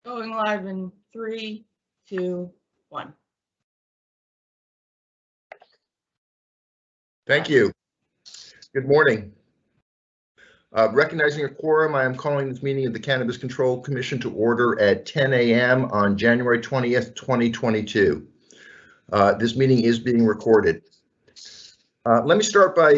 Going live in 3, 2, 1. Thank you. Good morning. Recognizing a quorum, I am calling this meeting of the Cannabis Control Commission to order at 10 a.m. on January 20th, 2022. This meeting is being recorded. Let me start by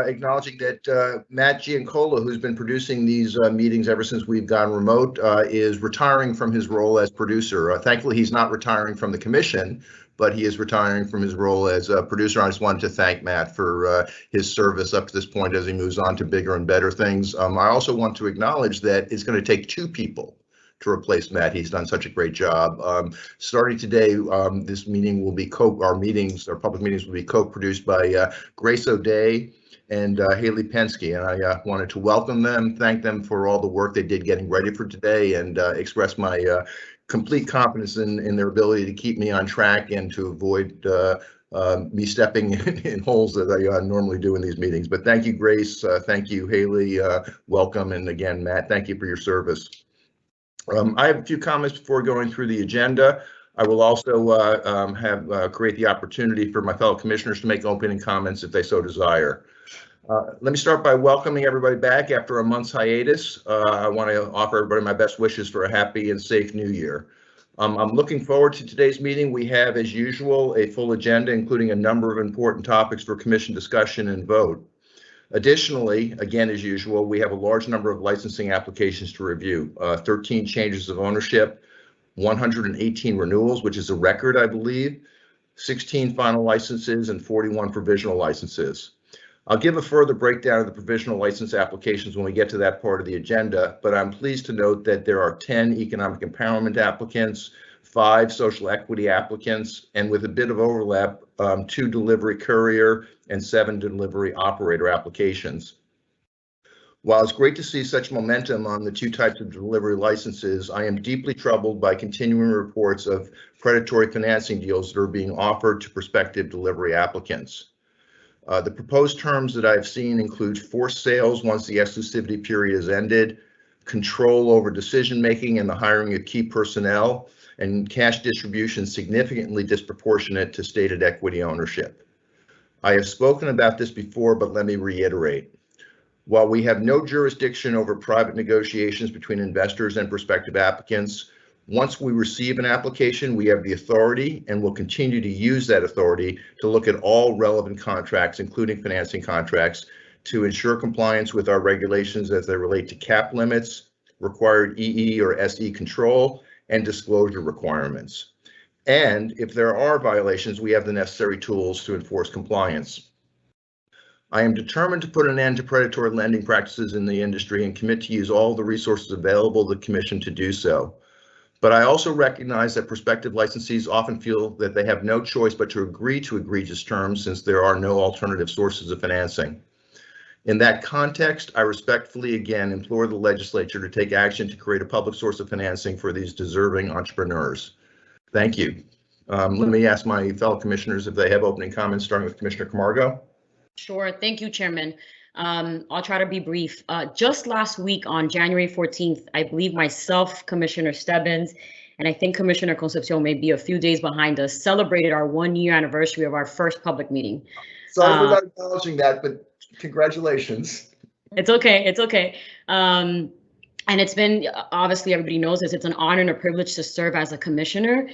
acknowledging that Matt Giancola, who's been producing these meetings ever since we've gone remote, is retiring from his role as producer. Thankfully, he's not retiring from the commission, but he is retiring from his role as a producer. I just wanted to thank Matt for his service up to this point as he moves on to bigger and better things. I also want to acknowledge that it's going to take two people to replace Matt. He's done such a great job. Starting today, this meeting will be our public meetings will be co-produced by Grace O'Day and Haley Pensky. And I wanted to welcome them, thank them for all the work they did getting ready for today, and express my complete confidence in their ability to keep me on track and to avoid me stepping in holes that I normally do in these meetings. But thank you, Grace. Thank you, Haley. Welcome. And again, Matt, thank you for your service. I have a few comments before going through the agenda. I will also create the opportunity for my fellow commissioners to make opening comments if they so desire. Let me start by welcoming everybody back after a month's hiatus. I want to offer everybody my best wishes for a happy and safe new year. I'm looking forward to today's meeting. We have, as usual, a full agenda, including a number of important topics for commission discussion and vote. Additionally, again, as usual, we have a large number of licensing applications to review, 13 changes of ownership, 118 renewals, which is a record, I believe, 16 final licenses, and 41 provisional licenses. I'll give a further breakdown of the provisional license applications when we get to that part of the agenda, but I'm pleased to note that there are 10 economic empowerment applicants, 5 social equity applicants, and with a bit of overlap, 2 delivery courier and 7 delivery operator applications. While it's great to see such momentum on the 2 types of delivery licenses, I am deeply troubled by continuing reports of predatory financing deals that are being offered to prospective delivery applicants. The proposed terms that I've seen include forced sales once the exclusivity period is ended, control over decision-making and the hiring of key personnel, and cash distribution significantly disproportionate to stated equity ownership. I have spoken about this before, but let me reiterate. While we have no jurisdiction over private negotiations between investors and prospective applicants, once we receive an application, we have the authority and will continue to use that authority to look at all relevant contracts, including financing contracts, to ensure compliance with our regulations as they relate to cap limits, required EE or SE control, and disclosure requirements. And if there are violations, we have the necessary tools to enforce compliance. I am determined to put an end to predatory lending practices in the industry and commit to use all the resources available to the Commission to do so. But I also recognize that prospective licensees often feel that they have no choice but to agree to egregious terms since there are no alternative sources of financing. In that context, I respectfully again implore the legislature to take action to create a public source of financing for these deserving entrepreneurs. Thank you. Let me ask my fellow commissioners if they have opening comments, starting with Commissioner Camargo. Sure. Thank you, Chairman. I'll try to be brief. Just last week on January 14th, I believe myself, Commissioner Stebbins, and I think Commissioner Concepcion may be a few days behind us, celebrated our 1-year anniversary of our first public meeting. Sorry for not acknowledging that, but congratulations. It's okay. It's okay. And it's been, obviously everybody knows this, it's an honor and a privilege to serve as a commissioner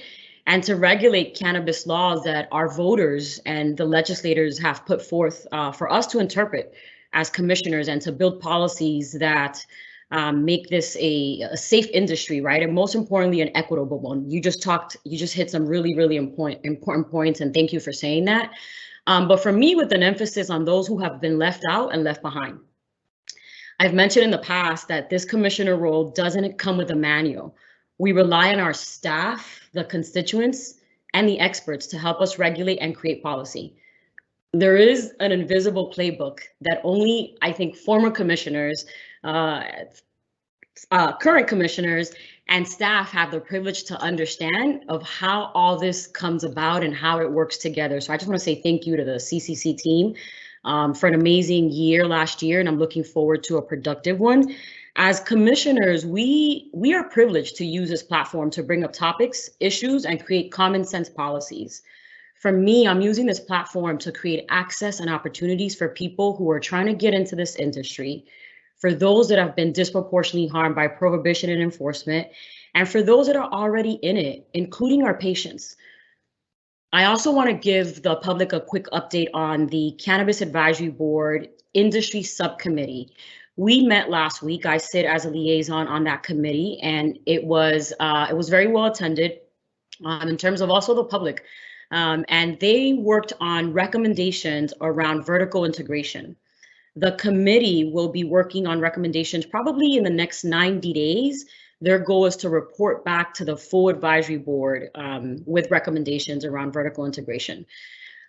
and to regulate cannabis laws that our voters and the legislators have put forth for us to interpret as commissioners and to build policies that make this a safe industry, right? And most importantly, an equitable one. You just hit some really important points, and thank you for saying that. But for me, with an emphasis on those who have been left out and left behind. I've mentioned in the past that this commissioner role doesn't come with a manual. We rely on our staff, the constituents, and the experts to help us regulate and create policy. There is an invisible playbook that only, I think, former commissioners, current commissioners, and staff have the privilege to understand of how all this comes about and how it works together. So I just want to say thank you to the CCC team for an amazing year last year, and I'm looking forward to a productive one. As commissioners, we are privileged to use this platform to bring up topics, issues, and create common sense policies. For me, I'm using this platform to create access and opportunities for people who are trying to get into this industry, for those that have been disproportionately harmed by prohibition and enforcement, and for those that are already in it, including our patients. I also want to give the public a quick update on the Cannabis Advisory Board Industry Subcommittee. We met last week. I sit as a liaison on that committee, and it was very well attended in terms of also the public. And they worked on recommendations around vertical integration. The committee will be working on recommendations probably in the next 90 days. Their goal is to report back to the full advisory board with recommendations around vertical integration.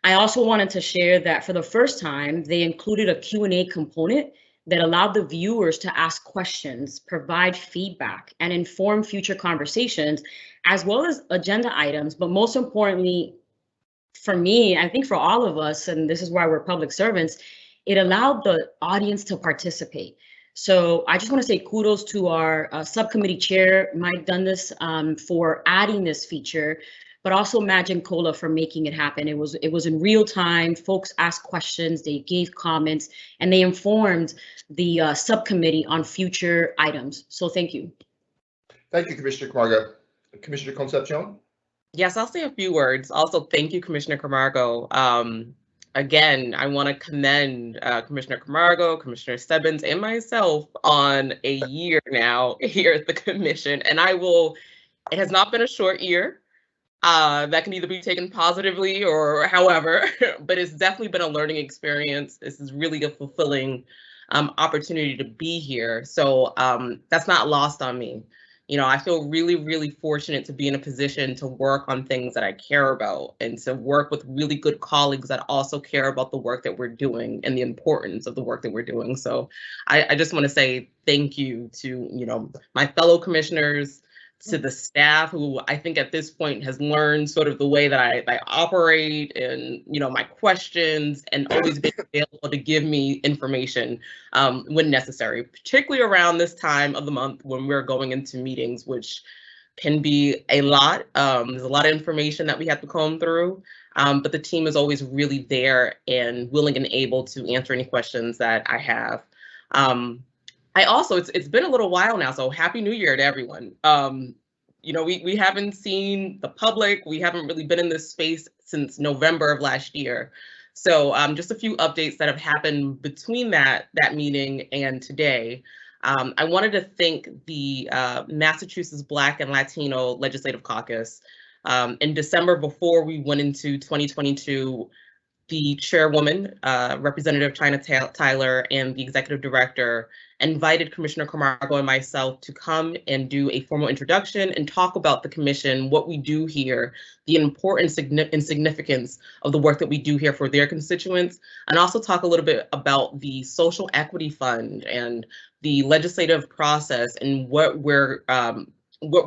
I also wanted to share that for the first time, they included a Q&A component that allowed the viewers to ask questions, provide feedback, and inform future conversations, as well as agenda items. But most importantly, for me, I think for all of us, and this is why we're public servants, it allowed the audience to participate. So I just want to say kudos to our subcommittee chair, Mike Dundas, for adding this feature, but also Magin Cola for making it happen. It was in real time. Folks asked questions, they gave comments, and they informed the subcommittee on future items. So thank you. Thank you, Commissioner Camargo. Commissioner Concepcion? Yes, I'll say a few words. Also, thank you, Commissioner Camargo. Again, I want to commend Commissioner Camargo, Commissioner Stebbins, and myself on a year now here at the commission. And it has not been a short year. That can either be taken positively or however, but it's definitely been a learning experience. This is really a fulfilling opportunity to be here. So that's not lost on me. You know, I feel really, really fortunate to be in a position to work on things that I care about and to work with really good colleagues that also care about the work that we're doing and the importance of the work that we're doing. So I just want to say thank you to, you know, my fellow commissioners, to the staff who I think at this point has learned sort of the way that I operate and, you know, my questions, and always been available to give me information when necessary, particularly around this time of the month when we're going into meetings, which can be a lot. There's a lot of information that we have to comb through, but the team is always really there and willing and able to answer any questions that I have. It's been a little while now, so Happy New Year to everyone. You know, we haven't seen the public, we haven't really been in this space since November of last year. So just a few updates that have happened between that meeting and today. I wanted to thank the Massachusetts Black and Latino Legislative Caucus. In December, before we went into 2022, the chairwoman, Representative China Tyler, and the executive director invited Commissioner Camargo and myself to come and do a formal introduction and talk about the commission, what we do here, the importance and significance of the work that we do here for their constituents, and also talk a little bit about the Social Equity Fund and the legislative process and what we're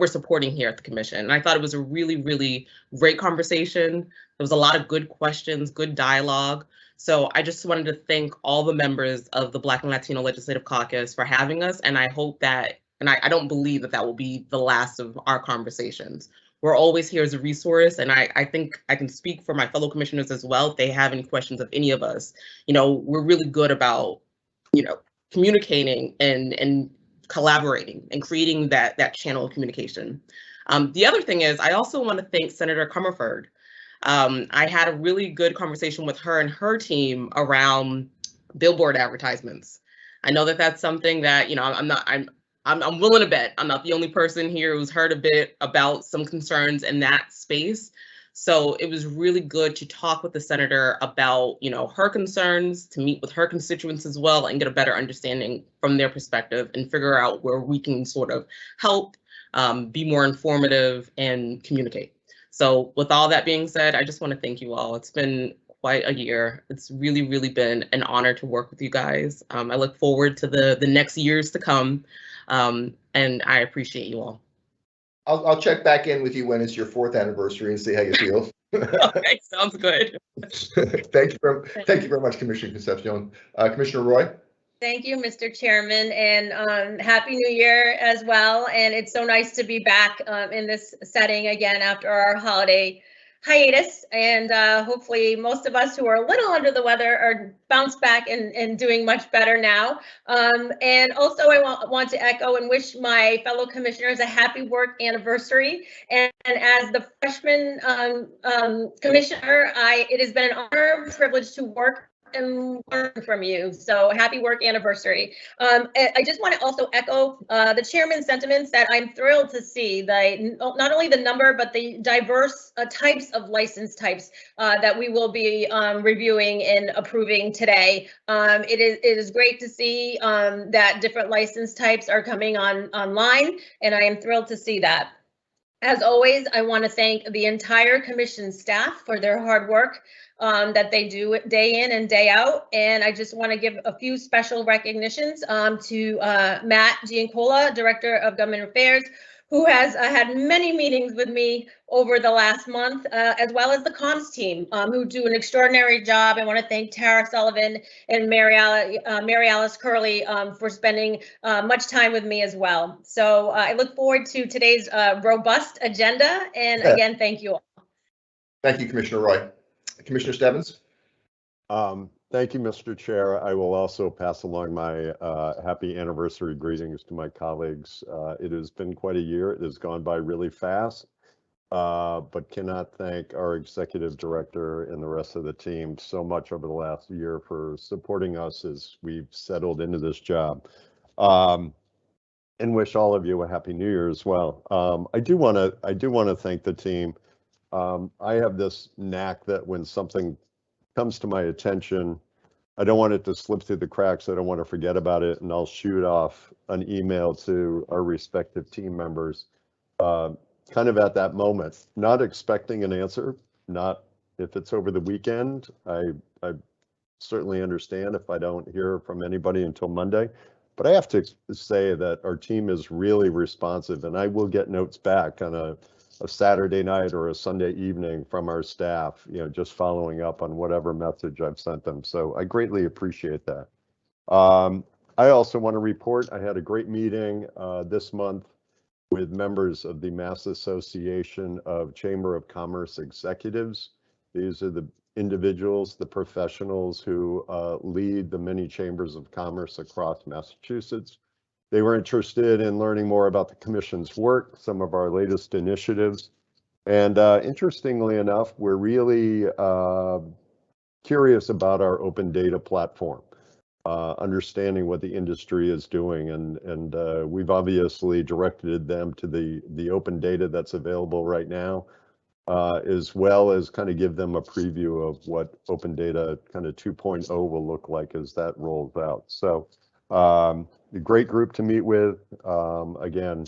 supporting here at the commission. And I thought it was a really, really great conversation. There was a lot of good questions, good dialogue. So I just wanted to thank all the members of the Black and Latino Legislative Caucus for having us. And I hope that, and I don't believe that will be the last of our conversations. We're always here as a resource. And I think I can speak for my fellow commissioners as well. If they have any questions of any of us, you know, we're really good about, you know, communicating and collaborating and creating that channel of communication. The other thing is, I also want to thank Senator Comerford. I had a really good conversation with her and her team around billboard advertisements. I know that that's something that, you know, I'm willing to bet I'm not the only person here who's heard a bit about some concerns in that space. So it was really good to talk with the senator about, you know, her concerns, to meet with her constituents as well and get a better understanding from their perspective and figure out where we can sort of help, be more informative and communicate. So with all that being said, I just want to thank you all. It's been quite a year. It's really, really been an honor to work with you guys. I look forward to the next years to come, and I appreciate you all. I'll check back in with you when it's your 4th anniversary and see how you feel. Okay, sounds good. Thank you very much, Commissioner Concepcion. Commissioner Roy? Thank you, Mr. Chairman, and Happy New Year as well. And it's so nice to be back in this setting again after our holiday hiatus. And hopefully most of us who are a little under the weather are bounced back and doing much better now. And also I want to echo and wish my fellow commissioners a happy work anniversary. And as the freshman commissioner, it has been an honor and privilege to work and learn from you. So happy work anniversary. I just want to also echo the chairman's sentiments that I'm thrilled to see not only the number, but the diverse types of license types that we will be reviewing and approving today. It is great to see that different license types are coming online, and I am thrilled to see that. As always, I want to thank the entire commission staff for their hard work that they do day in and day out. And I just want to give a few special recognitions to Matt Giancola, Director of Government Affairs, who has had many meetings with me over the last month, as well as the comms team, who do an extraordinary job. I want to thank Tara Sullivan and Mary Alice Curley for spending much time with me as well. So I look forward to today's robust agenda. And again, thank you all. Thank you, Commissioner Roy. Commissioner Stebbins? Thank you, Mr. Chair. I will also pass along my happy anniversary greetings to my colleagues. It has been quite a year. It has gone by really fast, but cannot thank our executive director and the rest of the team so much over the last year for supporting us as we've settled into this job. And wish all of you a happy New Year as well. I do want to thank the team. I have this knack that when something comes to my attention, I don't want it to slip through the cracks. I don't want to forget about it, and I'll shoot off an email to our respective team members kind of at that moment, not expecting an answer. Not if it's over the weekend. I certainly understand if I don't hear from anybody until Monday, but I have to say that our team is really responsive, and I will get notes back on a Saturday night or a Sunday evening from our staff, just following up on whatever message I've sent them. So I greatly appreciate that. I also want to report I had a great meeting this month with members of the Mass Association of Chamber of Commerce Executives. These are the individuals, the professionals who lead the many chambers of commerce across Massachusetts. They were interested in learning more about the Commission's work, some of our latest initiatives. And interestingly enough, we're really curious about our open data platform, understanding what the industry is doing. And we've obviously directed them to the open data that's available right now, as well as kind of give them a preview of what open data kind of 2.0 will look like as that rolls out. So a great group to meet with, again,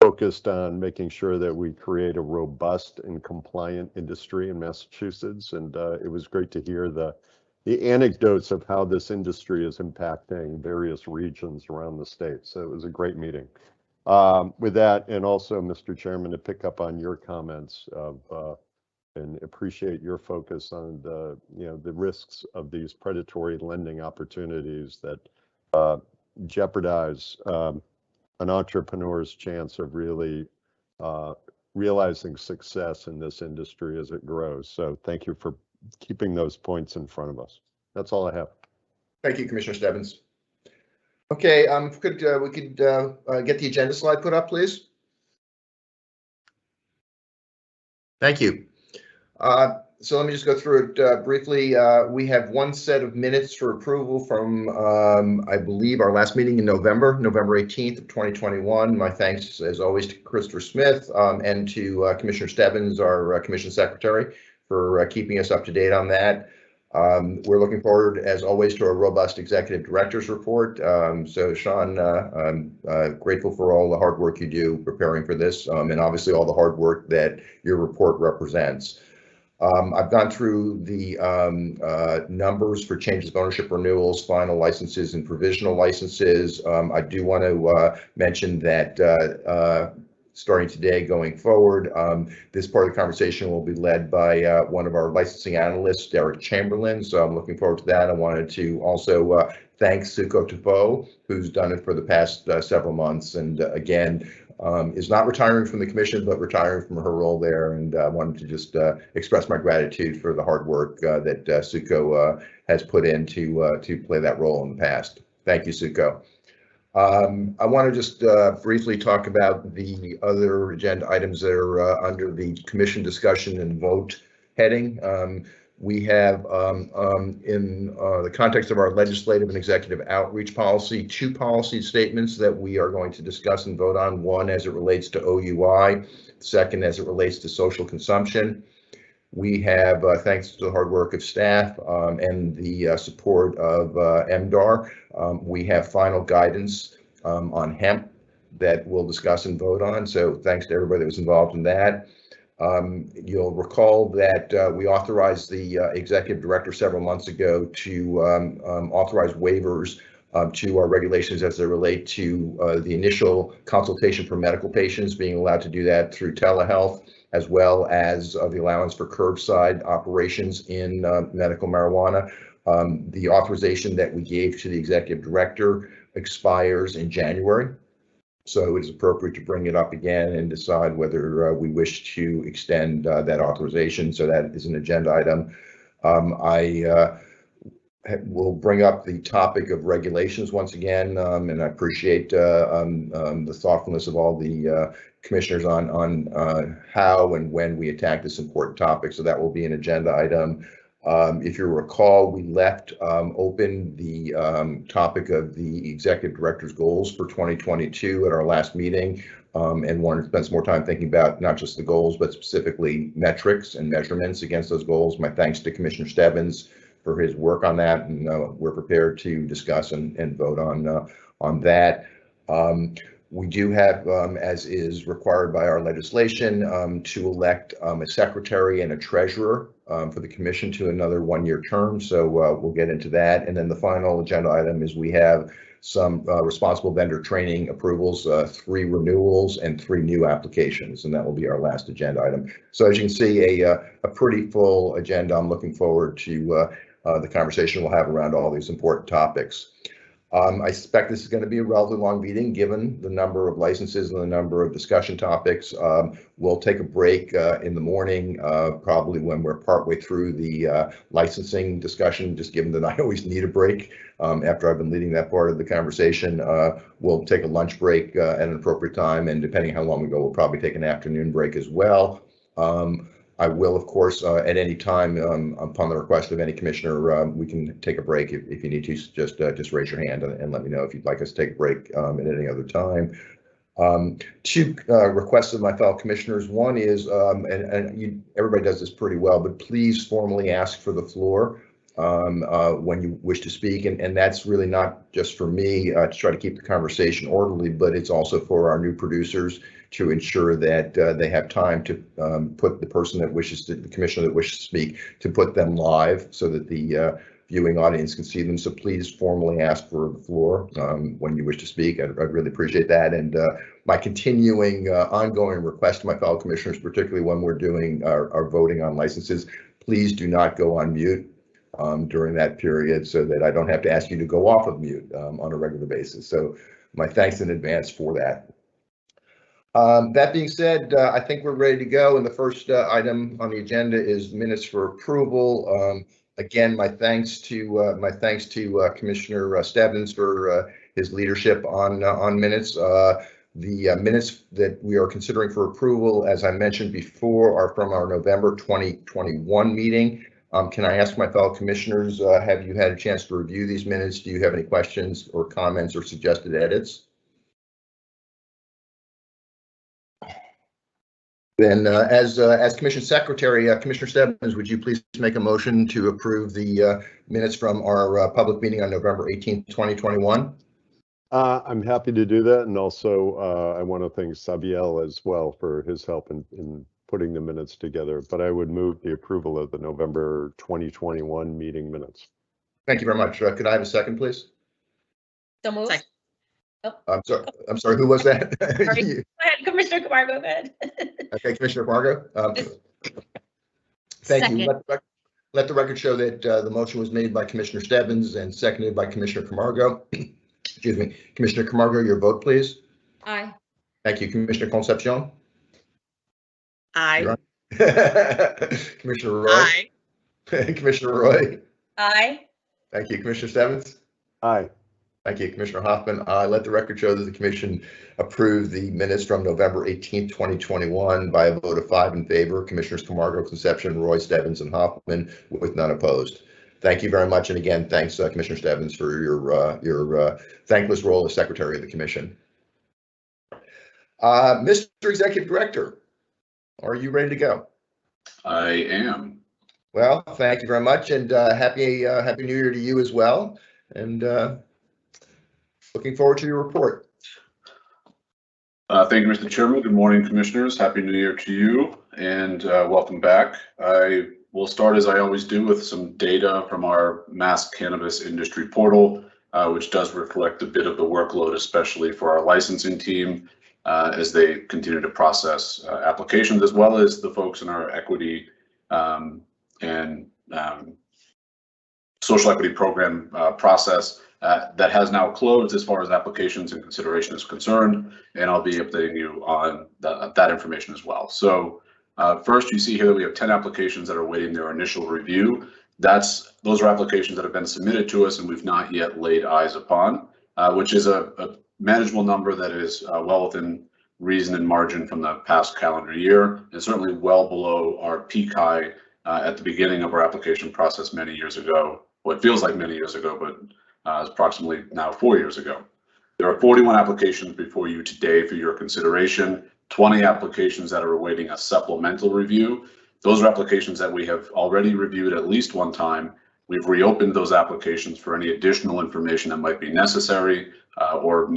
focused on making sure that we create a robust and compliant industry in Massachusetts. And it was great to hear the anecdotes of how this industry is impacting various regions around the state. So it was a great meeting. With that, and also, Mr. Chairman, to pick up on your comments and appreciate your focus on the risks of these predatory lending opportunities that jeopardize an entrepreneur's chance of really realizing success in this industry as it grows. So thank you for keeping those points in front of us. That's all I have. Thank you, Commissioner Stebbins. Okay, we could get the agenda slide put up, please. Thank you. So let me just go through it briefly. We have one set of minutes for approval from, I believe, our last meeting in November 18th of 2021. My thanks, as always, to Christopher Smith and to Commissioner Stebbins, our Commission Secretary, for keeping us up to date on that. We're looking forward, as always, to a robust Executive Director's report. So, Sean, I'm grateful for all the hard work you do preparing for this, and obviously all the hard work that your report represents. I've gone through the numbers for changes of ownership renewals, final licenses, and provisional licenses. I do want to mention that starting today going forward, this part of the conversation will be led by one of our licensing analysts, Derek Chamberlain. So I'm looking forward to that. I wanted to also thank Suko Tabo, who's done it for the past several months, and again, is not retiring from the commission, but retiring from her role there. And I wanted to just express my gratitude for the hard work that Suko has put in to play that role in the past. Thank you, Suko. I want to just briefly talk about the other agenda items that are under the commission discussion and vote heading. We have, in the context of our legislative and executive outreach policy, 2 policy statements that we are going to discuss and vote on. One as it relates to OUI, second as it relates to social consumption. We have, thanks to the hard work of staff and the support of MDAR, we have final guidance on hemp that we'll discuss and vote on. So thanks to everybody that was involved in that. You'll recall that we authorized the executive director several months ago to authorize waivers to our regulations as they relate to the initial consultation for medical patients, being allowed to do that through telehealth, as well as the allowance for curbside operations in medical marijuana. The authorization that we gave to the executive director expires in January. So it is appropriate to bring it up again and decide whether we wish to extend that authorization. So that is an agenda item. I will bring up the topic of regulations once again, and I appreciate the thoughtfulness of all the commissioners on how and when we attack this important topic. So that will be an agenda item. If you recall, we left open the topic of the executive director's goals for 2022 at our last meeting, and wanted to spend some more time thinking about not just the goals, but specifically metrics and measurements against those goals. My thanks to Commissioner Stebbins for his work on that, and we're prepared to discuss and vote on that. We do have, as is required by our legislation, to elect a secretary and a treasurer for the commission to another 1-year term. So we'll get into that. And then the final agenda item is we have some responsible vendor training approvals, 3 renewals and 3 new applications, and that will be our last agenda item. So as you can see, a pretty full agenda. I'm looking forward to the conversation we'll have around all these important topics. I suspect this is going to be a relatively long meeting given the number of licenses and the number of discussion topics. We'll take a break in the morning, probably when we're partway through the licensing discussion, just given that I always need a break after I've been leading that part of the conversation. We'll take a lunch break at an appropriate time, and depending how long we go, we'll probably take an afternoon break as well. I will, of course, at any time, upon the request of any commissioner, we can take a break if you need to. Just raise your hand and let me know if you'd like us to take a break at any other time. 2 requests of my fellow commissioners. One is, everybody does this pretty well, but please formally ask for the floor when you wish to speak, and that's really not just for me to try to keep the conversation orderly, but it's also for our new producers to ensure that they have time to put the person that wishes to, the commissioner that wishes to speak, to put them live so that the viewing audience can see them. So please formally ask for the floor when you wish to speak. I'd really appreciate that. And my continuing ongoing request to my fellow commissioners, particularly when we're doing our voting on licenses, please do not go on mute during that period so that I don't have to ask you to go off of mute on a regular basis. So my thanks in advance for that. That being said, I think we're ready to go. And the first item on the agenda is minutes for approval. Again, my thanks to Commissioner Stebbins for his leadership on minutes. The minutes that we are considering for approval, as I mentioned before, are from our November 2021 meeting. Can I ask my fellow commissioners, have you had a chance to review these minutes? Do you have any questions or comments or suggested edits? Then, as Commission Secretary, Commissioner Stebbins, would you please make a motion to approve the minutes from our public meeting on November 18th, 2021? I'm happy to do that, and also I want to thank Sabiel as well for his help in putting the minutes together. But I would move the approval of the November 2021 meeting minutes. Thank you very much. Could I have a second, please? So moved. Second. Oh. I'm sorry. Who was that? Sorry. Go ahead, Commissioner Kumar, go ahead. Okay, Commissioner Margo. Thank you. Let the record show that the motion was made by Commissioner Stebbins and seconded by Commissioner Camargo. Excuse me. Commissioner Camargo, your vote, please. Aye. Thank you. Commissioner Concepcion? Aye. Commissioner Roy? Aye. Commissioner Roy? Aye. Thank you. Commissioner Stebbins? Aye. Thank you. Commissioner Hoffman? Aye. Let the record show that the commission approved the minutes from November 18th, 2021 by a vote of 5 in favor. Commissioners Camargo, Concepcion, Roy, Stebbins, and Hoffman with none opposed. Thank you very much. And again, thanks, Commissioner Stebbins, for your thankless role as Secretary of the Commission. Mr. Executive Director, are you ready to go? I am. Well, thank you very much, and happy New Year to you as well. And looking forward to your report. Thank you, Mr. Chairman. Good morning, Commissioners. Happy New Year to you, and welcome back. I will start, as I always do, with some data from our Mass Cannabis Industry Portal, which does reflect a bit of the workload, especially for our licensing team, as they continue to process applications, as well as the folks in our equity and social equity program process that has now closed as far as applications and consideration is concerned, and I'll be updating you on that information as well. So first, you see here that we have 10 applications that are awaiting their initial review. Those are applications that have been submitted to us and we've not yet laid eyes upon, which is a manageable number that is well within reason and margin from the past calendar year, and certainly well below our peak high at the beginning of our application process many years ago. Well, it feels like many years ago, but it's approximately now 4 years ago. There are 41 applications before you today for your consideration, 20 applications that are awaiting a supplemental review. Those are applications that we have already reviewed at least one time. We've reopened those applications for any additional information that might be necessary or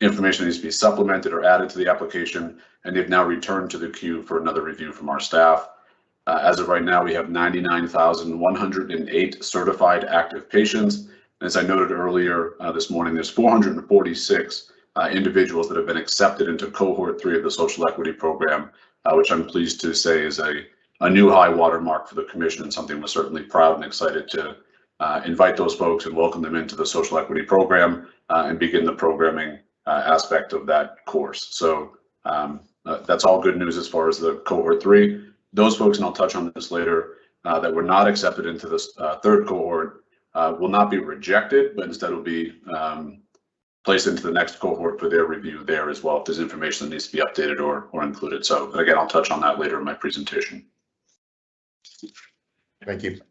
information needs to be supplemented or added to the application, and they've now returned to the queue for another review from our staff. As of right now, we have 99,108 certified active patients. As I noted earlier this morning, there's 446 individuals that have been accepted into Cohort 3 of the Social Equity Program, which I'm pleased to say is a new high watermark for the Commission, and something we're certainly proud and excited to invite those folks and welcome them into the Social Equity Program and begin the programming aspect of that course. So that's all good news as far as the Cohort 3. Those folks, and I'll touch on this later, that were not accepted into this third cohort will not be rejected, but instead will be placed into the next cohort for their review there as well, if there's information that needs to be updated or included. So again, I'll touch on that later in my presentation. Thank you.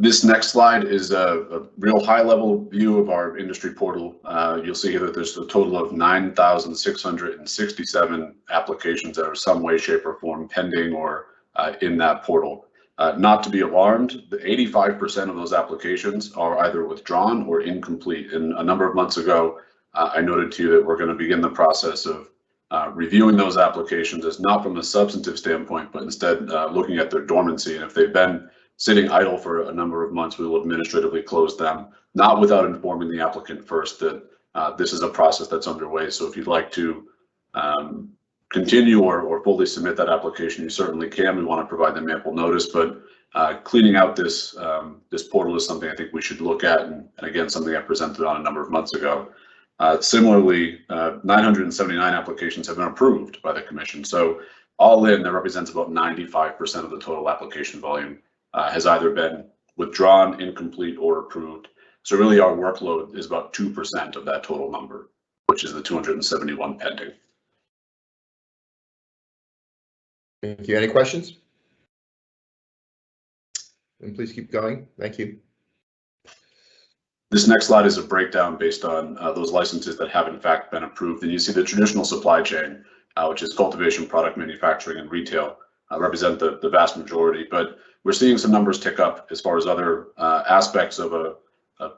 This next slide is a real high-level view of our industry portal. You'll see here that there's a total of 9,667 applications that are some way, shape, or form pending or in that portal. Not to be alarmed, the 85% of those applications are either withdrawn or incomplete. And a number of months ago, I noted to you that we're going to begin the process of reviewing those applications as not from a substantive standpoint, but instead looking at their dormancy. And if they've been sitting idle for a number of months, we will administratively close them, not without informing the applicant first that this is a process that's underway. So if you'd like to continue or fully submit that application, you certainly can. We want to provide them ample notice, but cleaning out this portal is something I think we should look at, and again, something I presented on a number of months ago. Similarly, 979 applications have been approved by the Commission. So all in, that represents about 95% of the total application volume has either been withdrawn, incomplete, or approved. So really our workload is about 2% of that total number, which is the 271 pending. Thank you. Any questions? And please keep going. Thank you. This next slide is a breakdown based on those licenses that have in fact been approved. And you see the traditional supply chain, which is cultivation, product manufacturing, and retail, represent the vast majority. But we're seeing some numbers tick up as far as other aspects of a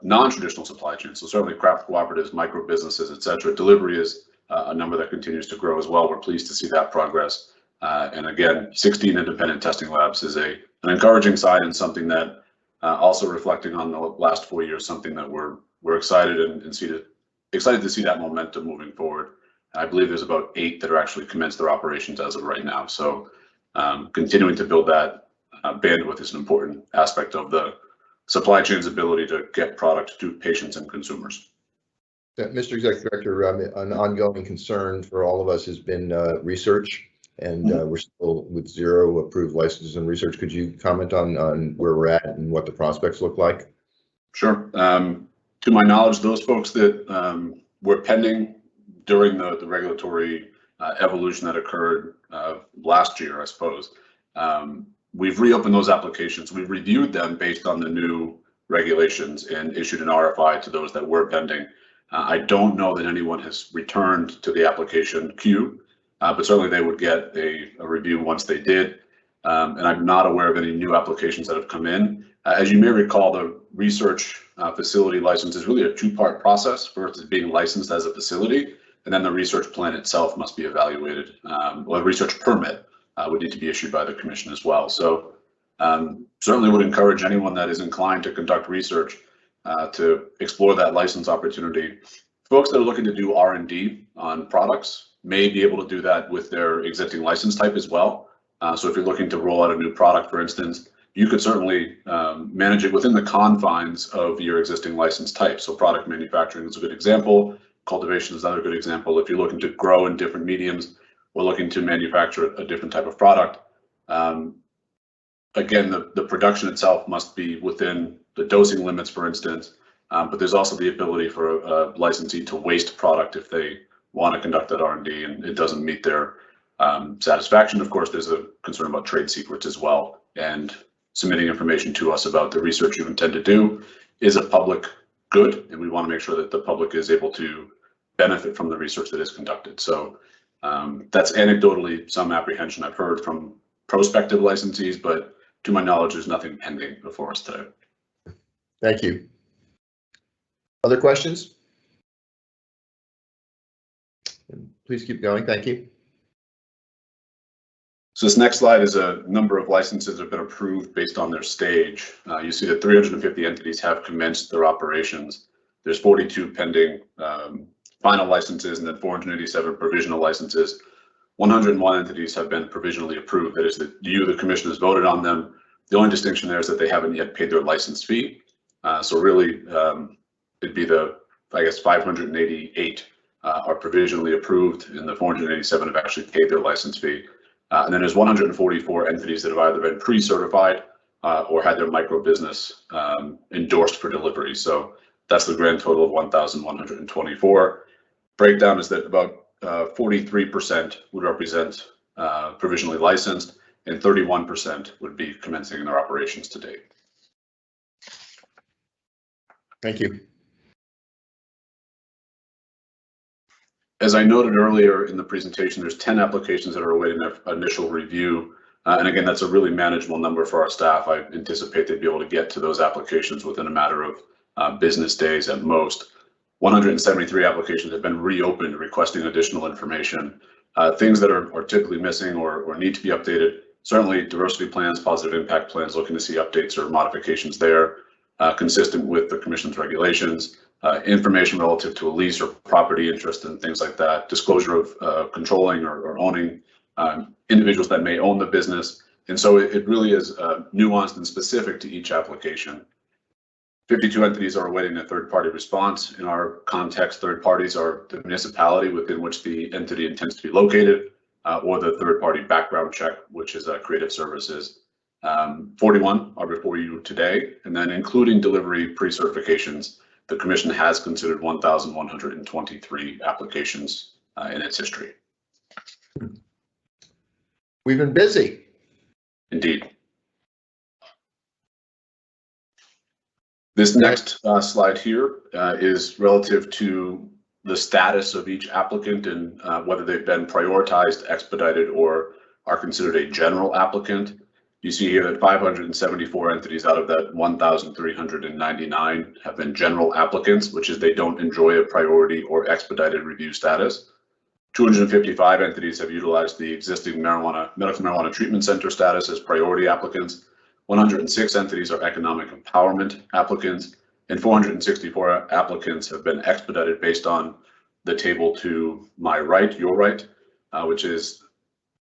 non-traditional supply chain. So certainly craft cooperatives, micro businesses, et cetera. Delivery is a number that continues to grow as well. We're pleased to see that progress. And again, 16 independent testing labs is an encouraging sign, and something that also reflecting on the last 4 years, something that we're excited and excited to see that momentum moving forward. I believe there's about 8 that are actually commenced their operations as of right now. So continuing to build that bandwidth is an important aspect of the supply chain's ability to get product to patients and consumers. Mr. Executive Director, an ongoing concern for all of us has been research, and we're still with 0 approved licenses in research. Could you comment on where we're at and what the prospects look like? Sure. To my knowledge, those folks that were pending during the regulatory evolution that occurred last year, I suppose, we've reopened those applications. We've reviewed them based on the new regulations and issued an RFI to those that were pending. I don't know that anyone has returned to the application queue, but certainly they would get a review once they did. And I'm not aware of any new applications that have come in. As you may recall, the research facility license is really a 2-part process. First is being licensed as a facility, and then the research plan itself must be evaluated. Well, a research permit would need to be issued by the commission as well. So certainly would encourage anyone that is inclined to conduct research to explore that license opportunity. Folks that are looking to do R&D on products may be able to do that with their existing license type as well. So if you're looking to roll out a new product, for instance, you could certainly manage it within the confines of your existing license type. So product manufacturing is a good example. Cultivation is another good example. If you're looking to grow in different mediums or looking to manufacture a different type of product, again, the production itself must be within the dosing limits, for instance, but there's also the ability for a licensee to waste product if they want to conduct that R&D and it doesn't meet their satisfaction. Of course, there's a concern about trade secrets as well, and submitting information to us about the research you intend to do is a public good, and we want to make sure that the public is able to benefit from the research that is conducted. So that's anecdotally some apprehension I've heard from prospective licensees, but to my knowledge, there's nothing pending before us today. Thank you. Other questions? Please keep going. Thank you. So this next slide is a number of licenses that have been approved based on their stage. You see that 350 entities have commenced their operations. There's 42 pending final licenses and then 487 provisional licenses. 101 entities have been provisionally approved. That is, that you, the commission, has voted on them. The only distinction there is that they haven't yet paid their license fee. So really, it'd be the, I guess, 588 are provisionally approved, and the 487 have actually paid their license fee. And then there's 144 entities that have either been pre-certified or had their micro business endorsed for delivery. So that's the grand total of 1,124. Breakdown is that about 43% would represent provisionally licensed, and 31% would be commencing in their operations to date. Thank you. As I noted earlier in the presentation, there's 10 applications that are awaiting their initial review. And again, that's a really manageable number for our staff. I anticipate they'd be able to get to those applications within a matter of business days at most. 173 applications have been reopened requesting additional information. Things that are typically missing or need to be updated, certainly diversity plans, positive impact plans, looking to see updates or modifications there, consistent with the commission's regulations. Information relative to a lease or property interest and things like that, disclosure of controlling or owning individuals that may own the business. And so it really is nuanced and specific to each application. 52 entities are awaiting a third-party response. In our context, third parties are the municipality within which the entity intends to be located, or the third-party background check, which is Creative Services. 41 are before you today, and then including delivery pre-certifications, the commission has considered 1,123 applications in its history. We've been busy. Indeed. This next slide here is relative to the status of each applicant and whether they've been prioritized, expedited, or are considered a general applicant. You see here that 574 entities out of that 1,399 have been general applicants, which is they don't enjoy a priority or expedited review status. 255 entities have utilized the existing medical marijuana treatment center status as priority applicants. 106 entities are economic empowerment applicants, and 464 applicants have been expedited based on the table to my right, your right, which is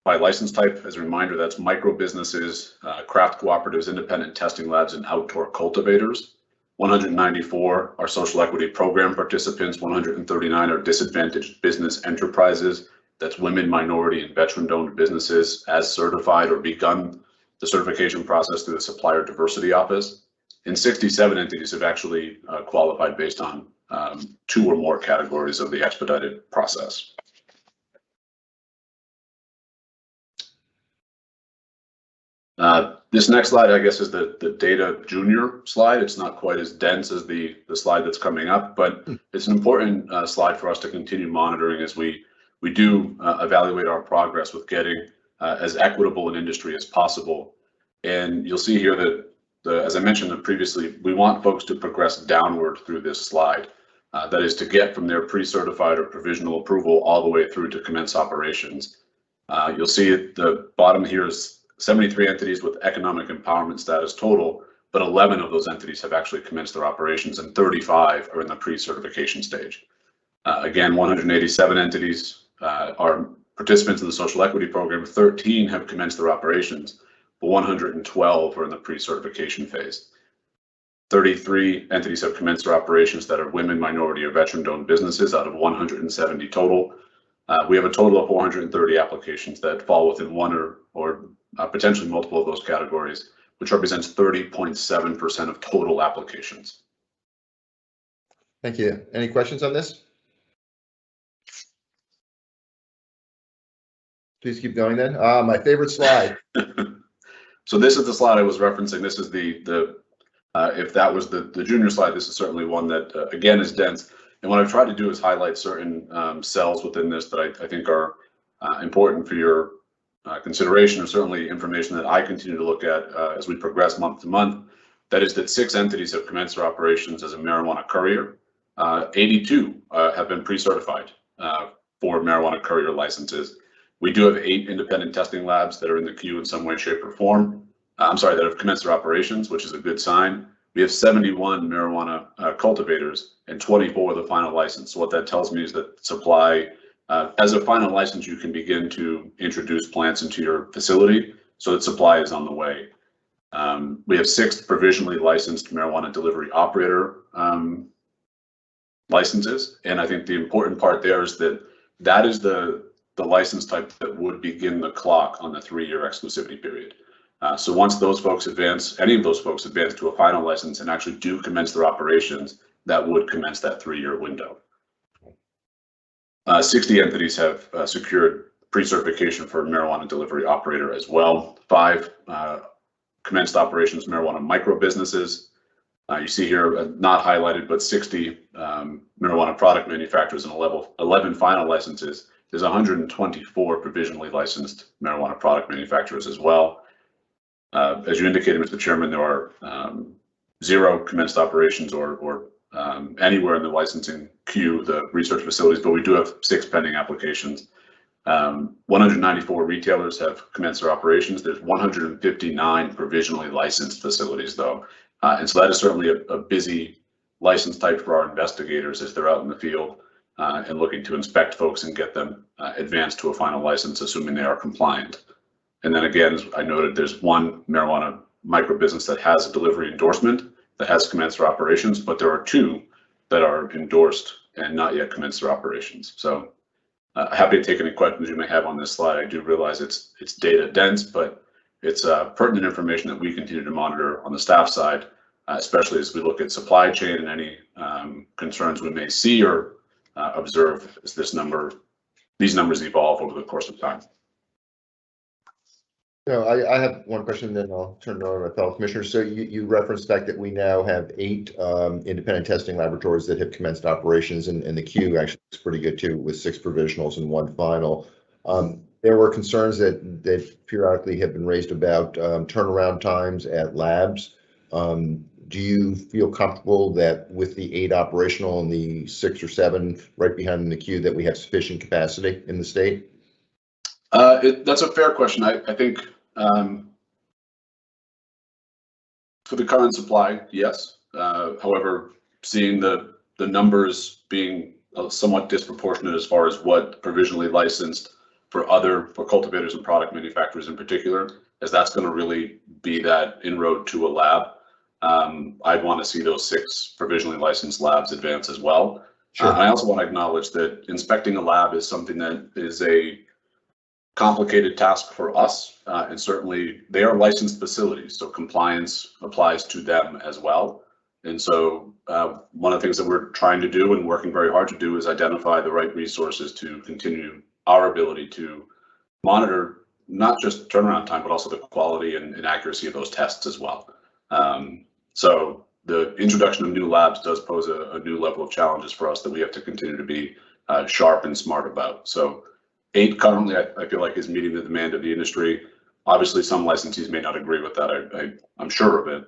by license type. As a reminder, that's micro businesses, craft cooperatives, independent testing labs, and outdoor cultivators. 194 are social equity program participants. 139 are disadvantaged business enterprises. That's women, minority, and veteran-owned businesses as certified or begun the certification process through the Supplier Diversity Office. And 67 entities have actually qualified based on 2 or more categories of the expedited process. This next slide, I guess, is the data junior slide. It's not quite as dense as the slide that's coming up, but it's an important slide for us to continue monitoring as we do evaluate our progress with getting as equitable an industry as possible. And you'll see here that, as I mentioned previously, we want folks to progress downward through this slide. That is to get from their pre-certified or provisional approval all the way through to commence operations. You'll see at the bottom here is 73 entities with economic empowerment status total, but 11 of those entities have actually commenced their operations and 35 are in the pre-certification stage. Again, 187 entities are participants in the social equity program. 13 have commenced their operations, but 112 are in the pre-certification phase. 33 entities have commenced their operations that are women, minority, or veteran-owned businesses out of 170 total. We have a total of 430 applications that fall within one or potentially multiple of those categories, which represents 30.7% of total applications. Thank you. Any questions on this? Please keep going then. My favorite slide. So this is the slide I was referencing. This is the if that was the junior slide, this is certainly one that again is dense. And what I've tried to do is highlight certain cells within this that I think are important for your consideration, or certainly information that I continue to look at as we progress month to month. That is that 6 entities have commenced their operations as a marijuana courier. 82 have been pre-certified for marijuana courier licenses. We do have 8 independent testing labs that are in the queue in some way, shape, or form. That have commenced their operations, which is a good sign. We have 71 marijuana cultivators and 24 with a final license. So what that tells me is that supply, as a final license, you can begin to introduce plants into your facility so that supply is on the way. We have 6 provisionally licensed marijuana delivery operator licenses. And I think the important part there is that is the license type that would begin the clock on the 3-year exclusivity period. So once those folks advance, any of those folks advance to a final license and actually do commence their operations, that would commence that 3-year window. 60 entities have secured pre-certification for marijuana delivery operator as well. 5 commenced operations marijuana micro businesses. You see here, not highlighted, but 60 marijuana product manufacturers and 11 final licenses. There's 124 provisionally licensed marijuana product manufacturers as well. As you indicated, Mr. Chairman, there are 0 commenced operations or anywhere in the licensing queue, the research facilities, but we do have 6 pending applications. 194 retailers have commenced their operations. There's 159 provisionally licensed facilities, though. And so that is certainly a busy license type for our investigators as they're out in the field and looking to inspect folks and get them advanced to a final license, assuming they are compliant. And then again, as I noted, there's 1 marijuana micro business that has a delivery endorsement that has commenced their operations, but there are 2 that are endorsed and not yet commenced their operations. So happy to take any questions you may have on this slide. I do realize it's data dense, but it's pertinent information that we continue to monitor on the staff side, especially as we look at supply chain and any concerns we may see or observe as these numbers evolve over the course of time. No, I have one question, then I'll turn it over to my fellow commissioners. So you referenced the fact that we now have 8 independent testing laboratories that have commenced operations, and the queue actually is pretty good too, with 6 provisionals and 1 final. There were concerns that periodically have been raised about turnaround times at labs. Do you feel comfortable that with the 8 operational and the 6 or 7 right behind in the queue that we have sufficient capacity in the state? That's a fair question. I think for the current supply, yes. However, seeing the numbers being somewhat disproportionate as far as what provisionally licensed for cultivators and product manufacturers in particular, as that's going to really be that inroad to a lab. I'd want to see those 6 provisionally licensed labs advance as well. Sure. I also want to acknowledge that inspecting a lab is something that is a complicated task for us, and certainly they are licensed facilities, so compliance applies to them as well. And so one of the things that we're trying to do and working very hard to do is identify the right resources to continue our ability to monitor not just turnaround time, but also the quality and accuracy of those tests as well. So the introduction of new labs does pose a new level of challenges for us that we have to continue to be sharp and smart about. So 8 currently, I feel like, is meeting the demand of the industry. Obviously, some licensees may not agree with that. I'm sure of it.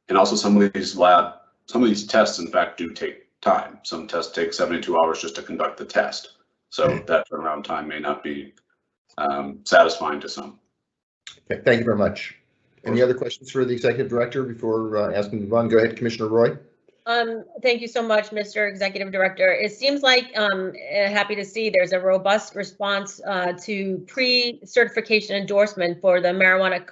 And also some of these tests, in fact, do take time. Some tests take 72 hours just to conduct the test. So that turnaround time may not be satisfying to some. Okay, thank you very much. Any other questions for the executive director before asking to move on? Go ahead, Commissioner Roy. Thank you so much, Mr. Executive Director. It seems like, happy to see there's a robust response to pre-certification endorsement for the marijuana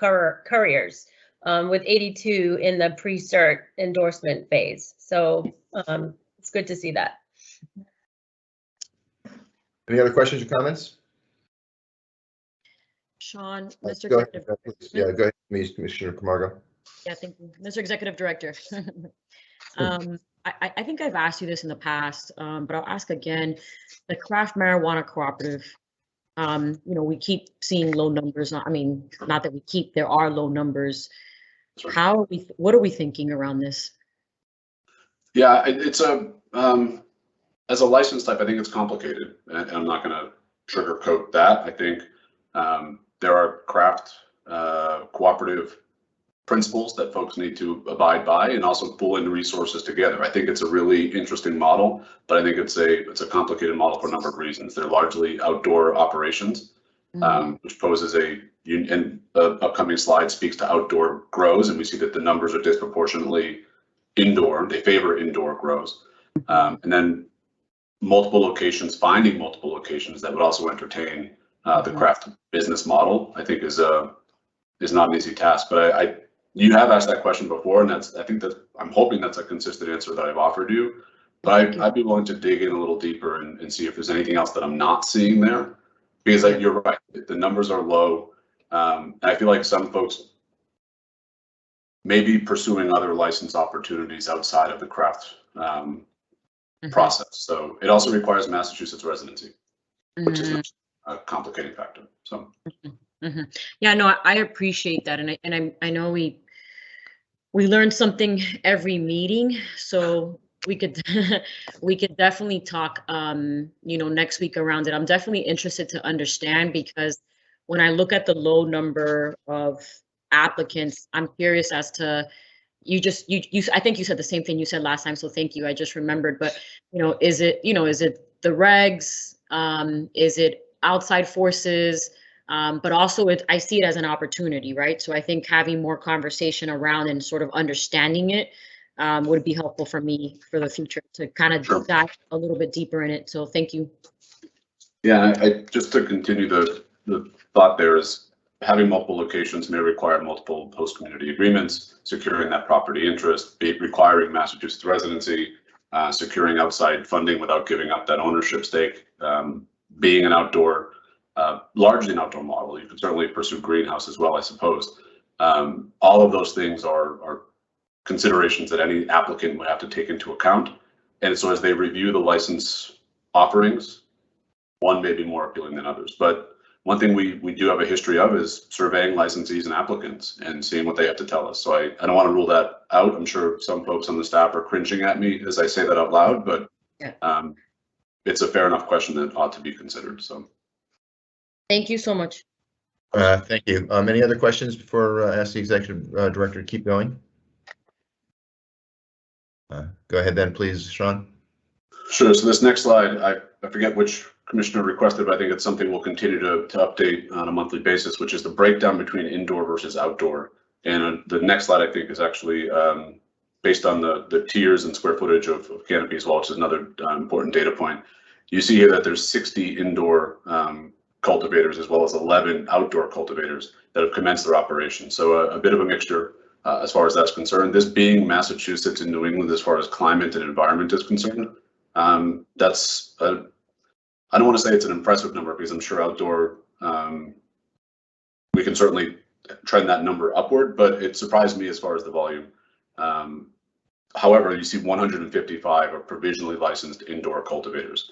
couriers, with 82 in the pre-cert endorsement phase. So it's good to see that. Any other questions or comments? Sean, Mr. Go ahead. Executive. Yeah, go ahead, Commissioner Camargo. Yeah, thank you. Mr. Executive Director. I think I've asked you this in the past, but I'll ask again. The craft marijuana cooperative, we keep seeing low numbers. I mean, not that we keep, there are low numbers. What are we thinking around this? Yeah, it's as a license type, I think it's complicated, and I'm not going to sugarcoat that. I think there are craft cooperative principles that folks need to abide by, and also pulling resources together. I think it's a really interesting model, but I think it's a complicated model for a number of reasons. They're largely outdoor operations, which poses and the upcoming slide speaks to outdoor grows, and we see that the numbers are disproportionately indoor. They favor indoor grows, and then finding multiple locations that would also entertain the craft business model, I think is not an easy task. But you have asked that question before, and I'm hoping that's a consistent answer that I've offered you. But I'd be willing to dig in a little deeper and see if there's anything else that I'm not seeing there, because you're right, the numbers are low. And I feel like some folks may be pursuing other license opportunities outside of the craft process. So it also requires Massachusetts residency, which is a complicating factor. So. Yeah, no, I appreciate that, and I know we learn something every meeting, so we could definitely talk next week around it. I'm definitely interested to understand, because when I look at the low number of applicants, I'm curious as to I think you said the same thing you said last time, so thank you. I just remembered, but is it the regs? Is it outside forces? But also I see it as an opportunity, right? So I think having more conversation around and sort of understanding it would be helpful for me for the future to kind of dive a little bit deeper in it. So thank you. Yeah, just to continue the thought there is having multiple locations may require multiple host community agreements, securing that property interest, requiring Massachusetts residency, securing outside funding without giving up that ownership stake, being an outdoor, largely an outdoor model. You can certainly pursue greenhouse as well, I suppose. All of those things are considerations that any applicant would have to take into account. And so as they review the license offerings, one may be more appealing than others. But one thing we do have a history of is surveying licensees and applicants and seeing what they have to tell us. So I don't want to rule that out. I'm sure some folks on the staff are cringing at me as I say that out loud, but it's a fair enough question that ought to be considered. So. Thank you so much. Thank you. Any other questions before I ask the executive director to keep going? Go ahead then, please, Sean. Sure. So this next slide, I forget which commissioner requested, but I think it's something we'll continue to update on a monthly basis, which is the breakdown between indoor versus outdoor. And the next slide, I think, is actually based on the tiers and square footage of canopy as well, which is another important data point. You see here that there's 60 indoor cultivators as well as 11 outdoor cultivators that have commenced their operation. So a bit of a mixture as far as that's concerned. This being Massachusetts and New England as far as climate and environment is concerned, that's I don't want to say it's an impressive number because I'm sure outdoor we can certainly trend that number upward, but it surprised me as far as the volume. However, you see 155 are provisionally licensed indoor cultivators.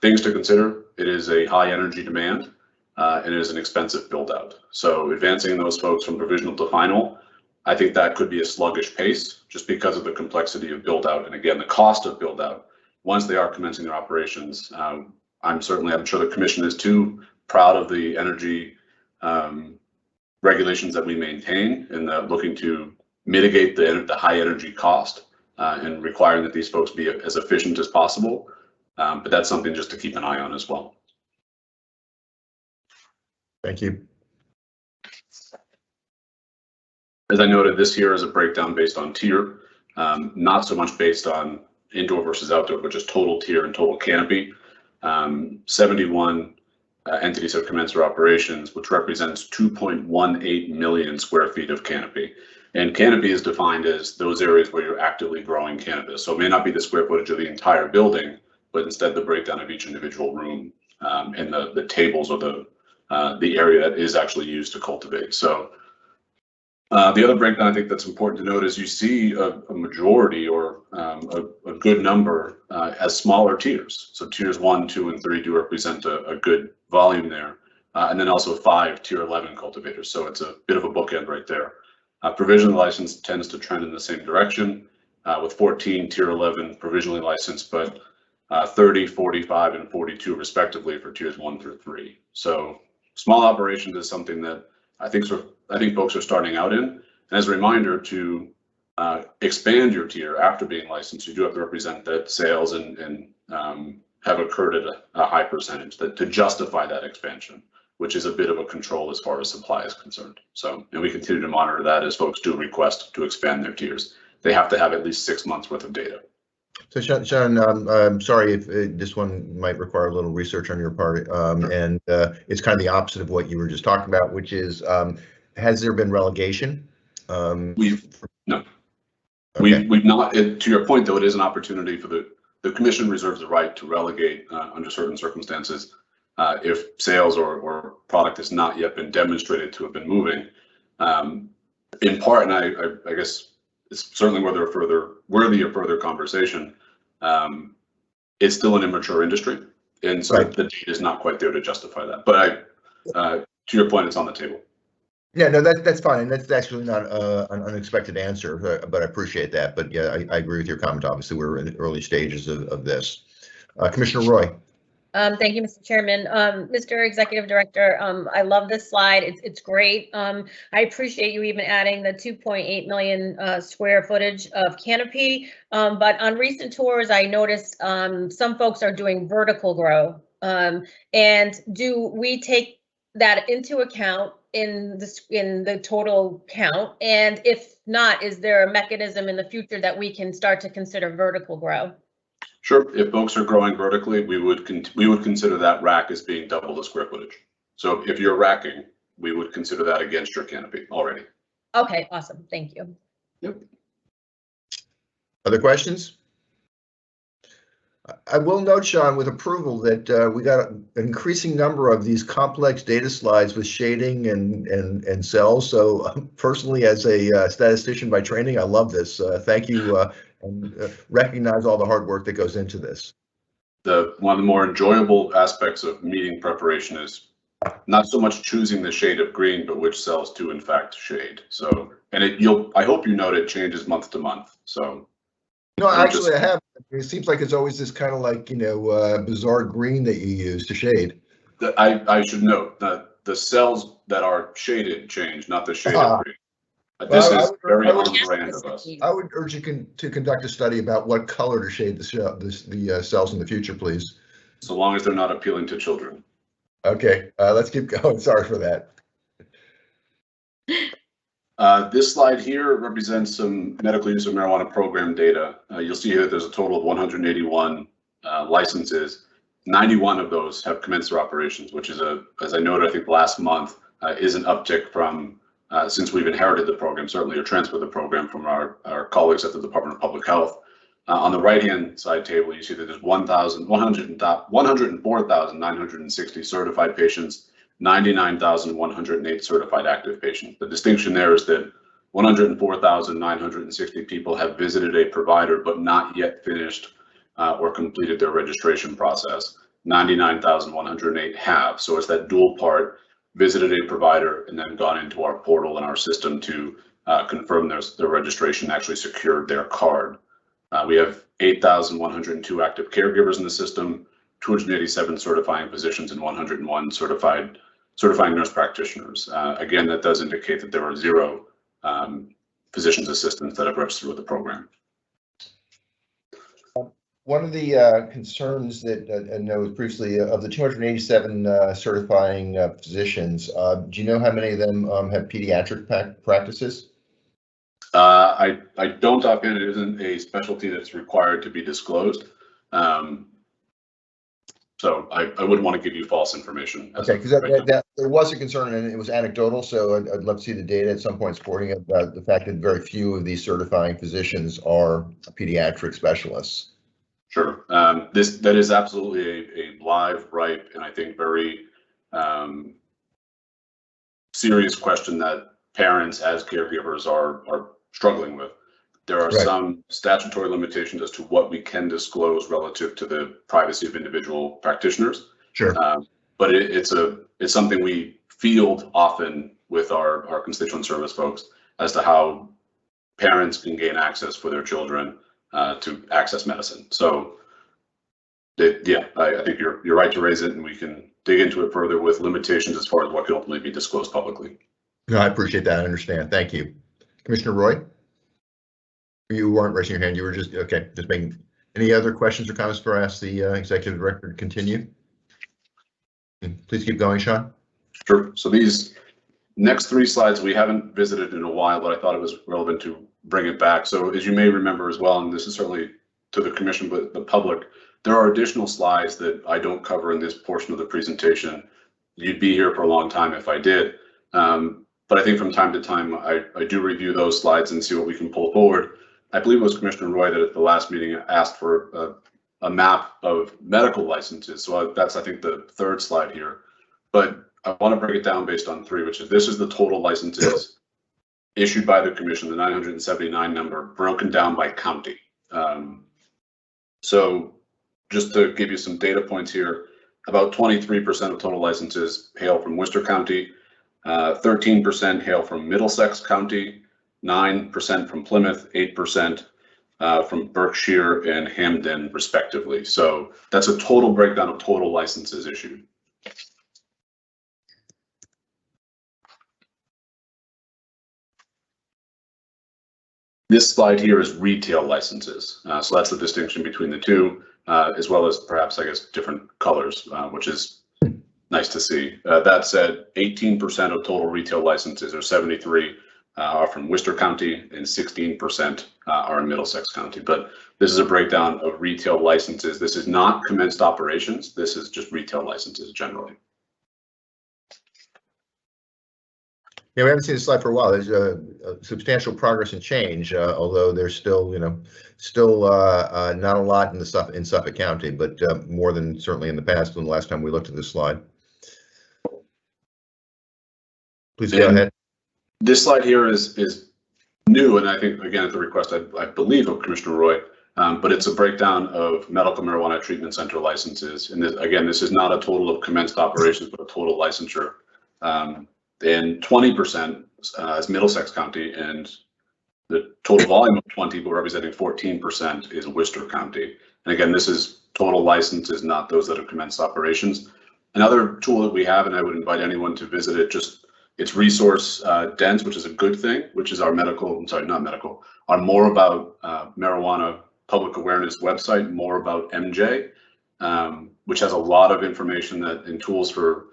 Things to consider: it is a high energy demand and it is an expensive build out. So advancing those folks from provisional to final, I think that could be a sluggish pace just because of the complexity of build out and again the cost of build out once they are commencing their operations. I'm sure the commission is too, proud of the energy regulations that we maintain and looking to mitigate the high energy cost and requiring that these folks be as efficient as possible. But that's something just to keep an eye on as well. Thank you. As I noted, this here is a breakdown based on tier, not so much based on indoor versus outdoor, but just total tier and total canopy. 71 entities have commenced their operations, which represents 2.18 million square feet of canopy. And canopy is defined as those areas where you're actively growing cannabis. So it may not be the square footage of the entire building, but instead the breakdown of each individual room and the tables or the area that is actually used to cultivate. So the other breakdown I think that's important to note is you see a majority or a good number as smaller tiers. So tiers 1, 2, and 3 do represent a good volume there. And then also 5 tier 11 cultivators. So it's a bit of a bookend right there. Provisionally licensed tends to trend in the same direction with 14 tier 11 provisionally licensed, but 30, 45, and 42 respectively for tiers 1 through 3. So small operations is something that I think folks are starting out in. And as a reminder, to expand your tier after being licensed, you do have to represent that sales and have occurred at a high percentage to justify that expansion, which is a bit of a control as far as supply is concerned. So, and we continue to monitor that as folks do request to expand their tiers. They have to have at least 6 months worth of data. So Sean, I'm sorry if this one might require a little research on your part, and it's kind of the opposite of what you were just talking about, which is, has there been relegation? No. Okay. We've not, to your point though, it is an opportunity for the commission reserves the right to relegate under certain circumstances if sales or product has not yet been demonstrated to have been moving. In part, and I guess it's certainly worthy of further conversation. It's still an immature industry, and so the data is not quite there to justify that. But to your point, it's on the table. Yeah, no, that's fine, and that's actually not an unexpected answer, but I appreciate that. But yeah, I agree with your comment. Obviously, we're in the early stages of this. Commissioner Roy. Thank you, Mr. Chairman. Mr. Executive Director, I love this slide. It's great. I appreciate you even adding the 2.8 million square footage of canopy. But on recent tours, I noticed some folks are doing vertical grow. And do we take that into account in the total count? And if not, is there a mechanism in the future that we can start to consider vertical grow? Sure. If folks are growing vertically, we would consider that rack as being double the square footage. So if you're racking, we would consider that against your canopy already. Okay, awesome. Thank you. Yep. Other questions? I will note, Sean, with approval that we got an increasing number of these complex data slides with shading and cells. So personally, as a statistician by training, I love this. Thank you. And recognize all the hard work that goes into this. One of the more enjoyable aspects of meeting preparation is not so much choosing the shade of green, but which cells to in fact shade. So, and I hope you note it changes month to month. So, no, actually I have. It seems like it's always this kind of like, bizarre green that you use to shade. I should note that the cells that are shaded change, not the shade of green. This is very on brand of us. I would urge you to conduct a study about what color to shade the cells in the future, please. So long as they're not appealing to children. Okay, let's keep going. Sorry for that. This slide here represents some medical use of marijuana program data. You'll see here that there's a total of 181 licenses. 91 of those have commenced their operations, which is as I noted, I think last month, is an uptick from since we've inherited the program, certainly, or transferred the program from our colleagues at the Department of Public Health. On the right-hand side table, you see that there's 104,960 certified patients, 99,108 certified active patients. The distinction there is that 104,960 people have visited a provider but not yet finished or completed their registration process. 99,108 have. So it's that dual part, visited a provider and then gone into our portal and our system to confirm their registration, actually secured their card. We have 8,102 active caregivers in the system, 287 certifying physicians, and 101 certifying nurse practitioners. Again, that does indicate that there are 0 physician's assistants that have registered with the program. One of the concerns that I know was previously of the 287 certifying physicians, do you know how many of them have pediatric practices? I don't offhand. It isn't a specialty that's required to be disclosed. So I wouldn't want to give you false information. Okay, because there was a concern and it was anecdotal, so I'd love to see the data at some point supporting about the fact that very few of these certifying physicians are pediatric specialists. Sure. That is absolutely a live, ripe, and I think very serious question that parents as caregivers are struggling with. There are some statutory limitations as to what we can disclose relative to the privacy of individual practitioners. Sure. But it's something we field often with our constituent service folks as to how parents can gain access for their children to access medicine. So, yeah, I think you're right to raise it, and we can dig into it further with limitations as far as what can ultimately be disclosed publicly. No, I appreciate that. I understand. Thank you. Commissioner Roy? You weren't raising your hand. You were just, okay, just making, any other questions or comments before I ask the executive director to continue? Please keep going, Sean. Sure. So these next 3 slides we haven't visited in a while, but I thought it was relevant to bring it back. So as you may remember as well, and this is certainly to the commission, but the public, there are additional slides that I don't cover in this portion of the presentation. You'd be here for a long time if I did. But I think from time to time, I do review those slides and see what we can pull forward. I believe it was Commissioner Roy that at the last meeting asked for a map of medical licenses. So that's, I think, the 3rd slide here. But I want to break it down based on 3, which is this is the total licenses issued by the commission, the 979 number, broken down by county. So just to give you some data points here, about 23% of total licenses hail from Worcester County, 13% hail from Middlesex County, 9% from Plymouth, 8% from Berkshire and Hampden, respectively. So that's a total breakdown of total licenses issued. This slide here is retail licenses. So that's the distinction between the two, as well as perhaps, I guess, different colors, which is nice to see. That said, 18% of total retail licenses, or 73, are from Worcester County, and 16% are in Middlesex County. But this is a breakdown of retail licenses. This is not commenced operations. This is just retail licenses generally. Yeah, we haven't seen this slide for a while. There's a substantial progress and change, although there's still, not a lot in Suffolk County, but more than certainly in the past than the last time we looked at this slide. Please go ahead. This slide here is new, and I think, again, at the request, I believe, of Commissioner Roy, but it's a breakdown of medical marijuana treatment center licenses. And this, again, this is not a total of commenced operations, but a total licensure. And 20% is Middlesex County, and the total volume of 20, but representing 14%, is Worcester County. And again, this is total licenses, not those that have commenced operations. Another tool that we have, and I would invite anyone to visit it, it's resource dense, which is a good thing, which is our our More About Marijuana Public Awareness website, More About MJ, which has a lot of information and tools for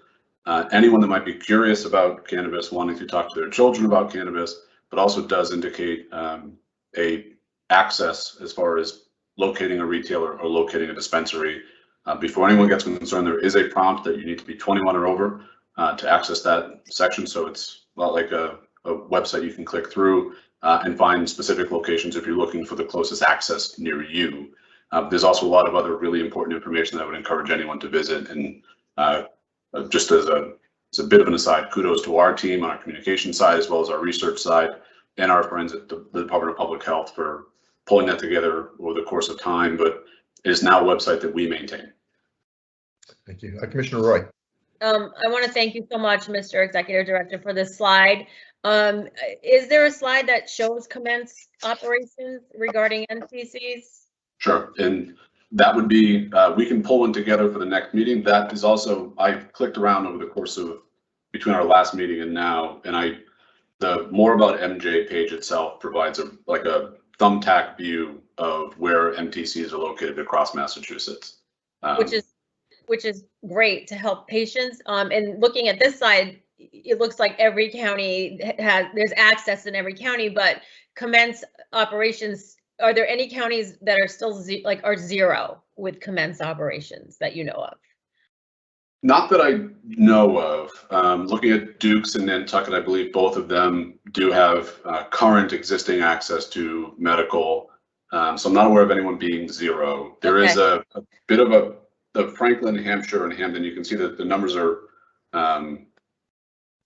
anyone that might be curious about cannabis, wanting to talk to their children about cannabis, but also does indicate a access as far as locating a retailer or locating a dispensary. Before anyone gets concerned, there is a prompt that you need to be 21 or over to access that section. So it's a lot like a website you can click through and find specific locations if you're looking for the closest access near you. There's also a lot of other really important information that I would encourage anyone to visit. And just as a bit of an aside, kudos to our team on our communication side, as well as our research side, and our friends at the Department of Public Health for pulling that together over the course of time, but it is now a website that we maintain. Thank you. Commissioner Roy. I want to thank you so much, Mr. Executive Director, for this slide. Is there a slide that shows commence operations regarding NTCs? Sure, and that would be, we can pull one together for the next meeting. That is also, I clicked around over the course of between our last meeting and now, and the More About MJ page itself provides a thumbtack view of where MTCs are located across Massachusetts. Which is great to help patients. And looking at this side, it looks like every county there's access in every county, but commence operations, are there any counties that are still are zero with commence operations that you know of? Not that I know of. Looking at Dukes and Nantucket, I believe both of them do have current existing access to medical. So I'm not aware of anyone being zero. There is a bit of the Franklin, Hampshire, and Hampden. You can see that the numbers are,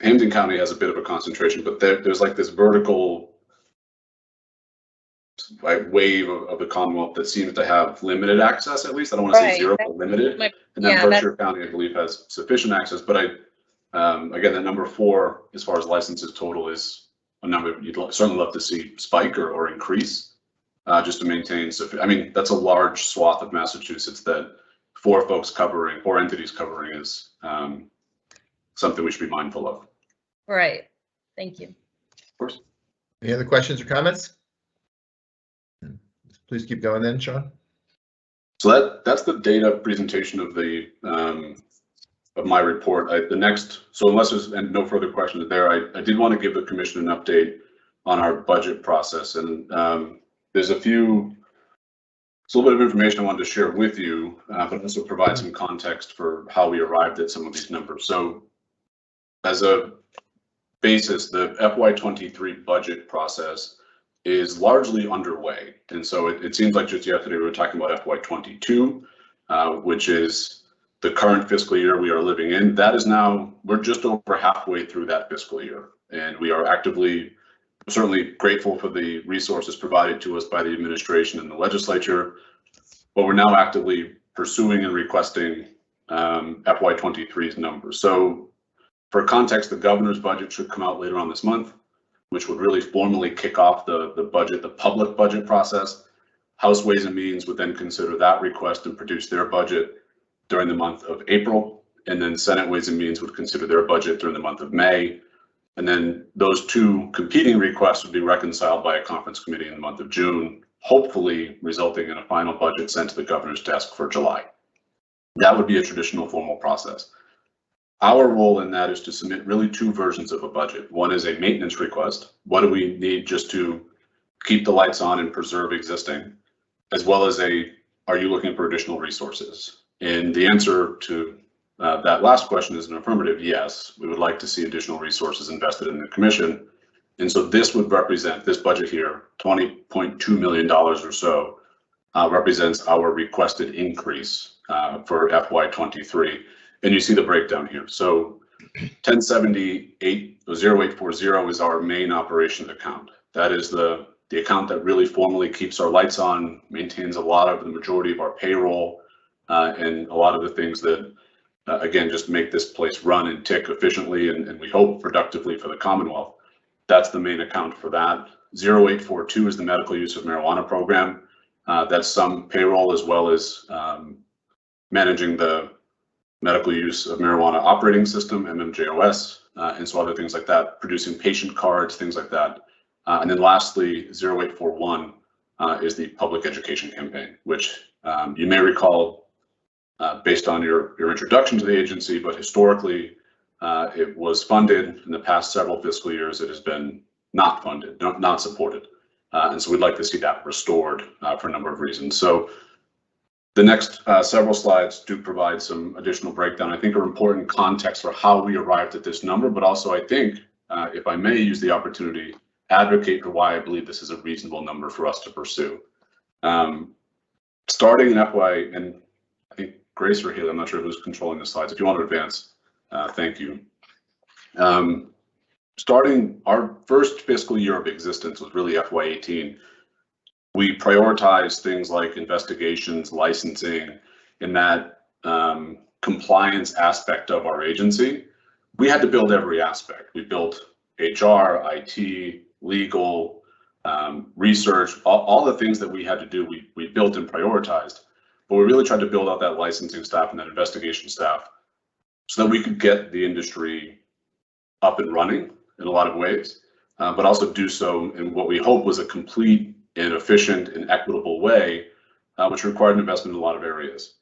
Hampden County has a bit of a concentration, but there's like this vertical wave of the Commonwealth that seems to have limited access, at least. I don't want to say zero, but limited. And then Berkshire County, I believe, has sufficient access. But again, that number 4, as far as licenses total, is a number you'd certainly love to see spike or increase, just to maintain. So, I mean, that's a large swath of Massachusetts that 4 entities covering is something we should be mindful of. Right. Thank you. Of course. Any other questions or comments? Please keep going then, Sean. So that's the data presentation of the of my report. So unless there's no further questions there, I did want to give the commission an update on our budget process, and there's a little bit of information I wanted to share with you, but also provide some context for how we arrived at some of these numbers. So as a basis, the FY23 budget process is largely underway. And so it seems like just yesterday we were talking about FY22, which is the current fiscal year we are living in. That is now, we're just over halfway through that fiscal year. And we are certainly grateful for the resources provided to us by the administration and the legislature, but we're now actively pursuing and requesting FY23's numbers. So for context, the governor's budget should come out later on this month, which would really formally kick off the public budget process. House Ways and Means would then consider that request and produce their budget during the month of April. And then Senate Ways and Means would consider their budget during the month of May. And then those 2 competing requests would be reconciled by a conference committee in the month of June, hopefully resulting in a final budget sent to the governor's desk for July. That would be a traditional formal process. Our role in that is to submit really 2 versions of a budget. One is a maintenance request. What do we need just to keep the lights on and preserve existing? As well as are you looking for additional resources? And the answer to that last question is an affirmative yes. We would like to see additional resources invested in the commission. And so this would represent, this budget here, $20.2 million or so, represents our requested increase for FY23. And you see the breakdown here. So 1078-0840 is our main operation account. That is the account that really formally keeps our lights on, maintains a lot of the majority of our payroll, and a lot of the things that, again, just make this place run and tick efficiently and we hope productively for the Commonwealth. That's the main account for that. 0842 is the medical use of marijuana program. That's some payroll as well as managing the medical use of marijuana operating system, MMJOS, and so other things like that, producing patient cards, things like that. And then lastly, 0841 is the public education campaign, which you may recall based on your introduction to the agency, but historically it was funded in the past several fiscal years. It has been not funded, not supported. And so we'd like to see that restored for a number of reasons. So the next several slides do provide some additional breakdown, I think are important context for how we arrived at this number, but also I think, if I may use the opportunity, advocate for why I believe this is a reasonable number for us to pursue. Starting in FY, and I think Grace or Haley, I'm not sure who's controlling the slides. If you want to advance, thank you. Starting our first fiscal year of existence was really FY18. We prioritized things like investigations, licensing, in that compliance aspect of our agency. We had to build every aspect. We built HR, IT, legal, research, all the things that we had to do, we built and prioritized. But we really tried to build out that licensing staff and that investigation staff so that we could get the industry up and running in a lot of ways, but also do so in what we hope was a complete and efficient and equitable way, which required an investment in a lot of areas.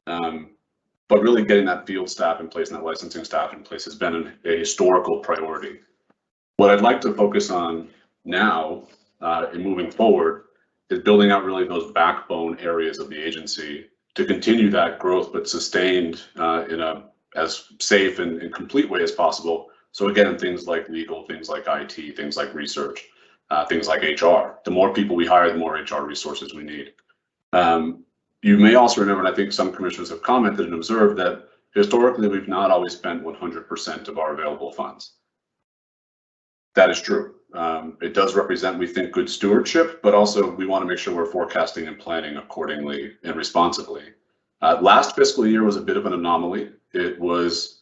But really getting that field staff in place and that licensing staff in place has been a historical priority. What I'd like to focus on now and moving forward is building out really those backbone areas of the agency to continue that growth, but sustained in a as safe and complete way as possible. So again, things like legal, things like IT, things like research, things like HR. The more people we hire, the more HR resources we need. You may also remember, and I think some commissioners have commented and observed, that historically we've not always spent 100% of our available funds. That is true. It does represent, we think, good stewardship, but also we want to make sure we're forecasting and planning accordingly and responsibly. Last fiscal year was a bit of an anomaly. It was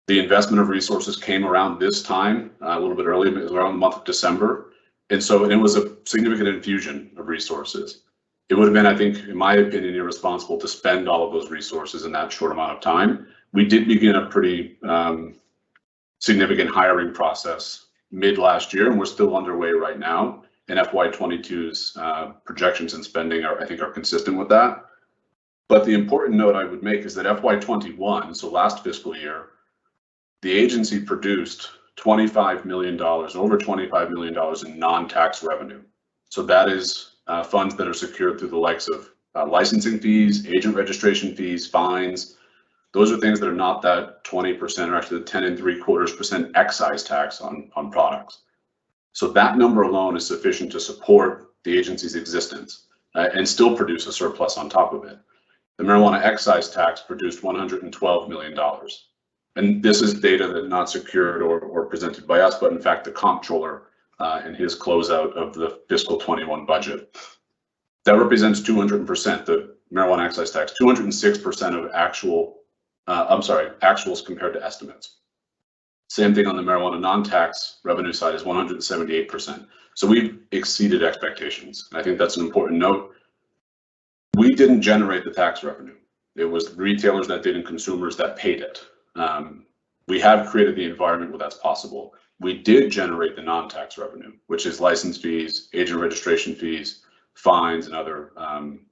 the investment of resources came around this time, a little bit early, it was around the month of December. And so it was a significant infusion of resources. It would have been, I think, in my opinion, irresponsible to spend all of those resources in that short amount of time. We did begin a pretty significant hiring process mid last year, and we're still underway right now. And FY22's projections and spending I think are consistent with that. But the important note I would make is that FY21, so last fiscal year, the agency produced $25 million, over $25 million in non-tax revenue. So that is funds that are secured through the likes of licensing fees, agent registration fees, fines. Those are things that are not that 20% or actually the 10.75% excise tax on products. So that number alone is sufficient to support the agency's existence and still produce a surplus on top of it. The marijuana excise tax produced $112 million. And this is data that's not secured or presented by us, but in fact, the comptroller in his closeout of the fiscal 21 budget. That represents 200%, the marijuana excise tax, 206% of actuals compared to estimates. Same thing on the marijuana non-tax revenue side is 178%. So we've exceeded expectations. And I think that's an important note. We didn't generate the tax revenue. It was retailers that did and consumers that paid it. We have created the environment where that's possible. We did generate the non-tax revenue, which is license fees, agent registration fees, fines, and other,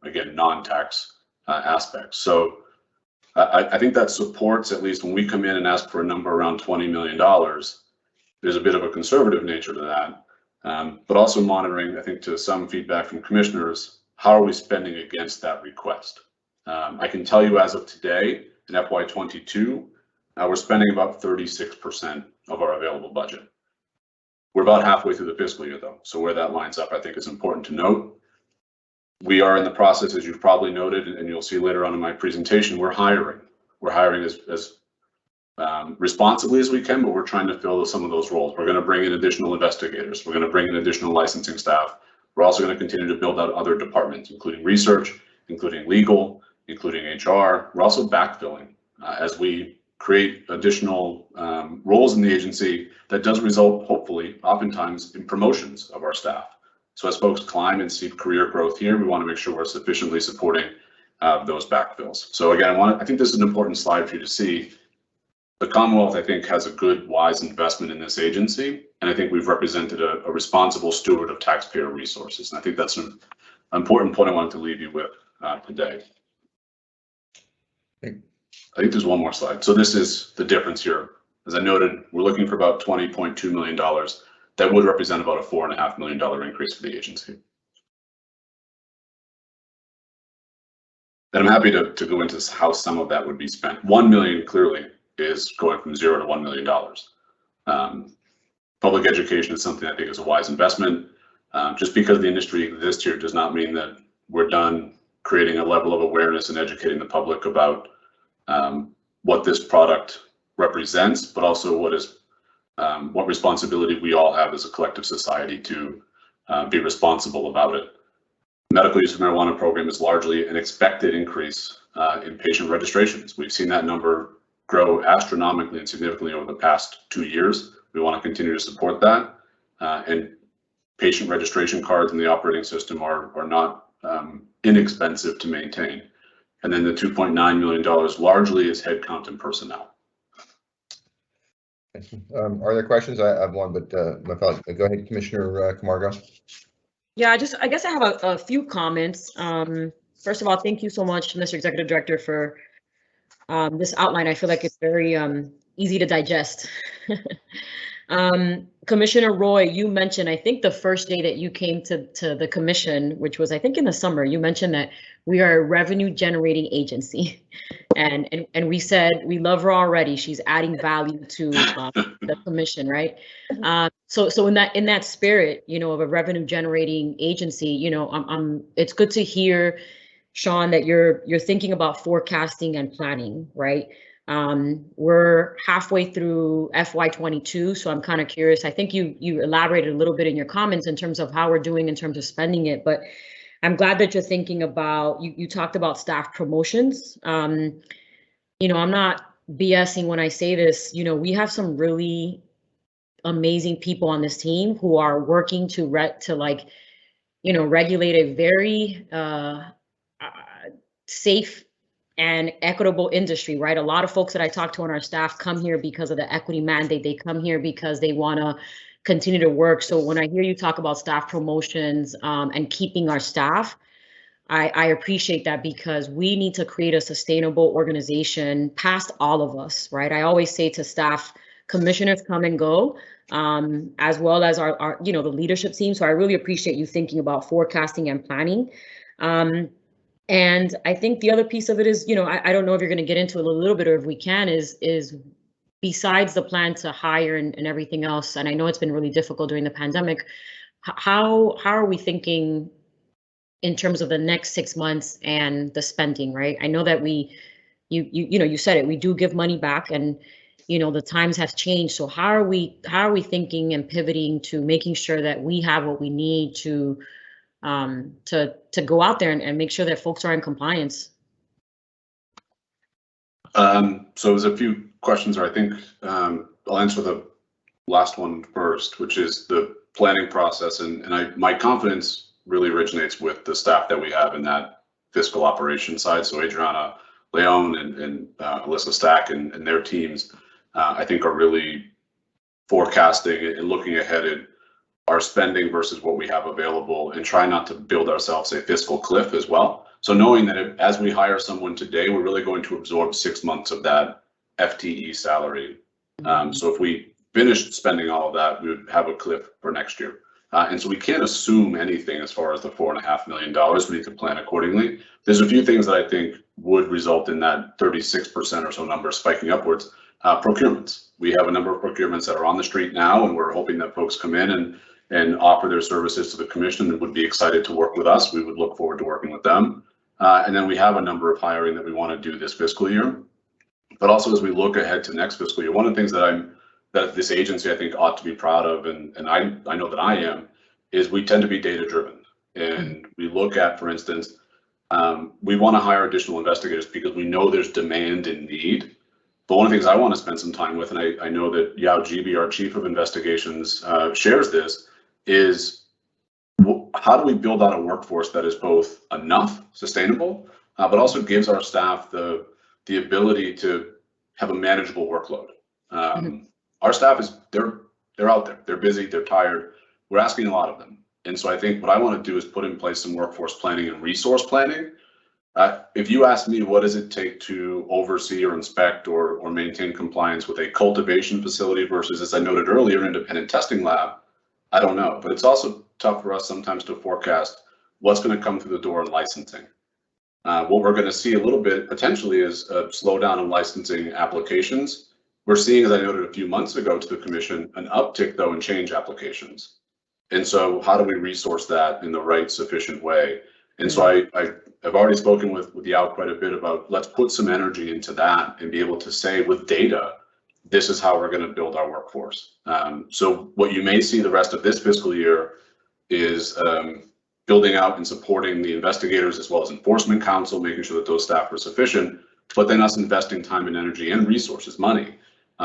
again, non-tax aspects. So I think that supports, at least when we come in and ask for a number around $20 million, there's a bit of a conservative nature to that, but also monitoring, I think, to some feedback from commissioners, how are we spending against that request? I can tell you as of today, in FY22, we're spending about 36% of our available budget. We're about halfway through the fiscal year though, so where that lines up, I think is important to note. We are in the process, as you've probably noted, and you'll see later on in my presentation, we're hiring. We're hiring as responsibly as we can, but we're trying to fill some of those roles. We're going to bring in additional investigators. We're going to bring in additional licensing staff. We're also going to continue to build out other departments, including research, including legal, including HR. We're also backfilling as we create additional roles in the agency that does result, hopefully, oftentimes in promotions of our staff. So as folks climb and see career growth here, we want to make sure we're sufficiently supporting those backfills. So again, I think this is an important slide for you to see. The Commonwealth, I think, has a good, wise investment in this agency, and I think we've represented a responsible steward of taxpayer resources. And I think that's an important point I wanted to leave you with today. I think there's one more slide. So this is the difference here. As I noted, we're looking for about $20.2 million. that would represent about a $4.5 million increase for the agency. And I'm happy to go into how some of that would be spent. $1 million clearly is going from $0 to $1 million. Public education is something I think is a wise investment. Just because the industry exists here does not mean that we're done creating a level of awareness and educating the public about what this product represents, but also what responsibility we all have as a collective society to be responsible about it. Medical use of marijuana program is largely an expected increase in patient registrations. We've seen that number grow astronomically and significantly over the past 2 years. We want to continue to support that. And patient registration cards in the operating system are not inexpensive to maintain. And then the $2.9 million largely is headcount and personnel. Are there questions? I have one, but my colleague, go ahead, Commissioner Camargo. Yeah, I guess I have a few comments. First of all, thank you so much, Mr. Executive Director, for this outline. I feel like it's very easy to digest. Commissioner Roy, you mentioned, I think the first day that you came to the commission, which was I think in the summer, you mentioned that we are a revenue generating agency. And we said we love her already. She's adding value to the commission, right? So in that spirit, of a revenue generating agency, it's good to hear, Sean, that you're thinking about forecasting and planning, right? We're halfway through FY22, so I'm kind of curious. I think you elaborated a little bit in your comments in terms of how we're doing in terms of spending it, but I'm glad that you're thinking about, you talked about staff promotions. I'm not BSing when I say this, we have some really amazing people on this team who are working to regulate a very safe and equitable industry, right? A lot of folks that I talk to on our staff come here because of the equity mandate. They come here because they want to continue to work. So when I hear you talk about staff promotions and keeping our staff, I appreciate that, because we need to create a sustainable organization past all of us, right? I always say to staff, commissioners come and go, as well as our the leadership team. So I really appreciate you thinking about forecasting and planning. And I think the other piece of it is, I don't know if you're going to get into it a little bit, or if we can, is besides the plan to hire and everything else, and I know it's been really difficult during the pandemic, how are we thinking in terms of the next 6 months and the spending, right? I know that you said it, we do give money back, and the times have changed. So how are we thinking and pivoting to making sure that we have what we need to go out there and make sure that folks are in compliance? So there's a few questions, or I think I'll answer the last one first, which is the planning process. And my confidence really originates with the staff that we have in that fiscal operations side. So Adriana Leon and Alyssa Stack and their teams, I think, are really forecasting and looking ahead at our spending versus what we have available, and try not to build ourselves a fiscal cliff as well. So knowing that as we hire someone today, we're really going to absorb 6 months of that FTE salary. So if we finished spending all of that, we would have a cliff for next year. And so we can't assume anything as far as the $4.5 million. We need to plan accordingly. There's a few things that I think would result in that 36% or so number spiking upwards. Procurements. We have a number of procurements that are on the street now, and we're hoping that folks come in and offer their services to the commission and would be excited to work with us. We would look forward to working with them. And then we have a number of hiring that we want to do this fiscal year. But also, as we look ahead to next fiscal year, one of the things that this agency I think ought to be proud of, and I know that I am, is we tend to be data driven. And we look at, for instance, we want to hire additional investigators because we know there's demand and need. But one of the things I want to spend some time with, and I know that Yao Gibi, our chief of investigations, shares this, is how do we build out a workforce that is both enough, sustainable, but also gives our staff the ability to have a manageable workload. Our staff they're out there, they're busy, they're tired. We're asking a lot of them. And so I think what I want to do is put in place some workforce planning and resource planning. If you ask me, what does it take to oversee or inspect or maintain compliance with a cultivation facility versus, as I noted earlier, an independent testing lab, I don't know, but it's also tough for us sometimes to forecast what's going to come through the door in licensing. What we're going to see a little bit potentially is a slowdown in licensing applications. We're seeing, as I noted a few months ago to the commission, an uptick though in change applications. And so how do we resource that in the right sufficient way? And so I've already spoken with Yao quite a bit about, let's put some energy into that and be able to say with data, this is how we're going to build our workforce. So what you may see the rest of this fiscal year is building out and supporting the investigators as well as enforcement counsel, making sure that those staff are sufficient, but then us investing time and energy and resources, money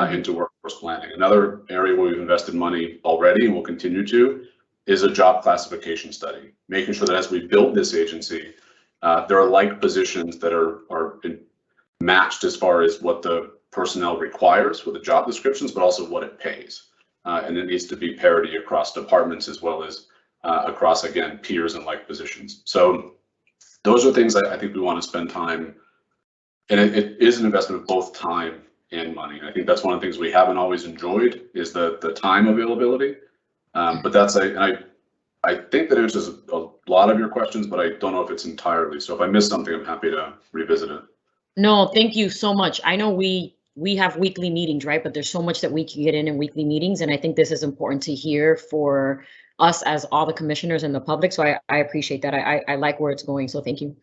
into workforce planning. Another area where we've invested money already and will continue to is a job classification study, making sure that as we build this agency, there are like positions that are matched as far as what the personnel requires with the job descriptions, but also what it pays. And it needs to be parity across departments as well as across, again, peers and like positions. So those are things I think we want to spend time, and it is an investment of both time and money. And I think that's one of the things we haven't always enjoyed is the time availability. But that's, I think that answers a lot of your questions, but I don't know if it's entirely. So if I missed something, I'm happy to revisit it. No, thank you so much. I know we have weekly meetings, right? But there's so much that we can get in weekly meetings. And I think this is important to hear for us as all the commissioners and the public. So I appreciate that. I like where it's going. So thank you.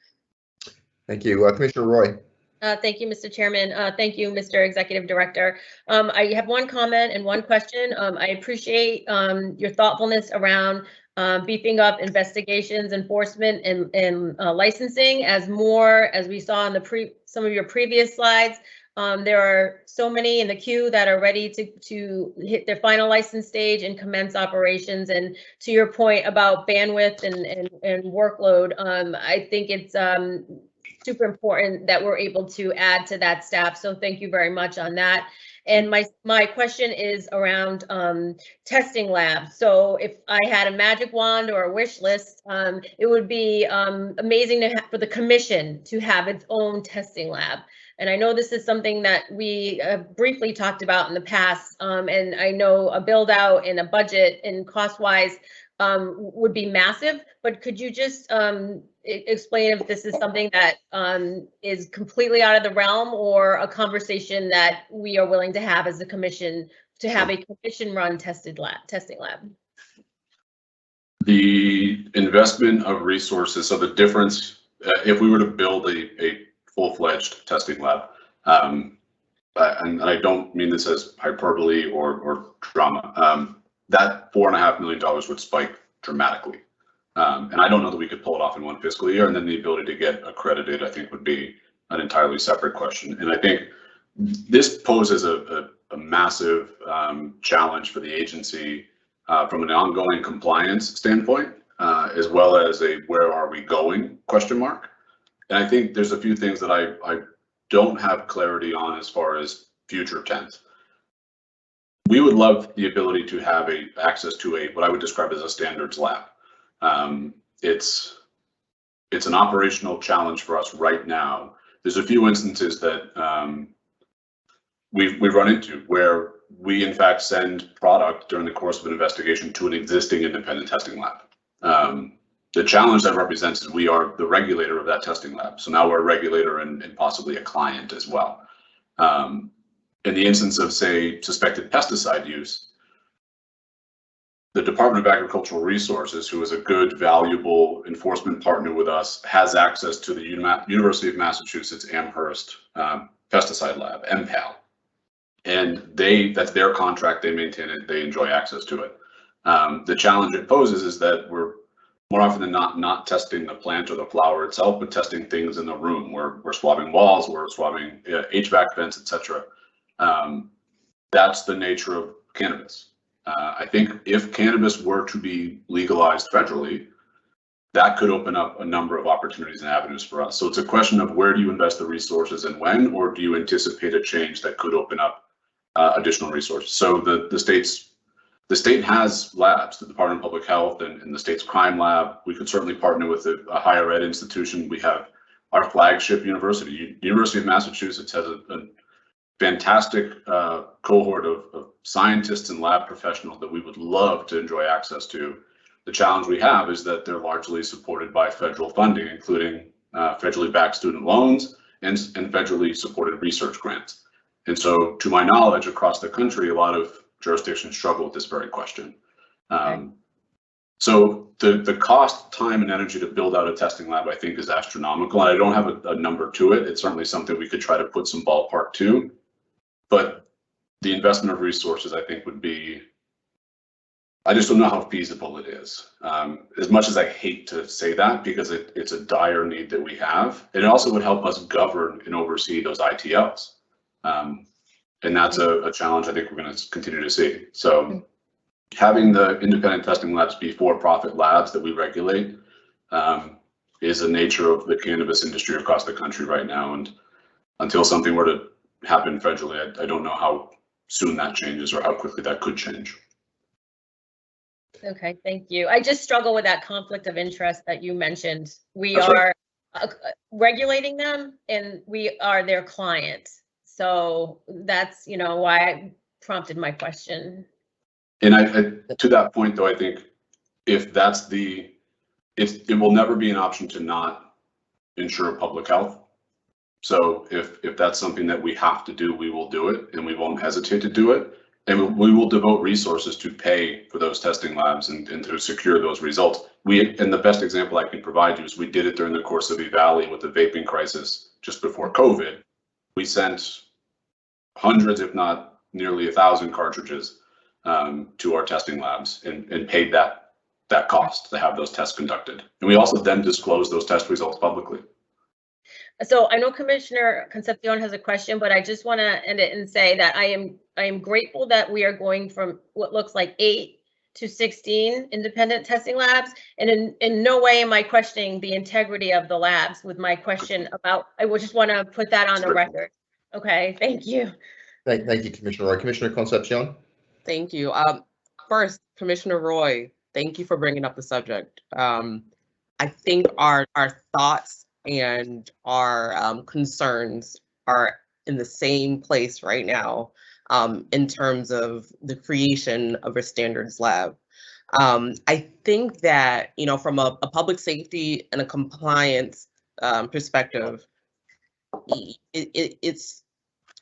Thank you. Commissioner Roy. Thank you, Mr. Chairman. Thank you, Mr. Executive Director. I have one comment and one question. I appreciate your thoughtfulness around beefing up investigations, enforcement, and licensing. As we saw in some of your previous slides, there are so many in the queue that are ready to hit their final license stage and commence operations. And to your point about bandwidth and workload, I think it's super important that we're able to add to that staff. So thank you very much on that. And my question is around testing labs. So if I had a magic wand or a wish list, it would be amazing for the commission to have its own testing lab. And I know this is something that we briefly talked about in the past, and I know a build out and a budget and cost wise would be massive, but could you just explain if this is something that is completely out of the realm or a conversation that we are willing to have as a commission to have a commission run testing lab? The investment of resources, so the difference, if we were to build a full-fledged testing lab, and I don't mean this as hyperbole or drama, that $4.5 million would spike dramatically. And I don't know that we could pull it off in one fiscal year, and then the ability to get accredited, I think, would be an entirely separate question. And I think this poses a massive challenge for the agency from an ongoing compliance standpoint, as well as a where are we going question mark. And I think there's a few things that I don't have clarity on as far as future tense. We would love the ability to have access to what I would describe as a standards lab. It's an operational challenge for us right now. There's a few instances that we've run into where we in fact send product during the course of an investigation to an existing independent testing lab. The challenge that represents is we are the regulator of that testing lab. So now we're a regulator and possibly a client as well. In the instance of, say, suspected pesticide use, the Department of Agricultural Resources, who is a good, valuable enforcement partner with us, has access to the University of Massachusetts Amherst pesticide lab, MPAL. And that's their contract, they maintain it, they enjoy access to it. The challenge it poses is that we're more often than not testing the plant or the flower itself, but testing things in the room. We're swabbing walls, we're swabbing HVAC vents, etc. That's the nature of cannabis. I think if cannabis were to be legalized federally, that could open up a number of opportunities and avenues for us. So it's a question of where do you invest the resources and when, or do you anticipate a change that could open up additional resources? So the state has labs, the Department of Public Health and the state's crime lab. We could certainly partner with a higher ed institution. We have our flagship university, University of Massachusetts, has a fantastic cohort of scientists and lab professionals that we would love to enjoy access to. The challenge we have is that they're largely supported by federal funding, including federally backed student loans and federally supported research grants. And so, to my knowledge, across the country, a lot of jurisdictions struggle with this very question. So the cost, time, and energy to build out a testing lab, I think, is astronomical. And I don't have a number to it. It's certainly something we could try to put some ballpark to. But the investment of resources, I think, would be, I just don't know how feasible it is. As much as I hate to say that, because it's a dire need that we have, it also would help us govern and oversee those ITLs. And that's a challenge I think we're going to continue to see. So having the independent testing labs be for-profit labs that we regulate is the nature of the cannabis industry across the country right now. And until something were to happen federally, I don't know how soon that changes or how quickly that could change. Okay, thank you. I just struggle with that conflict of interest that you mentioned. We That's are regulating them and we are their client. So that's, why I prompted my question. And I to that point, though, I think if that's it will never be an option to not ensure public health. So if that's something that we have to do, we will do it, and we won't hesitate to do it. And we will devote resources to pay for those testing labs and to secure those results. And the best example I can provide you is we did it during the course of Valley with the vaping crisis just before COVID. We sent hundreds, if not nearly 1,000 cartridges to our testing labs and paid that cost to have those tests conducted. And we also then disclosed those test results publicly. So I know Commissioner Concepcion has a question, but I just want to end it and say that I am grateful that we are going from what looks like 8 to 16 independent testing labs. And in no way am I questioning the integrity of the labs with my question about, I would just want to put that on the record. Okay, thank you. Thank you, Commissioner Roy. Commissioner Concepcion? Thank you. First, Commissioner Roy, thank you for bringing up the subject. I think our thoughts and our concerns are in the same place right now in terms of the creation of a standards lab. I think that, from a public safety and a compliance perspective, it's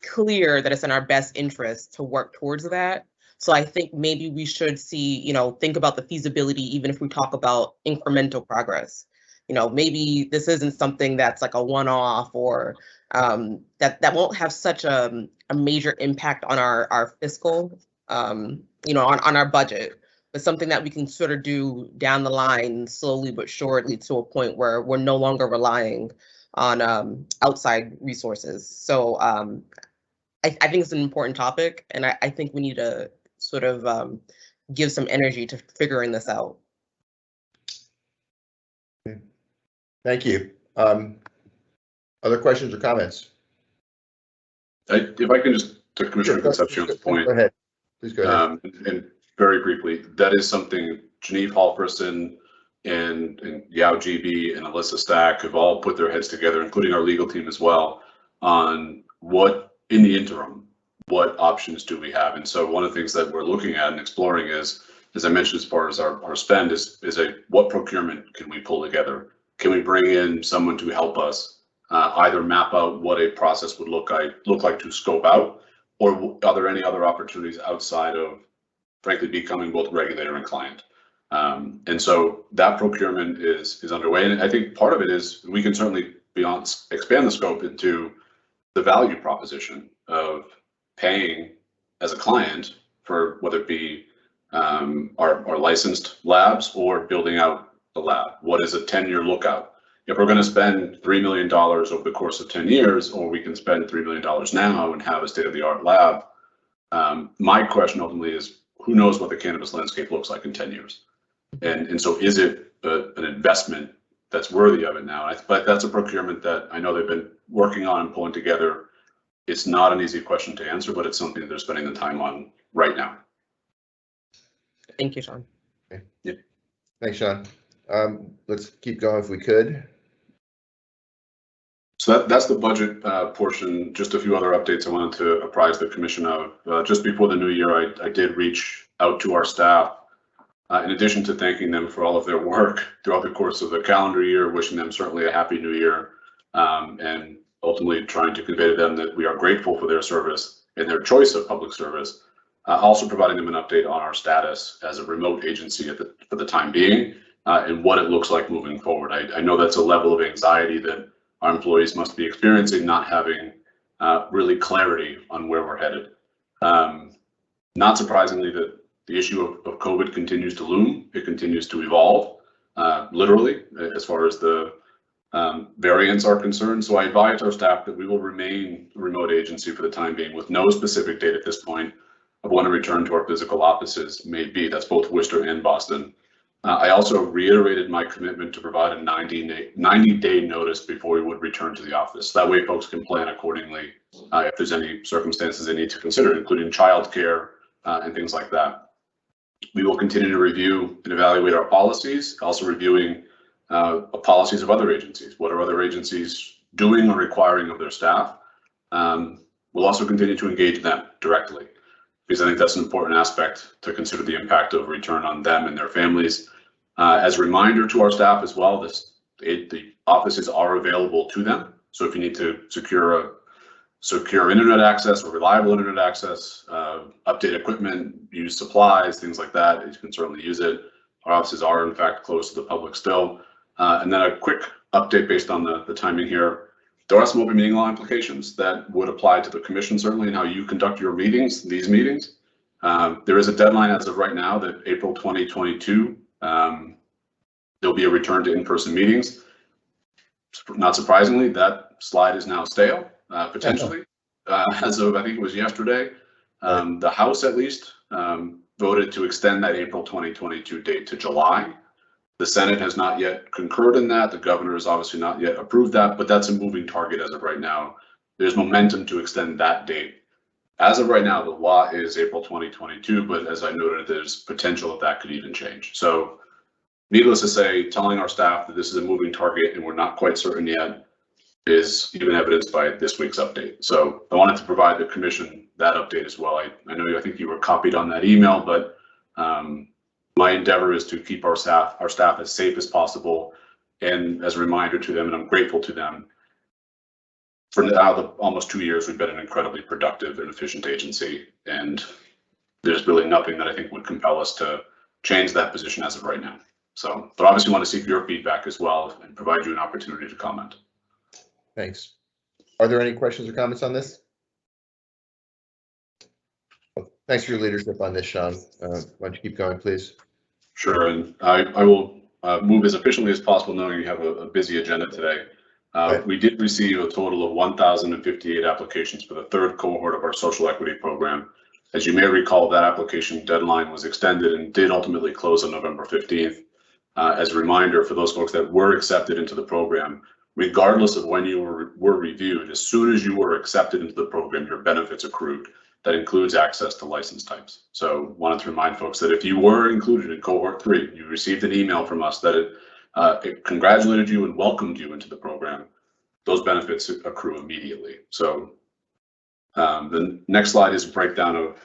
clear that it's in our best interest to work towards that. So I think maybe we should see, think about the feasibility, even if we talk about incremental progress. Maybe this isn't something that's like a one-off or that won't have such a major impact on our fiscal, on our budget, but something that we can sort of do down the line slowly but surely to a point where we're no longer relying on outside resources. So I think it's an important topic, and I think we need to sort of give some energy to figuring this out. Thank you. Other questions or comments? If I can just, to Commissioner Concepcion's point. Go ahead. Please go ahead. And very briefly, that is something Geneve Halverson and Yao GB and Alyssa Stack have all put their heads together, including our legal team as well, on what, in the interim, what options do we have? And so one of the things that we're looking at and exploring is, as I mentioned, as far as our spend is what procurement can we pull together? Can we bring in someone to help us either map out what a process would look like to scope out, or are there any other opportunities outside of, frankly, becoming both regulator and client? And so that procurement is underway, and I think part of it is we can certainly expand the scope into the value proposition of paying as a client for whether it be our licensed labs or building out the lab. What is a 10-year lookout? If we're going to spend $3 million over the course of 10 years, or we can spend $3 million now and have a state-of-the-art lab, my question ultimately is, who knows what the cannabis landscape looks like in 10 years? And so is it an investment that's worthy of it now? But that's a procurement that I know they've been working on and pulling together. It's not an easy question to answer, but it's something that they're spending the time on right now. Thank you, Sean. Okay. Yeah. Thanks, Sean. Let's keep going if we could. So that's the budget portion. Just a few other updates I wanted to apprise the commission of. Just before the new year, I did reach out to our staff. In addition to thanking them for all of their work throughout the course of the calendar year, wishing them certainly a happy new year, and ultimately trying to convey to them that we are grateful for their service and their choice of public service. Also providing them an update on our status as a remote agency for the time being, and what it looks like moving forward. I know that's a level of anxiety that our employees must be experiencing, not having really clarity on where we're headed. Not surprisingly, that the issue of COVID continues to loom. It continues to evolve, literally, as far as the variants are concerned. So I advise our staff that we will remain a remote agency for the time being, with no specific date at this point of when a return to our physical offices may be. That's both Worcester and Boston. I also reiterated my commitment to provide a 90-day notice before we would return to the office. That way folks can plan accordingly if there's any circumstances they need to consider, including childcare and things like that. We will continue to review and evaluate our policies, also reviewing policies of other agencies. What are other agencies doing or requiring of their staff? We'll also continue to engage them directly, because I think that's an important aspect to consider the impact of return on them and their families. As a reminder to our staff as well, the offices are available to them. So if you need to secure internet access or reliable internet access, update equipment, use supplies, things like that, you can certainly use it. Our offices are in fact closed to the public still. And then a quick update based on the timing here. There are some open meeting law implications that would apply to the commission, certainly, in how you conduct your meetings, these meetings. There is a deadline as of right now that April 2022, there'll be a return to in-person meetings. Not surprisingly, that slide is now stale, potentially, as of, I think it was yesterday. The House, at least, voted to extend that April 2022 date to July. The Senate has not yet concurred in that. The governor has obviously not yet approved that, but that's a moving target as of right now. There's momentum to extend that date. As of right now, the law is April 2022, but as I noted, there's potential that could even change. So needless to say, telling our staff that this is a moving target and we're not quite certain yet is even evidenced by this week's update. So I wanted to provide the commission that update as well. I think you were copied on that email, but my endeavor is to keep our staff as safe as possible. And as a reminder to them, and I'm grateful to them, for now, almost 2 years, we've been an incredibly productive and efficient agency. And there's really nothing that I think would compel us to change that position as of right now. So, but obviously want to seek your feedback as well and provide you an opportunity to comment. Thanks. Are there any questions or comments on this? Thanks for your leadership on this, Sean. Why don't you keep going, please? Sure, and I will move as efficiently as possible, knowing you have a busy agenda today. We did receive a total of 1,058 applications for the third cohort of our social equity program. As you may recall, that application deadline was extended and did ultimately close on November 15th. As a reminder for those folks that were accepted into the program, regardless of when you were reviewed, as soon as you were accepted into the program, your benefits accrued. That includes access to license types. So wanted to remind folks that if you were included in cohort 3, you received an email from us that it congratulated you and welcomed you into the program, those benefits accrue immediately. So the next slide is a breakdown of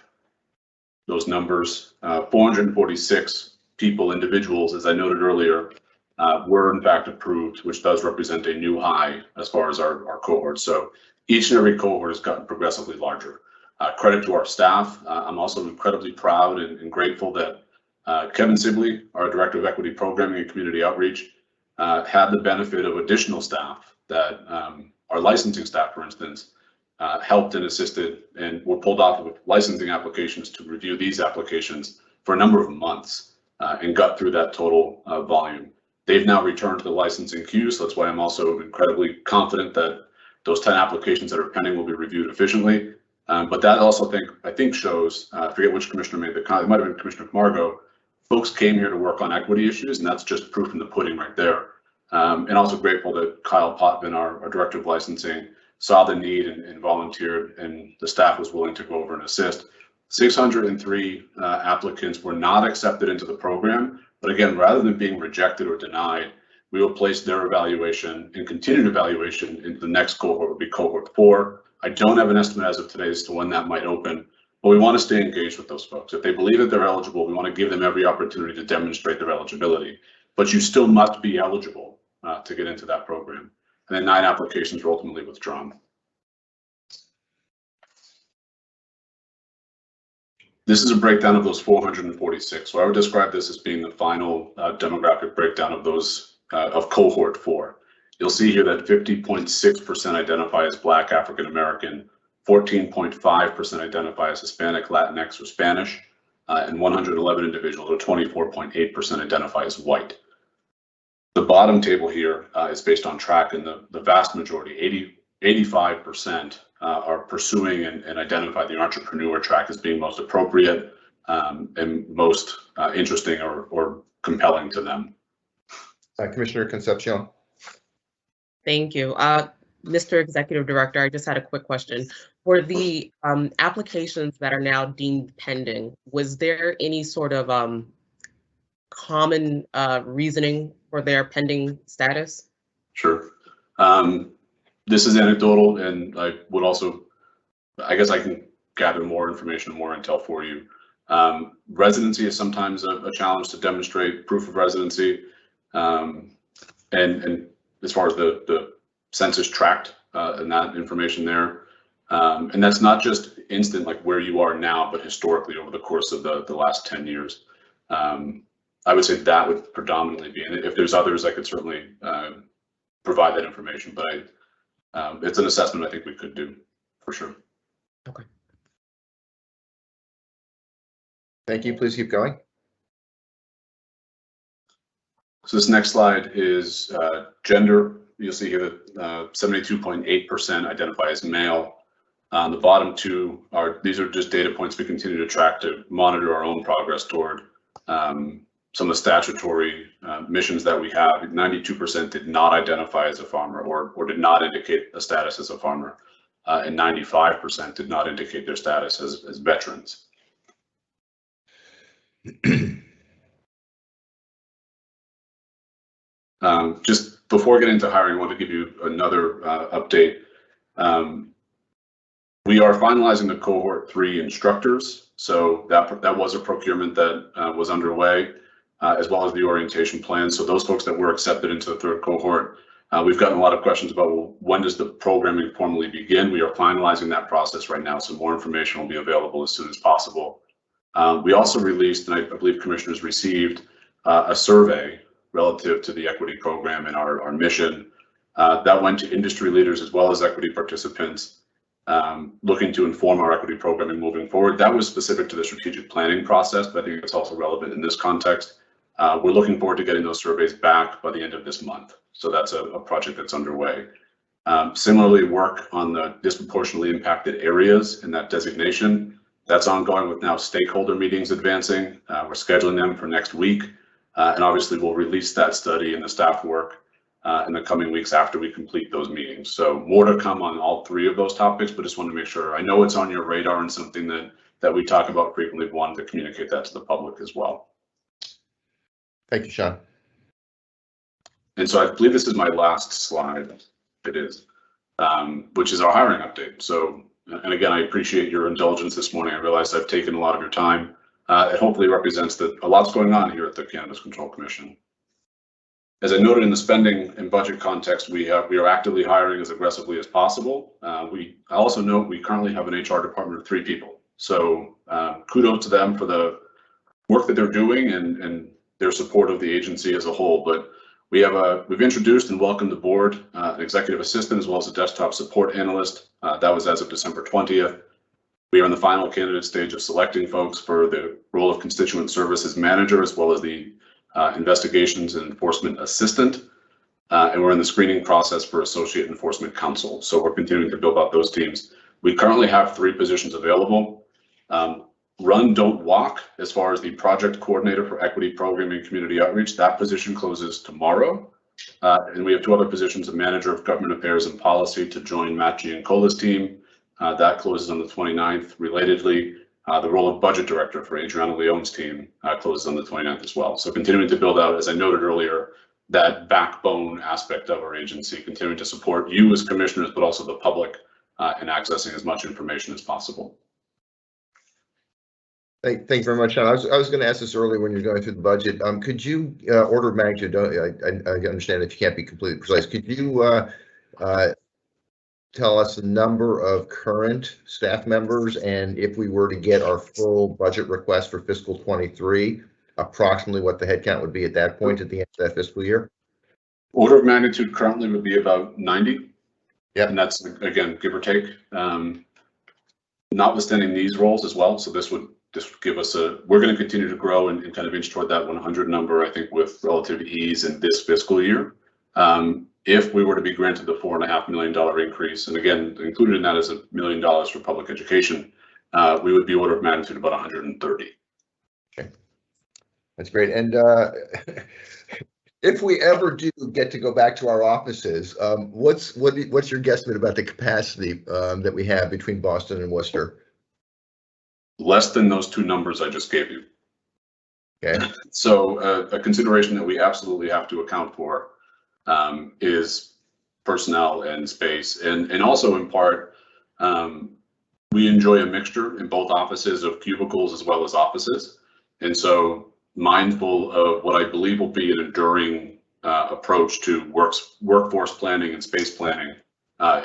those numbers. 446 people, individuals, as I noted earlier, were in fact approved, which does represent a new high as far as our cohort. So each and every cohort has gotten progressively larger. Credit to our staff. I'm also incredibly proud and grateful that Kevin Sibley, our Director of Equity Programming and Community Outreach, had the benefit of additional staff that our licensing staff, for instance, helped and assisted and were pulled off of licensing applications to review these applications for a number of months and got through that total volume. They've now returned to the licensing queue, so that's why I'm also incredibly confident that those 10 applications that are pending will be reviewed efficiently. But that also I think shows, I forget which commissioner made the comment, it might have been Commissioner Camargo, folks came here to work on equity issues, and that's just proof in the pudding right there. And also grateful that Kyle Potvin, our Director of Licensing, saw the need and volunteered, and the staff was willing to go over and assist. 603 applicants were not accepted into the program, but again, rather than being rejected or denied, we will place their evaluation and continued evaluation into the next cohort, would be cohort 4. I don't have an estimate as of today as to when that might open, but we want to stay engaged with those folks. If they believe that they're eligible, we want to give them every opportunity to demonstrate their eligibility, but you still must be eligible to get into that program. And then 9 applications were ultimately withdrawn. This is a breakdown of those 446. So I would describe this as being the final demographic breakdown of those of cohort 4. You'll see here that 50.6% identify as Black, African American, 14.5% identify as Hispanic, Latinx, or Spanish, and 111 individuals, or 24.8%, identify as white. The bottom table here is based on track, and the vast majority, 85%, are pursuing and identify the entrepreneur track as being most appropriate and most interesting or compelling to them. Commissioner Concepcion. Thank you. Mr. Executive Director, I just had a quick question. For the applications that are now deemed pending, was there any sort of common reasoning for their pending status? Sure. This is anecdotal, and I would also, I guess I can gather more information, more intel for you. Residency is sometimes a challenge to demonstrate proof of residency. And as far as the census tract and that information there, and that's not just instant like where you are now, but historically over the course of the last 10 years. I would say that would predominantly be, and if there's others, I could certainly provide that information, but it's an assessment I think we could do for sure. Okay. Thank you. Please keep going. So this next slide is gender. You'll see here that 72.8% identify as male. The bottom two these are just data points we continue to track to monitor our own progress toward some of the statutory missions that we have. 92% did not identify as a farmer or did not indicate a status as a farmer, and 95% did not indicate their status as veterans. Just before getting into hiring, I want to give you another update. We are finalizing the cohort 3 instructors. So that was a procurement that was underway, as well as the orientation plan. So those folks that were accepted into the 3rd cohort, we've gotten a lot of questions about, well, when does the programming formally begin? We are finalizing that process right now. So more information will be available as soon as possible. We also released, and I believe commissioners received, a survey relative to the equity program and our mission. That went to industry leaders as well as equity participants, looking to inform our equity programming moving forward. That was specific to the strategic planning process, but I think it's also relevant in this context. We're looking forward to getting those surveys back by the end of this month. So that's a project that's underway. Similarly, work on the disproportionately impacted areas in that designation. That's ongoing with now stakeholder meetings advancing. We're scheduling them for next week. And obviously we'll release that study and the staff work in the coming weeks after we complete those meetings. So more to come on all 3 of those topics, but just want to make sure, I know it's on your radar and something that we talk about frequently, wanted to communicate that to the public as well. Thank you, Sean. And so I believe this is my last slide. It is, which is our hiring update. So, and again, I appreciate your indulgence this morning. I realize I've taken a lot of your time. It hopefully represents that a lot's going on here at the Cannabis Control Commission. As I noted in the spending and budget context, we are actively hiring as aggressively as possible. I also note we currently have an HR department of 3 people. So kudos to them for the work that they're doing and their support of the agency as a whole. But we've introduced and welcomed aboard an executive assistant as well as a desktop support analyst. That was as of December 20th. We are in the final candidate stage of selecting folks for the role of constituent services manager, as well as the investigations and enforcement assistant. And we're in the screening process for associate enforcement counsel. So we're continuing to build out those teams. We currently have 3 positions available. Run, don't walk, as far as the project coordinator for equity programming and community outreach, that position closes tomorrow. And we have 2 other positions, a manager of government affairs and policy to join Matt Giancola's team. That closes on the 29th. Relatedly, the role of budget director for Adriana Leone's team closes on the 29th as well. So continuing to build out, as I noted earlier, that backbone aspect of our agency, continuing to support you as commissioners, but also the public in accessing as much information as possible. Thank you very much, Sean. I was going to ask this earlier when you're going through the budget. Could you, order of magnitude, I understand if you can't be completely precise, could you tell us the number of current staff members, and if we were to get our full budget request for fiscal 23, approximately what the headcount would be at that point at the end of that fiscal year? Order of magnitude currently would be about 90. Yep. And that's, again, give or take, notwithstanding these roles as well. So this would give us we're going to continue to grow and kind of inch toward that 100 number, I think, with relative ease in this fiscal year. If we were to be granted the $4.5 million increase, and again, included in that is $1 million for public education, we would be order of magnitude about 130. Okay, that's great. And if we ever do get to go back to our offices, what's your guesstimate about the capacity that we have between Boston and Worcester? Less than those two numbers I just gave you. Okay. So a consideration that we absolutely have to account for is personnel and space, and also in part, we enjoy a mixture in both offices of cubicles as well as offices. And so mindful of what I believe will be an enduring approach to workforce planning and space planning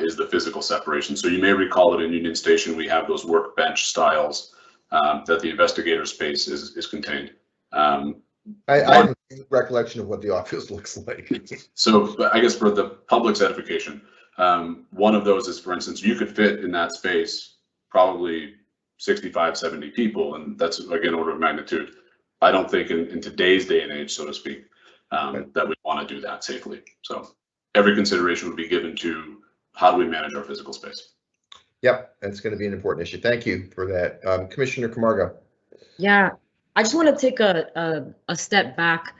is the physical separation. So you may recall that in Union Station, we have those workbench styles that the investigator space is contained. I have a recollection of what the office looks like. So I guess for the public's edification, one of those is, for instance, you could fit in that space probably 65, 70 people, and that's, again, order of magnitude. I don't think in today's day and age, so to speak, that we want to do that safely. So every consideration would be given to how do we manage our physical space. Yep, that's going to be an important issue. Thank you for that. Commissioner Camargo. Yeah, I just want to take a step back.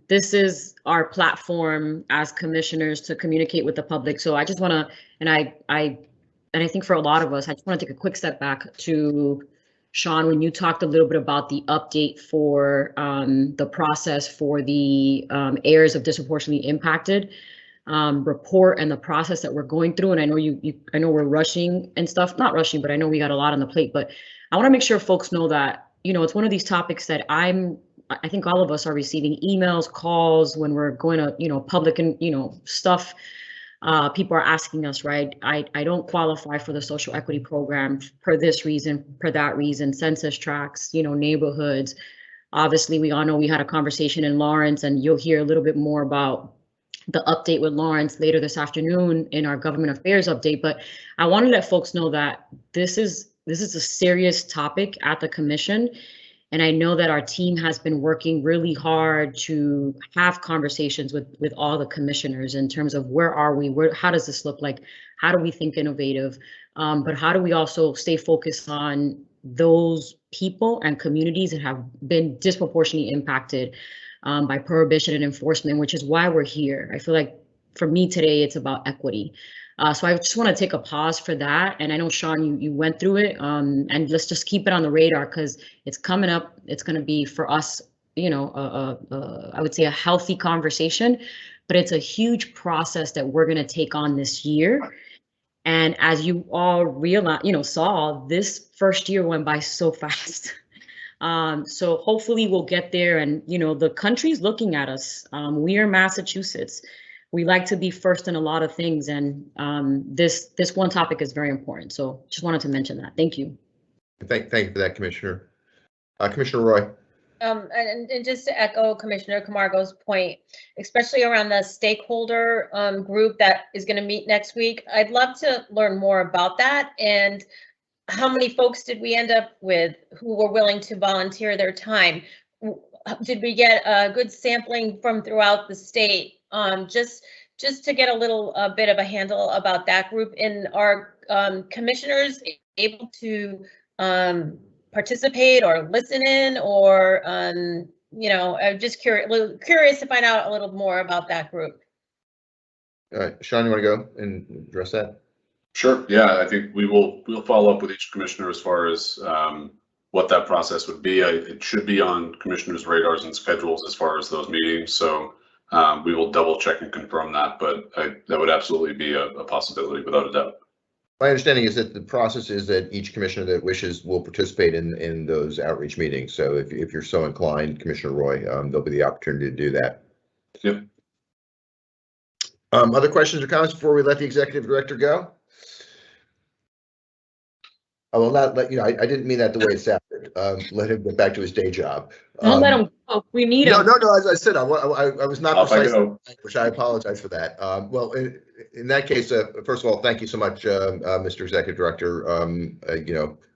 This is our platform as commissioners to communicate with the public. So I just want to, and I think for a lot of us, I just want to take a quick step back to Sean, when you talked a little bit about the update for the process for the areas of disproportionately impacted report and the process that we're going through. And I know I know we're rushing and stuff, not rushing, but I know we got a lot on the plate. But I want to make sure folks know that, it's one of these topics that I think all of us are receiving emails, calls when we're going to, public and, stuff. People are asking us, right? I don't qualify for the social equity program for this reason, for that reason, census tracts, neighborhoods. Obviously, we all know we had a conversation in Lawrence, and you'll hear a little bit more about the update with Lawrence later this afternoon in our government affairs update. But I want to let folks know that this is a serious topic at the commission. And I know that our team has been working really hard to have conversations with all the commissioners in terms of where are we, how does this look like, how do we think innovative, but how do we also stay focused on those people and communities that have been disproportionately impacted by prohibition and enforcement, which is why we're here. I feel like for me today, it's about equity. So I just want to take a pause for that. And I know, Sean, you went through it, and let's just keep it on the radar because it's coming up. It's going to be for us, I would say a healthy conversation, but it's a huge process that we're going to take on this year. And as you all realize, saw, this first year went by so fast. So hopefully we'll get there, and the country's looking at us. We are Massachusetts. We like to be first in a lot of things, and this one topic is very important. So just wanted to mention that. Thank you. Thank you for that, Commissioner. Commissioner Roy. And just to echo Commissioner Camargo's point, especially around the stakeholder group that is going to meet next week, I'd love to learn more about that. And how many folks did we end up with who were willing to volunteer their time? Did we get a good sampling from throughout the state? Just to get a little bit of a handle about that group. And are commissioners able to participate or listen in, or I'm just curious to find out a little more about that group. Sean, you want to go and address that? Sure. Yeah, I think we'll follow up with each commissioner as far as what that process would be. It should be on commissioners' radars and schedules as far as those meetings. So We will double check and confirm that, but that would absolutely be a possibility without a doubt. My understanding is that the process is that each commissioner that wishes will participate in those outreach meetings. So if you're so inclined, Commissioner Roy, there'll be the opportunity to do that. Yep. Other questions or comments before we let the executive director go? I will not let you know. I didn't mean that the way it sounded. Let him get back to his day job. Don't let him go. We need No, him. no. As I said, I was not Off I precise, go. which I apologize for that. Well, in that case, first of all, thank you so much, Mr. Executive Director.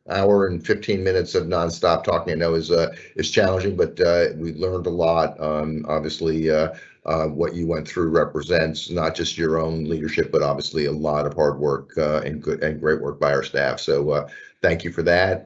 Hour and 15 minutes of nonstop talking, I know is challenging, but we learned a lot. Obviously, what you went through represents not just your own leadership, but obviously a lot of hard work and great work by our staff. So thank you for that.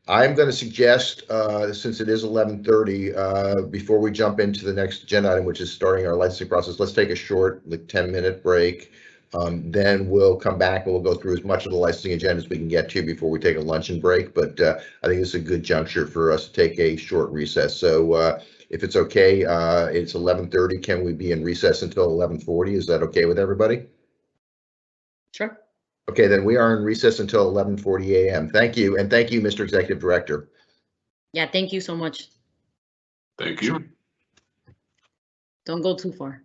I'm going to suggest, since it is 11:30, before we jump into the next agenda item, which is starting our licensing process, let's take a short, 10-minute break. Then we'll come back and we'll go through as much of the licensing agenda as we can get to before we take a luncheon break. But I think it's a good juncture for us to take a short recess. So if it's okay, it's 11:30. Can we be in recess until 11:40? Is that okay with everybody? Sure. Okay, then we are in recess until 11:40 a.m. Thank you, and thank you, Mr. Executive Director. Yeah, thank you so much. Thank you. Don't go too far.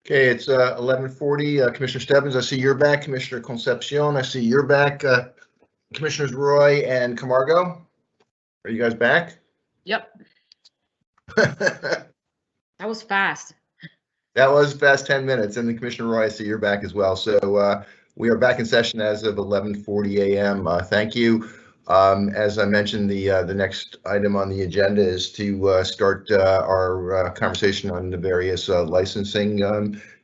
Okay, it's 11:40. Commissioner Stebbins, I see you're back. Commissioner Concepcion, I see you're back. Commissioners Roy and Camargo, are you guys back? Yep, That that was fast. was fast 10 minutes. And then Commissioner Roy, I see you're back as well. So we are back in session as of 11:40 a.m. Thank you. As I mentioned, the next item on the agenda is to start our conversation on the various licensing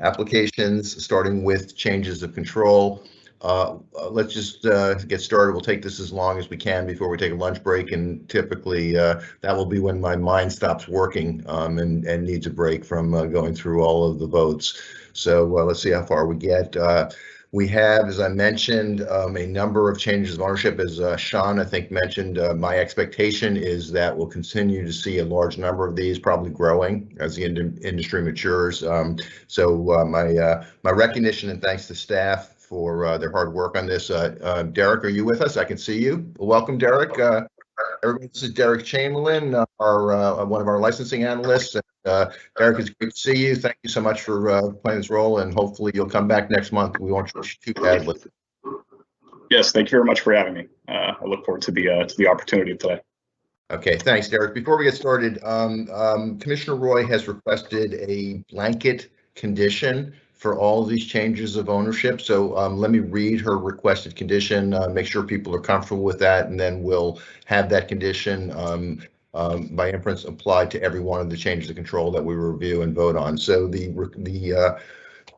applications, starting with changes of control. Let's just get started. We'll take this as long as we can before we take a lunch break, and typically that will be when my mind stops working and needs a break from going through all of the votes. So let's see how far we get. We have, as I mentioned, a number of changes of ownership. As Sean, I think, mentioned, my expectation is that we'll continue to see a large number of these, probably growing as the industry matures. So my recognition and thanks to staff for their hard work on this. Derek, are you with us? I can see you. Welcome, Derek. Everybody, this is Derek Chamberlain, one of our licensing analysts. Derek, it's great to see you. Thank you so much for playing this role, and hopefully you'll come back next month. We won't rush too badly. Yes, thank you very much for having me. I look forward to the opportunity today. Okay, thanks, Derek. Before we get started, Commissioner Roy has requested a blanket condition for all of these changes of ownership. So let me read her requested condition, make sure people are comfortable with that, and then we'll have that condition by inference applied to every one of the changes of control that we review and vote on. So the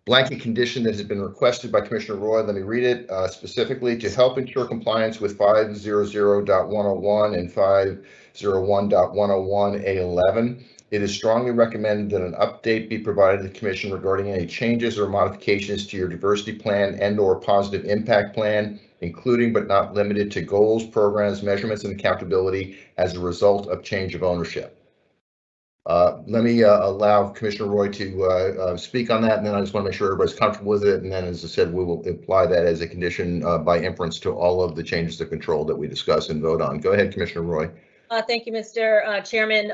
blanket condition that has been requested by Commissioner Roy, let me read it, specifically to help ensure compliance with 500.101 and 501.101A11. It is strongly recommended that an update be provided to the Commission regarding any changes or modifications to your diversity plan and/or positive impact plan, including but not limited to goals, programs, measurements, and accountability as a result of change of ownership. Let me allow Commissioner Roy to speak on that, and then I just want to make sure everybody's comfortable with it. And then, as I said, we will apply that as a condition by inference to all of the changes of control that we discuss and vote on. Go ahead, Commissioner Roy. Thank you, Mr. Chairman.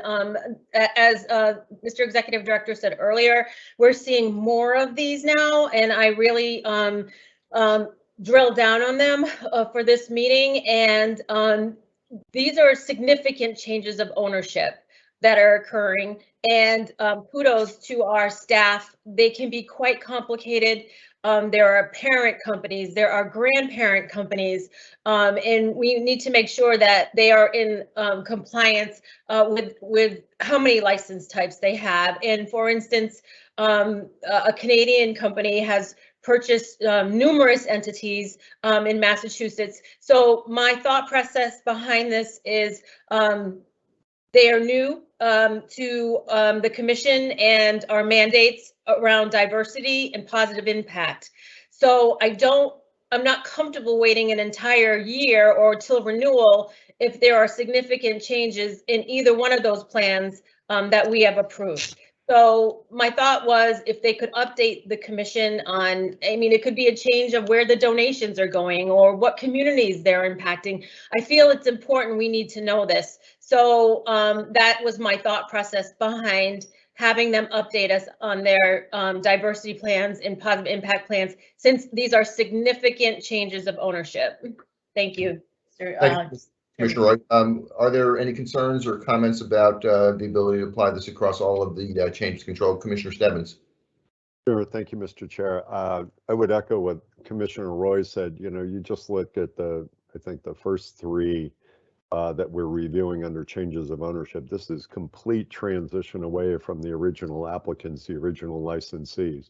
As Mr. Executive Director said earlier, we're seeing more of these now, and I really drilled down on them for this meeting. And these are significant changes of ownership that are occurring, and kudos to our staff. They can be quite complicated. There are parent companies, there are grandparent companies, and we need to make sure that they are in compliance with how many license types they have. And for instance, a Canadian company has purchased numerous entities in Massachusetts. So my thought process behind this is they are new to the Commission and our mandates around diversity and positive impact. So I'm not comfortable waiting an entire year or till renewal if there are significant changes in either one of those plans that we have approved. So my thought was if they could update the Commission on, I mean, it could be a change of where the donations are going or what communities they're impacting. I feel it's important, we need to know this. So that was my thought process behind having them update us on their diversity plans and positive impact plans, since these are significant changes of ownership. Thank you. Thank you, Commissioner Roy. Are there any concerns or comments about the ability to apply this across all of the change control? Commissioner Stebbins. Sure. Thank you, Mr. Chair. I would echo what Commissioner Roy said. You know, you just look at I think the first three that we're reviewing under changes of ownership. This is complete transition away from the original applicants, the original licensees.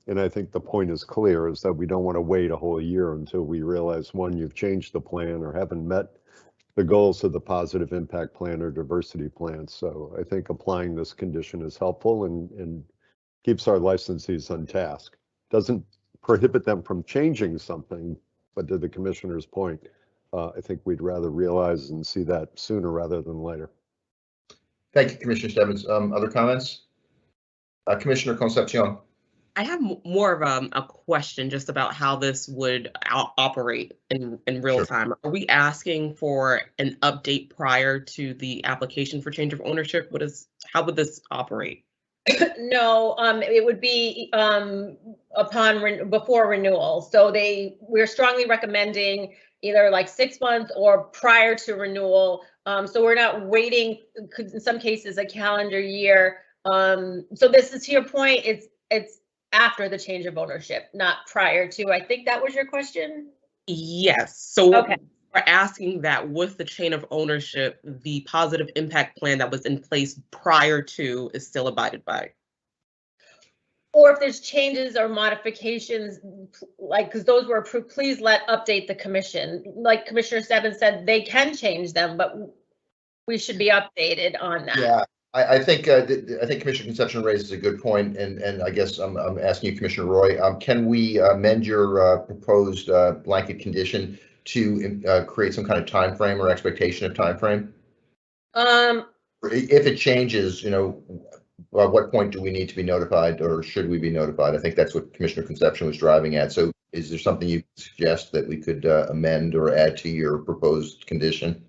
And I think the point is clear, is that we don't want to wait a whole year until we realize, one, you've changed the plan or haven't met the goals of the positive impact plan or diversity plan. So I think applying this condition is helpful and keeps our licensees on task. Doesn't prohibit them from changing something, but to the Commissioner's point, I think we'd rather realize and see that sooner rather than later. Thank you, Commissioner Stebbins. Other comments? Commissioner Concepcion. I have more of a question just about how this would operate in real Sure. time. Are we asking for an update prior to the application for change of ownership? How would this operate? No, it would be before renewal. So we're strongly recommending either like 6 months or prior to renewal. So we're not waiting, in some cases, a calendar year. So this is, to your point, it's after the change of ownership, not prior to. I think that was your question. Yes. So Okay. we're asking that with the chain of ownership, the positive impact plan that was in place prior to is still abided by. Or if there's changes or modifications, like, because those were approved, please update the commission. Like Commissioner Stebbins said, they can change them, but we should be updated on that. Yeah, I think Commissioner Concepcion raises a good point, and I guess I'm asking you, Commissioner Roy, can we amend your proposed blanket condition to create some kind of time frame or expectation of time frame? If it changes, at what point do we need to be notified, or should we be notified? I think that's what Commissioner Concepcion was driving at. So is there something you suggest that we could amend or add to your proposed condition?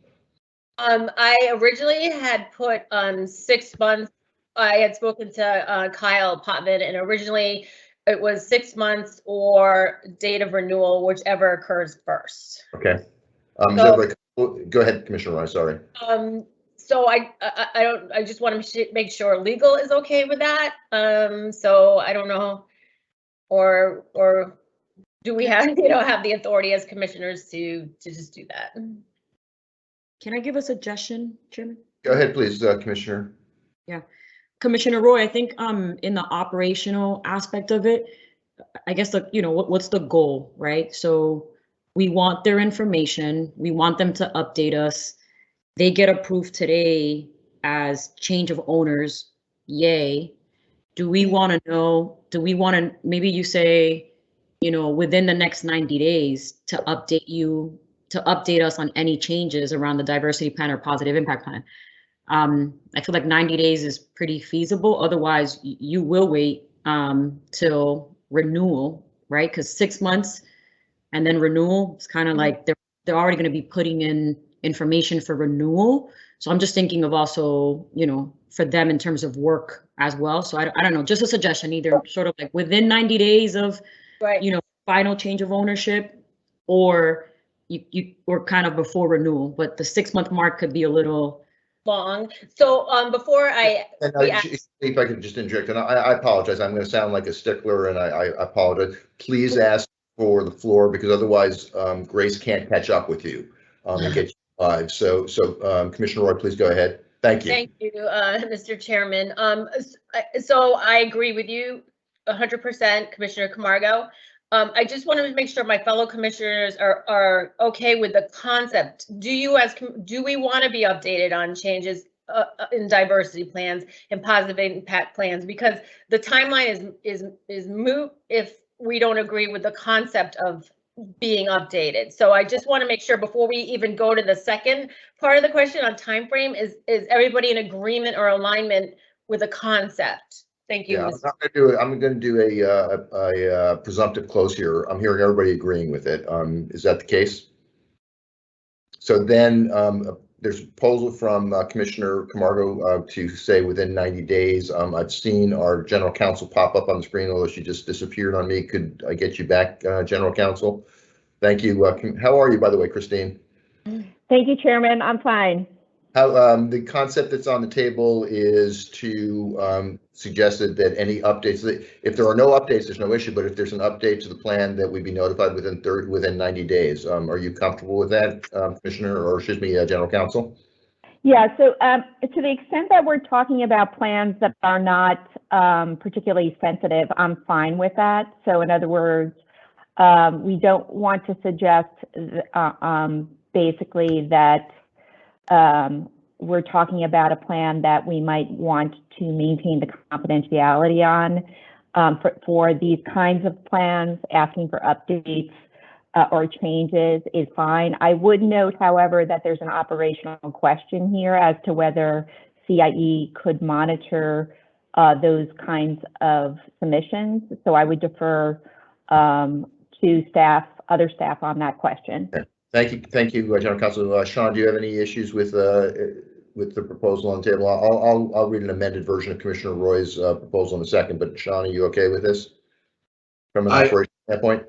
I originally had put 6 months. I had spoken to Kyle Potman, and originally it was 6 months or date of renewal, whichever occurs first. Okay. Go ahead, Commissioner Roy, sorry. So I just want to make sure legal is okay with that. So I don't know, or do we have the authority as commissioners to just do that? Can I give a suggestion, Chairman? Go ahead, please, Commissioner. Yeah, Commissioner Roy, I think in the operational aspect of it, I guess what's the goal, right? So we want their information, we want them to update us. They get approved today as change of owners, yay. Do we want to know, maybe you say, within the next 90 days to update us on any changes around the diversity plan or positive impact plan. I feel like 90 days is pretty feasible. Otherwise, you will wait till renewal, right? Because 6 months and then renewal, it's kind of like they're already going to be putting in information for renewal. So I'm just thinking of also, for them in terms of work as well. So I don't know, just a suggestion, either sort of like within 90 days of, right, final change of ownership, or or kind of before renewal, but the 6 month mark could be a little long. So before if I could just interject, and I apologize, I'm going to sound like a stickler, and I apologize. Please ask for the floor, because otherwise Grace can't catch up with you and get you live. So Commissioner Roy, please go ahead. Thank you. Thank you, Mr. Chairman. So I agree with you 100%, Commissioner Camargo. I just wanted to make sure my fellow commissioners are okay with the concept. Do we want to be updated on changes in diversity plans and positive impact plans? Because the timeline is moot if we don't agree with the concept of being updated. So I just want to make sure before we even go to the second part of the question on time frame, is everybody in agreement or alignment with the concept? Thank you. Yeah, I'm going to do a presumptive close here. I'm hearing everybody agreeing with it. Is that the case? So then there's a proposal from Commissioner Camargo to say within 90 days. I've seen our general counsel pop up on the screen, although she just disappeared on me. Could I get you back, general counsel? Thank you. How are you, by the way, Christine? Thank you, Chairman. I'm fine. How the concept that's on the table is to suggest that any updates, if there are no updates, there's no issue. But if there's an update to the plan, that we be notified within 90 days. Are you comfortable with that, Commissioner, or excuse me, General Counsel? Yeah. So to the extent that we're talking about plans that are not particularly sensitive, I'm fine with that. So in other words, we don't want to suggest basically that we're talking about a plan that we might want to maintain the confidentiality on. For these kinds of plans, asking for updates or changes is fine. I would note, however, that there's an operational question here as to whether CIE could monitor those kinds of submissions. So I would defer to other staff on that question. Okay. Thank you, General Counsel. Sean, do you have any issues with with the proposal on the table. I'll read an amended version of Commissioner Roy's proposal in a second, but Sean, are you okay with this? From an operation standpoint?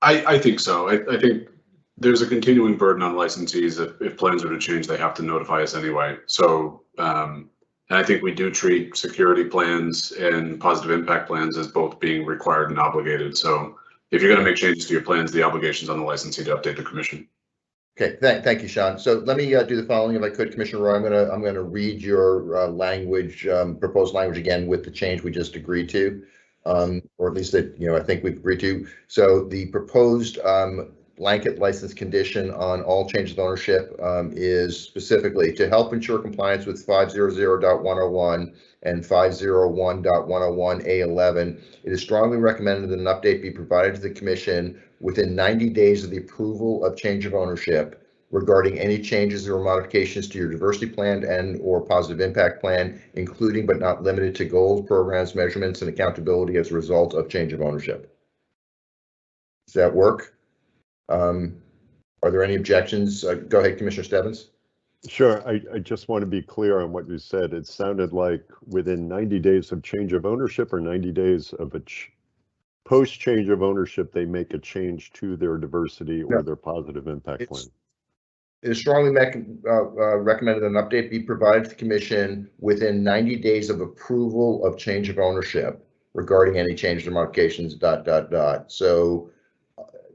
I think so. I think there's a continuing burden on licensees. If plans are to change, they have to notify us anyway. So, and I think we do treat security plans and positive impact plans as both being required and obligated. So if you're going to make changes to your plans, the obligation's on the licensee to update the commission. Okay, thank you, Sean. So let me do the following, if I could, Commissioner Roy. I'm gonna read your language, proposed language again with the change we just agreed to, or at least that I think we've agreed to. So the proposed blanket license condition on all changes of ownership is specifically to help ensure compliance with 500.101 and 501.101A11. It is strongly recommended that an update be provided to the Commission within 90 days of the approval of change of ownership regarding any changes or modifications to your diversity plan and or positive impact plan, including but not limited to goals, programs, measurements, and accountability as a result of change of ownership. Does that work? Are there any objections? Go ahead, Commissioner Stebbins. Sure. I just want to be clear on what you said. It sounded like within 90 days of change of ownership or 90 days of a post change of ownership, they make a change to their diversity or their positive impact plan. It is strongly recommended an update be provided to the Commission within 90 days of approval of change of ownership regarding any changes or modifications, ... So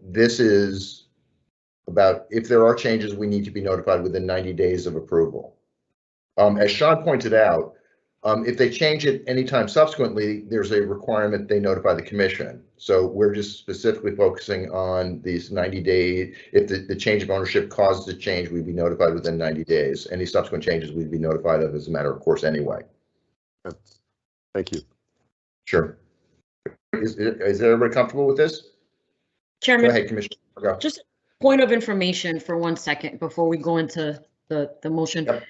this is about if there are changes, we need to be notified within 90 days of approval. As Sean pointed out, if they change it anytime subsequently, there's a requirement they notify the Commission. So we're just specifically focusing on these 90 days. If the change of ownership causes a change, we'd be notified within 90 days. Any subsequent changes we'd be notified of as a matter of course anyway. Thank you. Sure. Is everybody comfortable with this? Chairman, go ahead, Commissioner. Go. just a point of information for 1 second before we go into the motion. Yep.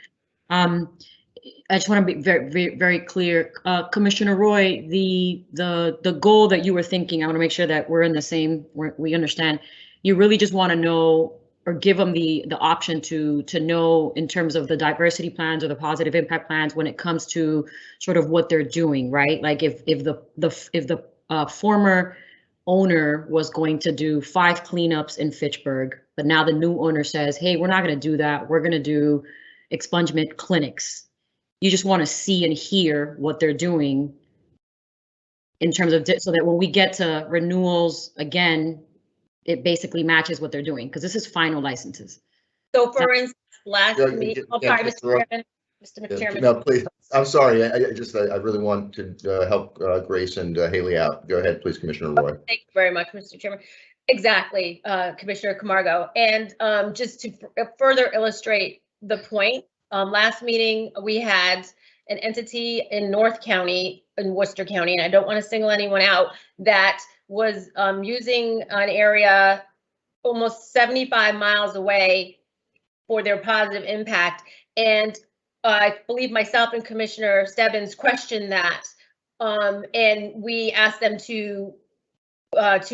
I just want to be very clear, Commissioner Roy. The goal that you were thinking, I want to make sure that we're in the same. We understand. You really just want to know or give them the option to know in terms of the diversity plans or the positive impact plans when it comes to sort of what they're doing, right? Like if the former owner was going to do 5 cleanups in Fitchburg, but now the new owner says, hey, we're not going to do that. We're going to do expungement clinics. You just want to see and hear what they're doing in terms of, so that when we get to renewals again, it basically matches what they're doing, because this is final licenses. So for instance, last meeting, sorry, Mr. Chairman. Mr. Chairman. No, please. I'm sorry. I really want to help Grace and Haley out. Go ahead, please, Commissioner Roy. Okay, thank you very much, Mr. Chairman. Exactly, Commissioner Camargo. And just to further illustrate the point, last meeting we had an entity in North County, in Worcester County, and I don't want to single anyone out, that was using an area almost 75 miles away for their positive impact. And I believe myself and Commissioner Stebbins questioned that, and we asked them to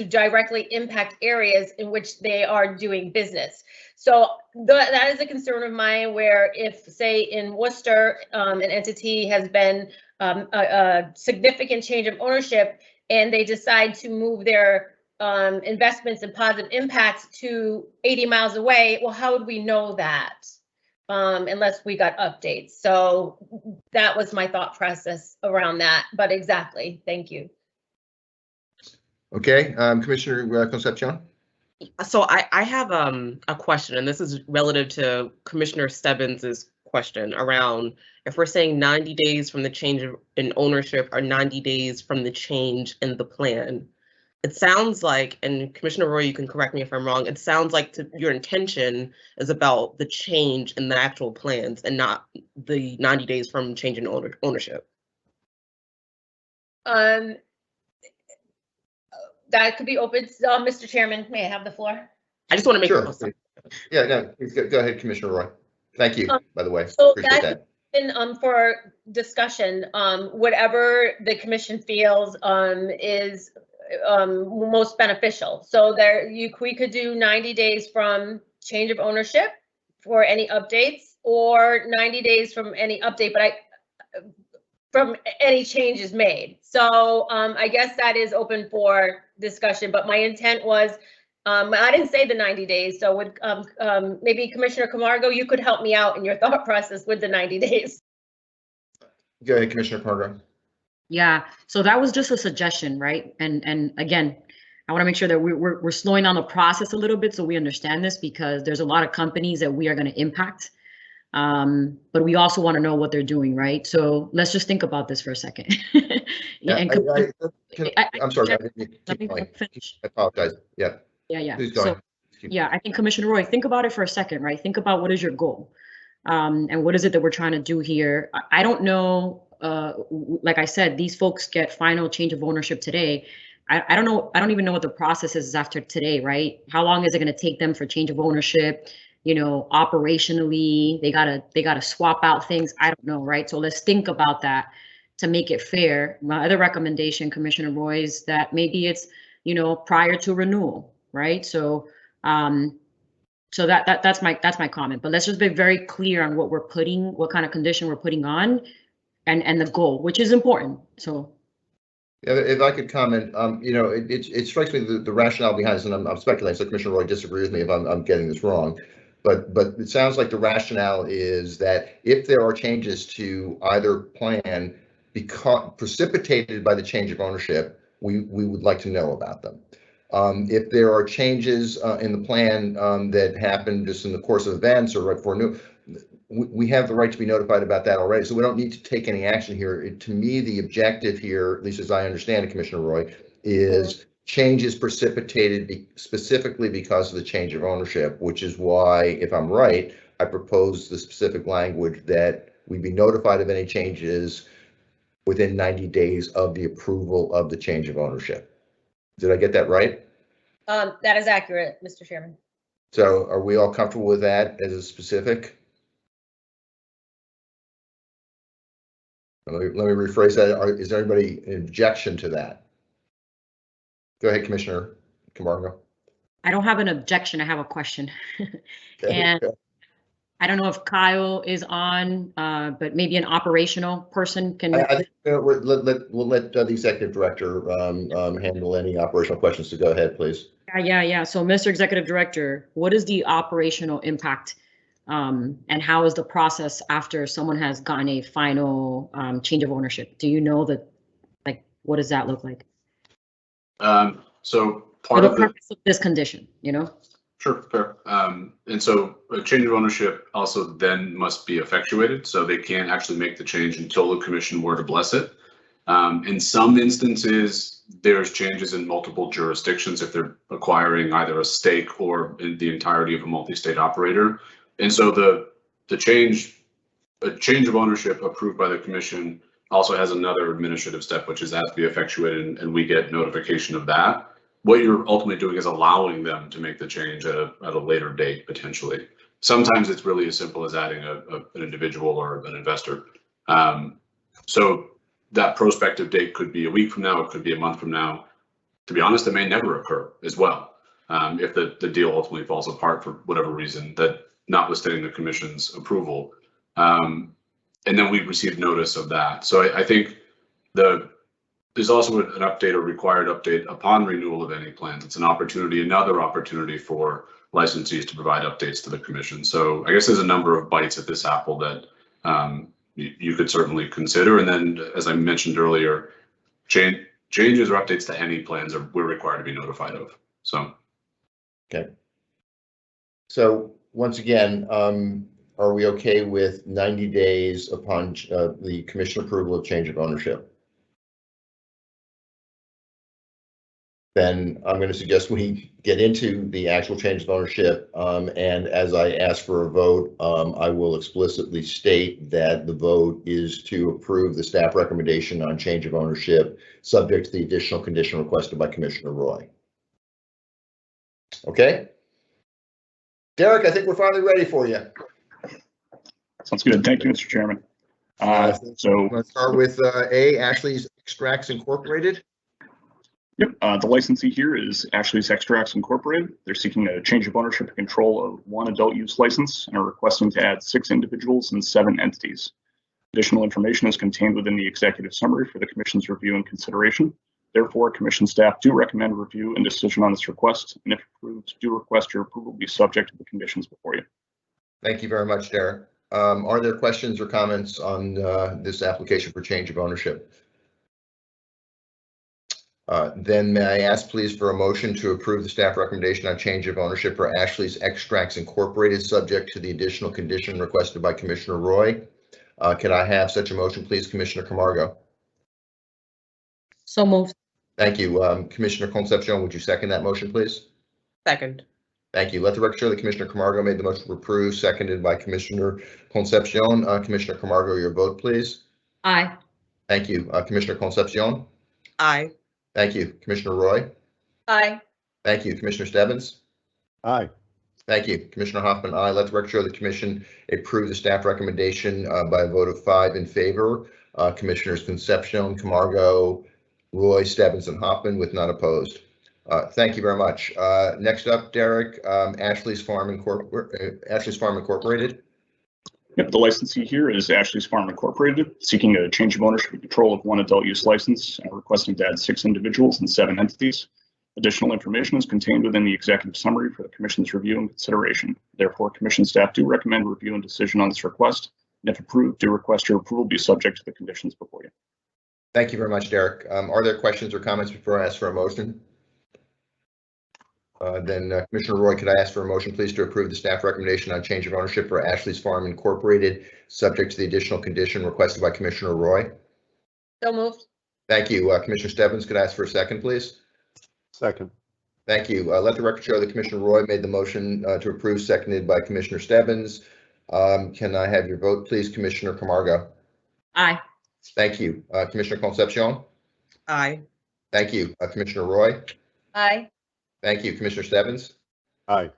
directly impact areas in which they are doing business. So that is a concern of mine, where if, say, in Worcester, an entity has been a significant change of ownership and they decide to move their investments and positive impacts to 80 miles away, well, how would we know that? Unless we got updates. So that was my thought process around that, but exactly, thank you. Okay, Commissioner Concepcion. So I have a question, and this is relative to Commissioner Stebbins's question around if we're saying 90 days from the change in ownership or 90 days from the change in the plan. It sounds like, and Commissioner Roy, you can correct me if I'm wrong, it sounds like your intention is about the change in the actual plans and not the 90 days from change in ownership. That could be open. Mr. Chairman, may I have the floor? I just want to make sure. Sure. Yeah, no, please go ahead, Commissioner Roy. Thank you, by the way. So appreciate that. And for discussion, whatever the commission feels is most beneficial. So we could do 90 days from change of ownership for any updates, or 90 days from any update, but from any changes made. So I guess that is open for discussion, but my intent was, I didn't say the 90 days, so would maybe Commissioner Camargo, you could help me out in your thought process with the 90 days. Go ahead, Commissioner Camargo. Yeah, so that was just a suggestion, right? And again, I want to make sure that we're slowing down the process a little bit so we understand this, because there's a lot of companies that we are going to impact. But we also want to know what they're doing, right? So let's just think about this for a second. I'm sorry. Let me finish. I apologize. Yeah. Yeah. Please go ahead. Yeah, I think Commissioner Roy, think about it for a second, right? Think about what is your goal, and what is it that we're trying to do here. I don't know. Like I said, these folks get final change of ownership today. I don't know. I don't even know what the process is after today, right? How long is it going to take them for change of ownership? You know, operationally, they gotta swap out things. I don't know, right? So let's think about that to make it fair. My other recommendation, Commissioner Roy, is that maybe it's, you know, prior to renewal, right? So so that's my comment. But let's just be very clear on what kind of condition we're putting on, and the goal, which is important. So. Yeah, if I could comment, you know, it strikes me the rationale behind this, and I'm speculating, so Commissioner Roy disagrees with me if I'm getting this wrong, but it sounds like the rationale is that if there are changes to either plan precipitated by the change of ownership, we would like to know about them. If there are changes in the plan that happen just in the course of events or right before new, we have the right to be notified about that already, so we don't need to take any action here. To me, the objective here, at least as I understand it, Commissioner Roy, is changes precipitated specifically because of the change of ownership, which is why, if I'm right, I propose the specific language that we be notified of any changes within 90 days of the approval of the change of ownership. Did I get that right? That is accurate, Mr. Chairman. So are we all comfortable with that as a specific? Let me rephrase that. Is there anybody an objection to that? Go ahead, Commissioner Camargo. I don't have an objection. I have a question. Okay. And I don't know if Kyle is on, but maybe an operational person can. I think we'll let the executive director handle any operational questions. So go ahead, please. Yeah. So, Mr. Executive Director, what is the operational impact, and how is the process after someone has gotten a final change of ownership? Do you know that, like, what does that look like? So For part the of purpose of this condition, you know? Sure, fair. And so a change of ownership also then must be effectuated, so they can't actually make the change until the commission were to bless it. In some instances, there's changes in multiple jurisdictions if they're acquiring either a stake or in the entirety of a multi-state operator. And so a change of ownership approved by the commission also has another administrative step, which is has to be effectuated, and we get notification of that. What you're ultimately doing is allowing them to make the change at a later date, potentially. Sometimes it's really as simple as adding an individual or an investor. So that prospective date could be a week from now, it could be a month from now. To be honest, it may never occur as well, if the deal ultimately falls apart for whatever reason, that notwithstanding the commission's approval. And then we received notice of that. So I think there's also an update or required update upon renewal of any plans. It's another opportunity for licensees to provide updates to the commission. So I guess there's a number of bites at this apple that you could certainly consider. And then, as I mentioned earlier, changes or updates to any plans we're required to be notified of. So. Okay. So once again, are we okay with 90 days upon the commission approval of change of ownership? Then I'm going to suggest we get into the actual change of ownership. And as I ask for a vote, I will explicitly state that the vote is to approve the staff recommendation on change of ownership, subject to the additional condition requested by Commissioner Roy. Okay. Derek, I think we're finally ready for you. Sounds good. Thank you, Mr. Chairman. So let's start with A, Ashley's Extracts Incorporated. Yep, the licensee here is Ashley's Extracts Incorporated. They're seeking a change of ownership and control of one adult use license and are requesting to add 6 individuals and 7 entities. Additional information is contained within the executive summary for the Commission's review and consideration. Therefore, Commission staff do recommend review and decision on this request, and if approved, do request your approval be subject to the conditions before you. Thank you very much, Derek. Are there questions or comments on this application for change of ownership? Then may I ask please for a motion to approve the staff recommendation on change of ownership for Ashley's Extracts Incorporated, subject to the additional condition requested by Commissioner Roy. Can I have such a motion, please, Commissioner Camargo? So moved. Thank you. Commissioner Concepcion, would you second that motion, please? Second. Thank you. Let the record show that Commissioner Camargo made the motion to approve, seconded by Commissioner Concepcion. Commissioner Camargo, your vote, please. Aye. Thank you. Commissioner Concepcion. Aye. Thank you. Commissioner Roy. Aye. Thank you. Commissioner Stebbins. Aye. Thank you. Commissioner Hoffman, aye. Let the record show the Commission approve the staff recommendation by a vote of 5 in favor. Commissioners Concepcion, Camargo, Roy, Stebbins, and Hoffman with none opposed. Thank you very much. Next up, Derek, Ashley's Farm Incorporated. Yep, the licensee here is Ashley's Farm Incorporated, seeking a change of ownership and control of one adult use license and requesting to add 6 individuals and 7 entities. Additional information is contained within the executive summary for the Commission's review and consideration. Therefore, Commission staff do recommend review and decision on this request, and if approved, do request your approval be subject to the conditions before you. Thank you very much, Derek. Are there questions or comments before I ask for a motion? Commissioner Roy, could I ask for a motion, please, to approve the staff recommendation on change of ownership for Ashley's Farm Incorporated, subject to the additional condition requested by Commissioner Roy? So moved. Thank you. Commissioner Stebbins, could I ask for a second, please? Second. Thank you. Let the record show that Commissioner Roy made the motion to approve, seconded by Commissioner Stebbins. Can I have your vote, please, Commissioner Camargo? Aye. Thank you. Commissioner Concepcion? Aye. Thank you. Commissioner Roy? Aye. Thank you. Commissioner Stebbins? Aye.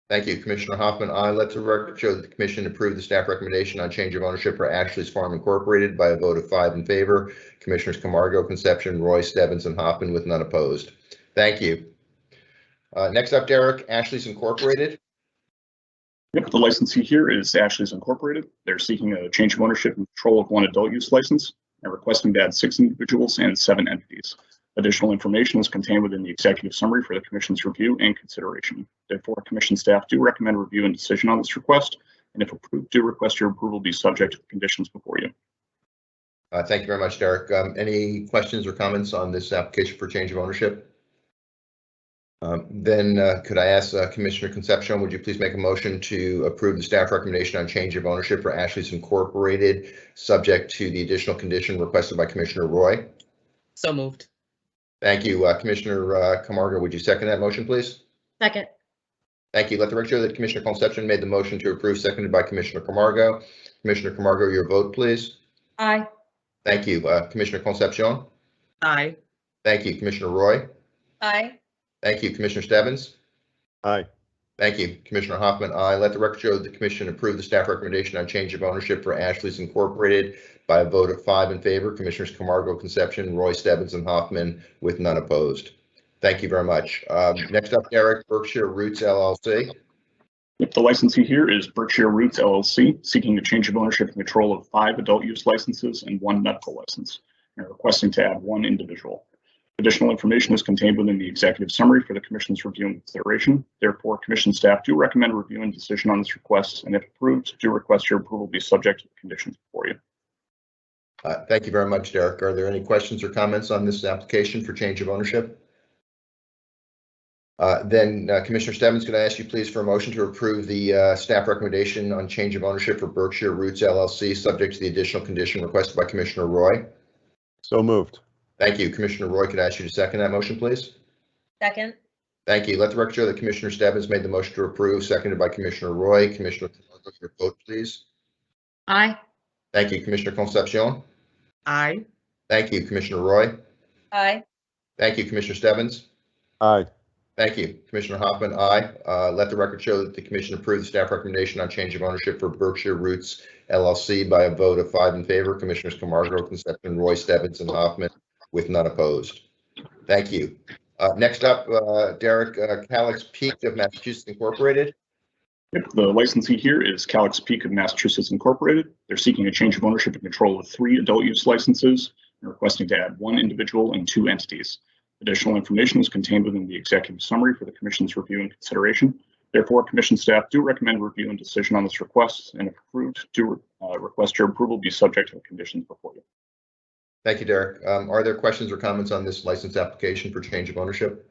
Thank you. Commissioner Hoffman, aye. Let the record show that the Commission approved the staff recommendation on change of ownership for Ashley's Farm Incorporated by a vote of 5 in favor. Commissioners Camargo, Concepcion, Roy, Stebbins, and Hoffman with none opposed. Thank you. Next up, Derek, Ashley's Incorporated. Yep, the licensee here is Ashley's Incorporated. They're seeking a change of ownership and control of one adult use license and requesting to add 6 individuals and 7 entities. Additional information is contained within the executive summary for the Commission's review and consideration. Therefore, Commission staff do recommend review and decision on this request, and if approved, do request your approval be subject to the conditions before you. Thank you very much, Derek. Any questions or comments on this application for change of ownership? Could I ask Commissioner Concepcion, would you please make a motion to approve the staff recommendation on change of ownership for Ashley's Incorporated, subject to the additional condition requested by Commissioner Roy? So moved. Thank you. Commissioner Camargo, would you second that motion, please? Second. Thank you. Let the record show that Commissioner Concepcion made the motion to approve, seconded by Commissioner Camargo. Commissioner Camargo, your vote, please. Aye. Thank you. Commissioner Concepcion? Aye. Thank you. Commissioner Roy? Aye. Thank you. Commissioner Stebbins? Aye. Thank you. Commissioner Hoffman, aye. Let the record show that the Commission approved the staff recommendation on change of ownership for Ashley's Incorporated by a vote of 5 in favor. Commissioners Camargo, Concepcion, Roy, Stebbins, and Hoffman with none opposed. Thank you very much. Next up, Derek, Berkshire Roots LLC. Yep, the licensee here is Berkshire Roots LLC, seeking a change of ownership and control of 5 adult use licenses and 1 medical license, and requesting to add 1 individual. Additional information is contained within the executive summary for the Commission's review and consideration. Therefore, Commission staff do recommend review and decision on this request, and if approved, do request your approval be subject to the conditions before you. Thank you very much, Derek. Are there any questions or comments on this application for change of ownership? Commissioner Stebbins, could I ask you please for a motion to approve the staff recommendation on change of ownership for Berkshire Roots LLC, subject to the additional condition requested by Commissioner Roy? So moved. Thank you. Commissioner Roy, could I ask you to second that motion, please? Second. Thank you. Let the record show that Commissioner Stebbins made the motion to approve, seconded by Commissioner Roy. Commissioner, your vote, please. Aye. Thank you. Commissioner Concepcion? Aye. Thank you. Commissioner Roy? Aye. Thank you. Commissioner Stebbins? Aye. Thank you. Commissioner Hoffman, aye. Let the record show that the Commission approved the staff recommendation on change of ownership for Berkshire Roots LLC by a vote of 5 in favor. Commissioners Camargo, Concepcion, Roy, Stebbins, and Hoffman with none opposed. Thank you. Next up, Derek, Calyx Peak of Massachusetts Incorporated. Yep, the licensee here is Calyx Peak of Massachusetts Incorporated. They're seeking a change of ownership and control of 3 adult use licenses and requesting to add 1 individual and 2 entities. Additional information is contained within the executive summary for the Commission's review and consideration. Therefore, Commission staff do recommend review and decision on this request, and if approved, do request your approval be subject to the conditions before you. Thank you, Derek. Are there questions or comments on this license application for change of ownership?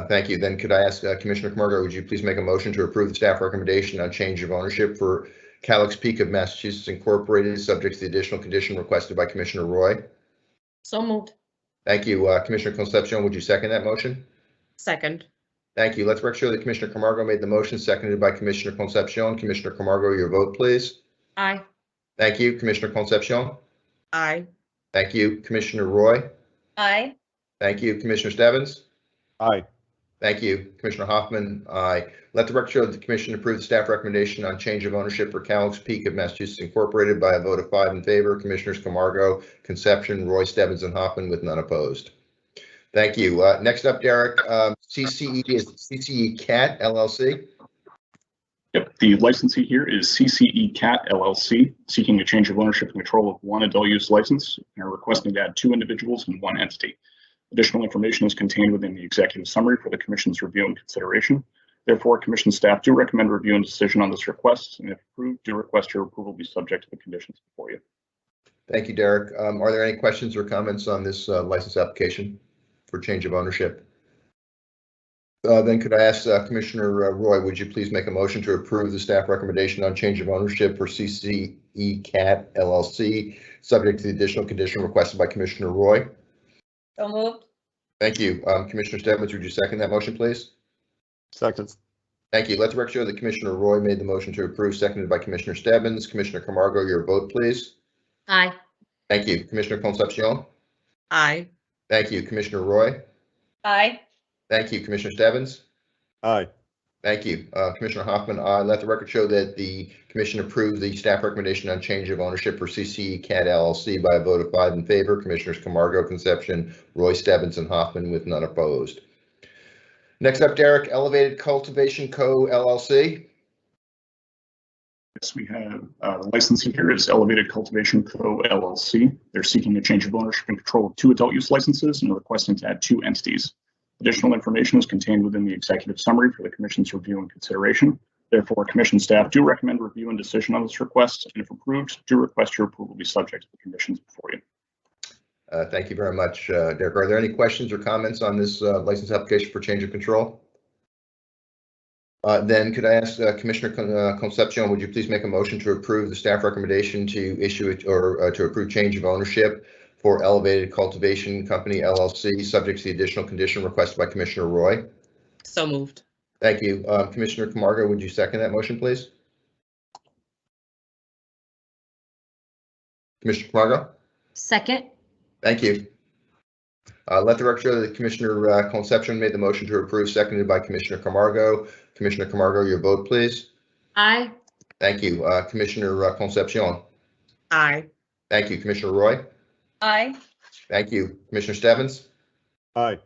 Thank you. Then could I ask Commissioner Camargo, would you please make a motion to approve the staff recommendation on change of ownership for Calyx Peak of Massachusetts Incorporated, subject to the additional condition requested by Commissioner Roy? So moved. Thank you. Commissioner Concepcion, would you second that motion? Second. Thank you. Let's record show that Commissioner Camargo made the motion, seconded by Commissioner Concepcion. Commissioner Camargo, your vote, please. Aye. Thank you. Commissioner Concepcion. Aye. Thank you. Commissioner Roy. Aye. Thank you. Commissioner Stebbins. Aye. Thank you. Commissioner Hoffman. Aye. Let the record show that the Commission approved the staff recommendation on change of ownership for Calyx Peak of Massachusetts Incorporated by a vote of 5 in favor. Commissioners Camargo, Concepcion, Roy, Stebbins, and Hoffman with none opposed. Thank you. Next up, Derek, CCE is CCE CAT LLC. Yep, the licensee here is CCE CAT LLC, seeking a change of ownership and control of 1 adult use license and are requesting to add 2 individuals and 1 entity. Additional information is contained within the executive summary for the Commission's review and consideration. Therefore, Commission staff do recommend review and decision on this request, and if approved, do request your approval be subject to the conditions before you. Thank you, Derek. Are there any questions or comments on this license application for change of ownership? Then could I ask Commissioner Roy, would you please make a motion to approve the staff recommendation on change of ownership for CCE CAT LLC, subject to the additional condition requested by Commissioner Roy? So moved. Thank you. Commissioner Stebbins, would you second that motion, please? Second. Thank you. Let the record show that Commissioner Roy made the motion to approve, seconded by Commissioner Stebbins. Commissioner Camargo, your vote, please. Aye. Thank you. Commissioner Concepcion. Aye. Thank you. Commissioner Roy. Aye. Thank you. Commissioner Stebbins. Aye. Thank you. Commissioner Hoffman, aye. Let the record show that the Commission approved the staff recommendation on change of ownership for CCE CAT LLC by a vote of 5 in favor. Commissioners Camargo, Concepcion, Roy, Stebbins, and Hoffman with none opposed. Next up, Derek, Elevated Cultivation Co. LLC. Yes, we have the licensee here is Elevated Cultivation Co. LLC. They're seeking a change of ownership and control of 2 adult use licenses and requesting to add 2 entities. Additional information is contained within the executive summary for the Commission's review and consideration. Therefore, Commission staff do recommend review and decision on this request, and if approved, do request your approval be subject to the conditions before you. Thank you very much, Derek. Are there any questions or comments on this license application for change of control? Then could I ask Commissioner Concepcion, would you please make a motion to approve the staff recommendation to issue it or to approve change of ownership for Elevated Cultivation Company LLC, subject to the additional condition requested by Commissioner Roy? So moved. Thank you. Commissioner Camargo, would you second that motion, please? Commissioner Camargo? Second. Thank you. Let the record show that Commissioner Concepcion made the motion to approve, seconded by Commissioner Camargo. Commissioner Camargo, your vote, please. Aye. Thank you. Commissioner Concepcion. Aye. Thank you. Commissioner Roy. Aye. Thank you. Commissioner Stebbins. Aye.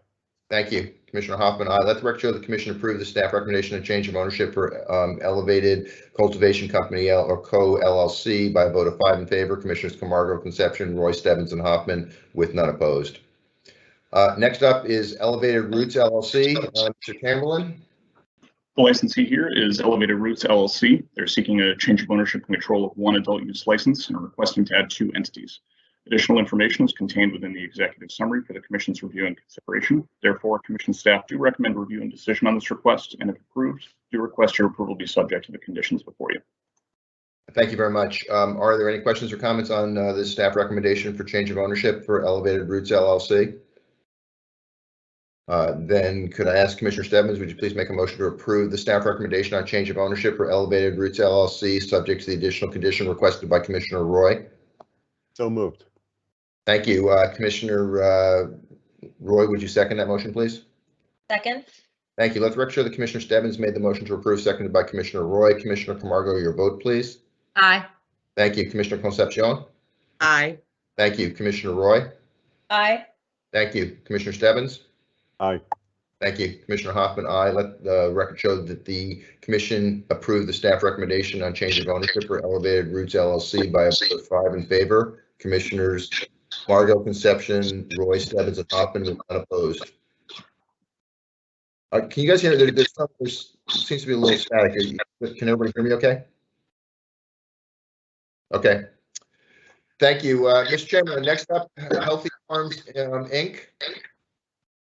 Thank you. Commissioner Hoffman, aye. Let the record show the Commission approve the staff recommendation of change of ownership for Elevated Cultivation Company or Co. LLC by a vote of 5 in favor. Commissioners Camargo, Concepcion, Roy, Stebbins, and Hoffman with none opposed. Next up is Elevated Roots LLC. Mr. Chamberlain. The licensee here is Elevated Roots LLC. They're seeking a change of ownership and control of 1 adult use license and are requesting to add 2 entities. Additional information is contained within the executive summary for the Commission's review and consideration. Therefore, Commission staff do recommend review and decision on this request, and if approved, do request your approval be subject to the conditions before you. Thank you very much. Are there any questions or comments on this staff recommendation for change of ownership for Elevated Roots LLC? Then could I ask Commissioner Stebbins, would you please make a motion to approve the staff recommendation on change of ownership for Elevated Roots LLC, subject to the additional condition requested by Commissioner Roy? So moved. Thank you. Commissioner Roy, would you second that motion, please? Second. Thank you. Let the record show that Commissioner Stebbins made the motion to approve, seconded by Commissioner Roy. Commissioner Camargo, your vote, please. Aye. Thank you. Commissioner Concepcion. Aye. Thank you. Commissioner Roy. Aye. Thank you. Commissioner Stebbins? Aye. Thank you. Commissioner Hoffman, aye. Let the record show that the commission approved the staff recommendation on change of ownership for Elevated Roots LLC by a vote of 5 in favor. Commissioners Margot, Conception, Roy, Stebbins, and Hoffman were unopposed. Can you guys hear? There seems to be a little static. Can everybody hear me okay? Okay. Thank you. Mr. Chairman, next up, Healthy Farms, Inc.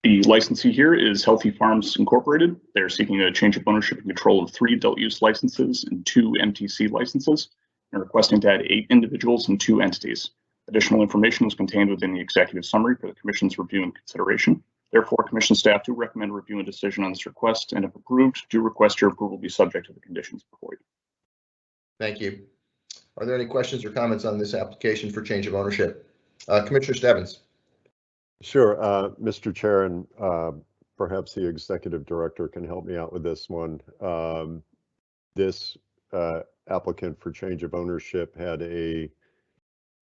The licensee here is Healthy Farms Incorporated. They're seeking a change of ownership and control of 3 adult use licenses and 2 MTC licenses, and requesting to add 8 individuals and 2 entities. Additional information is contained within the executive summary for the Commission's review and consideration. Therefore, Commission staff do recommend review and decision on this request, and if approved, do request your approval be subject to the conditions before you. Thank you. Are there any questions or comments on this application for change of ownership? Commissioner Stebbins. Sure, Mr. Chair, and perhaps the executive director can help me out with this one. This applicant for change of ownership had a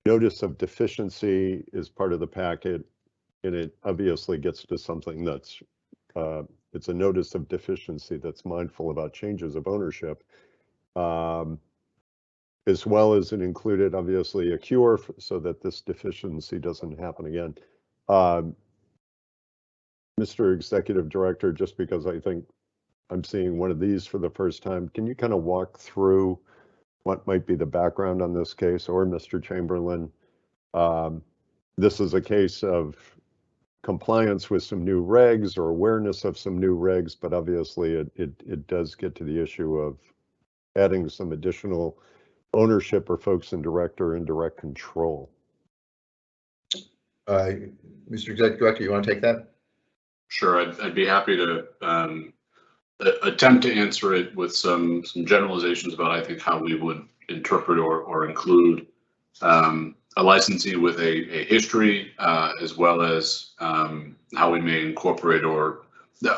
notice of deficiency as part of the packet, and it obviously gets to something that's, it's a notice of deficiency that's mindful about changes of ownership, as well as it included obviously a cure so that this deficiency doesn't happen again. Mr. Executive Director, just because I think I'm seeing one of these for the first time, can you kind of walk through what might be the background on this case, or Mr. Chamberlain? This is a case of compliance with some new regs or awareness of some new regs, but obviously it does get to the issue of adding some additional ownership or folks in direct or indirect control. Mr. Executive Director, you want to take that? Sure, I'd be happy to attempt to answer it with some generalizations about, I think, how we would interpret or include a licensee with a history, as well as how we may incorporate, or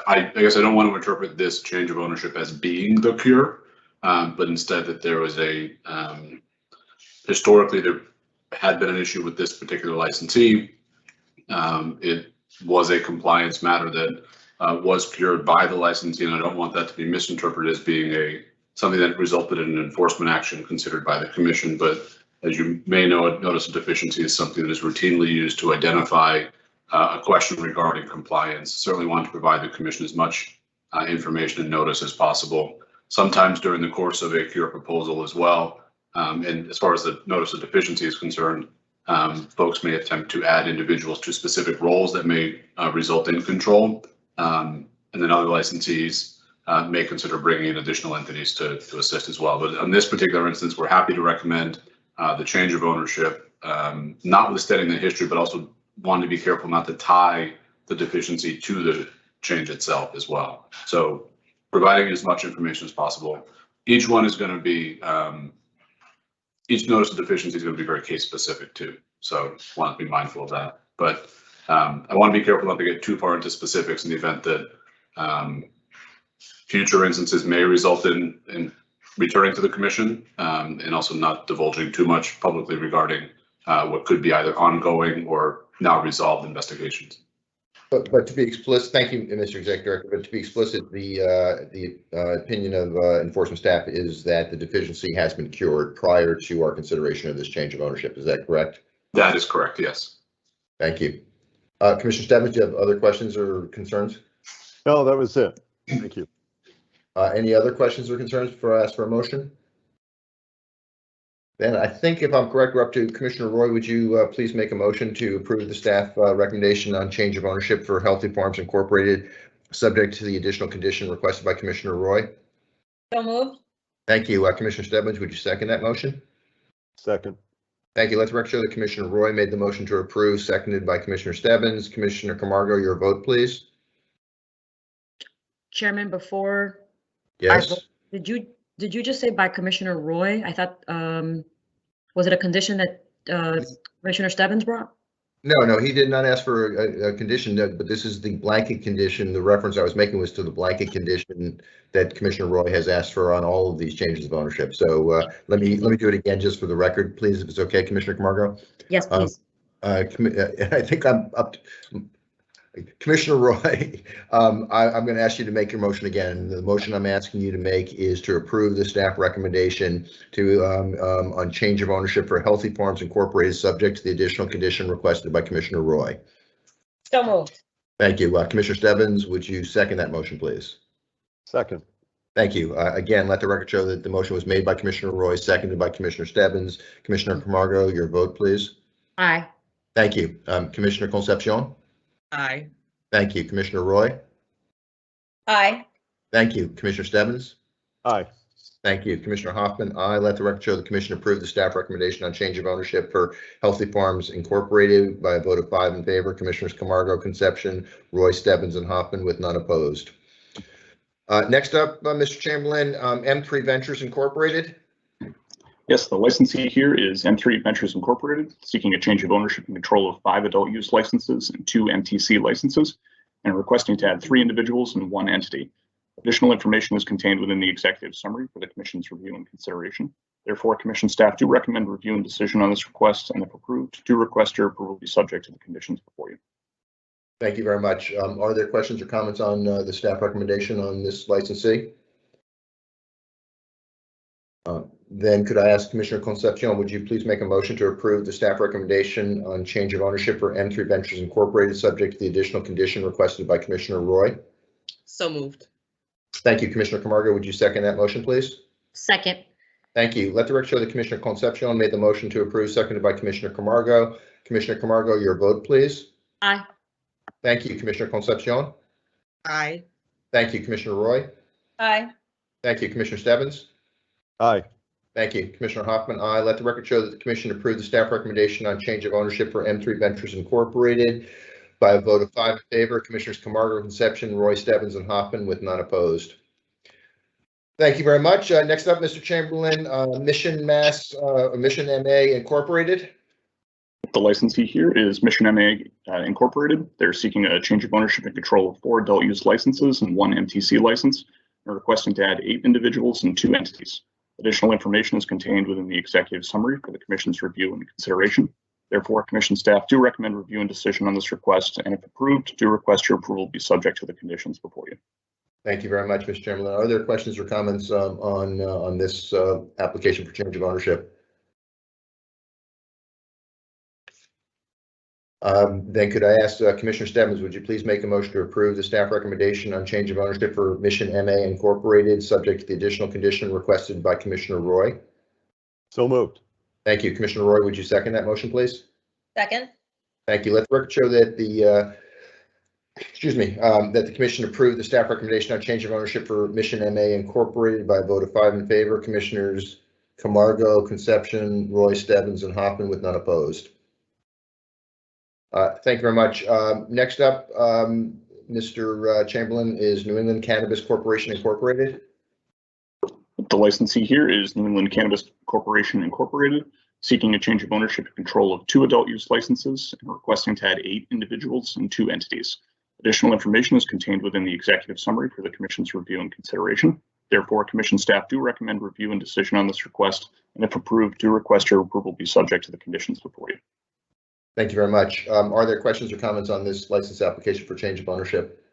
I guess I don't want to interpret this change of ownership as being the cure, but instead that there was a, historically there had been an issue with this particular licensee. It was a compliance matter that was cured by the licensee, and I don't want that to be misinterpreted as being something that resulted in an enforcement action considered by the commission. But as you may know, a notice of deficiency is something that is routinely used to identify a question regarding compliance. Certainly want to provide the commission as much information and notice as possible, sometimes during the course of a cure proposal as well. And as far as the notice of deficiency is concerned, folks may attempt to add individuals to specific roles that may result in control. And then other licensees may consider bringing in additional entities to assist as well. But in this particular instance, we're happy to recommend the change of ownership, notwithstanding the history, but also want to be careful not to tie the deficiency to the change itself as well. So providing as much information as possible. Each one is going to be, each notice of deficiency is going to be very case specific too. So want to be mindful of that. But I want to be careful not to get too far into specifics in the event that future instances may result in returning to the commission, and also not divulging too much publicly regarding what could be either ongoing or now resolved investigations. But to be explicit, thank you, Mr. Executive Director. But to be explicit, the opinion of enforcement staff is that the deficiency has been cured prior to our consideration of this change of ownership. Is that correct? That is correct. Yes. Thank you. Commissioner Stebbins, do you have other questions or concerns? No, that was it. Thank you. Any other questions or concerns before I ask for a motion? Then I think if I'm correct, we're up to Commissioner Roy. Would you please make a motion to approve the staff recommendation on change of ownership for Healthy Farms Incorporated, subject to the additional condition requested by Commissioner Roy? So moved. Thank you. Commissioner Stebbins, would you second that motion? Second. Thank you. Let the record show that Commissioner Roy made the motion to approve, seconded by Commissioner Stebbins. Commissioner Camargo, your vote, please. Chairman, before Yes. did you just say by Commissioner Roy? I thought, was it a condition that Commissioner Stebbins brought? No, he did not ask for a condition, but this is the blanket condition. The reference I was making was to the blanket condition that Commissioner Roy has asked for on all of these changes of ownership. So let me do it again just for the record, please, if it's okay, Commissioner Camargo. Yes, please. I think I'm up. Commissioner Roy, I'm going to ask you to make your motion again. The motion I'm asking you to make is to approve the staff recommendation to on change of ownership for Healthy Farms Incorporated, subject to the additional condition requested by Commissioner Roy. So moved. Thank you. Commissioner Stebbins, would you second that motion, please? Second. Thank you. Again, let the record show that the motion was made by Commissioner Roy, seconded by Commissioner Stebbins. Commissioner Camargo, your vote, please. Aye. Thank you. Commissioner Concepcion. Aye. Thank you. Commissioner Roy. Aye. Thank you. Commissioner Stebbins. Aye. Thank you. Commissioner Hoffman. Aye. Let the record show the commission approved the staff recommendation on change of ownership for Healthy Farms Incorporated by a vote of 5 in favor. Commissioners Camargo, Concepcion, Roy, Stebbins, and Hoffman with none opposed. Next up, Mr. Chamberlain, M3 Ventures Incorporated. Yes, the licensee here is M3 Ventures Incorporated, seeking a change of ownership and control of 5 adult use licenses and 2 MTC licenses, and requesting to add 3 individuals and 1 entity. Additional information is contained within the executive summary for the commission's review and consideration. Therefore, commission staff do recommend review and decision on this request, and if approved, do request your approval be subject to the conditions before you. Thank you very much. Are there questions or comments on the staff recommendation on this licensee? Then could I ask Commissioner Concepcion, would you please make a motion to approve the staff recommendation on change of ownership for M3 Ventures Incorporated, subject to the additional condition requested by Commissioner Roy? So moved. Thank you. Commissioner Camargo, would you second that motion, please? Second. Thank you. Let the record show that Commissioner Concepcion made the motion to approve, seconded by Commissioner Camargo. Commissioner Camargo, your vote, please. Aye. Thank you. Commissioner Concepcion. Aye. Thank you. Commissioner Roy. Aye. Thank you. Commissioner Stebbins. Aye. Thank you. Commissioner Hoffman, aye. Let the record show that the commission approved the staff recommendation on change of ownership for M3 Ventures Incorporated by a vote of 5 in favor. Commissioners Camargo, Concepcion, Roy, Stebbins, and Hoffman with none opposed. Thank you very much. Next up, Mr. Chamberlain, Mission MA Incorporated. The licensee here is Mission MA Incorporated. They're seeking a change of ownership and control of 4 adult use licenses and 1 MTC license, and requesting to add 8 individuals and 2 entities. Additional information is contained within the executive summary for the commission's review and consideration. Therefore, commission staff do recommend review and decision on this request, and if approved, do request your approval be subject to the conditions before you. Thank you very much, Mr. Chamberlain. Are there questions or comments on this application for change of ownership? Then could I ask Commissioner Stebbins, would you please make a motion to approve the staff recommendation on change of ownership for Mission MA Incorporated, subject to the additional condition requested by Commissioner Roy? So moved. Thank you. Commissioner Roy, would you second that motion, please? Second. Thank you. Let the record show that the that the commission approved the staff recommendation on change of ownership for Mission MA Incorporated by a vote of 5 in favor. Commissioners Camargo, Concepcion, Roy, Stebbins, and Hoffman with none opposed. Thank you very much. Next up, Mr. Chamberlain, is New England Cannabis Corporation Incorporated. The licensee here is New England Cannabis Corporation Incorporated, seeking a change of ownership and control of 2 adult use licenses and requesting to add 8 individuals and 2 entities. Additional information is contained within the executive summary for the commission's review and consideration. Therefore, commission staff do recommend review and decision on this request, and if approved, do request your approval be subject to the conditions before you. Thank you very much. Are there questions or comments on this license application for change of ownership?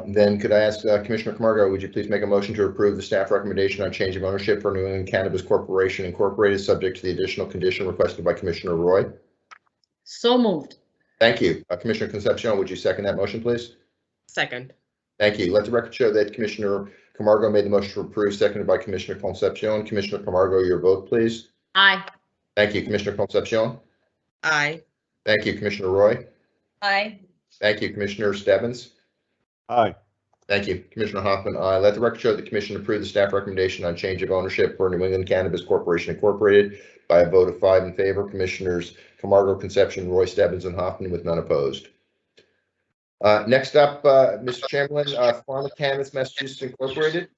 Then could I ask Commissioner Camargo, would you please make a motion to approve the staff recommendation on change of ownership for New England Cannabis Corporation Incorporated, subject to the additional condition requested by Commissioner Roy? So moved. Thank you. Commissioner Concepcion, would you second that motion, please? Second. Thank you. Let the record show that Commissioner Camargo made the motion to approve, seconded by Commissioner Concepcion. Commissioner Camargo, your vote, please. Aye. Thank you. Commissioner Concepcion. Aye. Thank you. Commissioner Roy. Aye. Thank you. Commissioner Stebbins. Aye. Thank you. Commissioner Hoffman, aye. Let the record show that the commission approved the staff recommendation on change of ownership for New England Cannabis Corporation Incorporated by a vote of 5 in favor. Commissioners Camargo, Concepcion, Roy, Stebbins, and Hoffman with none opposed. Next up, Mr. Chamberlain, Pharmacannabis Massachusetts Incorporated.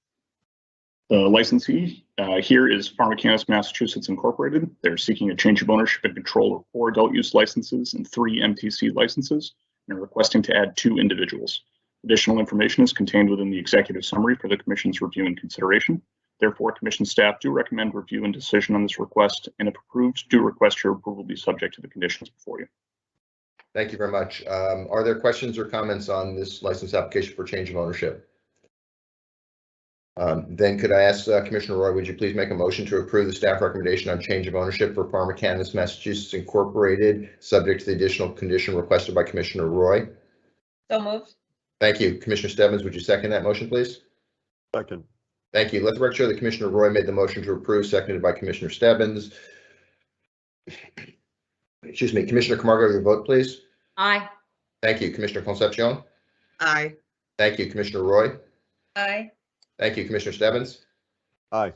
The licensee here is Pharmacannabis Massachusetts Incorporated. They're seeking a change of ownership and control of 4 adult use licenses and 3 MTC licenses, and are requesting to add 2 individuals. Additional information is contained within the executive summary for the commission's review and consideration. Therefore, commission staff do recommend review and decision on this request, and if approved, do request your approval be subject to the conditions before you. Thank you very much. Are there questions or comments on this license application for change of ownership? Then could I ask Commissioner Roy, would you please make a motion to approve the staff recommendation on change of ownership for Pharma Cannabis Massachusetts Incorporated, subject to the additional condition requested by Commissioner Roy? So moved. Thank you. Commissioner Stebbins, would you second that motion, please? Second. Thank you. Let the record show that Commissioner Roy made the motion to approve, seconded by Commissioner Stebbins. Excuse me, Commissioner Camargo, your vote, please. Aye. Thank you. Commissioner Concepcion. Aye. Thank you. Commissioner Roy. Aye. Thank you. Commissioner Stebbins. Aye.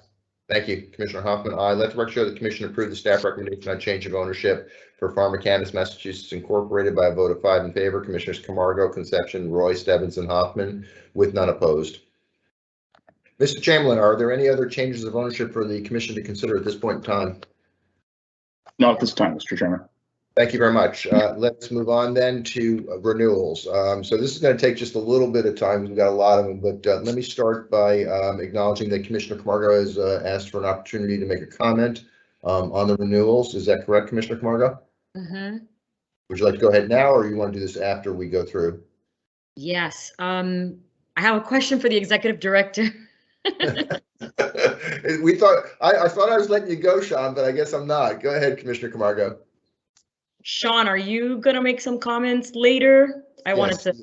Thank you. Commissioner Hoffman. Aye. Let the record show that the commission approved the staff recommendation on change of ownership for Pharma Cannabis Massachusetts Incorporated by a vote of 5 in favor. Commissioners Camargo, Concepcion, Roy, Stebbins, and Hoffman, with none opposed. Mr. Chamberlain, are there any other changes of ownership for the commission to consider at this point in time? Not at this time, Mr. Chairman. Thank you very much. Let's move on then to renewals. So this is going to take just a little bit of time. We've got a lot of them, but let me start by acknowledging that Commissioner Camargo has asked for an opportunity to make a comment on the renewals. Is that correct, Commissioner Camargo? Mm-hmm. Would you like to go ahead now, or you want to do this after we go through? Yes. I have a question for the executive director. We thought I thought I was letting you go, Sean, but I guess I'm not. Go ahead, Commissioner Camargo. Sean, are you gonna make some comments later? I wanted to.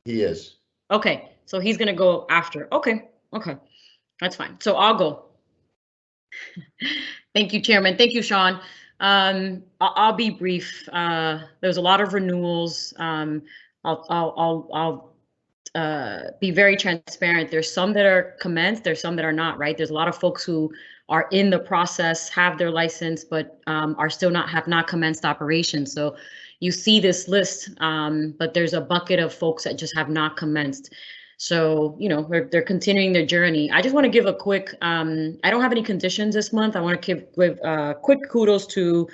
He is. Okay, so he's gonna go after. Okay, that's fine. So I'll go. Thank you, Chairman. Thank you, Sean. I'll be brief. There's a lot of renewals. I'll be very transparent. There's some that are commenced. There's some that are not. Right. There's a lot of folks who are in the process, have their license, but are still have not commenced operations. So you see this list, but there's a bucket of folks that just have not commenced. So, you know, they're continuing their journey. I just want to give a quick, I don't have any conditions this month. I want to give quick kudos to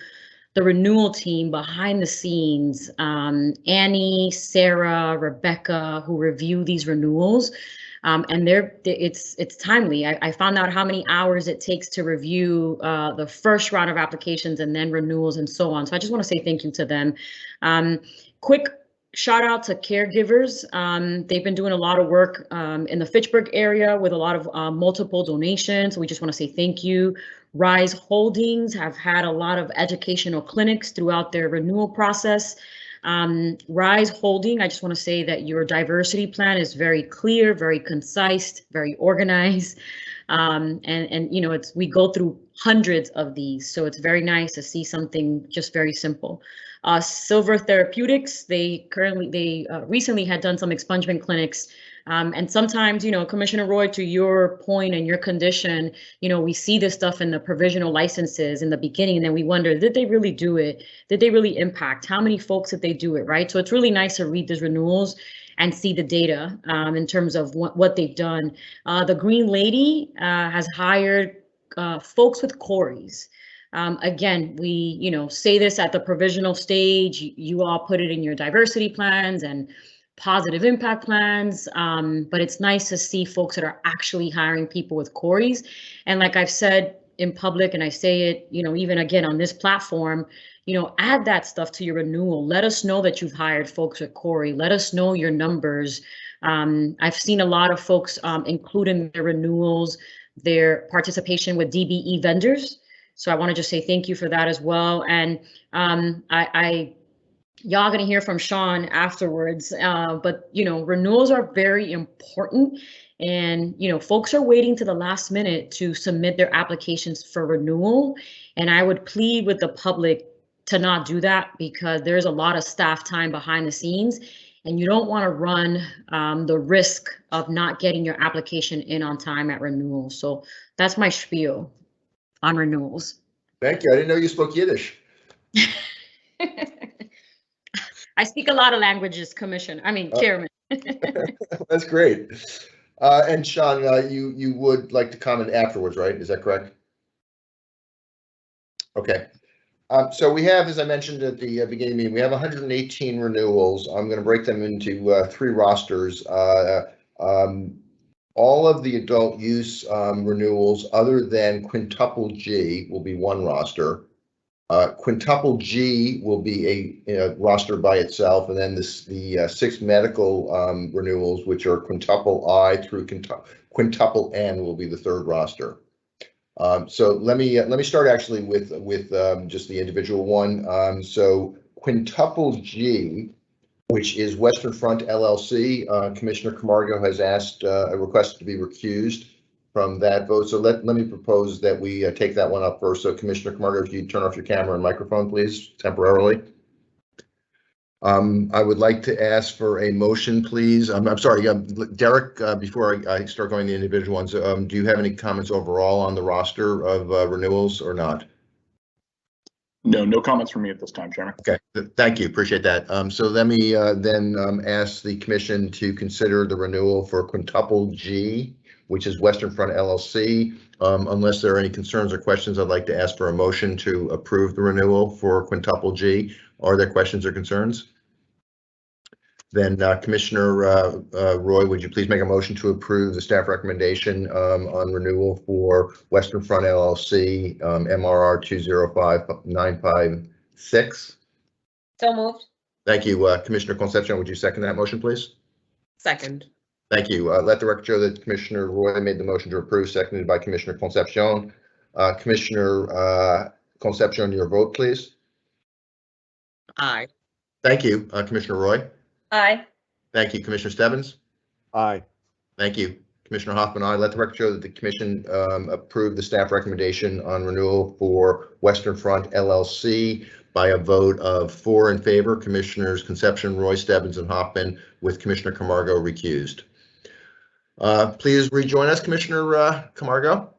the renewal team behind the scenes, Annie, Sarah, Rebecca, who review these renewals. And it's timely. I found out how many hours it takes to review the first round of applications and then renewals and so on. So I just want to say thank you to them. Quick shout out to caregivers. They've been doing a lot of work in the Fitchburg area with a lot of multiple donations. We just want to say thank you. Rise Holdings have had a lot of educational clinics throughout their renewal process. Rise Holding, I just want to say that your diversity plan is very clear, very concise, very organized. And you know, we go through hundreds of these, so it's very nice to see something just very simple. Silver Therapeutics, they recently had done some expungement clinics. And sometimes, you know, Commissioner Roy, to your point and your condition, you know, we see this stuff in the provisional licenses in the beginning, and then we wonder, did they really do it? Did they really impact? How many folks did they do it, right? So it's really nice to read these renewals and see the data in terms of what they've done. The Green Lady has hired folks with Corys. Again, we, you know, say this at the provisional stage, you all put it in your diversity plans and positive impact plans, but it's nice to see folks that are actually hiring people with Corys. And like I've said in public, and I say it, you know, even again on this platform, you know, add that stuff to your renewal. Let us know that you've hired folks with Cory. Let us know your numbers. I've seen a lot of folks include in their renewals their participation with DBE vendors. So I want to just say thank you for that as well. And y'all gonna hear from Sean afterwards, but you know, renewals are very important, and you know, folks are waiting to the last minute to submit their applications for renewal. And I would plead with the public to not do that, because there's a lot of staff time behind the scenes, and you don't want to run the risk of not getting your application in on time at renewal. So that's my spiel on renewals. Thank you. I didn't know you spoke Yiddish. I speak a lot of languages, Chairman. That's great. And Sean, you would like to comment afterwards, right? Is that correct? Okay. So we have, as I mentioned at the beginning of the meeting, we have 118 renewals. I'm going to break them into 3 rosters. All of the adult use renewals other than quintuple G will be 1 roster. Quintuple G will be a roster by itself, and then the 6 medical renewals, which are quintuple I through quintuple N, will be the 3rd roster. So let me start actually with just the individual one. So quintuple G, which is Western Front LLC, Commissioner Camargo has asked requested to be recused from that vote. So let me propose that we take that one up first. So Commissioner Camargo, if you turn off your camera and microphone, please, temporarily. I would like to ask for a motion, please. I'm sorry, Derek, before I start going to the individual ones, do you have any comments overall on the roster of renewals or not? No comments from me at this time, Chairman. Okay, thank you, appreciate that. So let me then ask the commission to consider the renewal for quintuple G, which is Western Front LLC. Unless there are any concerns or questions, I'd like to ask for a motion to approve the renewal for quintuple G. Are there questions or concerns? Then Commissioner Roy, would you please make a motion to approve the staff recommendation on renewal for Western Front LLC, MRR 205956? So moved. Thank you. Commissioner Concepcion, would you second that motion, please? Second. Thank you. Let the record show that Commissioner Roy made the motion to approve, seconded by Commissioner Concepcion. Commissioner Concepcion, your vote, please. Aye. Thank you. Commissioner Roy. Aye. Thank you. Commissioner Stebbins. Aye. Thank you. Commissioner Hoffman, aye. Let the record show that the commission approved the staff recommendation on renewal for Western Front LLC by a vote of 4 in favor, Commissioners Concepcion, Roy, Stebbins, and Hoffman, with Commissioner Camargo recused. Please rejoin us, Commissioner Camargo.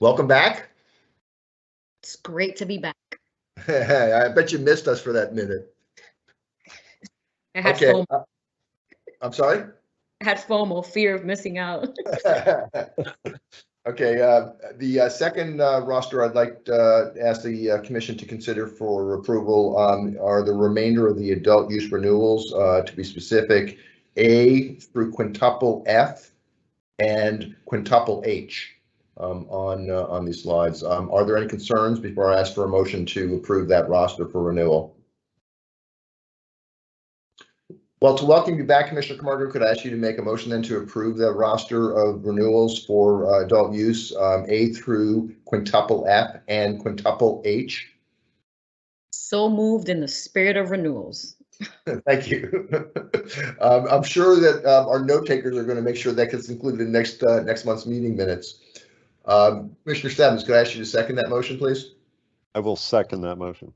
Welcome back. It's great to be back. I bet you missed us for that minute. I had Okay. FOMO. I'm sorry? I had FOMO, fear of missing out. Okay, the second roster I'd like to ask the commission to consider for approval are the remainder of the adult use renewals, to be specific, A through quintuple F and quintuple H on these slides. Are there any concerns before I ask for a motion to approve that roster for renewal? Well, to welcome you back, Commissioner Camargo, could I ask you to make a motion then to approve the roster of renewals for adult use, A through quintuple F and quintuple H? So moved in the spirit of renewals. Thank you. I'm sure that our note takers are going to make sure that gets included in next month's meeting minutes. Commissioner Stebbins, could I ask you to second that motion, please? I will second that motion.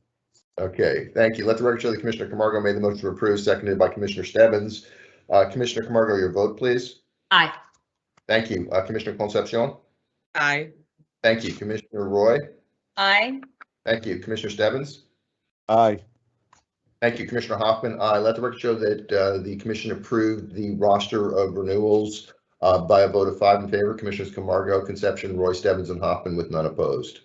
Okay, thank you. Let the record show that Commissioner Camargo made the motion to approve, seconded by Commissioner Stebbins. Commissioner Camargo, your vote, please. Aye. Thank you. Commissioner Concepcion. Aye. Thank you. Commissioner Roy. Aye. Thank you. Commissioner Stebbins. Aye. Thank you. Commissioner Hoffman. Let the record show that the commission approved the roster of renewals by a vote of 5 in favor. Commissioners Camargo, Concepcion, Roy, Stebbins, and Hoffman, with none opposed.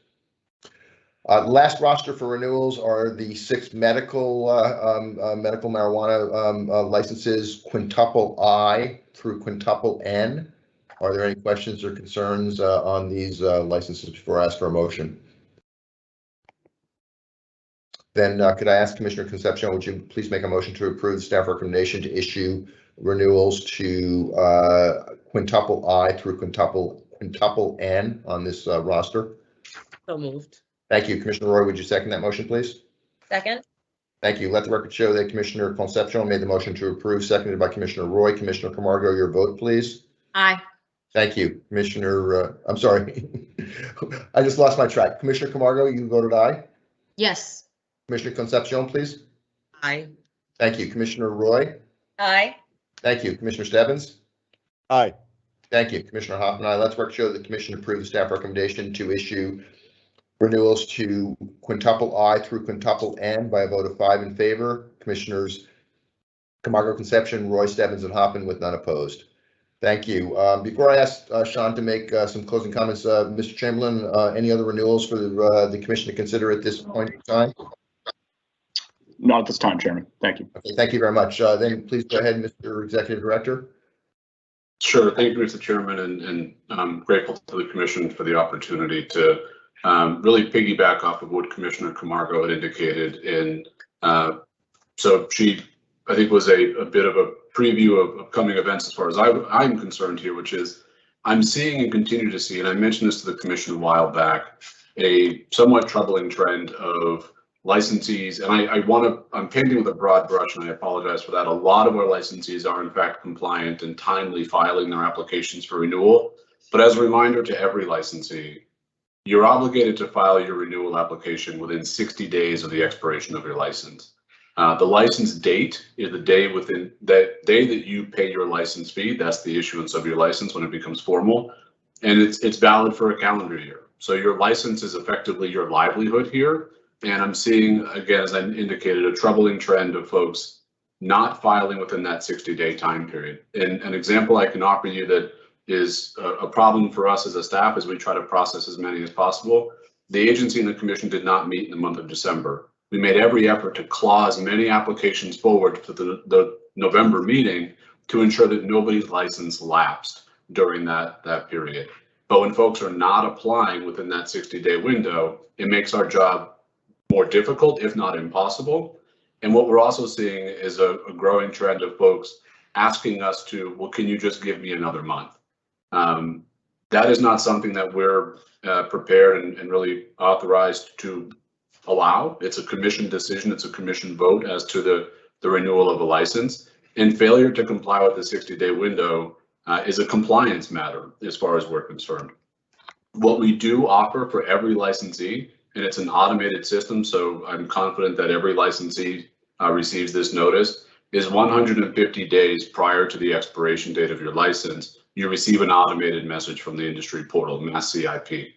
The last roster for renewals are the 6 medical marijuana licenses, quintuple I through quintuple N. Are there any questions or concerns on these licenses before I ask for a motion? Then could I ask Commissioner Concepcion, would you please make a motion to approve the staff recommendation to issue renewals to quintuple I through quintuple N on this roster? So moved. Thank you. Commissioner Roy, would you second that motion, please? Second. Thank you. Let the record show that Commissioner Concepcion made the motion to approve, seconded by Commissioner Roy. Commissioner Camargo, your vote, please. Aye. Thank you. Commissioner, I'm sorry. I just lost my track. Commissioner Camargo, you voted aye. Yes. Commissioner Concepcion, please. Aye. Thank you. Commissioner Roy. Aye. Thank you. Commissioner Stebbins. Aye. Thank you. Commissioner Hoffman, aye. Let the record show that the commission approved the staff recommendation to issue renewals to quintuple I through quintuple N by a vote of 5 in favor. Commissioners Camargo, Concepcion, Roy, Stebbins, and Hoffman, with none opposed. Thank you. Before I ask Sean to make some closing comments, Mr. Chamberlain, any other renewals for the commission to consider at this point in time? Not at this time, Chairman. Thank you. Okay, thank you very much. Then please go ahead, Mr. Executive Director. Sure. Thank you, Mr. Chairman, and I'm grateful to the commission for the opportunity to really piggyback off of what Commissioner Camargo had indicated. And so she, I think, was a bit of a preview of upcoming events as far as I'm concerned here, which is I'm seeing and continue to see, and I mentioned this to the commission a while back, a somewhat troubling trend of licensees, and I'm painting with a broad brush, and I apologize for that. A lot of our licensees are in fact compliant and timely filing their applications for renewal. But as a reminder to every licensee, you're obligated to file your renewal application within 60 days of the expiration of your license. The license date is the day within that day that you pay your license fee. That's the issuance of your license when it becomes formal, and it's valid for a calendar year. So your license is effectively your livelihood here. And I'm seeing, again, as I indicated, a troubling trend of folks not filing within that 60-day time period. And an example I can offer you that is a problem for us as a staff as we try to process as many as possible. The agency and the commission did not meet in the month of December. We made every effort to claw as many applications forward to the November meeting to ensure that nobody's license lapsed during that period. But when folks are not applying within that 60-day window, it makes our job more difficult, if not impossible. And what we're also seeing is a growing trend of folks asking us to, well, can you just give me another month? That is not something that we're prepared and really authorized to allow. It's a commission decision. It's a commission vote as to the renewal of a license. And failure to comply with the 60-day window is a compliance matter as far as we're concerned. What we do offer for every licensee, and it's an automated system, so I'm confident that every licensee receives this notice, is 150 days prior to the expiration date of your license, you receive an automated message from the industry portal, Mass CIP.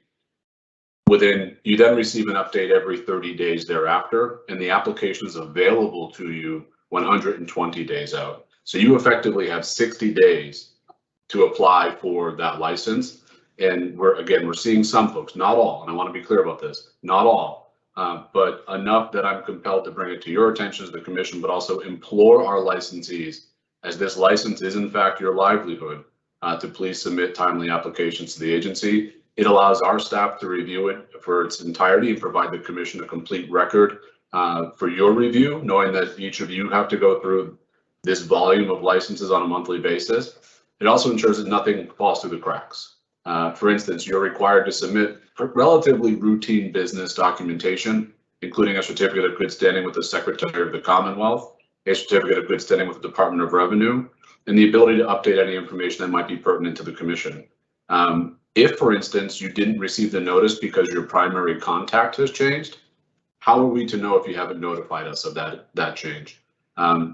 You then receive an update every 30 days thereafter, and the application is available to you 120 days out. So you effectively have 60 days to apply for that license. And we're seeing some folks, not all, and I want to be clear about this, not all, but enough that I'm compelled to bring it to your attention as the commission, but also implore our licensees, as this license is in fact your livelihood, to please submit timely applications to the agency. It allows our staff to review it for its entirety and provide the commission a complete record for your review, knowing that each of you have to go through this volume of licenses on a monthly basis. It also ensures that nothing falls through the cracks. For instance, you're required to submit relatively routine business documentation, including a certificate of good standing with the Secretary of the Commonwealth, a certificate of good standing with the Department of Revenue, and the ability to update any information that might be pertinent to the commission. If, for instance, you didn't receive the notice because your primary contact has changed, how are we to know if you haven't notified us of that change?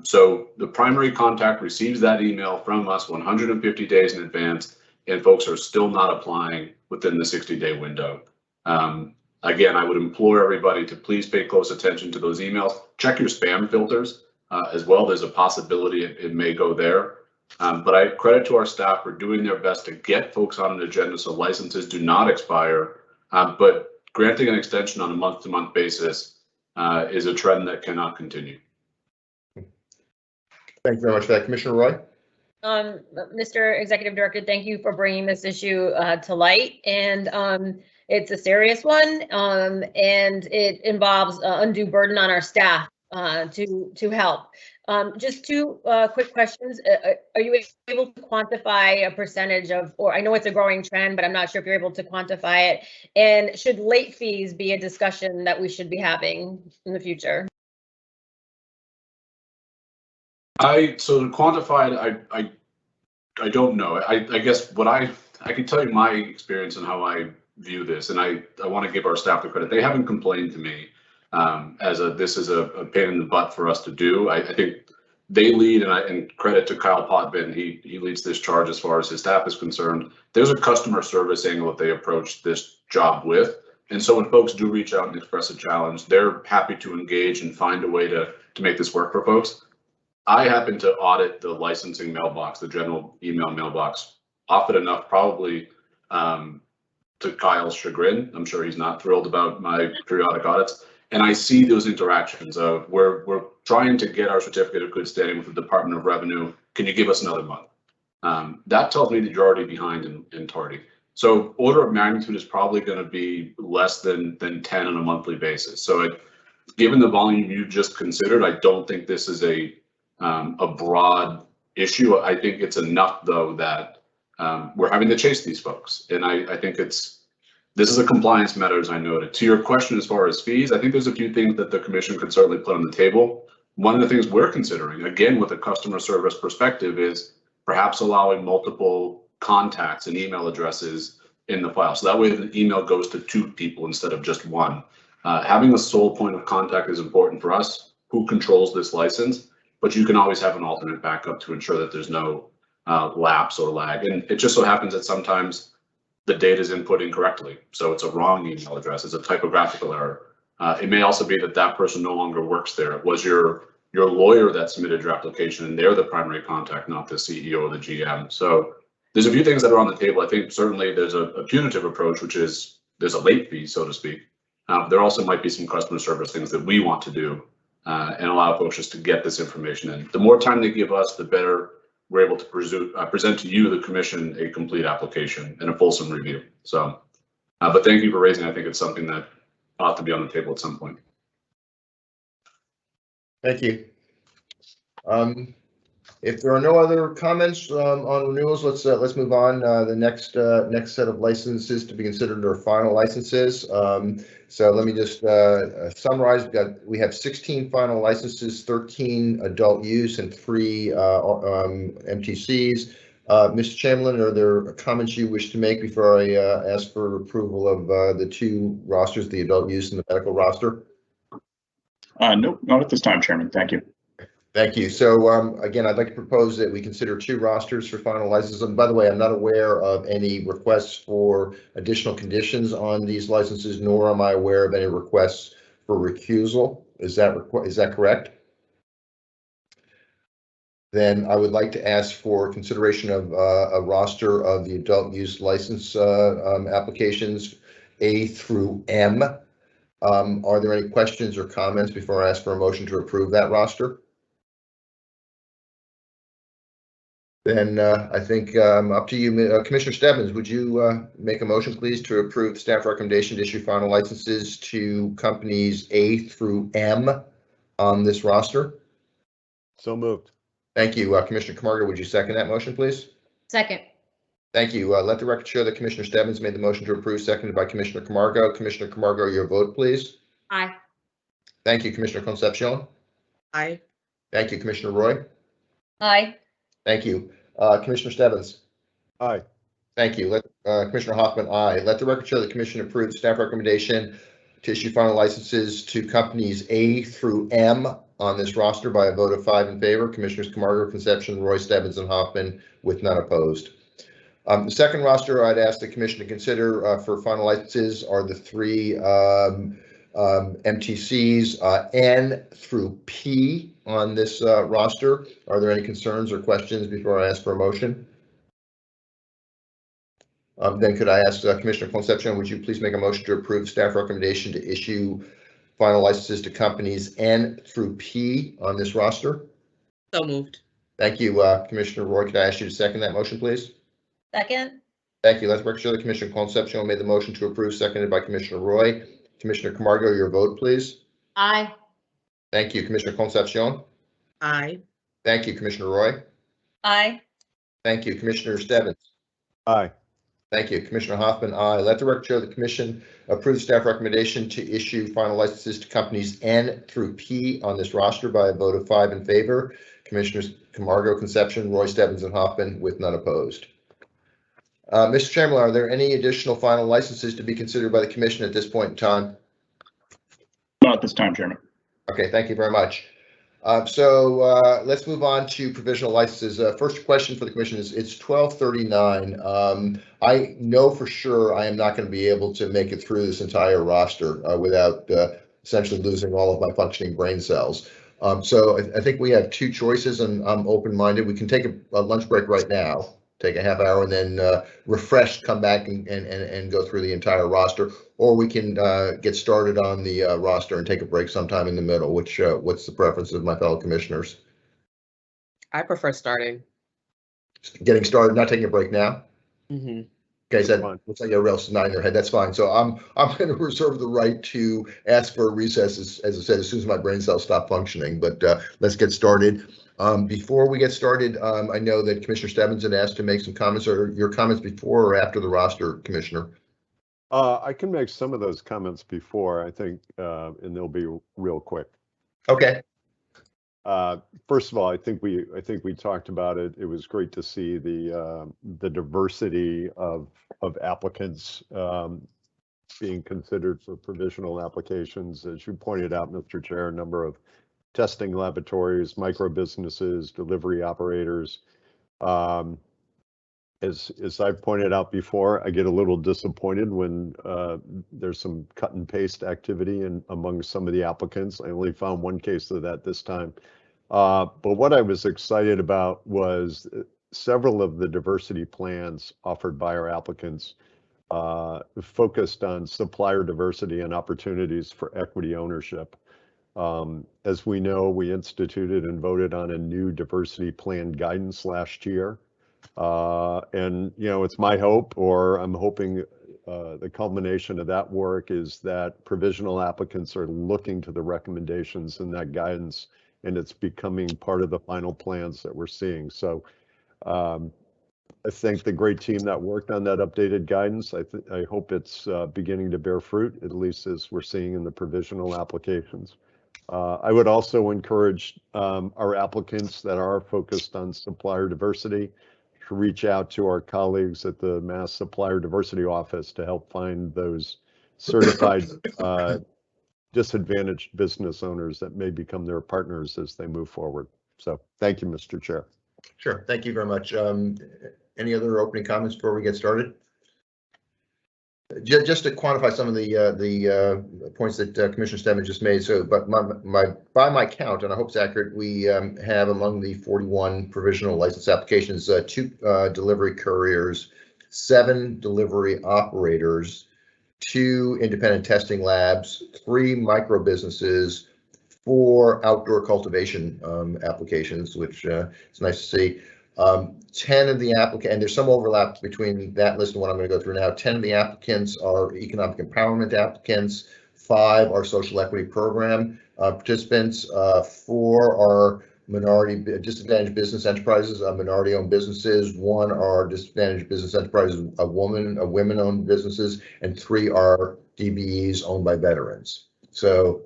So the primary contact receives that email from us 150 days in advance, and folks are still not applying within the 60-day window. Again, I would implore everybody to please pay close attention to those emails. Check your spam filters as well. There's a possibility it may go there. But I credit to our staff for doing their best to get folks on an agenda so licenses do not expire. But granting an extension on a month-to-month basis is a trend that cannot continue. Thank you very much for that, Commissioner Roy. Mr. Executive Director, thank you for bringing this issue to light. And it's a serious one, and it involves undue burden on our staff to help. Just two quick questions. Are you able to quantify a percentage of, or I know it's a growing trend, but I'm not sure if you're able to quantify it. And should late fees be a discussion that we should be having in the future? So to quantify it, I don't know. I guess what I can tell you my experience and how I view this, and I want to give our staff the credit. They haven't complained to me this is a pain in the butt for us to do. I think they lead, and credit to Kyle Potvin, he leads this charge as far as his staff is concerned. There's a customer service angle that they approach this job with. And so when folks do reach out and express a challenge, they're happy to engage and find a way to make this work for folks. I happen to audit the licensing mailbox, the general email mailbox, often enough, probably to Kyle's chagrin. I'm sure he's not thrilled about my periodic audits. And I see those interactions of we're trying to get our certificate of good standing with the Department of Revenue. Can you give us another month? That tells me that you're already behind and tardy. So order of magnitude is probably going to be less than 10 on a monthly basis. So given the volume you just considered, I don't think this is a broad issue. I think it's enough though that we're having to chase these folks. And I think this is a compliance matter, as I noted. To your question as far as fees, I think there's a few things that the commission could certainly put on the table. One of the things we're considering, again, with a customer service perspective, is perhaps allowing multiple contacts and email addresses in the file. So that way the email goes to 2 people instead of just 1. Having a sole point of contact is important for us, who controls this license, but you can always have an alternate backup to ensure that there's no lapse or lag. And it just so happens that sometimes the data is input incorrectly. So it's a wrong email address, it's a typographical error. It may also be that person no longer works there. It was your lawyer that submitted your application and they're the primary contact, not the CEO or the GM. So there's a few things that are on the table. I think certainly there's a punitive approach, which is there's a late fee, so to speak. There also might be some customer service things that we want to do and allow folks just to get this information in. The more time they give us, the better we're able to present to you, the commission, a complete application and a fulsome review. So, but thank you for raising. I think it's something that ought to be on the table at some point. Thank you. If there are no other comments on renewals, let's move on. The next set of licenses to be considered are final licenses. So let me just summarize. We have 16 final licenses, 13 adult use, and 3 MTCs. Mr. Chamberlain, are there comments you wish to make before I ask for approval of the 2 rosters, the adult use and the medical roster? Nope, not at this time, Chairman. Thank you. Thank you. So again, I'd like to propose that we consider 2 rosters for final licenses. And by the way, I'm not aware of any requests for additional conditions on these licenses, nor am I aware of any requests for recusal. Is that correct? Then I would like to ask for consideration of a roster of the adult use license applications A through M. Are there any questions or comments before I ask for a motion to approve that roster? Then I think up to you, Commissioner Stebbins, would you make a motion, please, to approve the staff recommendation to issue final licenses to companies A through M on this roster? So moved. Thank you. Commissioner Camargo, would you second that motion, please? Second. Thank you. Let the record show that Commissioner Stebbins made the motion to approve, seconded by Commissioner Camargo. Commissioner Camargo, your vote, please. Aye. Thank you, Commissioner Concepcion. Aye. Thank you, Commissioner Roy. Aye. Thank you. Commissioner Stebbins. Aye. Thank you. Commissioner Hoffman, aye. Let the record show the commission approved staff recommendation to issue final licenses to companies A through M on this roster by a vote of 5 in favor. Commissioners Camargo, Concepcion, Roy, Stebbins, and Hoffman with none opposed. The second roster I'd ask the commission to consider for final licenses are the 3 MTCs N through P on this roster. Are there any concerns or questions before I ask for a motion? Then could I ask Commissioner Concepcion, would you please make a motion to approve staff recommendation to issue final licenses to companies N through P on this roster? So moved. Thank you, Commissioner Roy. Could I ask you to second that motion, please? Second. Thank you. Let the record show that Commissioner Concepcion made the motion to approve, seconded by Commissioner Roy. Commissioner Camargo, your vote, please. Aye. Thank you, Commissioner Concepcion. Aye. Thank you, Commissioner Roy. Aye. Thank you, Commissioner Stebbins. Aye. Thank you, Commissioner Hoffman. Aye. Let the record show the commission approve staff recommendation to issue final licenses to companies N through P on this roster by a vote of 5 in favor. Commissioners Camargo, Concepcion, Roy, Stebbins, and Hoffman with none opposed. Mr. Chairman, are there any additional final licenses to be considered by the commission at this point in time? Not at this time, Chairman. Okay, thank you very much. So let's move on to provisional licenses. First question for the commission is it's 12:39. I know for sure I am not going to be able to make it through this entire roster without essentially losing all of my functioning brain cells. So I think we have 2 choices, and I'm open-minded. We can take a lunch break right now, take a half hour, and then refresh, come back and go through the entire roster, or we can get started on the roster and take a break sometime in the middle. What's the preference of my fellow commissioners? I prefer starting. Getting started, not taking a break now? Mm-hmm. Okay, so fine. that looks like everybody else is nodding their head. That's fine. So I'm going to reserve the right to ask for a recess, as I said, as soon as my brain cells stop functioning. But let's get started. Before we get started, I know that Commissioner Stebbins had asked to make some comments, or your comments before or after the roster, Commissioner. I can make some of those comments before, I think, and they'll be real quick. Okay. First of all, I think we talked about it. It was great to see the diversity of applicants being considered for provisional applications. As you pointed out, Mr. Chair, a number of testing laboratories, micro businesses, delivery operators. As I've pointed out before, I get a little disappointed when there's some cut and paste activity among some of the applicants. I only found one case of that this time. But what I was excited about was several of the diversity plans offered by our applicants focused on supplier diversity and opportunities for equity ownership. As we know, we instituted and voted on a new diversity plan guidance last year. And, you know, it's my hope, or I'm hoping the culmination of that work is that provisional applicants are looking to the recommendations in that guidance, and it's becoming part of the final plans that we're seeing. So I thank the great team that worked on that updated guidance. I hope it's beginning to bear fruit, at least as we're seeing in the provisional applications. I would also encourage our applicants that are focused on supplier diversity to reach out to our colleagues at the Mass Supplier Diversity Office to help find those certified disadvantaged business owners that may become their partners as they move forward. So thank you, Mr. Chair. Sure. Thank you very much. Any other opening comments before we get started? Just to quantify some of the points that Commissioner Stebbins just made. So, but by my count, and I hope it's accurate, we have among the 41 provisional license applications, 2 delivery couriers, 7 delivery operators, 2 independent testing labs, 3 micro businesses, 4 outdoor cultivation applications, which is nice to see. 10 of the applicants, and there's some overlap between that list and what I'm going to go through now. 10 of the applicants are economic empowerment applicants, 5 are social equity program participants, 4 are minority disadvantaged business enterprises, minority owned businesses, 1 are disadvantaged business enterprises, women-owned businesses, and 3 are DBEs owned by veterans. So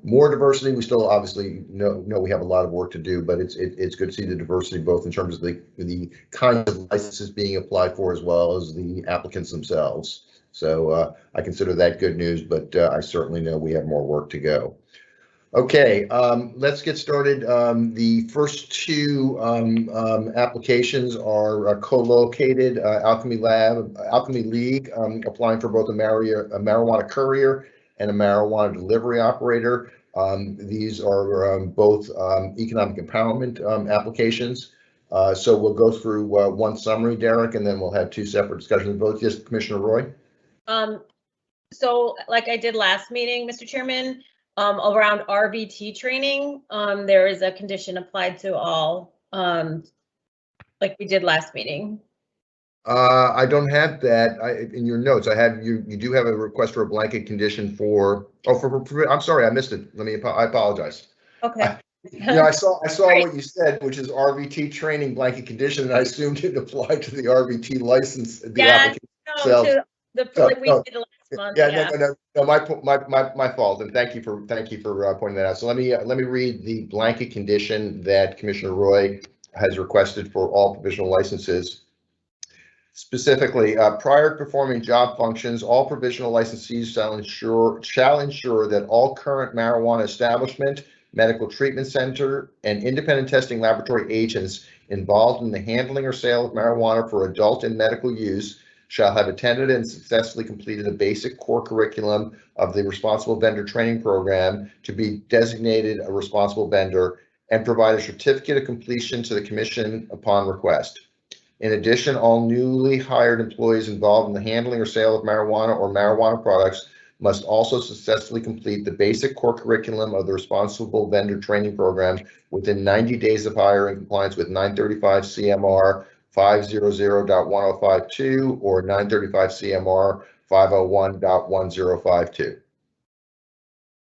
more diversity. We still obviously know we have a lot of work to do, but it's good to see the diversity both in terms of the kinds of licenses being applied for as well as the applicants themselves. So I consider that good news, but I certainly know we have more work to go. Okay, let's get started. The first 2 applications are co-located. Alchemy League applying for both a marijuana courier and a marijuana delivery operator. These are both economic empowerment applications. So we'll go through one summary, Derek, and then we'll have 2 separate discussions. Both, yes, Commissioner Roy. So like I did last meeting, Mr. Chairman, around RVT training, there is a condition applied to all, like we did last meeting. I don't have that in your notes. I have you do have a request for a blanket condition for, I'm sorry, I missed it. I apologize. Okay. Yeah, I saw what you said, which is RVT training blanket condition, and I assumed it applied to the RVT license. The application itself. We did last month. Yeah, no, my fault, and thank you for pointing that out. So let me read the blanket condition that Commissioner Roy has requested for all provisional licenses. Specifically, prior to performing job functions, all provisional licensees shall ensure that all current marijuana establishment, medical treatment center, and independent testing laboratory agents involved in the handling or sale of marijuana for adult and medical use shall have attended and successfully completed a basic core curriculum of the responsible vendor training program to be designated a responsible vendor and provide a certificate of completion to the commission upon request. In addition, all newly hired employees involved in the handling or sale of marijuana or marijuana products must also successfully complete the basic core curriculum of the responsible vendor training program within 90 days of hire in compliance with 935 CMR 500.1052 or 935 CMR 501.1052.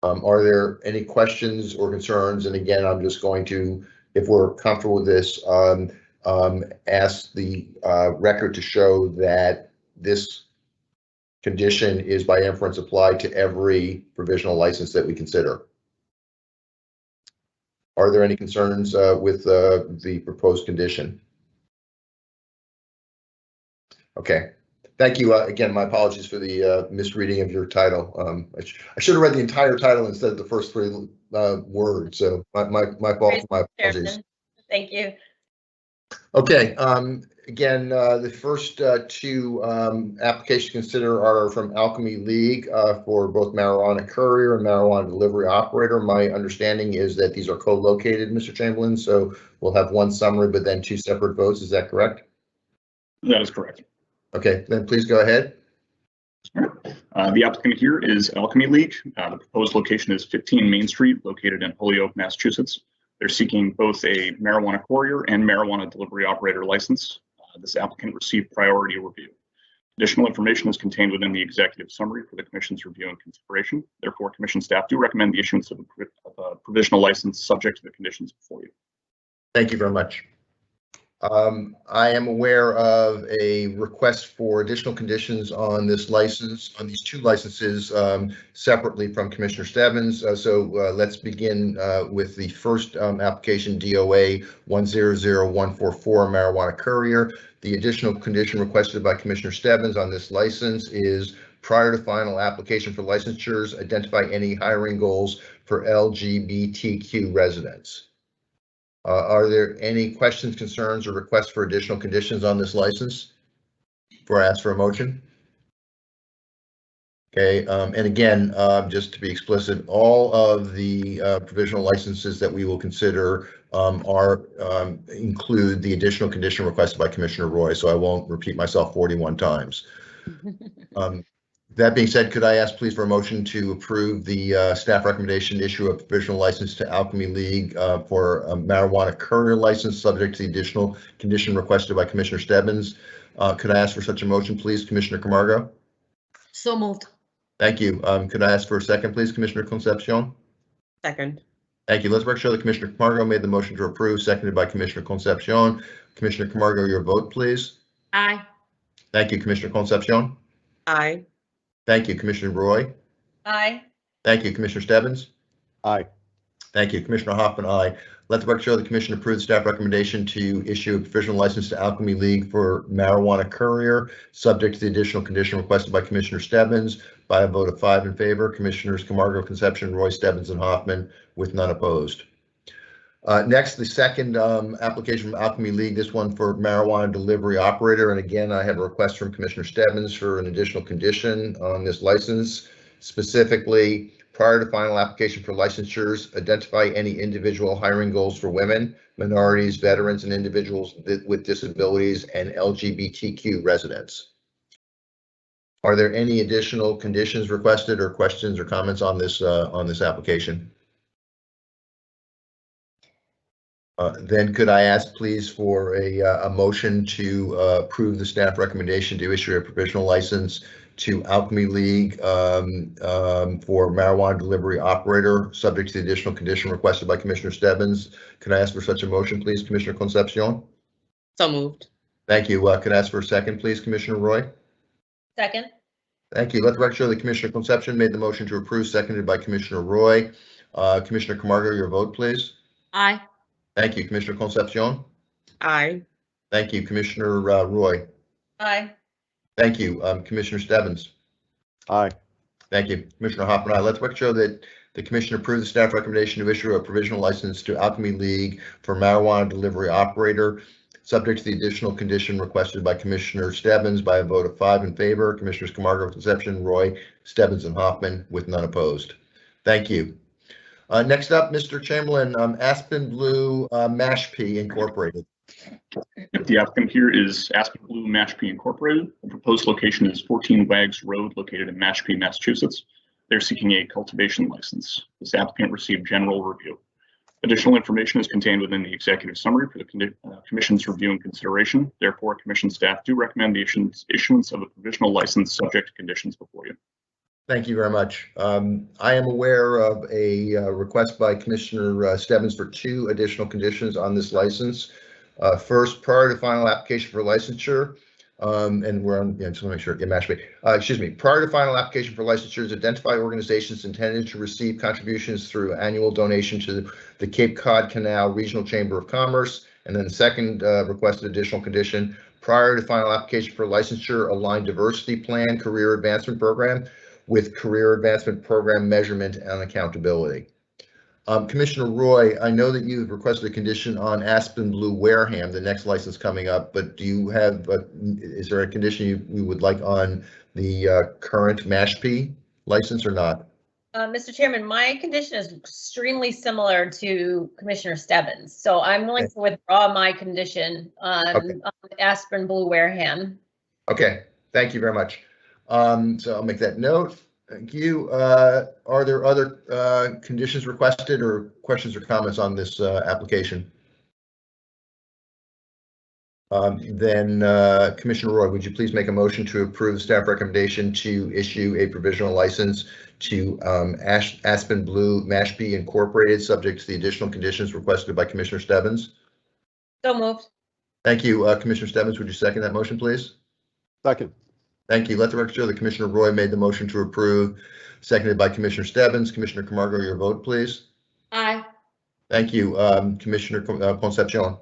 Are there any questions or concerns? And again, I'm just going to, if we're comfortable with this, ask the record to show that this condition is by inference applied to every provisional license that we consider. Are there any concerns with the proposed condition? Okay, thank you. Again, my apologies for the misreading of your title. I should have read the entire title instead of the first three words. So my fault. My apologies. Thank you. Okay. Again, the first two applications to consider are from Alchemy League for both marijuana courier and marijuana delivery operator. My understanding is that these are co-located, Mr. Chamberlain, so we'll have one summary, but then two separate votes. Is that correct? That is correct. Okay, then please go ahead. The applicant here is Alchemy League. The proposed location is 15 Main Street, located in Holyoke, Massachusetts. They're seeking both a marijuana courier and marijuana delivery operator license. This applicant received priority review. Additional information is contained within the executive summary for the Commission's review and consideration. Therefore, Commission staff do recommend the issuance of a provisional license subject to the conditions before you. Thank you very much. I am aware of a request for additional conditions on this license, on these two licenses, separately from Commissioner Stebbins. Let's begin with the first application, DOA 100144, marijuana courier. The additional condition requested by Commissioner Stebbins on this license is prior to final application for licensures, identify any hiring goals for LGBTQ residents. Are there any questions, concerns, or requests for additional conditions on this license before I ask for a motion? Okay, and again, just to be explicit, all of the provisional licenses that we will consider include the additional condition requested by Commissioner Roy, so I won't repeat myself 41 times. That being said, could I ask please for a motion to approve the staff recommendation to issue a provisional license to Alchemy League for a marijuana courier license subject to the additional condition requested by Commissioner Stebbins? Could I ask for such a motion, please, Commissioner Camargo? So moved. Thank you. Could I ask for a second, please, Commissioner Concepcion? Second. Thank you. Let's make sure that Commissioner Camargo made the motion to approve, seconded by Commissioner Concepcion. Commissioner Camargo, your vote, please. Aye. Thank you, Commissioner Concepcion. Aye. Thank you, Commissioner Roy. Aye. Thank you, Commissioner Stebbins. Aye. Thank you, Commissioner Hoffman. Aye. Let the record show the Commission approved staff recommendation to issue a provisional license to Alchemy League for marijuana courier, subject to the additional condition requested by Commissioner Stebbins by a vote of 5 in favor. Commissioners Camargo, Concepcion, Roy, Stebbins, and Hoffman, with none opposed. Next, the second application from Alchemy League, this one for marijuana delivery operator. And again, I have a request from Commissioner Stebbins for an additional condition on this license. Specifically, prior to final application for licensures, identify any individual hiring goals for women, minorities, veterans, and individuals with disabilities and LGBTQ residents. Are there any additional conditions requested or questions or comments on this application? Then could I ask please for a motion to approve the staff recommendation to issue a provisional license to Alchemy League for marijuana delivery operator, subject to the additional condition requested by Commissioner Stebbins. Can I ask for such a motion, please, Commissioner Concepcion? So moved. Thank you. Could I ask for a second, please, Commissioner Roy? Second. Thank you. Let the record show that Commissioner Concepcion made the motion to approve, seconded by Commissioner Roy. Commissioner Camargo, your vote, please. Aye. Thank you, Commissioner Concepcion. Aye. Thank you, Commissioner Roy. Aye. Thank you, Commissioner Stebbins. Aye. Thank you, Commissioner Hoffman. Aye. Let the record show that the Commission approved the staff recommendation to issue a provisional license to Alchemy League for marijuana delivery operator, subject to the additional condition requested by Commissioner Stebbins by a vote of 5 in favor. Commissioners Camargo, Concepcion, Roy, Stebbins, and Hoffman, with none opposed. Thank you. Next up, Mr. Chamberlain, Aspen Blue Mashpee Incorporated. The applicant here is Aspen Blue Mashpee Incorporated. The proposed location is 14 Wags Road, located in Mashpee, Massachusetts. They're seeking a cultivation license. This applicant received general review. Additional information is contained within the executive summary for the Commission's review and consideration. Therefore, Commission staff do recommend the issuance of a provisional license subject to conditions before you. Thank you very much. I am aware of a request by Commissioner Stebbins for 2 additional conditions on this license. First, prior to final application for licensure, and we're on, just want to make sure, Mashpee. Excuse me. Prior to final application for licensures, identify organizations intended to receive contributions through annual donation to the Cape Cod Canal Regional Chamber of Commerce. And then the second requested additional condition, prior to final application for licensure, align diversity plan career advancement program with career advancement program measurement and accountability. Commissioner Roy, I know that you've requested a condition on Aspen Blue Wareham, the next license coming up, but do you have, is there a condition you would like on the current Mashpee license or not? Mr. Chairman, my condition is extremely similar to Commissioner Stebbins, so I'm willing to withdraw my condition on Aspen Blue Wareham. Okay, thank you very much. So I'll make that note. Thank you. Are there other conditions requested or questions or comments on this application? Then Commissioner Roy, would you please make a motion to approve the staff recommendation to issue a provisional license to Aspen Blue Mashpee Incorporated, subject to the additional conditions requested by Commissioner Stebbins? So moved. Thank you. Commissioner Stebbins, would you second that motion, please? Second. Thank you. Let the record show that Commissioner Roy made the motion to approve, seconded by Commissioner Stebbins. Commissioner Camargo, your vote, please. Aye. Thank you. Commissioner Concepcion.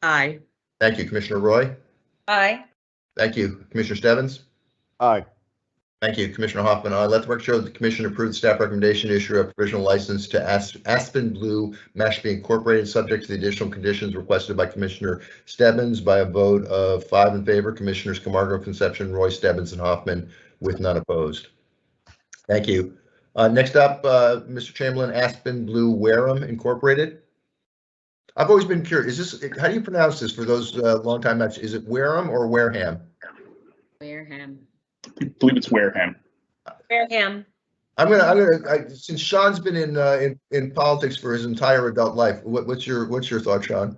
Aye. Thank you. Commissioner Roy. Aye. Thank you. Commissioner Stebbins. Aye. Thank you. Commissioner Hoffman. I let the record show that the Commission approved the staff recommendation to issue a provisional license to Aspen Blue Mashpee Incorporated, subject to the additional conditions requested by Commissioner Stebbins by a vote of 5 in favor. Commissioners Camargo, Concepcion, Roy, Stebbins, and Hoffman, with none opposed. Thank you. Next up, Mr. Chamberlain, Aspen Blue Wareham Incorporated. I've always been curious. Is this, how do you pronounce this for those longtime matches? Is it Wareham or Wareham? Wareham. I believe it's Wareham. Wareham. Since Sean's been in politics for his entire adult life, what's your thought, Sean?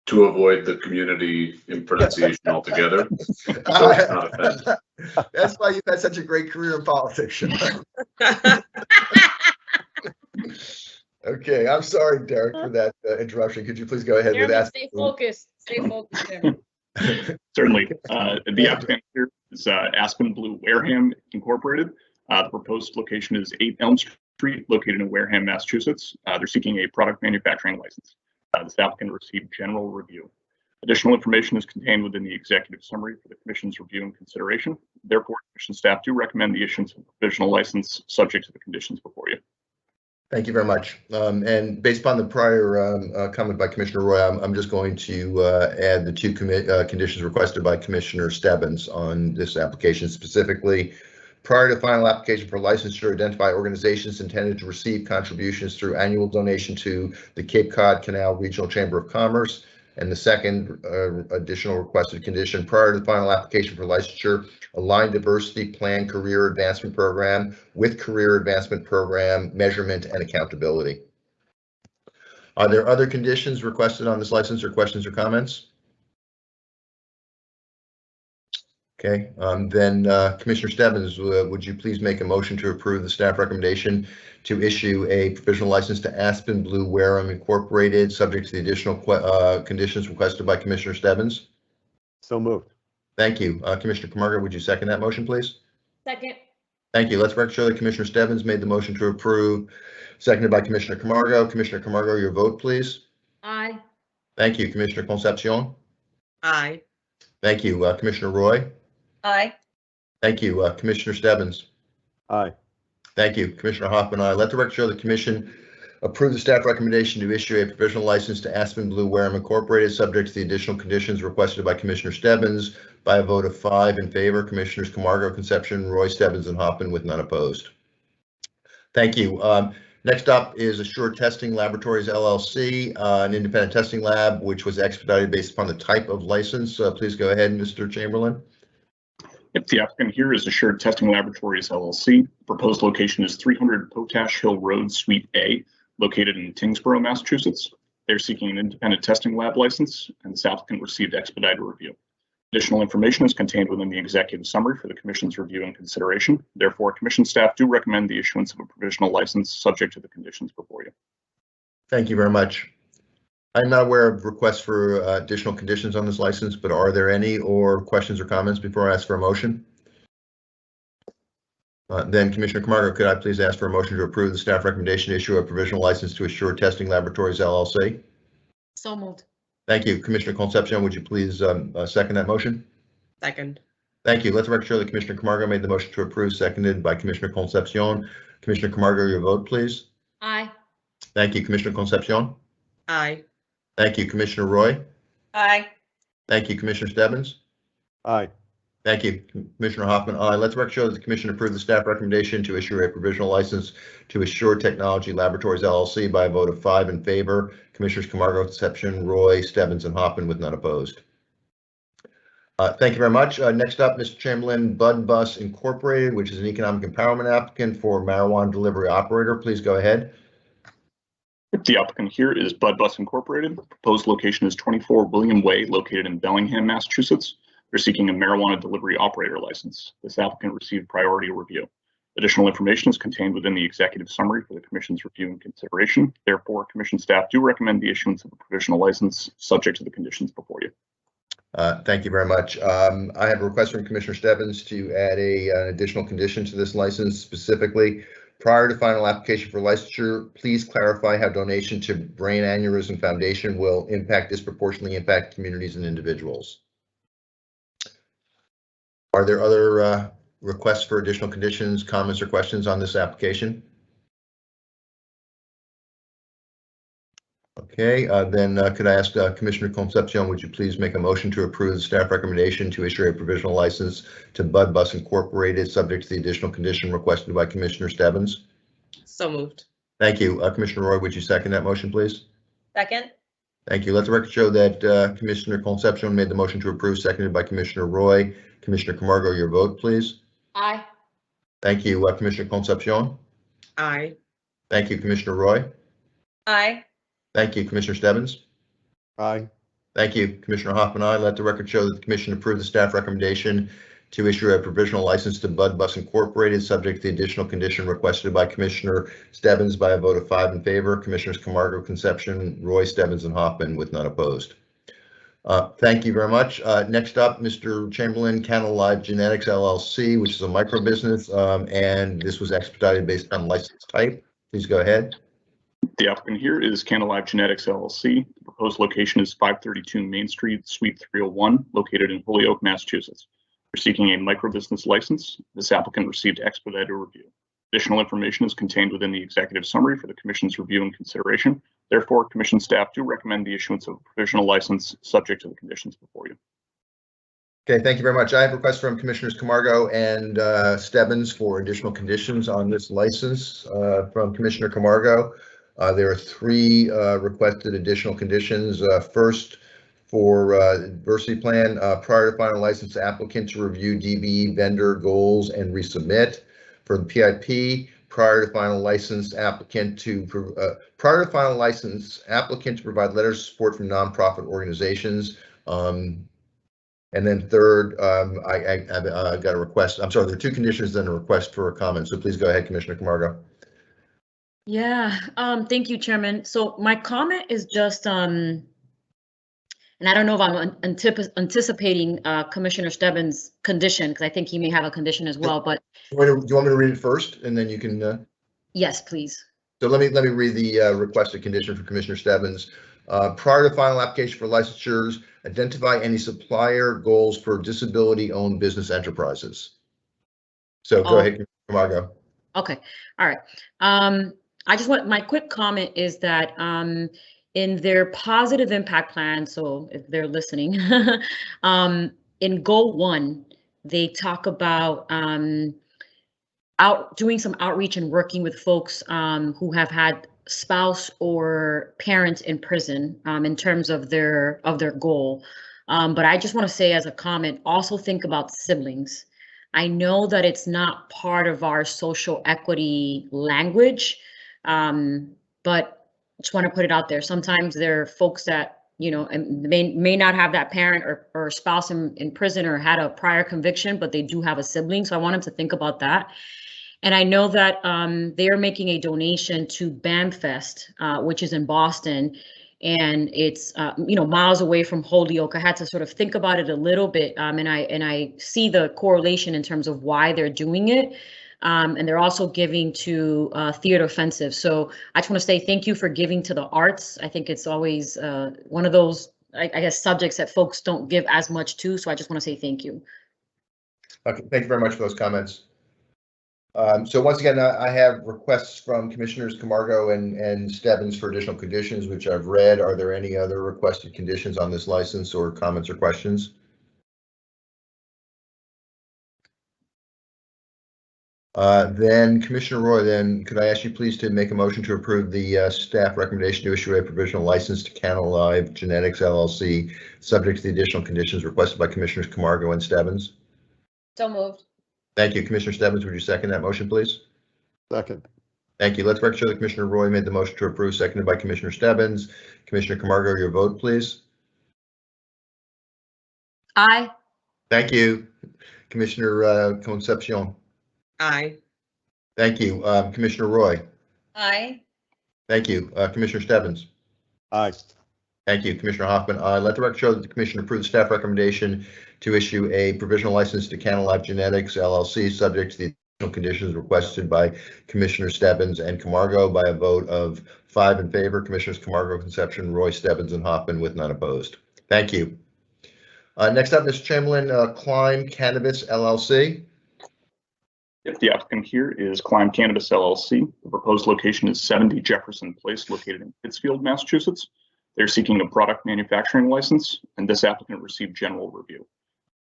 To avoid the community in pronunciation altogether. So it's not offensive. That's why you've had such a great career in politics, Sean. Okay, I'm sorry, Derek, for that interruption. Could you please go ahead with that? Stay focused. Stay focused, Chairman. Certainly. The applicant here is Aspen Blue Wareham Incorporated. The proposed location is 8 Elm Street, located in Wareham, Massachusetts. They're seeking a product manufacturing license. This applicant received general review. Additional information is contained within the executive summary for the Commission's review and consideration. Therefore, Commission staff do recommend the issuance of a provisional license subject to the conditions before you. Thank you very much. And based upon the prior comment by Commissioner Roy, I'm just going to add the 2 conditions requested by Commissioner Stebbins on this application. Specifically, prior to final application for licensure, identify organizations intended to receive contributions through annual donation to the Cape Cod Canal Regional Chamber of Commerce. And the second additional requested condition, prior to the final application for licensure, align diversity plan career advancement program with career advancement program measurement and accountability. Are there other conditions requested on this license or questions or comments? Okay, then Commissioner Stebbins, would you please make a motion to approve the staff recommendation to issue a provisional license to Aspen Blue Wareham Incorporated, subject to the additional conditions requested by Commissioner Stebbins? So moved. Thank you. Commissioner Camargo, would you second that motion, please? Second. Thank you. Let's record show that Commissioner Stebbins made the motion to approve, seconded by Commissioner Camargo. Commissioner Camargo, your vote, please. Aye. Thank you. Commissioner Concepcion. Aye. Thank you. Commissioner Roy. Aye. Thank you. Commissioner Stebbins. Aye. Thank you. Commissioner Hoffman, aye. Let the record show the Commission approve the staff recommendation to issue a provisional license to Aspen Blue Wareham Incorporated, subject to the additional conditions requested by Commissioner Stebbins by a vote of 5 in favor. Commissioners Camargo, Concepcion, Roy, Stebbins, and Hoffman, with none opposed. Thank you. Next up is Assured Testing Laboratories LLC, an independent testing lab, which was expedited based upon the type of license. Please go ahead, Mr. Chamberlain. Yep, the applicant here is Assured Testing Laboratories LLC. The proposed location is 300 Potash Hill Road, Suite A, located in Tingsboro, Massachusetts. They're seeking an independent testing lab license, and this applicant received expedited review. Additional information is contained within the executive summary for the Commission's review and consideration. Therefore, Commission staff do recommend the issuance of a provisional license subject to the conditions before you. Thank you very much. I'm not aware of requests for additional conditions on this license, but are there any or questions or comments before I ask for a motion? Then Commissioner Camargo, could I please ask for a motion to approve the staff recommendation to issue a provisional license to Assure Testing Laboratories LLC? So moved. Thank you. Commissioner Concepcion, would you please second that motion? Second. Thank you. Let the record show that Commissioner Camargo made the motion to approve, seconded by Commissioner Concepcion. Commissioner Camargo, your vote, please. Aye. Thank you. Commissioner Concepcion. Aye. Thank you. Commissioner Roy. Aye. Thank you. Commissioner Stebbins. Aye. Thank you. Commissioner Hoffman, aye. Let the record show that the Commission approved the staff recommendation to issue a provisional license to Assure Technology Laboratories LLC by a vote of 5 in favor. Commissioners Camargo, Concepcion, Roy, Stebbins, and Hoffman with none opposed. Thank you very much. Next up, Mr. Chamberlain, Bud Bus Incorporated, which is an economic empowerment applicant for marijuana delivery operator. Please go ahead. The applicant here is Bud Bus Incorporated. The proposed location is 24 William Way, located in Bellingham, Massachusetts. They're seeking a marijuana delivery operator license. This applicant received priority review. Additional information is contained within the executive summary for the Commission's review and consideration. Therefore, Commission staff do recommend the issuance of a provisional license subject to the conditions before you. Thank you very much. I have a request from Commissioner Stebbins to add an additional condition to this license, specifically prior to final application for licensure, please clarify how donation to Brain Aneurysm Foundation will disproportionately impact communities and individuals. Are there other requests for additional conditions, comments, or questions on this application? Okay, then could I ask Commissioner Concepcion, would you please make a motion to approve the staff recommendation to issue a provisional license to Bud Bus Incorporated, subject to the additional condition requested by Commissioner Stebbins? So moved. Thank you. Commissioner Roy, would you second that motion, please? Second. Thank you. Let the record show that Commissioner Concepcion made the motion to approve, seconded by Commissioner Roy. Commissioner Camargo, your vote, please. Aye. Thank you. Commissioner Concepcion. Aye. Thank you. Commissioner Roy. Aye. Thank you. Commissioner Stebbins. Aye. Thank you. Commissioner Hoffman, aye. Let the record show that the Commission approved the staff recommendation to issue a provisional license to Bud Bus Incorporated, subject to the additional condition requested by Commissioner Stebbins by a vote of 5 in favor. Commissioners Camargo, Concepcion, Roy, Stebbins, and Hoffman with none opposed. Thank you very much. Next up, Mr. Chamberlain, Canna Live Genetics LLC, which is a micro business, and this was expedited based on license type. Please go ahead. The applicant here is Canna Live Genetics LLC. The proposed location is 532 Main Street, Suite 301, located in Holyoke, Massachusetts. They're seeking a micro business license. This applicant received expedited review. Additional information is contained within the executive summary for the Commission's review and consideration. Therefore, Commission staff do recommend the issuance of a provisional license subject to the conditions before you. Okay, thank you very much. I have requests from Commissioners Camargo and Stebbins for additional conditions on this license. From Commissioner Camargo, there are 3 requested additional conditions. First, for diversity plan, prior to final license, applicant to review DBE vendor goals and resubmit. For the PIP, prior to final license, applicant to provide letters of support from nonprofit organizations. And then third, I got a request. I'm sorry, there are 2 conditions, then a request for a comment. So please go ahead, Commissioner Camargo. Yeah, thank you, Chairman. So my comment is just, and I don't know if I'm anticipating Commissioner Stebbins' condition, because I think he may have a condition as well, but. Do you want me to read it first, and then you can? Yes, please. So let me read the requested condition for Commissioner Stebbins. Prior to final application for licensures, identify any supplier goals for disability-owned business enterprises. So go ahead, Camargo. Okay, all right. I just want, my quick comment is that in their positive impact plan, so if they're listening, in goal 1, they talk about doing some outreach and working with folks who have had spouse or parents in prison in terms of their goal. But I just want to say as a comment, also think about siblings. I know that it's not part of our social equity language, but just want to put it out there. Sometimes there are folks that, you know, and may not have that parent or spouse in prison or had a prior conviction, but they do have a sibling. So I want them to think about that. And I know that they are making a donation to BAMFest, which is in Boston, and it's you know, miles away from Holyoke. I had to sort of think about it a little bit, and I see the correlation in terms of why they're doing it. And they're also giving to Theater Offensive. So I just want to say thank you for giving to the arts. I think it's always one of those, I guess, subjects that folks don't give as much to. So I just want to say thank you. Okay, thank you very much for those comments. So once again, I have requests from Commissioners Camargo and Stebbins for additional conditions, which I've read. Are there any other requested conditions on this license or comments or questions? Then Commissioner Roy, then could I ask you please to make a motion to approve the staff recommendation to issue a provisional license to Canalive Genetics LLC, subject to the additional conditions requested by Commissioners Camargo and Stebbins? So moved. Thank you. Commissioner Stebbins, would you second that motion, please? Second. Thank you. Let's record that Commissioner Roy made the motion to approve, seconded by Commissioner Stebbins. Commissioner Camargo, your vote, please. Aye. Thank you. Commissioner Concepcion. Aye. Thank you. Commissioner Roy. Aye. Thank you. Commissioner Stebbins. Aye. Thank you. Commissioner Hoffman. Let the record show that the Commission approved the staff recommendation to issue a provisional license to Canalive Genetics LLC, subject to the additional conditions requested by Commissioner Stebbins and Camargo by a vote of 5 in favor. Commissioners Camargo, Concepcion, Roy, Stebbins, and Hoffman with none opposed. Thank you. Next up, Mr. Chamberlain, Climb Cannabis LLC. If the applicant here is Climb Cannabis LLC, the proposed location is 70 Jefferson Place, located in Pittsfield, Massachusetts. They're seeking a product manufacturing license, and this applicant received general review.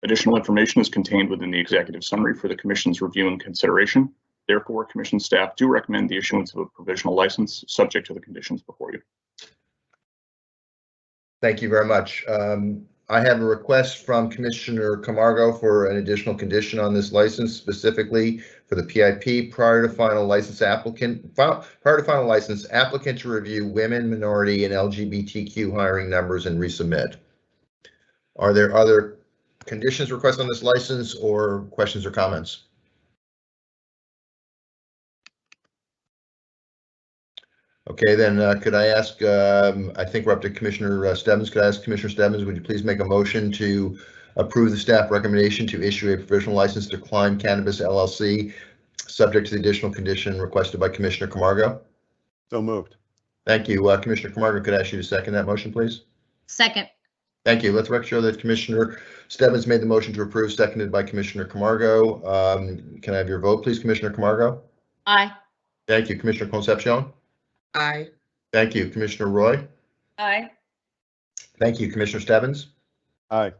Additional information is contained within the executive summary for the Commission's review and consideration. Therefore, Commission staff do recommend the issuance of a provisional license subject to the conditions before you. Thank you very much. I have a request from Commissioner Camargo for an additional condition on this license, specifically for the PIP prior to final license applicant to review women, minority, and LGBTQ hiring numbers and resubmit. Are there other conditions requested on this license or questions or comments? Okay, then could I ask, I think we're up to Commissioner Stebbins. Could I ask Commissioner Stebbins, would you please make a motion to approve the staff recommendation to issue a provisional license to Climb Cannabis LLC, subject to the additional condition requested by Commissioner Camargo? So moved. Thank you. Commissioner Camargo, could I ask you to second that motion, please? Second. Thank you. Let's make sure that Commissioner Stebbins made the motion to approve, seconded by Commissioner Camargo. Can I have your vote, please, Commissioner Camargo? Aye. Thank you. Commissioner Concepcion? Aye. Thank you. Commissioner Roy? Aye. Thank you. Commissioner Stebbins? Aye.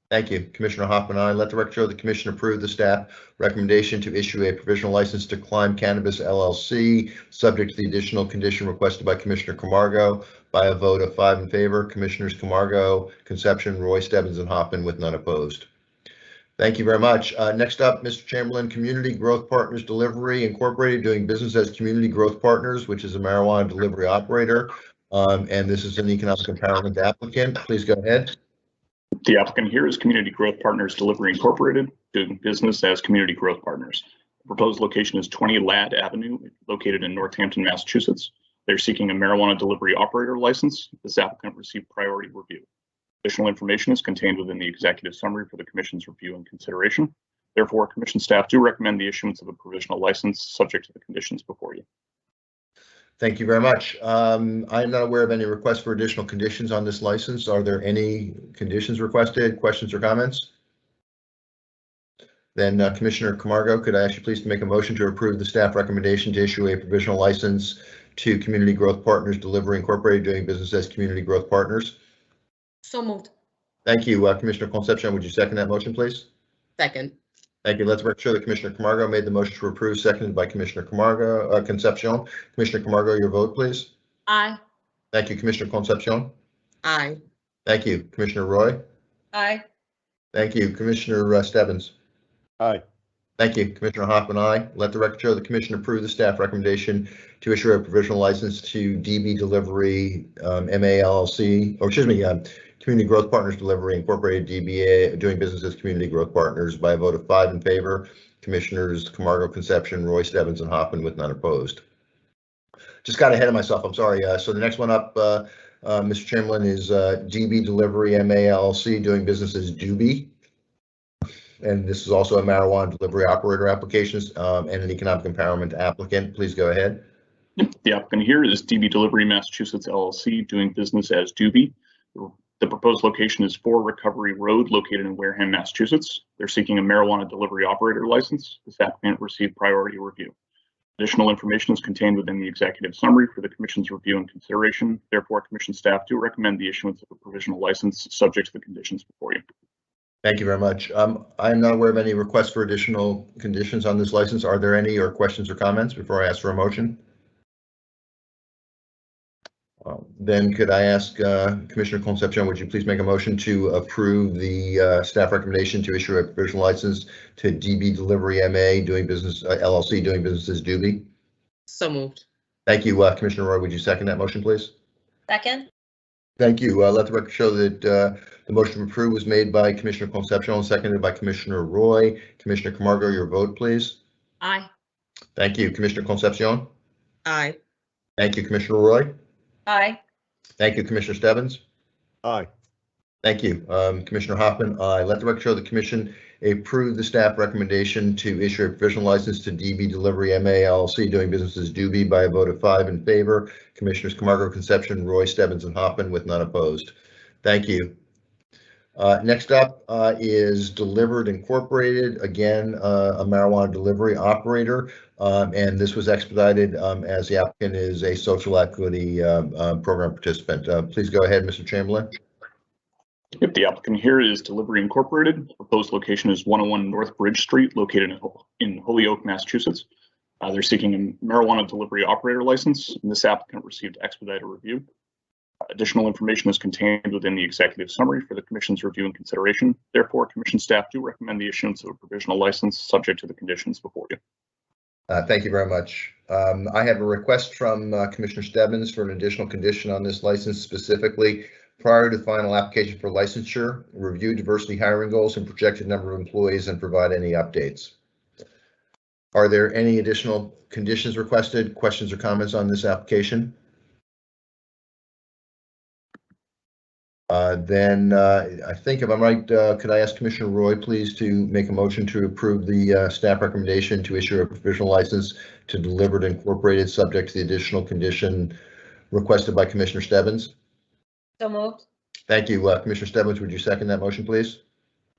Thank you. Commissioner Hoffman, aye. Let the record show the Commission approved the staff recommendation to issue a provisional license to Climb Cannabis LLC, subject to the additional condition requested by Commissioner Camargo by a vote of 5 in favor. Commissioners Camargo, Concepcion, Roy, Stebbins, and Hoffman with none opposed. Thank you very much. Next up, Mr. Chamberlain, Community Growth Partners Delivery Incorporated, doing business as Community Growth Partners, which is a marijuana delivery operator. And this is an economic empowerment applicant. Please go ahead. The applicant here is Community Growth Partners Delivery Incorporated, doing business as Community Growth Partners. The proposed location is 20 Ladd Avenue, located in Northampton, Massachusetts. They're seeking a marijuana delivery operator license. This applicant received priority review. Additional information is contained within the executive summary for the Commission's review and consideration. Therefore, Commission staff do recommend the issuance of a provisional license subject to the conditions before you. Thank you very much. I'm not aware of any requests for additional conditions on this license. Are there any conditions requested, questions or comments? Then Commissioner Camargo, could I ask you please to make a motion to approve the staff recommendation to issue a provisional license to Community Growth Partners Delivery Incorporated, doing business as Community Growth Partners? So moved. Thank you. Commissioner Concepcion, would you second that motion, please? Second. Thank you. Let's make sure that Commissioner Camargo made the motion to approve, seconded by Commissioner Camargo, Concepcion. Commissioner Camargo, your vote, please. Aye. Thank you. Commissioner Concepcion. Aye. Thank you. Commissioner Roy. Aye. Thank you. Commissioner Stebbins. Aye. Thank you. Commissioner Hoffman, aye. Let the record show the commission approve the staff recommendation to issue a provisional license to DB Delivery MA LLC, or excuse me, Community Growth Partners Delivery Incorporated DBA, doing business as Community Growth Partners by a vote of 5 in favor. Commissioners Camargo, Concepcion, Roy, Stebbins, and Hoffman with none opposed. Just got ahead of myself. I'm sorry. So the next one up, Mr. Chamberlain, is DB Delivery MA LLC, doing business as Doobie. And this is also a marijuana delivery operator applications and an economic empowerment applicant. Please go ahead. The applicant here is DB Delivery Massachusetts LLC, doing business as Doobie. The proposed location is 4 Recovery Road, located in Wareham, Massachusetts. They're seeking a marijuana delivery operator license. This applicant received priority review. Additional information is contained within the executive summary for the commission's review and consideration. Therefore, commission staff do recommend the issuance of a provisional license subject to the conditions before you. Thank you very much. I'm not aware of any requests for additional conditions on this license. Are there any or questions or comments before I ask for a motion? Then could I ask Commissioner Concepcion, would you please make a motion to approve the staff recommendation to issue a provisional license to DB Delivery MA, doing business LLC, doing business as Doobie? So moved. Thank you. Commissioner Roy, would you second that motion, please? Second. Thank you. Let the record show that the motion to approve was made by Commissioner Concepcion and seconded by Commissioner Roy. Commissioner Camargo, your vote, please. Aye. Thank you. Commissioner Concepcion. Aye. Thank you. Commissioner Roy. Aye. Thank you. Commissioner Stebbins. Aye. Thank you. Commissioner Hoffman, aye. Let the record show the commission approve the staff recommendation to issue a provisional license to DB Delivery MA LLC, doing business as Doobie by a vote of 5 in favor. Commissioners Camargo, Concepcion, Roy, Stebbins, and Hoffman with none opposed. Thank you. Next up is Delivered Incorporated, again, a marijuana delivery operator, and this was expedited as the applicant is a social equity program participant. Please go ahead, Mr. Chamberlain. Yep, the applicant here is Delivery Incorporated. The proposed location is 101 North Bridge Street, located in Holyoke, Massachusetts. They're seeking a marijuana delivery operator license, and this applicant received expedited review. Additional information is contained within the executive summary for the commission's review and consideration. Therefore, commission staff do recommend the issuance of a provisional license subject to the conditions before you. Thank you very much. I have a request from Commissioner Stebbins for an additional condition on this license, specifically prior to final application for licensure, review diversity hiring goals and projected number of employees and provide any updates. Are there any additional conditions requested, questions or comments on this application? Then I think if I'm right, could I ask Commissioner Roy, please, to make a motion to approve the staff recommendation to issue a provisional license to Delivered Incorporated, subject to the additional condition requested by Commissioner Stebbins? So moved. Thank you. Commissioner Stebbins, would you second that motion, please?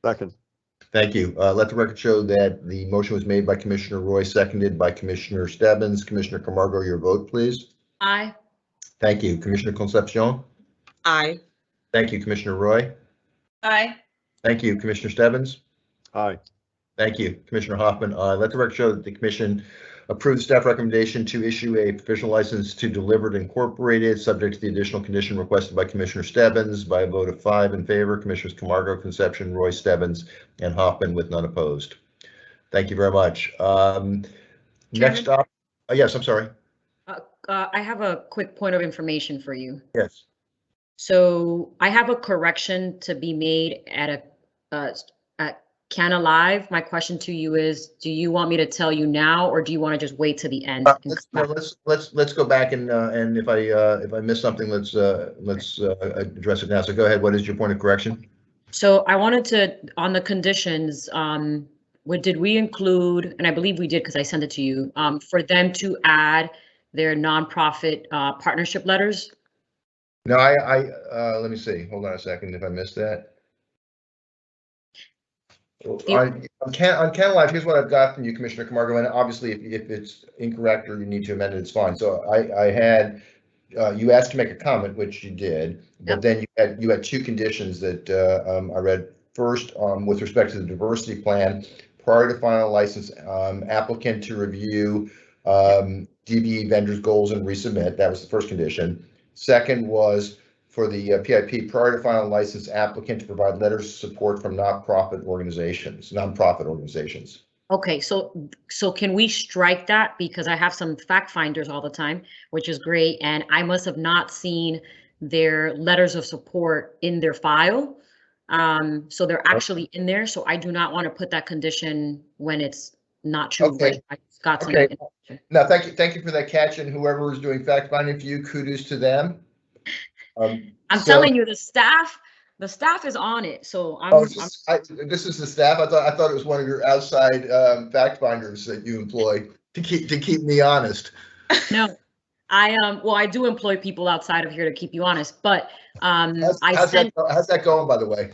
Second. Thank you. Let the record show that the motion was made by Commissioner Roy, seconded by Commissioner Stebbins. Commissioner Camargo, your vote, please. Aye. Thank you. Commissioner Concepcion. Aye. Thank you, Commissioner Roy. Aye. Thank you, Commissioner Stebbins. Aye. Thank you, Commissioner Hoffman. Let the record show that the commission approved the staff recommendation to issue a provisional license to Delivered Incorporated, subject to the additional condition requested by Commissioner Stebbins by a vote of 5 in favor. Commissioners Camargo, Concepcion, Roy, Stebbins, and Hoffman with none opposed. Thank you very much. Next up, yes, I'm sorry. I have a quick point of information for you. Yes. So I have a correction to be made at Canna Live. My question to you is, do you want me to tell you now, or do you want to just wait to the end? Let's go back and if I miss something, let's address it now. So go ahead. What is your point of correction? So I wanted to, on the conditions, did we include, and I believe we did because I sent it to you, for them to add their nonprofit partnership letters? No, let me see. Hold on a second if I missed that. On Canna Live, here's what I've got from you, Commissioner Camargo, and obviously if it's incorrect or you need to amend it, it's fine. So I had, you asked to make a comment, which you did, but then you had 2 conditions that I read. First, with respect to the diversity plan, prior to final license, applicant to review DBE vendors' goals and resubmit. That was the first condition. Second was for the PIP, prior to final license, applicant to provide letters of support from nonprofit organizations. Okay, so can we strike that, because I have some fact finders all the time, which is great, and I must have not seen their letters of support in their file. So they're actually in there, so I do not want to put that condition when it's not true. Okay. Right? I just got some Okay. information. No, thank you for that catch, and whoever is doing fact finding for you, kudos to them. I'm So- telling you, the staff is on it, so this is the staff. I thought it was one of your outside fact finders that you employ to keep me honest. No, well, I do employ people outside of here to keep you honest, but How's that going, by the way?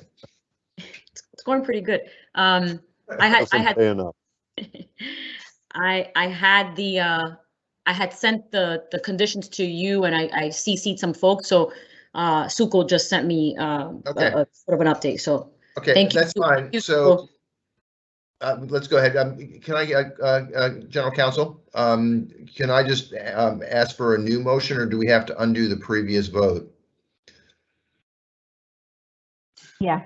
It's going pretty good. I had sent the conditions to you, and I CC'd some folks, so Suko just sent me a sort of an update. So okay, thank you. That's fine. So let's go ahead. Can I, General Counsel, can I just ask for a new motion, or do we have to undo the previous vote? Yeah.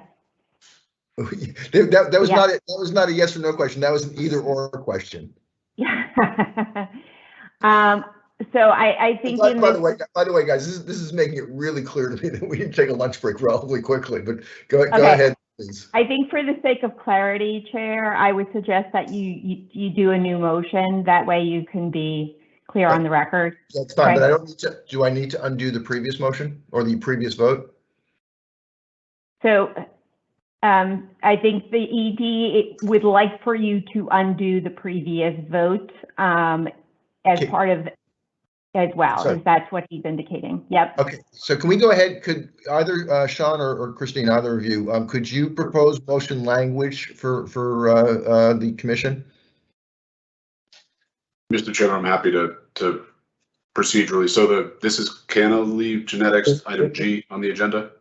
That was not it. That was not a yes or no question. That was an either or question. Yeah. So I think. By the way, guys, this is making it really clear to me that we need to take a lunch break relatively quickly. But go ahead, please. I think for the sake of clarity, Chair, I would suggest that you do a new motion. That way you can be clear on the record. That's fine, but I don't need to. Do I need to undo the previous motion or the previous vote? So I think the ED would like for you to undo the previous vote as part of as well, if that's what he's indicating. Yep. Okay, so can we go ahead? Could either Sean or Christine, either of you, could you propose motion language for the commission? Mr. Chairman, I'm happy to procedurally. So this is Cannabis genetics item G on the agenda.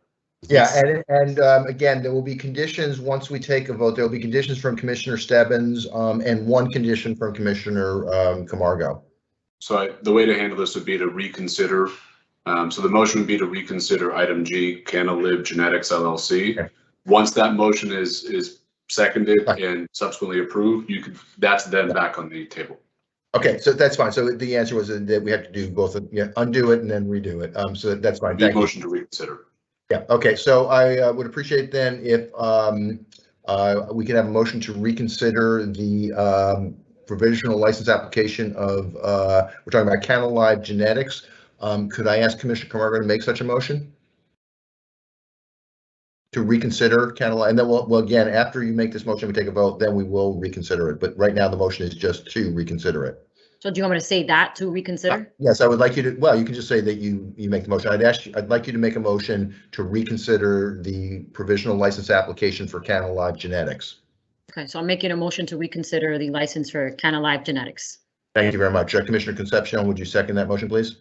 Yeah, and again, there will be conditions once we take a vote. There will be conditions from Commissioner Stebbins and one condition from Commissioner Camargo. So the way to handle this would be to reconsider. So the motion would be to reconsider item G, Cannalib Genetics LLC. Okay. Once that motion is seconded and subsequently approved, that's then back on the table. Okay, so that's fine. So the answer was that we have to do both, undo it and then redo it. So that's fine. Thank you. Motion to reconsider. Yeah. Okay. So I would appreciate then if we can have a motion to reconsider the provisional license application of, we're talking about Canalive Genetics. Could I ask Commissioner Camargo to make such a motion? To reconsider Canalive, and then we'll again, after you make this motion, we take a vote, then we will reconsider it. But right now the motion is just to reconsider it. So do you want me to say that to reconsider? Yes, I would like you to, well, you can just say that you make the motion. I'd like you to make a motion to reconsider the provisional license application for Canalive Genetics. Okay, so I'm making a motion to reconsider the license for Canalive Genetics. Thank you very much. Commissioner Concepcion, would you second that motion, please?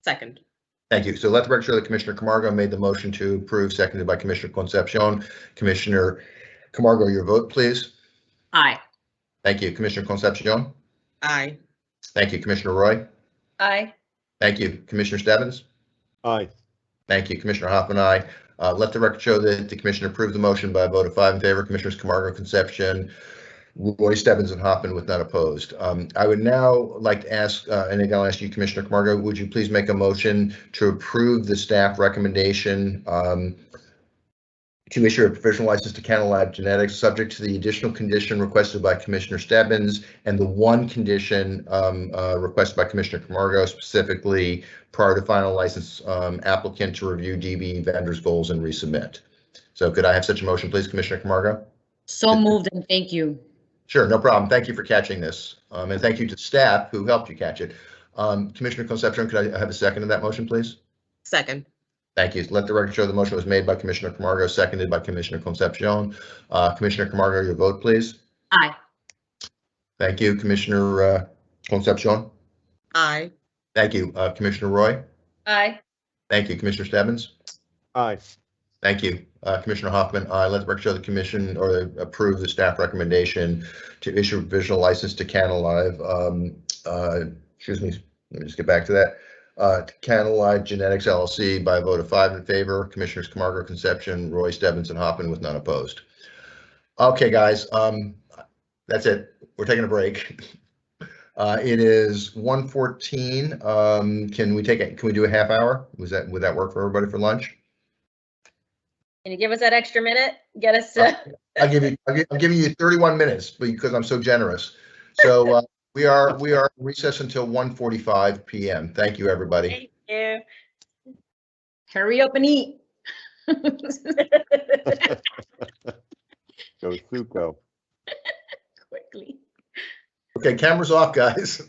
Second. Thank you. So let the record show that Commissioner Camargo made the motion to approve, seconded by Commissioner Concepcion. Commissioner Camargo, your vote, please. Aye. Thank you. Commissioner Concepcion. Aye. Thank you. Commissioner Roy. Aye. Thank you. Commissioner Stebbins. Aye. Thank you. Commissioner Hoffman, aye. Let the record show that the commission approved the motion by a vote of 5 in favor. Commissioners Camargo, Concepcion, Roy, Stebbins, and Hoffman with none opposed. I would now like to ask, and again, I'll ask you, Commissioner Camargo, would you please make a motion to approve the staff recommendation to issue a provisional license to Canalive Genetics, subject to the additional condition requested by Commissioner Stebbins and the one condition requested by Commissioner Camargo, specifically prior to final license applicant to review DB vendors' goals and resubmit. So could I have such a motion, please, Commissioner Camargo? So moved, and thank you. Sure, no problem. Thank you for catching this. And thank you to staff who helped you catch it. Commissioner Concepcion, could I have a second to that motion, please? Second. Thank you. Let the record show the motion was made by Commissioner Camargo, seconded by Commissioner Concepcion. Commissioner Camargo, your vote, please. Aye. Thank you. Commissioner Concepcion. Aye. Thank you. Commissioner Roy. Aye. Thank you. Commissioner Stebbins. Aye. Thank you. Commissioner Hoffman, aye. Let the record show the commission or approve the staff recommendation to issue a provisional license to Canalive. Excuse me. Let me just get back to that. Canalive Genetics LLC by a vote of 5 in favor. Commissioners Camargo, Concepcion, Roy, Stebbins, and Hoffman with none opposed. Okay, guys. That's it. We're taking a break. It is 1:14. Can we do a half hour? Would that work for everybody for lunch? Can you give us that extra minute? Get us to. I'm giving you 31 minutes because I'm so generous. So we are recessed until 1:45 p.m. Thank you, everybody. Thank you. Hurry up and eat. Go Suco. Quickly. Okay, cameras off, guys.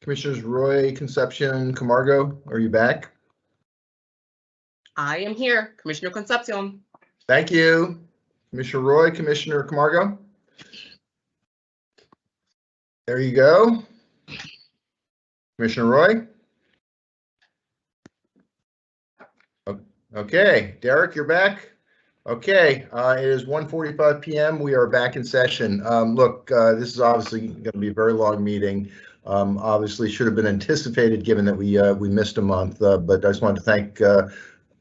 Commissioners Roy, Concepcion, Camargo, are you back? I am here, Commissioner Concepcion. Thank you. Commissioner Roy, Commissioner Camargo. There you go. Commissioner Roy. Okay, Derek, you're back. Okay, it is 1:45 p.m. We are back in session. Look, this is obviously going to be a very long meeting. Obviously should have been anticipated given that we missed a month, but I just wanted to thank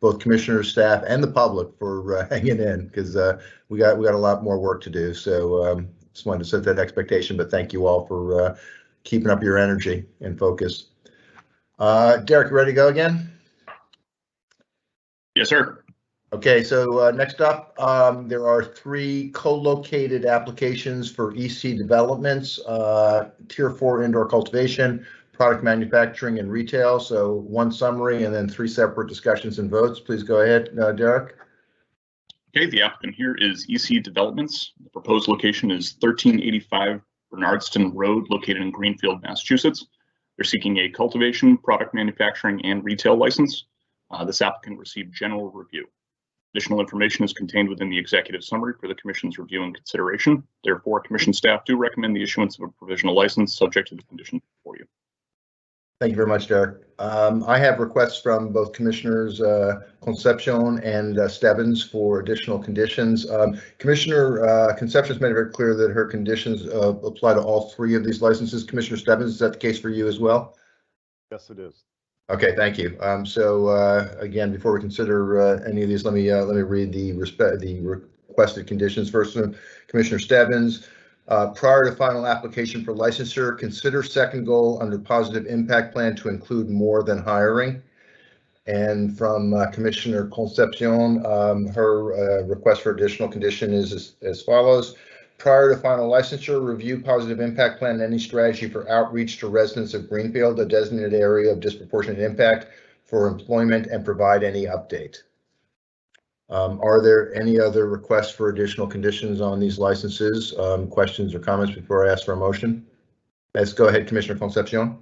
both commissioners, staff, and the public for hanging in, because we got a lot more work to do. So just wanted to set that expectation, but thank you all for keeping up your energy and focus. Derek, you ready to go again? Yes, sir. Okay, so next up, there are 3 co-located applications for EC developments, Tier 4 indoor cultivation, product manufacturing, and retail. So 1 summary and then 3 separate discussions and votes. Please go ahead, Derek. Okay, the applicant here is EC Developments. The proposed location is 1385 Bernardston Road, located in Greenfield, Massachusetts. They're seeking a cultivation, product manufacturing, and retail license. This applicant received general review. Additional information is contained within the executive summary for the Commission's review and consideration. Therefore, Commission staff do recommend the issuance of a provisional license subject to the conditions before you. Thank you very much, Derek. I have requests from both Commissioners Concepcion and Stebbins for additional conditions. Commissioner Concepcion has made it very clear that her conditions apply to all 3 of these licenses. Commissioner Stebbins, is that the case for you as well? Yes, it is. Okay, thank you. So again, before we consider any of these, let me read the requested conditions. First one, Commissioner Stebbins. Prior to final application for licensure, consider second goal under positive impact plan to include more than hiring. And from Commissioner Concepcion, her request for additional condition is as follows. Prior to final licensure, review positive impact plan and any strategy for outreach to residents of Greenfield, a designated area of disproportionate impact for employment, and provide any update. Are there any other requests for additional conditions on these licenses? Questions or comments before I ask for a motion? Let's go ahead, Commissioner Concepcion.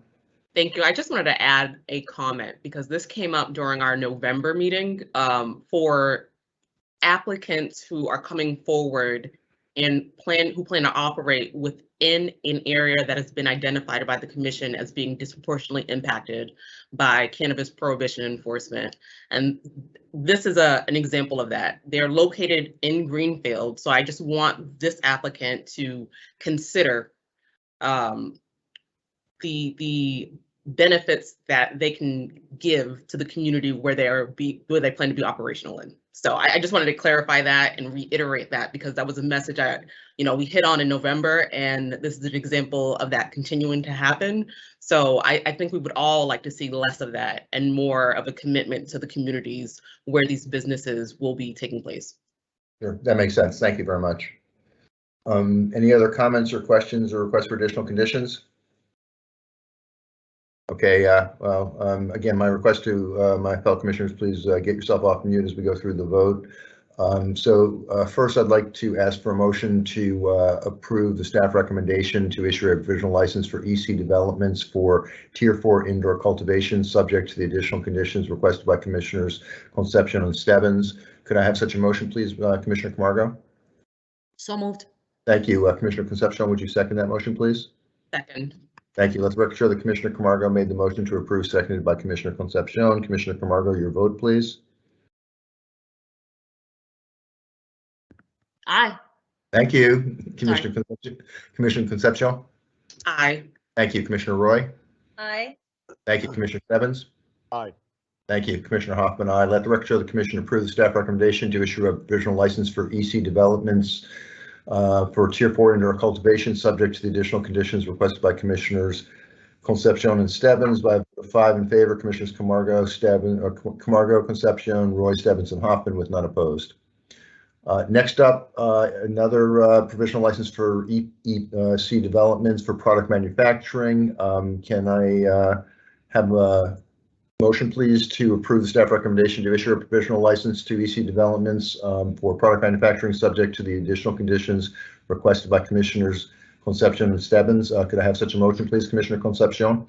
Thank you. I just wanted to add a comment because this came up during our November meeting for applicants who are coming forward and who plan to operate within an area that has been identified by the Commission as being disproportionately impacted by cannabis prohibition enforcement. And this is an example of that. They're located in Greenfield, so I just want this applicant to consider the benefits that they can give to the community where they plan to be operational in. So I just wanted to clarify that and reiterate that because that was a message we hit on in November, and this is an example of that continuing to happen. So I think we would all like to see less of that and more of a commitment to the communities where these businesses will be taking place. Sure, that makes sense. Thank you very much. Any other comments or questions or requests for additional conditions? Okay, again, my request to my fellow commissioners, please get yourself off mute as we go through the vote. First, I'd like to ask for a motion to approve the staff recommendation to issue a provisional license for EC developments for Tier 4 indoor cultivation, subject to the additional conditions requested by Commissioners Concepcion and Stebbins. Could I have such a motion, please, Commissioner Camargo? So moved. Thank you. Commissioner Concepcion, would you second that motion, please? Second. Thank you. Let's record show that Commissioner Camargo made the motion to approve, seconded by Commissioner Concepcion. Commissioner Camargo, your vote, please. Aye. Thank you. Commissioner Concepcion. Aye. Thank you. Commissioner Roy. Aye. Thank you. Commissioner Stebbins. Aye. Thank you. Commissioner Hoffman, aye. Let the record show the commission approve the staff recommendation to issue a provisional license for EC developments for Tier 4 indoor cultivation, subject to the additional conditions requested by Commissioners Concepcion and Stebbins. By 5 in favor, Commissioners Camargo, Concepcion, Roy, Stebbins, and Hoffman, with none opposed. Next up, another provisional license for EC developments for product manufacturing. Can I have a motion, please, to approve the staff recommendation to issue a provisional license to EC developments for product manufacturing, subject to the additional conditions requested by Commissioners Concepcion and Stebbins? Could I have such a motion, please, Commissioner Concepcion?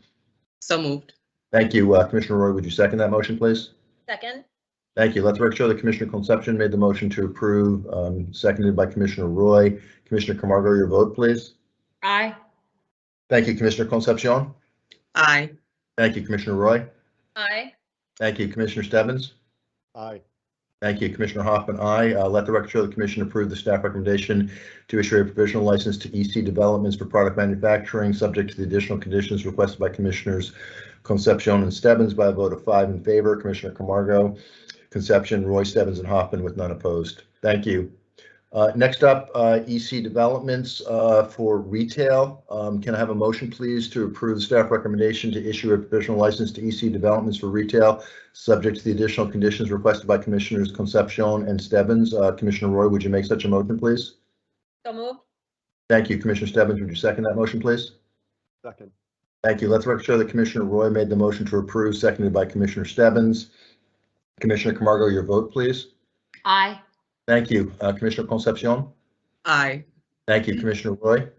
So moved. Thank you. Commissioner Roy, would you second that motion, please? Second. Thank you. Let the record show that Commissioner Concepcion made the motion to approve, seconded by Commissioner Roy. Commissioner Camargo, your vote, please. Aye. Thank you, Commissioner Concepcion. Aye. Thank you, Commissioner Roy. Aye. Thank you, Commissioner Stebbins. Aye. Thank you, Commissioner Hoffman. Aye. Let the record show the commission approve the staff recommendation to issue a provisional license to EC Developments for product manufacturing, subject to the additional conditions requested by Commissioners Concepcion and Stebbins by a vote of 5 in favor. Commissioner Camargo, Concepcion, Roy, Stebbins, and Hoffman with none opposed. Thank you. Next up, EC Developments for retail. Can I have a motion, please, to approve the staff recommendation to issue a provisional license to EC Developments for retail, subject to the additional conditions requested by Commissioners Concepcion and Stebbins? Commissioner Roy, would you make such a motion, please? So moved. Thank you. Commissioner Stebbins, would you second that motion, please? Second. Thank you. Let's record show that Commissioner Roy made the motion to approve, seconded by Commissioner Stebbins. Commissioner Camargo, your vote, please. Aye. Thank you. Commissioner Concepcion. Aye. Thank you, Commissioner Roy.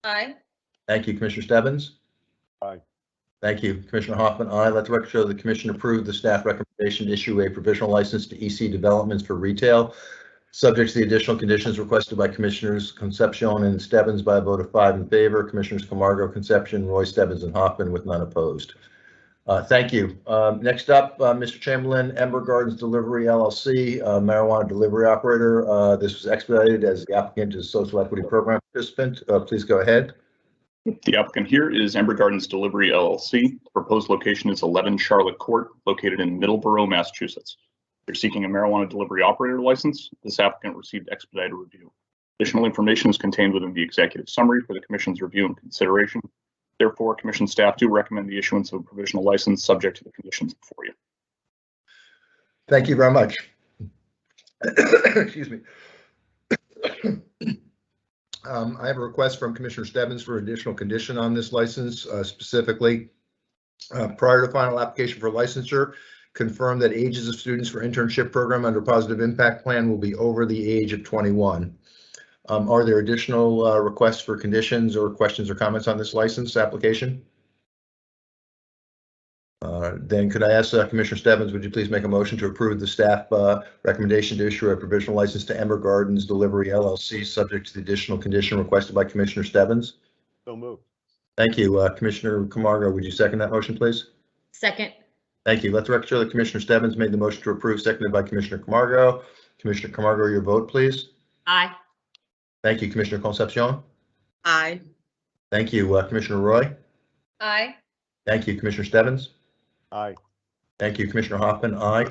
Aye. Thank you, Commissioner Stebbins. Aye. Thank you, Commissioner Hoffman. Aye. Let the record show the commission approved the staff recommendation to issue a provisional license to EC Developments for retail, subject to the additional conditions requested by Commissioners Concepcion and Stebbins by a vote of 5 in favor. Commissioners Camargo, Concepcion, Roy, Stebbins, and Hoffman with none opposed. Thank you. Next up, Mr. Chamberlain, Ember Gardens Delivery LLC, marijuana delivery operator. This was expedited as the applicant is a social equity program participant. Please go ahead. The applicant here is Ember Gardens Delivery LLC. The proposed location is 11 Charlotte Court, located in Middleborough, Massachusetts. They're seeking a marijuana delivery operator license. This applicant received expedited review. Additional information is contained within the executive summary for the commission's review and consideration. Therefore, commission staff do recommend the issuance of a provisional license subject to the conditions before you. Thank you very much. Excuse me. I have a request from Commissioner Stebbins for additional condition on this license, specifically prior to final application for licensure, confirm that ages of students for internship program under positive impact plan will be over the age of 21. Are there additional requests for conditions or questions or comments on this license application? Then could I ask Commissioner Stebbins, would you please make a motion to approve the staff recommendation to issue a provisional license to Ember Gardens Delivery LLC, subject to the additional condition requested by Commissioner Stebbins? So moved. Thank you. Commissioner Camargo, would you second that motion, please? Second. Thank you. Let the record show that Commissioner Stebbins made the motion to approve, seconded by Commissioner Camargo. Commissioner Camargo, your vote, please. Aye. Thank you, Commissioner Concepcion. Aye. Thank you, Commissioner Roy. Aye. Thank you, Commissioner Stebbins. Aye. Thank you, Commissioner Hoffman. Aye.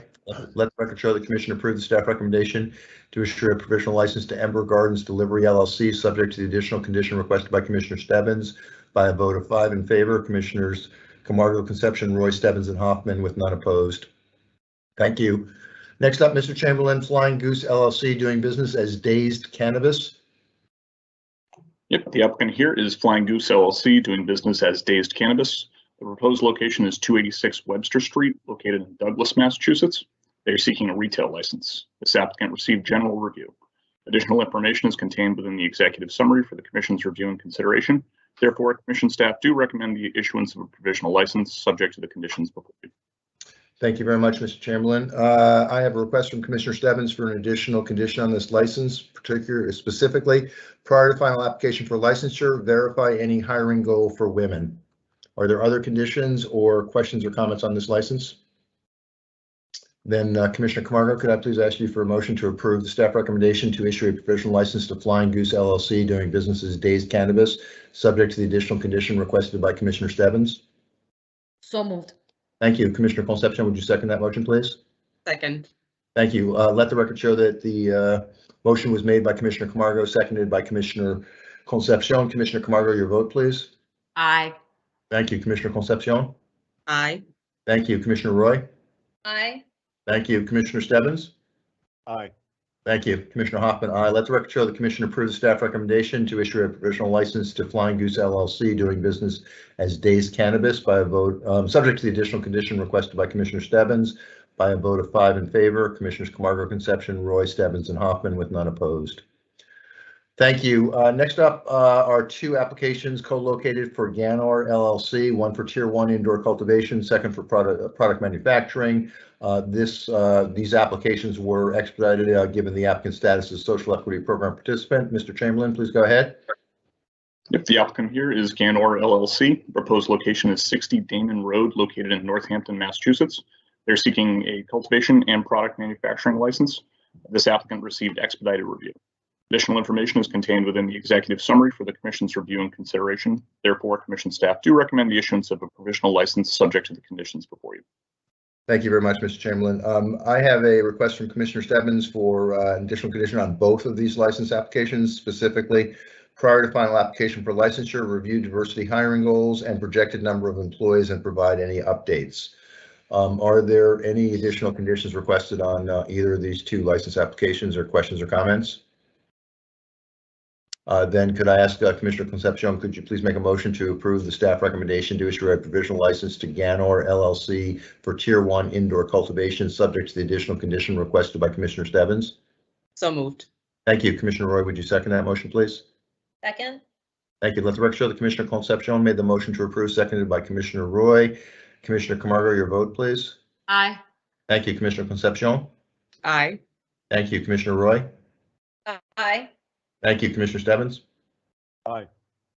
Let the record show the commission approved the staff recommendation to issue a provisional license to Ember Gardens Delivery LLC, subject to the additional condition requested by Commissioner Stebbins by a vote of 5 in favor. Commissioners Camargo, Concepcion, Roy, Stebbins, and Hoffman with none opposed. Thank you. Next up, Mr. Chamberlain, Flying Goose LLC, doing business as Dazed Cannabis. Yep, the applicant here is Flying Goose LLC, doing business as Dazed Cannabis. The proposed location is 286 Webster Street, located in Douglas, Massachusetts. They are seeking a retail license. This applicant received general review. Additional information is contained within the executive summary for the commission's review and consideration. Therefore, commission staff do recommend the issuance of a provisional license subject to the conditions before you. Thank you very much, Mr. Chamberlain. I have a request from Commissioner Stebbins for an additional condition on this license, specifically prior to final application for licensure, verify any hiring goal for women. Are there other conditions or questions or comments on this license? Then Commissioner Camargo, could I please ask you for a motion to approve the staff recommendation to issue a provisional license to Flying Goose LLC, doing business as Dazed Cannabis, subject to the additional condition requested by Commissioner Stebbins? So moved. Thank you. Commissioner Concepcion, would you second that motion, please? Second. Thank you. Let the record show that the motion was made by Commissioner Camargo, seconded by Commissioner Concepcion. Commissioner Camargo, your vote, please. Aye. Thank you, Commissioner Concepcion. Aye. Thank you, Commissioner Roy. Aye. Thank you, Commissioner Stebbins. Aye. Thank you, Commissioner Hoffman. Aye. Let the record show the commission approves the staff recommendation to issue a provisional license to Flying Goose LLC, doing business as Dazed Cannabis by a vote, subject to the additional condition requested by Commissioner Stebbins by a vote of 5 in favor. Commissioners Camargo, Concepcion, Roy, Stebbins, and Hoffman with none opposed. Thank you. Next up are two applications co-located for Ganor LLC, one for Tier 1 indoor cultivation, second for product manufacturing. These applications were expedited given the applicant status as social equity program participant. Mr. Chamberlain, please go ahead. If the applicant here is Ganor LLC, proposed location is 60 Damon Road, located in Northampton, Massachusetts. They're seeking a cultivation and product manufacturing license. This applicant received expedited review. Additional information is contained within the executive summary for the Commission's review and consideration. Therefore, Commission staff do recommend the issuance of a provisional license subject to the conditions before you. Thank you very much, Mr. Chamberlain. I have a request from Commissioner Stebbins for an additional condition on both of these license applications, specifically prior to final application for licensure, review diversity hiring goals and projected number of employees and provide any updates. Are there any additional conditions requested on either of these two license applications, or questions or comments? Then could I ask Commissioner Concepcion, could you please make a motion to approve the staff recommendation to issue a provisional license to Ganor LLC for Tier 1 indoor cultivation, subject to the additional condition requested by Commissioner Stebbins? So moved. Thank you. Commissioner Roy, would you second that motion, please? Second. Thank you. Let the record show that Commissioner Concepcion made the motion to approve, seconded by Commissioner Roy. Commissioner Camargo, your vote, please. Aye. Thank you. Commissioner Concepcion. Aye. Thank you. Commissioner Roy. Aye. Thank you. Commissioner Stebbins. Aye.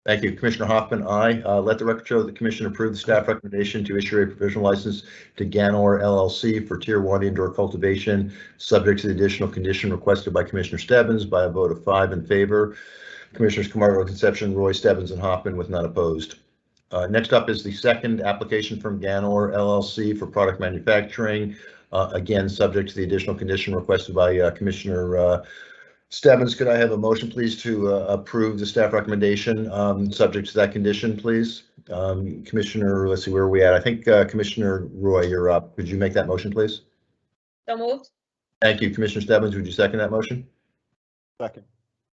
Thank you. Commissioner Hoffman, aye. Let the record show that the Commission approved the staff recommendation to issue a provisional license to Ganor LLC for Tier 1 indoor cultivation, subject to the additional condition requested by Commissioner Stebbins by a vote of 5 in favor. Commissioners Camargo, Concepcion, Roy, Stebbins, and Hoffman with none opposed. Next up is the second application from Ganor LLC for product manufacturing. Again, subject to the additional condition requested by Commissioner Stebbins. Could I have a motion, please, to approve the staff recommendation subject to that condition, please? Commissioner, let's see, where are we at? I think Commissioner Roy, you're up. Could you make that motion, please? So moved. Thank you. Commissioner Stebbins, would you second that motion? Second.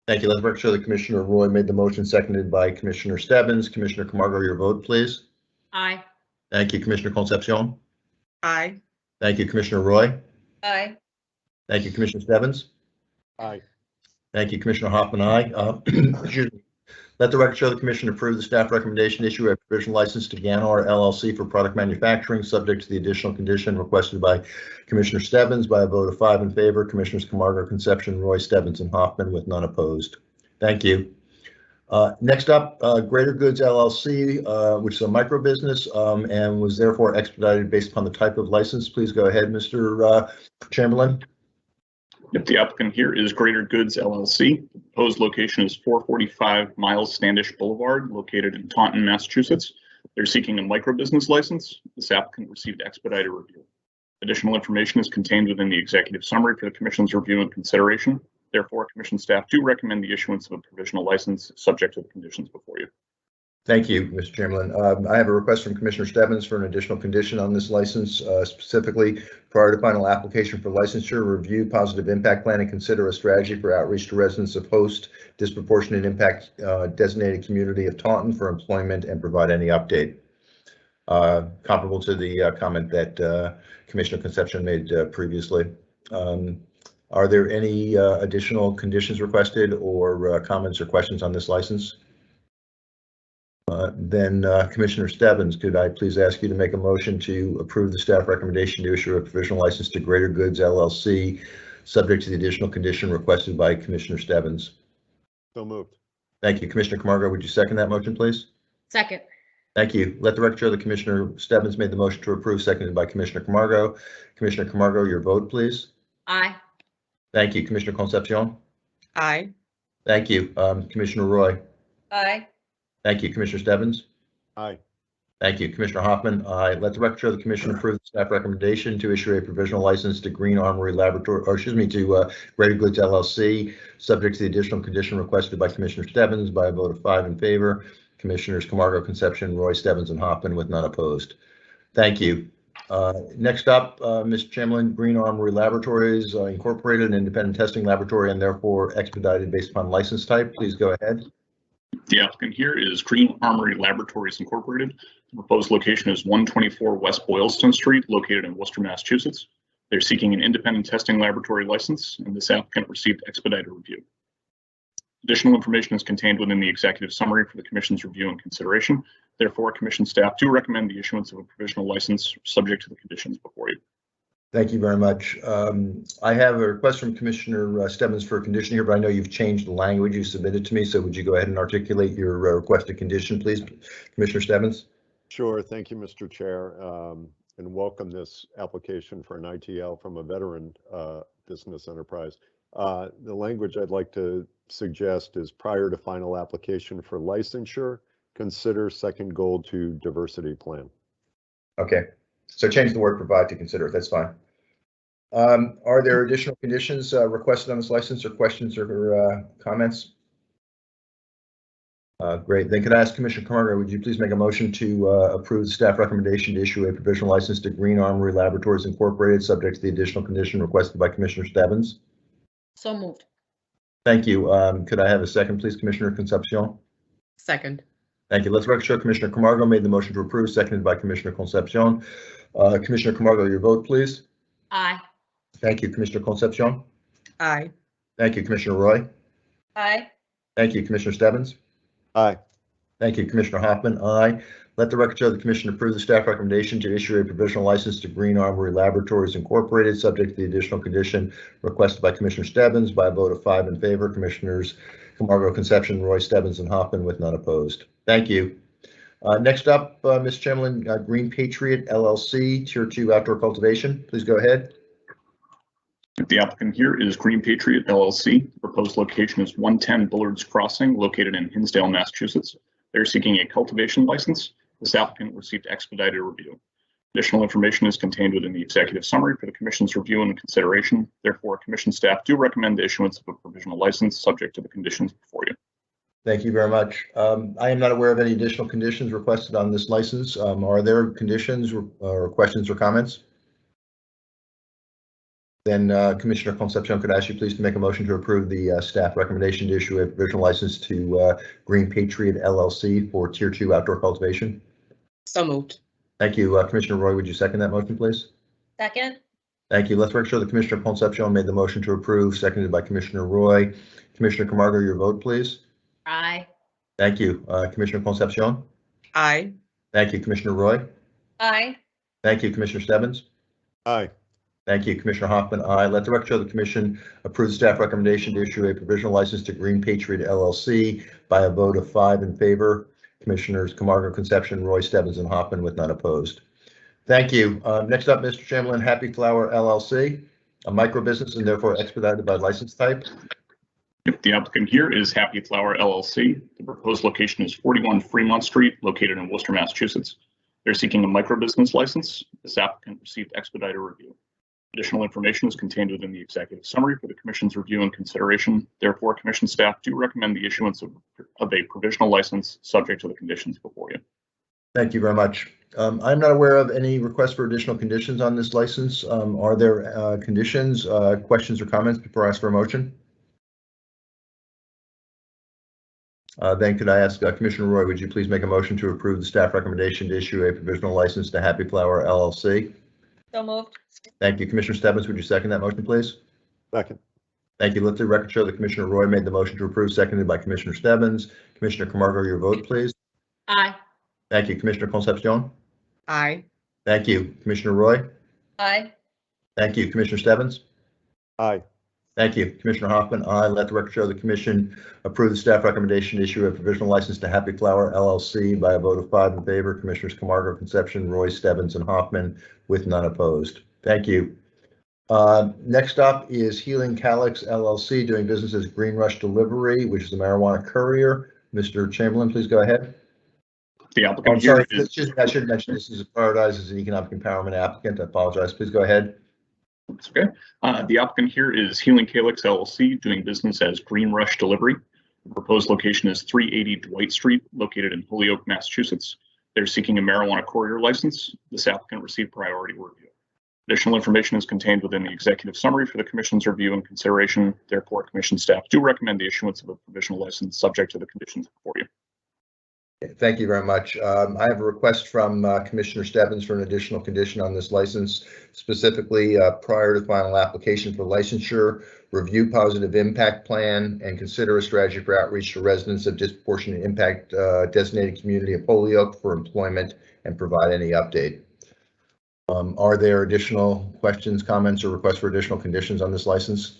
Thank you. Let the record show that Commissioner Roy made the motion, seconded by Commissioner Stebbins. Commissioner Camargo, your vote, please. Aye. Thank you. Commissioner Concepcion. Aye. Thank you. Commissioner Roy. Aye. Thank you. Commissioner Stebbins. Aye. Thank you. Commissioner Hoffman, aye. Excuse me. Let the record show the Commission approved the staff recommendation to issue a provisional license to Ganor LLC for product manufacturing, subject to the additional condition requested by Commissioner Stebbins by a vote of 5 in favor. Commissioners Camargo, Concepcion, Roy, Stebbins, and Hoffman with none opposed. Thank you. Next up, Greater Goods LLC, which is a micro business and was therefore expedited based upon the type of license. Please go ahead, Mr. Chamberlain. If the applicant here is Greater Goods LLC, the proposed location is 445 Miles Standish Boulevard, located in Taunton, Massachusetts. They're seeking a micro business license. This applicant received expedited review. Additional information is contained within the executive summary for the Commission's review and consideration. Therefore, Commission staff do recommend the issuance of a provisional license subject to the conditions before you. Thank you, Mr. Chamberlain. I have a request from Commissioner Stebbins for an additional condition on this license, specifically prior to final application for licensure, review positive impact plan and consider a strategy for outreach to residents of host disproportionate impact designated community of Taunton for employment and provide any update. Comparable to the comment that Commissioner Concepcion made previously. Are there any additional conditions requested or comments or questions on this license? Then Commissioner Stebbins, could I please ask you to make a motion to approve the staff recommendation to issue a provisional license to Greater Goods LLC, subject to the additional condition requested by Commissioner Stebbins? So moved. Thank you. Commissioner Camargo, would you second that motion, please? Second. Thank you. Let the record show that Commissioner Stebbins made the motion to approve, seconded by Commissioner Camargo. Commissioner Camargo, your vote, please. Aye. Thank you. Commissioner Concepcion. Aye. Thank you. Commissioner Roy. Aye. Thank you. Commissioner Stebbins. Aye. Thank you. Commissioner Hoffman. Aye. Let the record show the Commission approve the staff recommendation to issue a provisional license to Green Armory Laboratory, or excuse me, to Greater Goods LLC, subject to the additional condition requested by Commissioner Stebbins by a vote of 5 in favor. Commissioners Camargo, Concepcion, Roy, Stebbins, and Hoffman with none opposed. Thank you. Next up, Mr. Chamberlain, Green Armory Laboratories Incorporated, an independent testing laboratory and therefore expedited based upon license type. Please go ahead. The applicant here is Green Armory Laboratories Incorporated. The proposed location is 124 West Boylston Street, located in Worcester, Massachusetts. They're seeking an independent testing laboratory license, and this applicant received expedited review. Additional information is contained within the executive summary for the Commission's review and consideration. Therefore, Commission staff do recommend the issuance of a provisional license subject to the conditions before you. Thank you very much. I have a request from Commissioner Stebbins for a condition here, but I know you've changed the language you submitted to me, so would you go ahead and articulate your requested condition, please, Commissioner Stebbins? Sure. Thank you, Mr. Chair, and welcome this application for an ITL from a veteran business enterprise. The language I'd like to suggest is prior to final application for licensure, consider second goal to diversity plan. Okay, so change the word provide to consider it. That's fine. Are there additional conditions requested on this license or questions or comments? Great. Then could I ask Commissioner Comerford, would you please make a motion to approve the staff recommendation to issue a provisional license to Green Armory Laboratories Incorporated, subject to the additional condition requested by Commissioner Stebbins? So moved. Thank you. Could I have a second, please, Commissioner Concepcion? Second. Thank you. Let's record show Commissioner Camargo made the motion to approve, seconded by Commissioner Concepcion. Commissioner Camargo, your vote, please. Aye. Thank you, Commissioner Concepcion. Aye. Thank you, Commissioner Roy. Aye. Thank you, Commissioner Stebbins. Aye. Thank you, Commissioner Hoffman. Aye. Let the record show the Commission approve the staff recommendation to issue a provisional license to Green Armory Laboratories Incorporated, subject to the additional condition requested by Commissioner Stebbins by a vote of 5 in favor. Commissioners Camargo, Concepcion, Roy, Stebbins, and Hoffman with none opposed. Thank you. Next up, Ms. Chemlin, Green Patriot LLC, Tier 2 Outdoor Cultivation. Please go ahead. The applicant here is Green Patriot LLC. The proposed location is 110 Bullard's Crossing, located in Hinsdale, Massachusetts. They're seeking a cultivation license. This applicant received expedited review. Additional information is contained within the executive summary for the Commission's review and consideration. Therefore, Commission staff do recommend the issuance of a provisional license subject to the conditions before you. Thank you very much. I am not aware of any additional conditions requested on this license. Are there conditions or questions or comments? Then Commissioner Concepcion, could I ask you please to make a motion to approve the staff recommendation to issue a provisional license to Green Patriot LLC for Tier 2 Outdoor Cultivation? So moved. Thank you. Commissioner Roy, would you second that motion, please? Second. Thank you. Let's make sure the Commissioner Concepcion made the motion to approve, seconded by Commissioner Roy. Commissioner Camargo, your vote, please. Aye. Thank you. Commissioner Concepcion. Aye. Thank you, Commissioner Roy. Aye. Thank you, Commissioner Stebbins. Aye. Thank you, Commissioner Hoffman. Aye. Let the record show the Commission approve the staff recommendation to issue a provisional license to Green Patriot LLC by a vote of 5 in favor. Commissioners Camargo, Concepcion, Roy, Stebbins, and Hoffman with none opposed. Thank you. Next up, Mr. Chamberlain, Happy Flower LLC, a micro business and therefore expedited by license type. The applicant here is Happy Flower LLC. The proposed location is 41 Fremont Street, located in Worcester, Massachusetts. They're seeking a micro business license. This applicant received expedited review. Additional information is contained within the executive summary for the Commission's review and consideration. Therefore, Commission staff do recommend the issuance of a provisional license subject to the conditions before you. Thank you very much. I'm not aware of any requests for additional conditions on this license. Are there conditions, questions, or comments before I ask for a motion? Then could I ask Commissioner Roy, would you please make a motion to approve the staff recommendation to issue a provisional license to Happy Flower LLC? So moved. Thank you. Commissioner Stebbins, would you second that motion, please? Second. Thank you. Let the record show that Commissioner Roy made the motion to approve, seconded by Commissioner Stebbins. Commissioner Camargo, your vote, please. Aye. Thank you. Commissioner Concepcion. Aye. Thank you. Commissioner Roy. Aye. Thank you. Commissioner Stebbins. Aye. Thank you. Commissioner Hoffman. Aye. Let the record show the Commission approve the staff recommendation to issue a provisional license to Happy Flower LLC by a vote of 5 in favor. Commissioners Camargo, Concepcion, Roy, Stebbins, and Hoffman with none opposed. Thank you. Next up is Healing Calyx LLC, doing business as Green Rush Delivery, which is a marijuana courier. Mr. Chamberlain, please go ahead. The applicant I'm sorry, here is, excuse me, I should mention this is prioritized as an economic empowerment applicant. I apologize. Please go ahead. it's okay. The applicant here is Healing Calyx LLC, doing business as Green Rush Delivery. The proposed location is 380 Dwight Street, located in Holyoke, Massachusetts. They're seeking a marijuana courier license. This applicant received priority review. Additional information is contained within the executive summary for the Commission's review and consideration. Therefore, Commission staff do recommend the issuance of a provisional license subject to the conditions before you. Thank you very much. I have a request from Commissioner Stebbins for an additional condition on this license, specifically prior to final application for licensure, review positive impact plan and consider a strategy for outreach to residents of disproportionate impact designated community of Holyoke for employment and provide any update. Are there additional questions, comments, or requests for additional conditions on this license?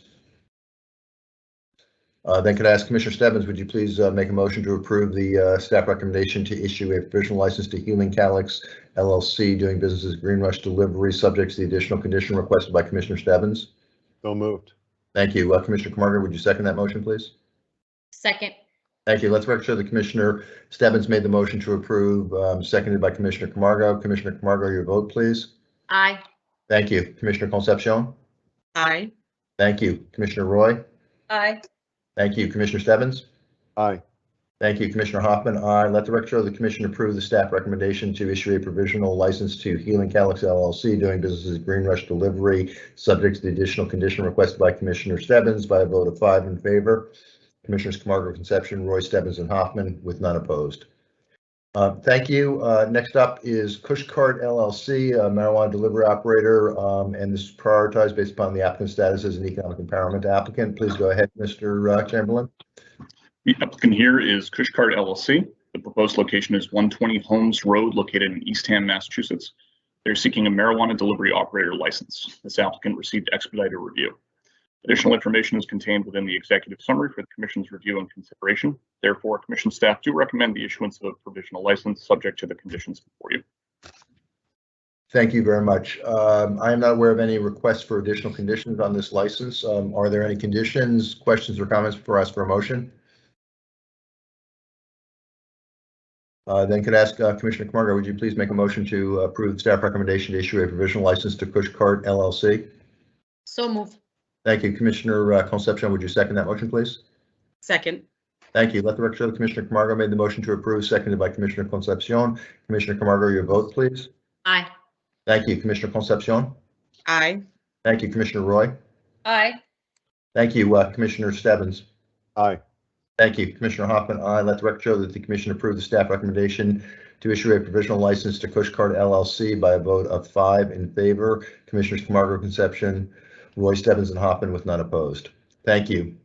Then could I ask Commissioner Stebbins, would you please make a motion to approve the staff recommendation to issue a provisional license to Healing Calyx LLC doing business as Green Rush Delivery, subject to the additional condition requested by Commissioner Stebbins? So moved. Thank you. Commissioner Camargo, would you second that motion, please? Second. Thank you. Let's make sure that Commissioner Stebbins made the motion to approve, seconded by Commissioner Camargo. Commissioner Camargo, your vote, please. Aye. Thank you. Commissioner Concepcion? Aye. Thank you. Commissioner Roy? Aye. Thank you. Commissioner Stebbins? Aye. Thank you. Commissioner Hoffman? Aye. Let the record show the commission approve the staff recommendation to issue a provisional license to Healing Calyx LLC doing business as Green Rush Delivery, subject to the additional condition requested by Commissioner Stebbins by a vote of 5 in favor. Commissioners Camargo, Concepcion, Roy, Stebbins, and Hoffman with none opposed. Thank you. Next up is Cushcart LLC, a marijuana delivery operator, and this is prioritized based upon the applicant's status as an economic empowerment applicant. Please go ahead, Mr. Chamberlain. The applicant here is Cushcart LLC. The proposed location is 120 Holmes Road, located in Eastham, Massachusetts. They're seeking a marijuana delivery operator license. This applicant received expedited review. Additional information is contained within the executive summary for the Commission's review and consideration. Therefore, Commission staff do recommend the issuance of a provisional license subject to the conditions before you. Thank you very much. I am not aware of any requests for additional conditions on this license. Are there any conditions, questions, or comments before I ask for a motion? Then could I ask Commissioner Camargo, would you please make a motion to approve the staff recommendation to issue a provisional license to Cushcart LLC? So moved. Thank you. Commissioner Concepcion, would you second that motion, please? Second. Thank you. Let the record show that Commissioner Camargo made the motion to approve, seconded by Commissioner Concepcion. Commissioner Camargo, your vote, please. Aye. Thank you. Commissioner Concepcion. Aye. Thank you. Commissioner Roy. Aye. Thank you. Commissioner Stebbins. Aye. Thank you. Commissioner Hoffman, aye. Let the record show that the commission approved the staff recommendation to issue a provisional license to Cushcart LLC by a vote of 5 in favor. Commissioners Camargo, Concepcion, Roy, Stebbins, and Hoffman with none opposed. Thank you.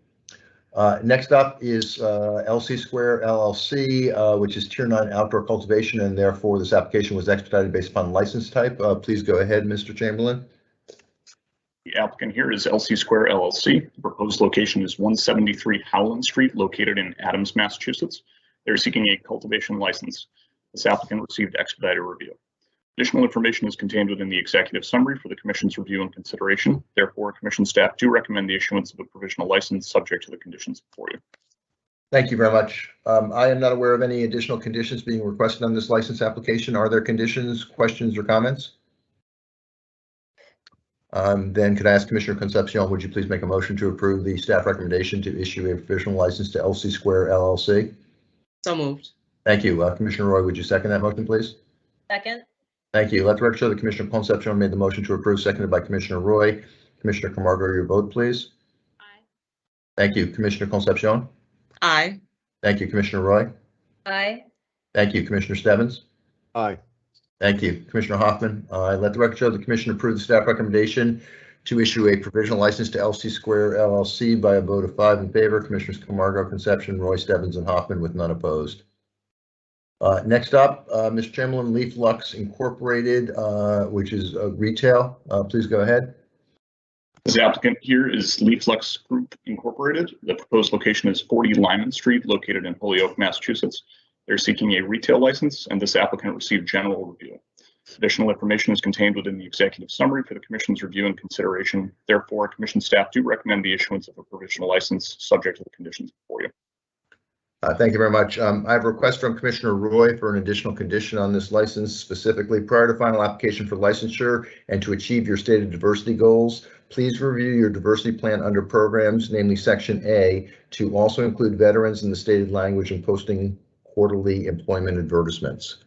Next up is LC Square LLC, which is Tier 9 outdoor cultivation, and therefore this application was expedited based upon license type. Please go ahead, Mr. Chamberlain. The applicant here is LC Square LLC. The proposed location is 173 Howland Street, located in Adams, Massachusetts. They're seeking a cultivation license. This applicant received expedited review. Additional information is contained within the executive summary for the Commission's review and consideration. Therefore, Commission staff do recommend the issuance of a provisional license subject to the conditions before you. Thank you very much. I am not aware of any additional conditions being requested on this license application. Are there conditions, questions, or comments? Then could I ask Commissioner Concepcion, would you please make a motion to approve the staff recommendation to issue a provisional license to LC Square LLC? So moved. Thank you. Commissioner Roy, would you second that motion, please? Second. Thank you. Let the record show that Commissioner Concepcion made the motion to approve, seconded by Commissioner Roy. Commissioner Camargo, your vote, please. Aye. Thank you. Commissioner Concepcion. Aye. Thank you. Commissioner Roy. Aye. Thank you. Commissioner Stebbins. Aye. Thank you. Commissioner Hoffman. Let the record show the commission approved the staff recommendation to issue a provisional license to LC Square LLC by a vote of 5 in favor. Commissioners Camargo, Concepcion, Roy, Stebbins, and Hoffman with none opposed. Next up, Mr. Chamberlain, Leaf Lux Incorporated, which is retail. Please go ahead. This applicant here is Leaf Lux Group Incorporated. The proposed location is 40 Lyman Street, located in Holyoke, Massachusetts. They're seeking a retail license, and this applicant received general review. Additional information is contained within the executive summary for the Commission's review and consideration. Therefore, Commission staff do recommend the issuance of a provisional license subject to the conditions before you. Thank you very much. I have a request from Commissioner Roy for an additional condition on this license, specifically prior to final application for licensure and to achieve your stated diversity goals. Please review your diversity plan under programs, namely Section A, to also include veterans in the stated language and posting quarterly employment advertisements.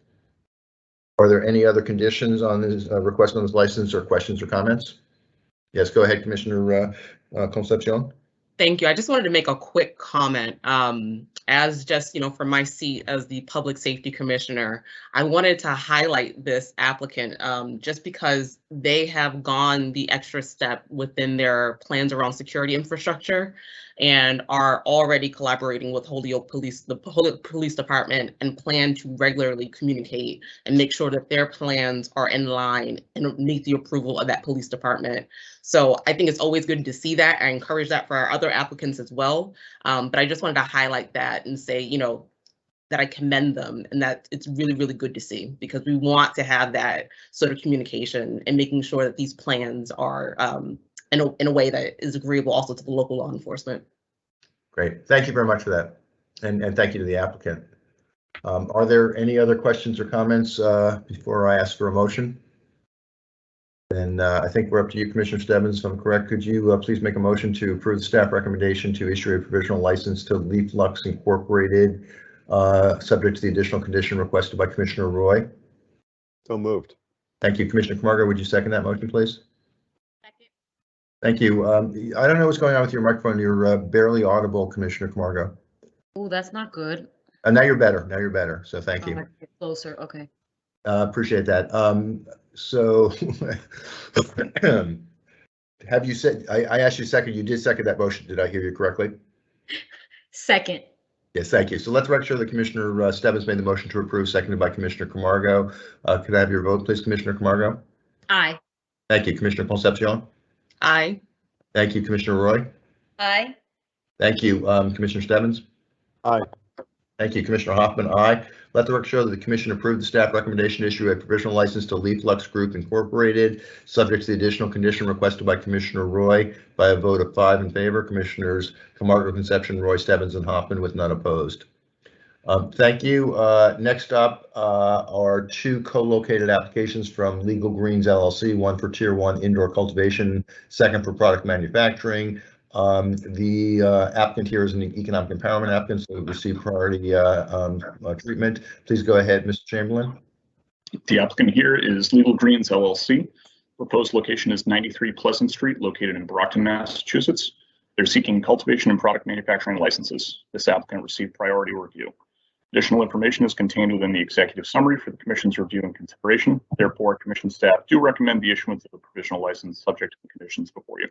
Are there any other conditions on this request on this license, or questions or comments? Yes, go ahead, Commissioner Concepcion. Thank you. I just wanted to make a quick comment. as just, from my seat as the Public Safety Commissioner, I wanted to highlight this applicant just because they have gone the extra step within their plans around security infrastructure and are already collaborating with Holyoke Police, the Holyoke Police Department, and plan to regularly communicate and make sure that their plans are in line and meet the approval of that police department. So I think it's always good to see that. I encourage that for our other applicants as well. But I just wanted to highlight that and say, that I commend them and that it's really, really good to see, because we want to have that sort of communication and making sure that these plans are in a way that is agreeable also to the local law enforcement. Great. Thank you very much for that. And thank you to the applicant. Are there any other questions or comments before I ask for a motion? And I think we're up to you, Commissioner Stebbins, if I'm correct. Could you please make a motion to approve the staff recommendation to issue a provisional license to Leaf Lux Incorporated, subject to the additional condition requested by Commissioner Roy? So moved. Thank you. Commissioner Camargo, would you second that motion, please? Second. Thank you. I don't know what's going on with your microphone. You're barely audible, Commissioner Camargo. Oh, that's not good. Now you're better. Now you're better. So thank you. Closer. Okay. Appreciate that. So have you said, I asked you second, you did second that motion. Did I hear you correctly? Second. Yes, thank you. So let's make sure that Commissioner Stebbins made the motion to approve, seconded by Commissioner Camargo. Could I have your vote, please, Commissioner Camargo? Aye. Thank you. Commissioner Concepcion? Aye. Thank you. Commissioner Roy? Aye. Thank you. Commissioner Stebbins? Aye. Thank you. Commissioner Hoffman, aye. Let the record show that the commission approved the staff recommendation to issue a provisional license to Leaf Lux Group Incorporated, subject to the additional condition requested by Commissioner Roy by a vote of 5 in favor. Commissioners Camargo, Concepcion, Roy, Stebbins, and Hoffman with none opposed. Thank you. Next up are 2 co-located applications from Legal Greens LLC, one for Tier 1 indoor cultivation, second for product manufacturing. The applicant here is an economic empowerment applicant, so receive priority treatment. Please go ahead, Mr. Chamberlain. The applicant here is Legal Greens LLC. Proposed location is 93 Pleasant Street, located in Brockton, Massachusetts. They're seeking cultivation and product manufacturing licenses. This applicant received priority review. Additional information is contained within the executive summary for the commission's review and consideration. Therefore, commission staff do recommend the issuance of a provisional license subject to the conditions before you.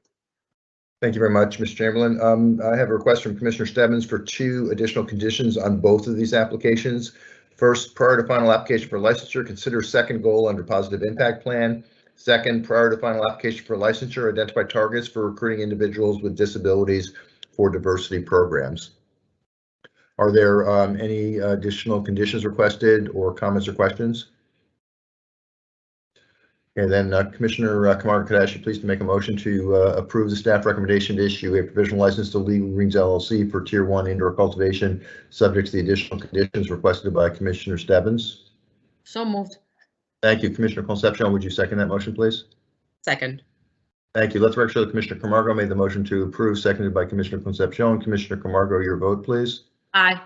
Thank you very much, Mr. Chamberlain. I have a request from Commissioner Stebbins for 2 additional conditions on both of these applications. First, prior to final application for licensure, consider second goal under positive impact plan. Second, prior to final application for licensure, identify targets for recruiting individuals with disabilities for diversity programs. Are there any additional conditions requested or comments or questions? And then Commissioner Camargo, could I ask you please to make a motion to approve the staff recommendation to issue a provisional license to Legal Greens LLC for Tier 1 indoor cultivation, subject to the additional conditions requested by Commissioner Stebbins? So moved. Thank you. Commissioner Concepcion, would you second that motion, please? Second. Thank you. Let's make sure that Commissioner Camargo made the motion to approve, seconded by Commissioner Concepcion. Commissioner Camargo, your vote, please. Aye.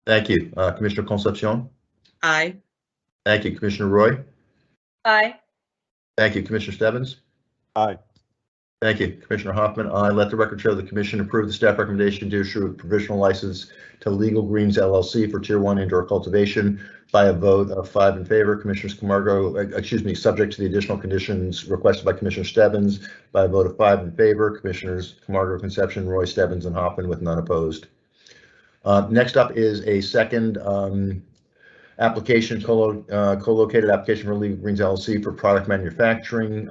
Thank you. Commissioner Concepcion? Aye. Thank you. Commissioner Roy? Aye. Thank you. Commissioner Stebbins? Aye. Thank you. Commissioner Hoffman, aye. Let the record show the commission approved the staff recommendation to issue a provisional license to Legal Greens LLC for Tier 1 indoor cultivation by a vote of 5 in favor. Commissioners Camargo, subject to the additional conditions requested by Commissioner Stebbins by a vote of 5 in favor. Commissioners Camargo, Concepcion, Roy, Stebbins, and Hoffman with none opposed. Next up is a second application, co-located application for Legal Greens LLC for product manufacturing.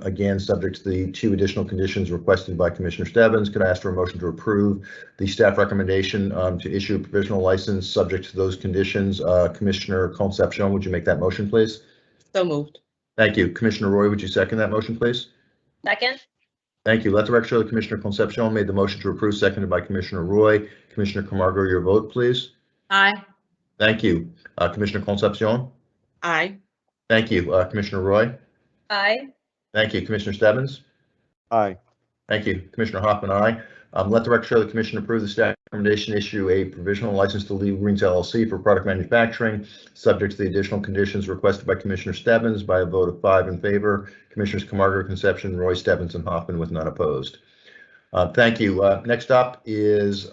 Again, subject to the 2 additional conditions requested by Commissioner Stebbins. Could I ask for a motion to approve the staff recommendation to issue a provisional license subject to those conditions? Commissioner Concepcion, would you make that motion, please? So moved. Thank you. Commissioner Roy, would you second that motion, please? Second. Thank you. Let the record show that Commissioner Concepcion made the motion to approve, seconded by Commissioner Roy. Commissioner Camargo, your vote, please. Aye. Thank you. Commissioner Concepcion? Aye. Thank you. Commissioner Roy? Aye. Thank you. Commissioner Stebbins? Aye. Thank you. Commissioner Hoffman, aye. Let the record show the commission approve the staff recommendation issue a provisional license to Legal Greens LLC for product manufacturing, subject to the additional conditions requested by Commissioner Stebbins by a vote of 5 in favor. Commissioners Camargo, Concepcion, Roy, Stebbins, and Hoffman with none opposed. Thank you. Next up is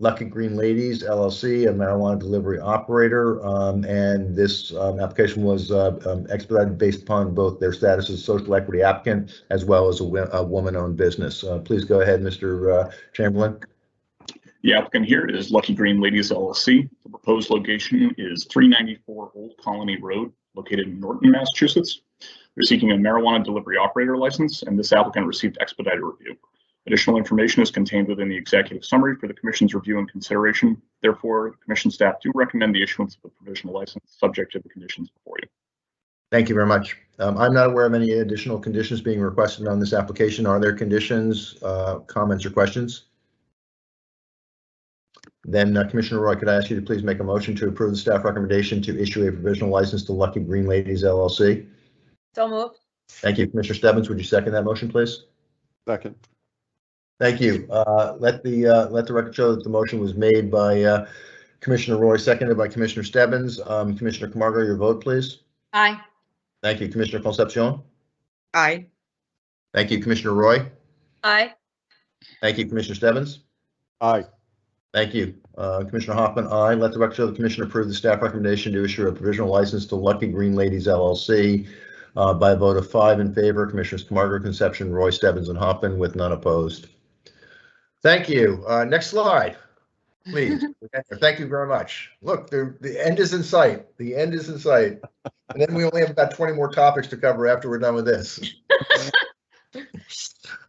Lucky Green Ladies LLC, a marijuana delivery operator, and this application was expedited based upon both their status as a social equity applicant as well as a woman-owned business. Please go ahead, Mr. Chamberlain. The applicant here is Lucky Green Ladies LLC. The proposed location is 394 Old Colony Road, located in Norton, Massachusetts. They're seeking a marijuana delivery operator license, and this applicant received expedited review. Additional information is contained within the executive summary for the Commission's review and consideration. Therefore, the Commission staff do recommend the issuance of a provisional license subject to the conditions before you. Thank you very much. I'm not aware of any additional conditions being requested on this application. Are there conditions, comments, or questions? Then Commissioner Roy, could I ask you to please make a motion to approve the staff recommendation to issue a provisional license to Lucky Green Ladies LLC? So moved. Thank you. Commissioner Stebbins, would you second that motion, please? Second. Thank you. Let the record show that the motion was made by Commissioner Roy, seconded by Commissioner Stebbins. Commissioner Camargo, your vote, please. Aye. Thank you. Commissioner Concepcion. Aye. Thank you. Commissioner Roy. Aye. Thank you. Commissioner Stebbins. Aye. Thank you. Commissioner Hoffman, aye. Let the record show the Commission approve the staff recommendation to issue a provisional license to Lucky Green Ladies LLC by a vote of 5 in favor. Commissioners Camargo, Concepcion, Roy, Stebbins, and Hoffman with none opposed. Thank you. Next slide, please. Thank you very much. Look, the end is in sight. The end is in sight. And then we only have about 20 more topics to cover after we're done with this.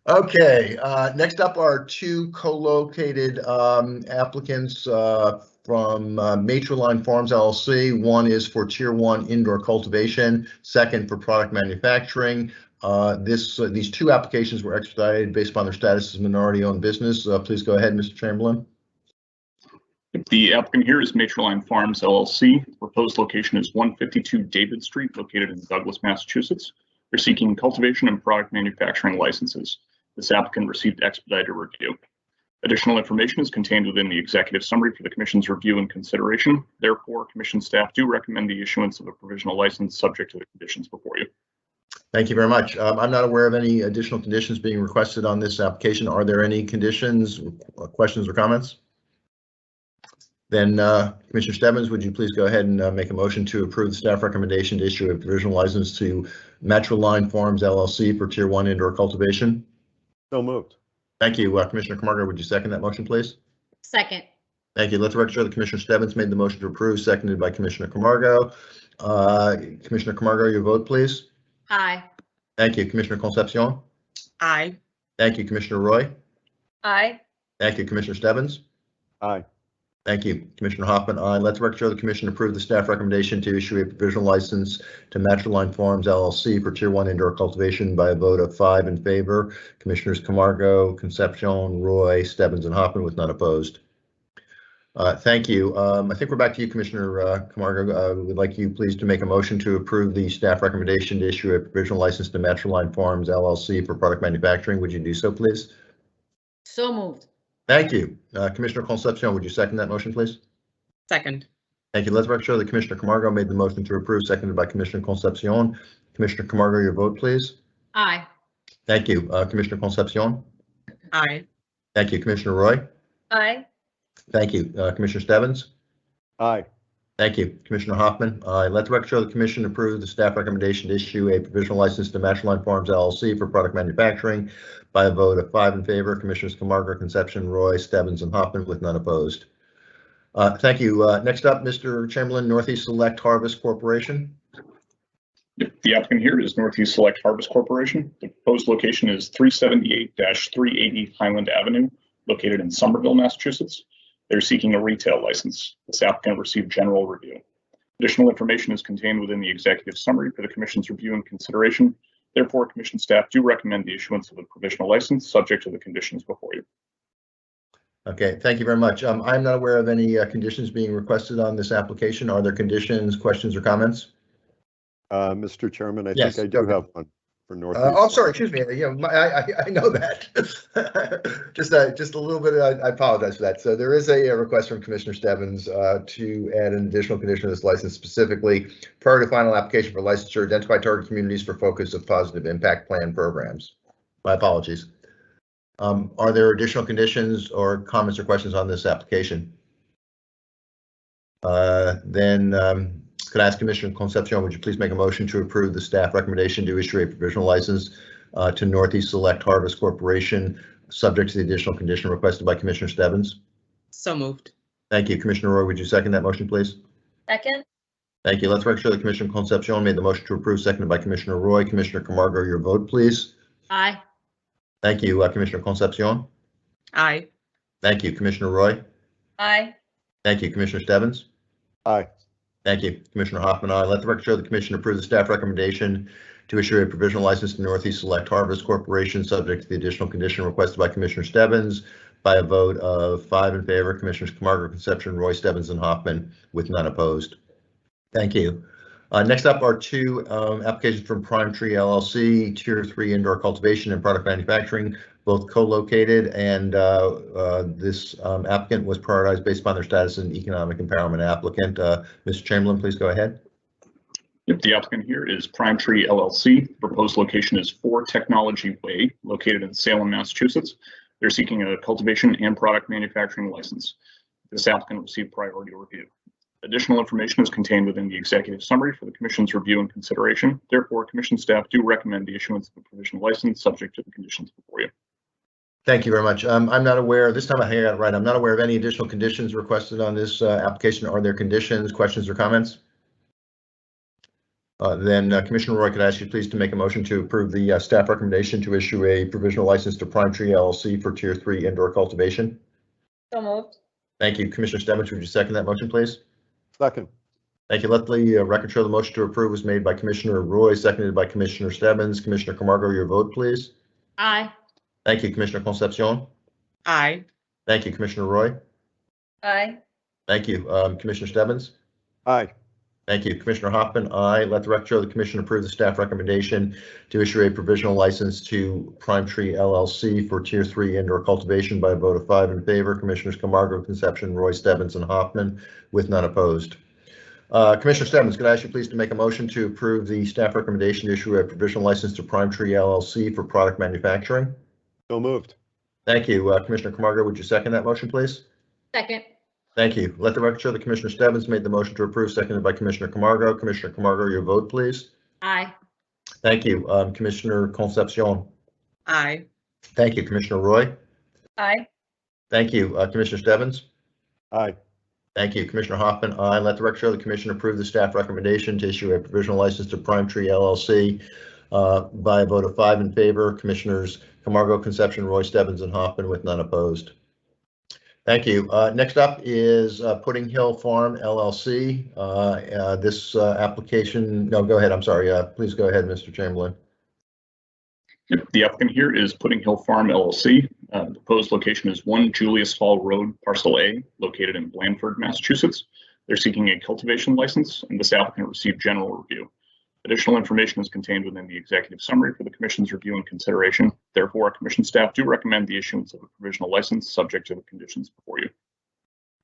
Okay, next up are two co-located applicants from Matroline Farms LLC. One is for Tier 1 indoor cultivation, second for product manufacturing. These two applications were expedited based upon their status as minority-owned business. Please go ahead, Mr. Chamberlain. The applicant here is Matroline Farms LLC. The proposed location is 152 David Street, located in Douglas, Massachusetts. They're seeking cultivation and product manufacturing licenses. This applicant received expedited review. Additional information is contained within the executive summary for the Commission's review and consideration. Therefore, Commission staff do recommend the issuance of a provisional license subject to the conditions before you. Thank you very much. I'm not aware of any additional conditions being requested on this application. Are there any conditions, questions, or comments? Then Commissioner Stebbins, would you please go ahead and make a motion to approve the staff recommendation to issue a provisional license to Matroline Farms LLC for Tier 1 indoor cultivation? So moved. Thank you. Commissioner Camargo, would you second that motion, please? Second. Thank you. Let the record show that Commissioner Stebbins made the motion to approve, seconded by Commissioner Camargo. Commissioner Camargo, your vote, please. Aye. Thank you. Commissioner Concepcion. Aye. Thank you. Commissioner Roy. Aye. Thank you. Commissioner Stebbins. Aye. Thank you. Commissioner Hoffman, aye. Let the record show the Commission approve the staff recommendation to issue a provisional license to Matroline Farms LLC for Tier 1 indoor cultivation by a vote of 5 in favor. Commissioners Camargo, Concepcion, Roy, Stebbins, and Hoffman with none opposed. Thank you. I think we're back to you, Commissioner Camargo. Would like you please to make a motion to approve the staff recommendation to issue a provisional license to Matroline Farms LLC for product manufacturing. Would you do so, please? So moved. Thank you. Commissioner Concepcion, would you second that motion, please? Second. Thank you. Let the record show that Commissioner Camargo made the motion to approve, seconded by Commissioner Concepcion. Commissioner Camargo, your vote, please. Aye. Thank you. Commissioner Concepcion. Aye. Thank you. Commissioner Roy. Aye. Thank you. Commissioner Stebbins. Aye. Thank you. Commissioner Hoffman. Let the record show the Commission approve the staff recommendation to issue a provisional license to Matroline Farms LLC for product manufacturing by a vote of 5 in favor. Commissioners Camargo, Concepcion, Roy, Stebbins, and Hoffman with none opposed. Thank you. Next up, Mr. Chamberlain, Northeast Select Harvest Corporation. The applicant here is Northeast Select Harvest Corporation. The proposed location is 378-380 Highland Avenue, located in Somerville, Massachusetts. They're seeking a retail license. This applicant received general review. Additional information is contained within the executive summary for the Commission's review and consideration. Therefore, Commission staff do recommend the issuance of a provisional license subject to the conditions before you. Okay, thank you very much. I'm not aware of any conditions being requested on this application. Are there conditions, questions, or comments? Mr. Chairman, I Yes, think I do have one for Northeast. Oh, sorry, excuse me. I know that. just a little bit. I apologize for that. So there is a request from Commissioner Stebbins to add an additional condition to this license, specifically prior to final application for licensure, identify target communities for focus of positive impact plan programs. My apologies. Are there additional conditions or comments or questions on this application? Could I ask Commissioner Concepcion, would you please make a motion to approve the staff recommendation to issue a provisional license to Northeast Select Harvest Corporation, subject to the additional condition requested by Commissioner Stebbins? So moved. Thank you. Commissioner Roy, would you second that motion, please? Second. Thank you. Let's make sure that Commissioner Concepcion made the motion to approve, seconded by Commissioner Roy. Commissioner Camargo, your vote, please. Aye. Thank you. Commissioner Concepcion. Aye. Thank you. Commissioner Roy. Aye. Thank you. Commissioner Stebbins. Aye. Thank you. Commissioner Hoffman, aye. Let the record show the commission approve the staff recommendation to issue a provisional license to Northeast Select Harvest Corporation, subject to the additional condition requested by Commissioner Stebbins by a vote of 5 in favor. Commissioners Camargo, Concepcion, Roy, Stebbins, and Hoffman, with none opposed. Thank you. Next up are two applications from Prime Tree LLC, Tier 3 Indoor Cultivation and Product Manufacturing, both co-located, and this applicant was prioritized based upon their status as an economic empowerment applicant. Mr. Chamberlain, please go ahead. Yep, the applicant here is Prime Tree LLC. The proposed location is 4 Technology Way, located in Salem, Massachusetts. They're seeking a cultivation and product manufacturing license. This applicant received priority review. Additional information is contained within the executive summary for the Commission's review and consideration. Therefore, Commission staff do recommend the issuance of a provisional license subject to the conditions before you. Thank you very much. I'm not aware, this time I got it right, I'm not aware of any additional conditions requested on this application. Are there conditions, questions, or comments? Commissioner Roy, could I ask you please to make a motion to approve the staff recommendation to issue a provisional license to Prime Tree LLC for Tier 3 Indoor Cultivation? So moved. Thank you. Commissioner Stebbins, would you second that motion, please? Second. Thank you. Let the record show the motion to approve was made by Commissioner Roy, seconded by Commissioner Stebbins. Commissioner Camargo, your vote, please. Aye. Thank you. Commissioner Concepcion. Aye. Thank you. Commissioner Roy. Aye. Thank you. Commissioner Stebbins. Aye. Thank you. Commissioner Hoffman, aye. Let the record show the commission approve the staff recommendation to issue a provisional license to Prime Tree LLC for Tier 3 Indoor Cultivation by a vote of 5 in favor. Commissioners Camargo, Concepcion, Roy, Stebbins, and Hoffman, with none opposed. Commissioner Stebbins, could I ask you please to make a motion to approve the staff recommendation to issue a provisional license to Prime Tree LLC for product manufacturing? So moved. Thank you. Commissioner Camargo, would you second that motion, please? Second. Thank you. Let the record show that Commissioner Stebbins made the motion to approve, seconded by Commissioner Camargo. Commissioner Camargo, your vote, please. Aye. Thank you. Commissioner Concepcion. Aye. Thank you. Commissioner Roy. Aye. Thank you. Commissioner Stebbins. Aye. Thank you. Commissioner Hoffman, aye. Let the record show the commission approve the staff recommendation to issue a provisional license to Prime Tree LLC by a vote of 5 in favor. Commissioners Camargo, Concepcion, Roy, Stebbins, and Hoffman, with none opposed. Thank you. Next up is Pudding Hill Farm LLC. This application, no, go ahead. I'm sorry. Please go ahead, Mr. Chamberlain. The applicant here is Pudding Hill Farm LLC. The proposed location is 1 Julius Hall Road, Parcel A, located in Blandford, Massachusetts. They're seeking a cultivation license, and this applicant received general review. Additional information is contained within the executive summary for the Commission's review and consideration. Therefore, Commission staff do recommend the issuance of a provisional license subject to the conditions before you.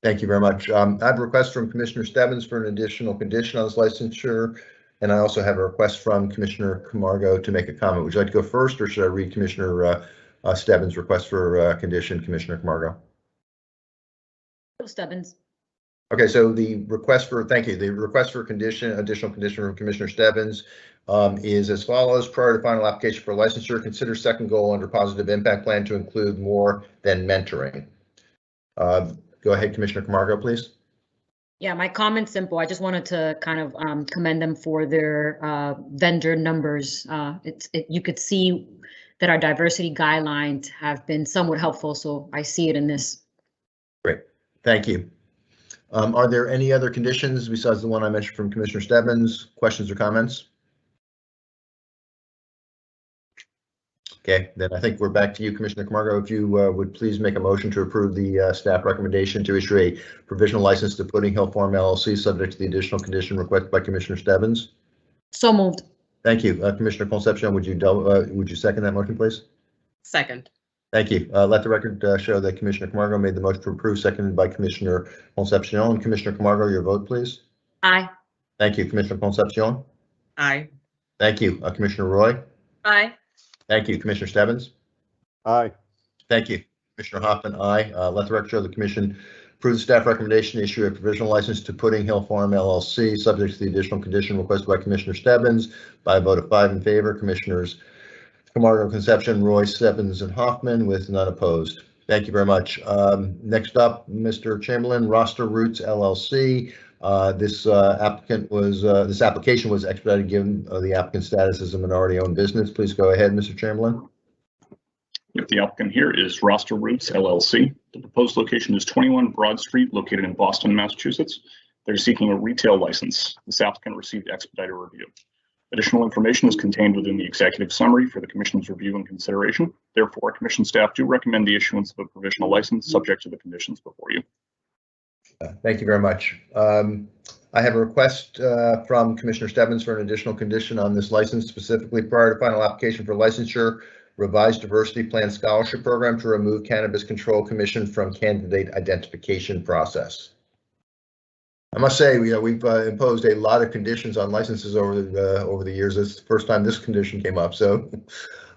Thank you very much. I have a request from Commissioner Stebbins for an additional condition on this licensure, and I also have a request from Commissioner Camargo to make a comment. Would you like to go first, or should I read Commissioner Stebbins' request for condition, Commissioner Camargo? Stebbins. Okay, so the request for, thank you, the request for additional condition from Commissioner Stebbins is as follows. Prior to final application for licensure, consider second goal under positive impact plan to include more than mentoring. Go ahead, Commissioner Camargo, please. Yeah, my comment's simple. I just wanted to kind of commend them for their vendor numbers. You could see that our diversity guidelines have been somewhat helpful, so I see it in this. Great, thank you. Are there any other conditions besides the one I mentioned from Commissioner Stebbins? Questions or comments? Okay, then I think we're back to you, Commissioner Camargo. If you would please make a motion to approve the staff recommendation to issue a provisional license to Pudding Hill Farm LLC, subject to the additional condition requested by Commissioner Stebbins. So moved. Thank you. Commissioner Concepcion, would you second that motion, please? Second. Thank you. Let the record show that Commissioner Camargo made the motion to approve, seconded by Commissioner Concepcion. Commissioner Camargo, your vote, please. Aye. Thank you. Commissioner Concepcion. Aye. Thank you. Commissioner Roy. Aye. Thank you. Commissioner Stebbins. Aye. Thank you. Commissioner Hoffman, aye. Let the record show the commission approve the staff recommendation to issue a provisional license to Pudding Hill Farm LLC, subject to the additional condition requested by Commissioner Stebbins by a vote of 5 in favor. Commissioners Camargo, Concepcion, Roy, Stebbins, and Hoffman with none opposed. Thank you very much. Next up, Mr. Chamberlain, Roster Roots LLC. This application was expedited given the applicant status as a minority-owned business. Please go ahead, Mr. Chamberlain. Yep, the applicant here is Roster Roots LLC. The proposed location is 21 Broad Street, located in Boston, Massachusetts. They're seeking a retail license. This applicant received expedited review. Additional information is contained within the executive summary for the Commission's review and consideration. Therefore, Commission staff do recommend the issuance of a provisional license subject to the conditions before you. Thank you very much. I have a request from Commissioner Stebbins for an additional condition on this license, specifically prior to final application for licensure, revised diversity plan scholarship program to remove Cannabis Control Commission from candidate identification process. I must say, we've imposed a lot of conditions on licenses over the years. This is the first time this condition came up. So,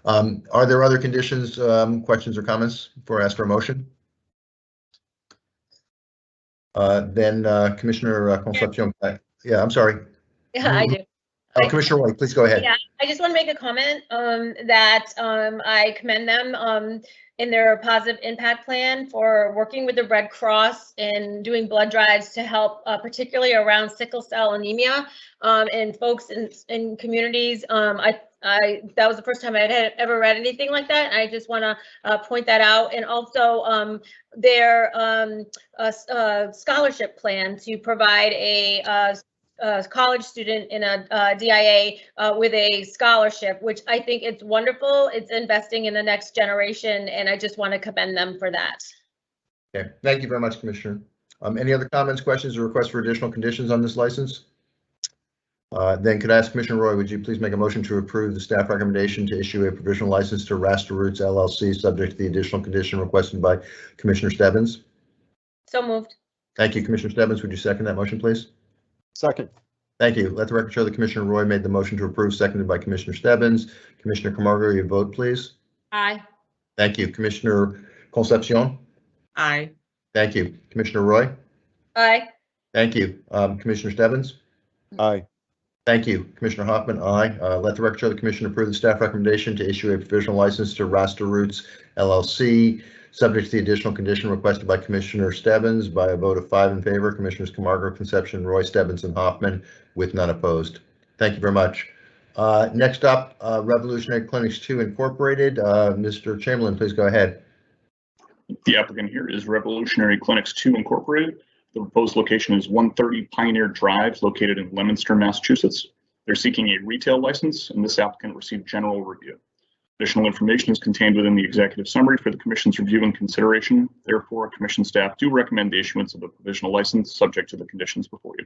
are there other conditions, questions, or comments before I ask for a motion? Then Commissioner Concepcion. Yeah, I'm sorry. Yeah, I do. Commissioner White, please go ahead. Yeah, I just want to make a comment that I commend them in their positive impact plan for working with the Red Cross and doing blood drives to help, particularly around sickle cell anemia and folks in communities. That was the first time I had ever read anything like that. I just want to point that out, and also their scholarship plan to provide a college student in a DIA with a scholarship, which I think it's wonderful. It's investing in the next generation, and I just want to commend them for that. Okay, thank you very much, Commissioner. Any other comments, questions, or requests for additional conditions on this license? Then could I ask Commissioner Roy, would you please make a motion to approve the staff recommendation to issue a provisional license to Roster Roots LLC, subject to the additional condition requested by Commissioner Stebbins? So moved. Thank you, Commissioner Stebbins. Would you second that motion, please? Second. Thank you. Let the record show that Commissioner Roy made the motion to approve, seconded by Commissioner Stebbins. Commissioner Camargo, your vote, please. Aye. Thank you. Commissioner Concepcion. Aye. Thank you. Commissioner Roy. Aye. Thank you. Commissioner Stebbins. Aye. Thank you. Commissioner Hoffman, aye. Let the record show the commission approve the staff recommendation to issue a provisional license to Roster Roots LLC, subject to the additional condition requested by Commissioner Stebbins by a vote of 5 in favor. Commissioners Camargo, Concepcion, Roy, Stebbins, and Hoffman with none opposed. Thank you very much. Next up, Revolutionary Clinics 2 Incorporated. Mr. Chamberlain, please go ahead. The applicant here is Revolutionary Clinics 2 Incorporated. The proposed location is 130 Pioneer Drive, located in Leominster, Massachusetts. They're seeking a retail license, and this applicant received general review. Additional information is contained within the executive summary for the Commission's review and consideration. Therefore, Commission staff do recommend the issuance of a provisional license subject to the conditions before you.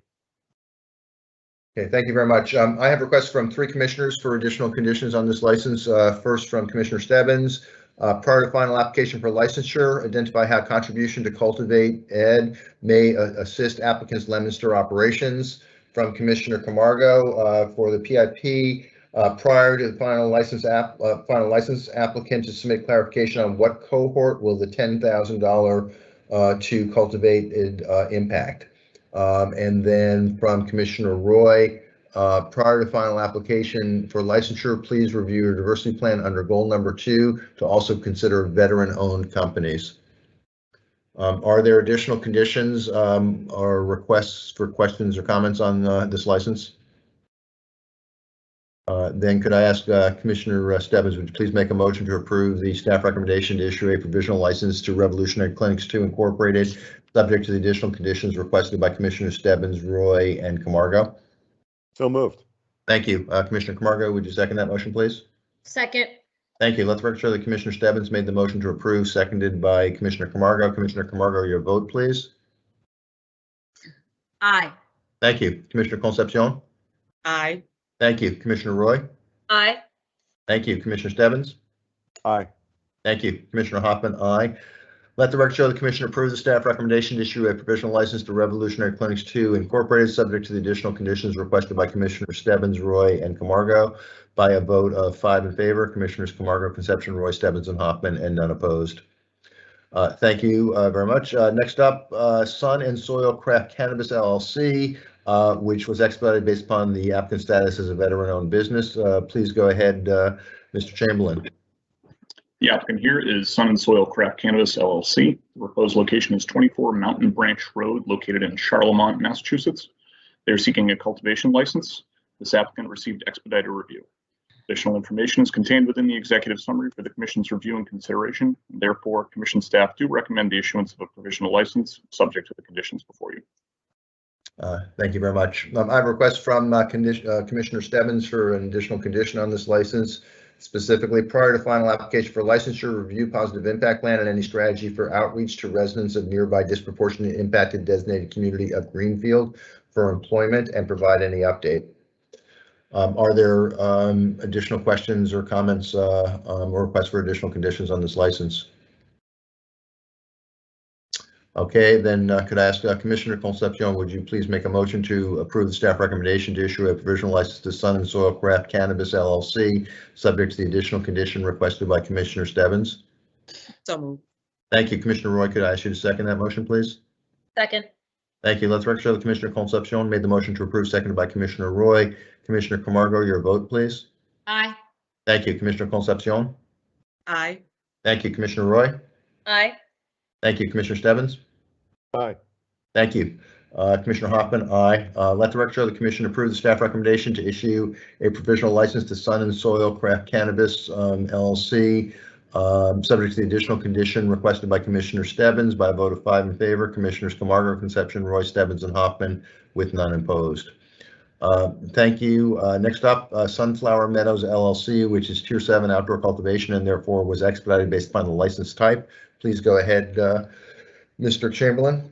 Okay, thank you very much. I have requests from 3 commissioners for additional conditions on this license. First from Commissioner Stebbins. Prior to final application for licensure, identify how contribution to Cultivate Ed may assist applicants' Leominster operations. From Commissioner Camargo, for the PIP, prior to the final license applicant to submit clarification on what cohort will the $10,000 to Cultivate Ed impact. And then from Commissioner Roy, prior to final application for licensure, please review your diversity plan under goal number 2 to also consider veteran-owned companies. Are there additional conditions or requests for questions or comments on this license? Then could I ask Commissioner Stebbins, would you please make a motion to approve the staff recommendation to issue a provisional license to Revolutionary Clinics 2 Incorporated, subject to the additional conditions requested by Commissioner Stebbins, Roy, and Camargo? So moved. Thank you. Commissioner Camargo, would you second that motion, please? Second. Thank you. Let the record show that Commissioner Stebbins made the motion to approve, seconded by Commissioner Camargo. Commissioner Camargo, your vote, please. Aye. Thank you. Commissioner Concepcion. Aye. Thank you. Commissioner Roy. Aye. Thank you. Commissioner Stebbins. Aye. Thank you. Commissioner Hoffman, aye. Let the record show the commission approves the staff recommendation to issue a provisional license to Revolutionary Clinics 2 Incorporated, subject to the additional conditions requested by Commissioner Stebbins, Roy, and Camargo by a vote of 5 in favor. Commissioners Camargo, Concepcion, Roy, Stebbins, and Hoffman, and none opposed. Thank you very much. Next up, Sun and Soil Craft Cannabis LLC, which was expedited based upon the applicant status as a veteran-owned business. Please go ahead, Mr. Chamberlain. The applicant here is Sun and Soil Craft Cannabis LLC. The proposed location is 24 Mountain Branch Road, located in Charlemont, Massachusetts. They're seeking a cultivation license. This applicant received expedited review. Additional information is contained within the executive summary for the Commission's review and consideration. Therefore, Commission staff do recommend the issuance of a provisional license subject to the conditions before you. Thank you very much. I have a request from Commissioner Stebbins for an additional condition on this license. Specifically, prior to final application for licensure, review positive impact plan and any strategy for outreach to residents of nearby disproportionately impacted designated community of Greenfield for employment and provide any update. Are there additional questions or comments or requests for additional conditions on this license? Okay, then could I ask Commissioner Concepcion, would you please make a motion to approve the staff recommendation to issue a provisional license to Sun and Soil Craft Cannabis LLC, subject to the additional condition requested by Commissioner Stebbins? So moved. Thank you. Commissioner Roy, could I ask you to second that motion, please? Second. Thank you. Let the record show that Commissioner Concepcion made the motion to approve, seconded by Commissioner Roy. Commissioner Camargo, your vote, please. Aye. Thank you. Commissioner Concepcion. Aye. Thank you. Commissioner Roy. Aye. Thank you. Commissioner Stebbins. Aye. Thank you. Commissioner Hoffman, aye. Let the record show the commission approve the staff recommendation to issue a provisional license to Sun and Soil Craft Cannabis LLC, subject to the additional condition requested by Commissioner Stebbins by a vote of 5 in favor. Commissioners Camargo, Concepcion, Roy, Stebbins, and Hoffman with none opposed. Thank you. Next up, Sunflower Meadows LLC, which is Tier 7 outdoor cultivation and therefore was expedited based upon the license type. Please go ahead, Mr. Chamberlain.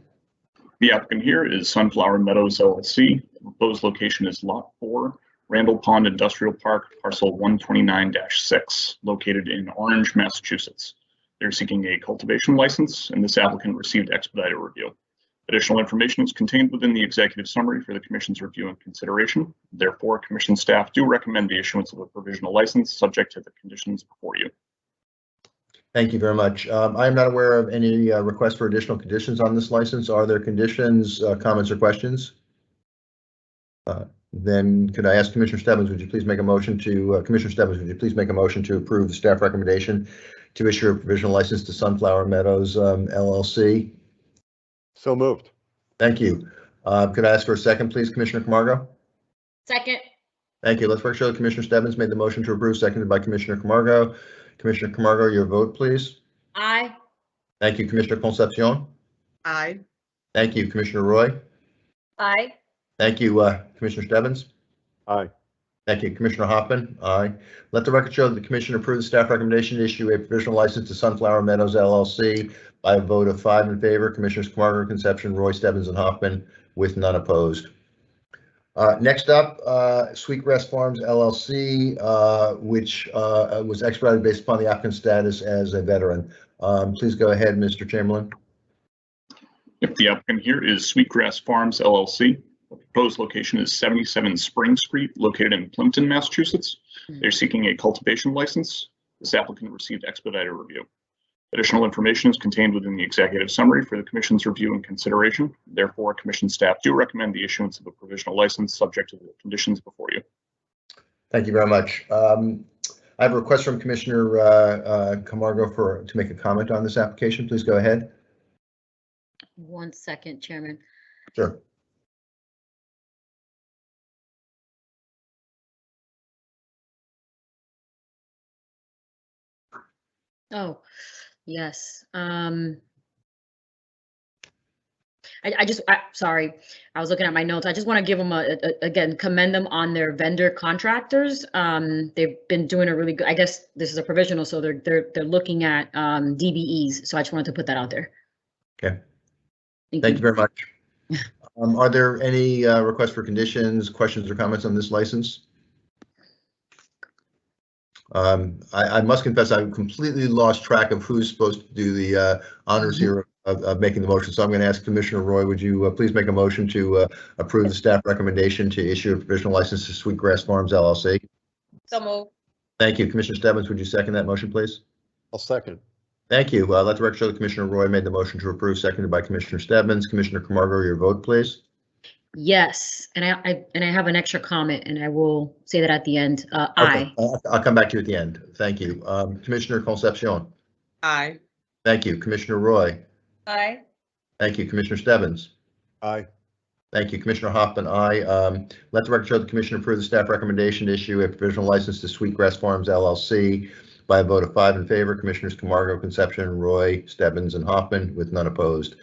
The applicant here is Sunflower Meadows LLC. The proposed location is Lot 4, Randall Pond Industrial Park, parcel 129-6, located in Orange, Massachusetts. They're seeking a cultivation license, and this applicant received expedited review. Additional information is contained within the executive summary for the Commission's review and consideration. Therefore, Commission staff do recommend the issuance of a provisional license subject to the conditions before you. Thank you very much. I am not aware of any requests for additional conditions on this license. Are there conditions, comments, or questions? Then could I ask Commissioner Stebbins, would you please make a motion to, Commissioner Stebbins, would you please make a motion to approve the staff recommendation to issue a provisional license to Sunflower Meadows LLC? So moved. Thank you. Could I ask for a second, please, Commissioner Camargo? Second. Thank you. Let's make sure that Commissioner Stebbins made the motion to approve, seconded by Commissioner Camargo. Commissioner Camargo, your vote, please. Aye. Thank you. Commissioner Concepcion. Aye. Thank you. Commissioner Roy. Aye. Thank you. Commissioner Stebbins. Aye. Thank you. Commissioner Hoffman. Aye. Let the record show that the commission approved the staff recommendation to issue a provisional license to Sunflower Meadows LLC by a vote of 5 in favor. Commissioners Camargo, Concepcion, Roy, Stebbins, and Hoffman with none opposed. Next up, Sweetgrass Farms LLC, which was expedited based upon the applicant's status as a veteran. Please go ahead, Mr. Chamberlain. If the applicant here is Sweetgrass Farms LLC, the proposed location is 77 Spring Street, located in Plimpton, Massachusetts. They're seeking a cultivation license. This applicant received expedited review. Additional information is contained within the executive summary for the Commission's review and consideration. Therefore, Commission staff do recommend the issuance of a provisional license subject to the conditions before you. Thank you very much. I have a request from Commissioner Camargo to make a comment on this application. Please go ahead. 1 second, Chairman. Sure. Oh, yes. Sorry, I was looking at my notes. I just want to give them again, commend them on their vendor contractors. They've been doing a really good, I guess this is a provisional, so they're looking at DBEs. So I just wanted to put that out there. Okay. Thank you very much. Are there any requests for conditions, questions, or comments on this license? I must confess I've completely lost track of who's supposed to do the honors here of making the motion. So I'm going to ask Commissioner Roy, would you please make a motion to approve the staff recommendation to issue a provisional license to Sweetgrass Farms LLC? So moved. Thank you. Commissioner Stebbins, would you second that motion, please? I'll second. Thank you. Let the record show that Commissioner Roy made the motion to approve, seconded by Commissioner Stebbins. Commissioner Camargo, your vote, please. Yes, and I have an extra comment, and I will say that at the end. Aye. Okay. I'll come back to you at the end. Thank you. Commissioner Concepcion. Aye. Thank you. Commissioner Roy. Aye. Thank you. Commissioner Stebbins. Aye. Thank you. Commissioner Hoffman, aye. Let the record show the commission approve the staff recommendation to issue a provisional license to Sweetgrass Farms LLC by a vote of 5 in favor. Commissioners Camargo, Concepcion, Roy, Stebbins, and Hoffman, with none opposed.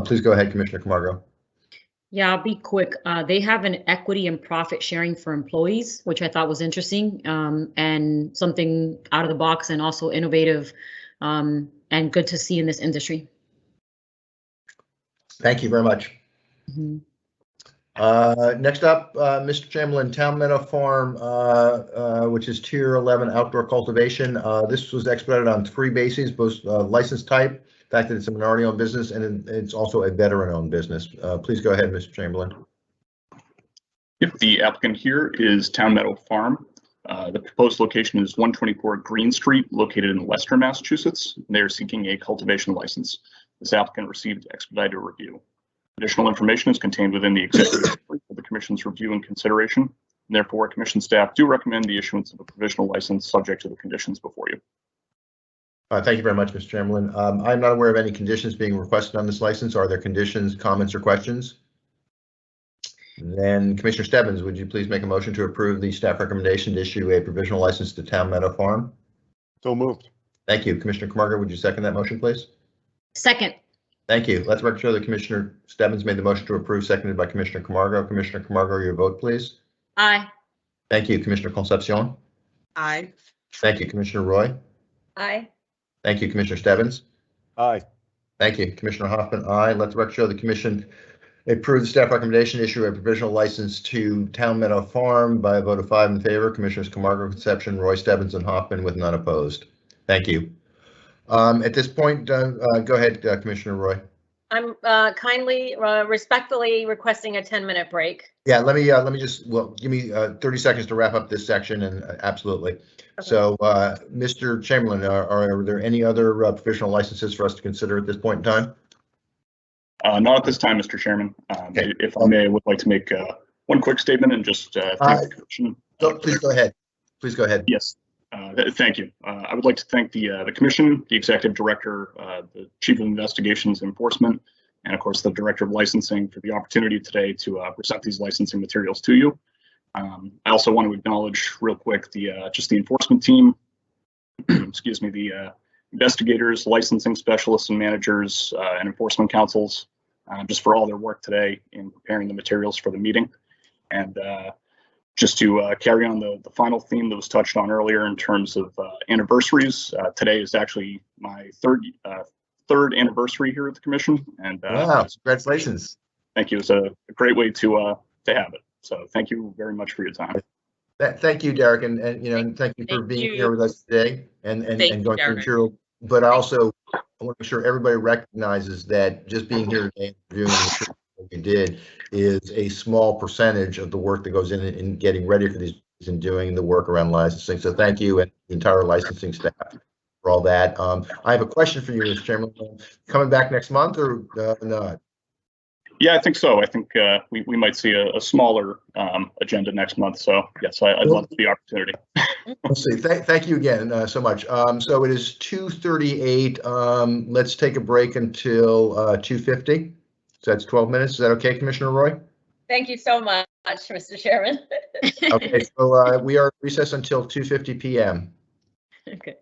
Please go ahead, Commissioner Camargo. Yeah, I'll be quick. They have an equity and profit sharing for employees, which I thought was interesting, and something out of the box and also innovative, and good to see in this industry. Thank you very much. Mhm. Next up, Mr. Chamberlain, Town Meadow Farm, which is Tier 11 outdoor cultivation. This was expedited on 3 bases, both license type, the fact that it's a minority-owned business, and it's also a veteran-owned business. Please go ahead, Mr. Chamberlain. Yep, the applicant here is Town Meadow Farm. The proposed location is 124 Green Street, located in Leicester, Massachusetts. They are seeking a cultivation license. This applicant received expedited review. Additional information is contained within the executive report for the Commission's review and consideration. Therefore, Commission staff do recommend the issuance of a provisional license subject to the conditions before you. Thank you very much, Mr. Chamberlain. I'm not aware of any conditions being requested on this license. Are there conditions, comments, or questions? Then Commissioner Stebbins, would you please make a motion to approve the staff recommendation to issue a provisional license to Town Meadow Farm? So moved. Thank you. Commissioner Camargo, would you second that motion, please? Second. Thank you. Let the record show that Commissioner Stebbins made the motion to approve, seconded by Commissioner Camargo. Commissioner Camargo, your vote, please. Aye. Thank you. Commissioner Concepcion. Aye. Thank you. Commissioner Roy. Aye. Thank you. Commissioner Stebbins. Aye. Thank you. Commissioner Hoffman, aye. Let the record show the commission approve the staff recommendation to issue a provisional license to Town Meadow Farm by a vote of 5 in favor. Commissioners Camargo, Concepcion, Roy, Stebbins, and Hoffman, with none opposed. Thank you. At this point, go ahead, Commissioner Roy. I'm kindly, respectfully requesting a 10-minute break. Yeah, let me just, well, give me 30 seconds to wrap up this section, and absolutely. Okay. So, Mr. Chamberlain, are there any other provisional licenses for us to consider at this point in time? Not at this time, Mr. Chairman. Okay. If I may, I would like to make one quick statement and just thank the Commission. Please go ahead. Please go ahead. Yes. Thank you. I would like to thank the Commission, the Executive Director, the Chief of Investigations and Enforcement, and of course the Director of Licensing for the opportunity today to present these licensing materials to you. I also want to acknowledge real quick just the enforcement team, excuse me, the investigators, licensing specialists and managers, and enforcement counsels, just for all their work today in preparing the materials for the meeting. And just to carry on the final theme that was touched on earlier in terms of anniversaries, today is actually my third anniversary here at the Commission. And wow, congratulations! Thank you. It's a great way to have it. So thank you very much for your time. Thank you, Derek, and thank you for being here with us today and going through the material. But also, I want to make sure everybody recognizes that just being here today and reviewing the material that you did is a small percentage of the work that goes in getting ready for these and doing the work around licensing. So thank you and the entire licensing staff for all that. I have a question for you, Mr. Chairman. Coming back next month or not? Yeah, I think so. I think we might see a smaller agenda next month. So yes, I'd love the opportunity. We'll see. Thank you again so much. So it is 2:38. Let's take a break until 2:50. So that's 12 minutes. Is that okay, Commissioner Roy? Thank you so much, Mr. Chairman. Okay, so we are recessed until 2:50 p.m. Okay.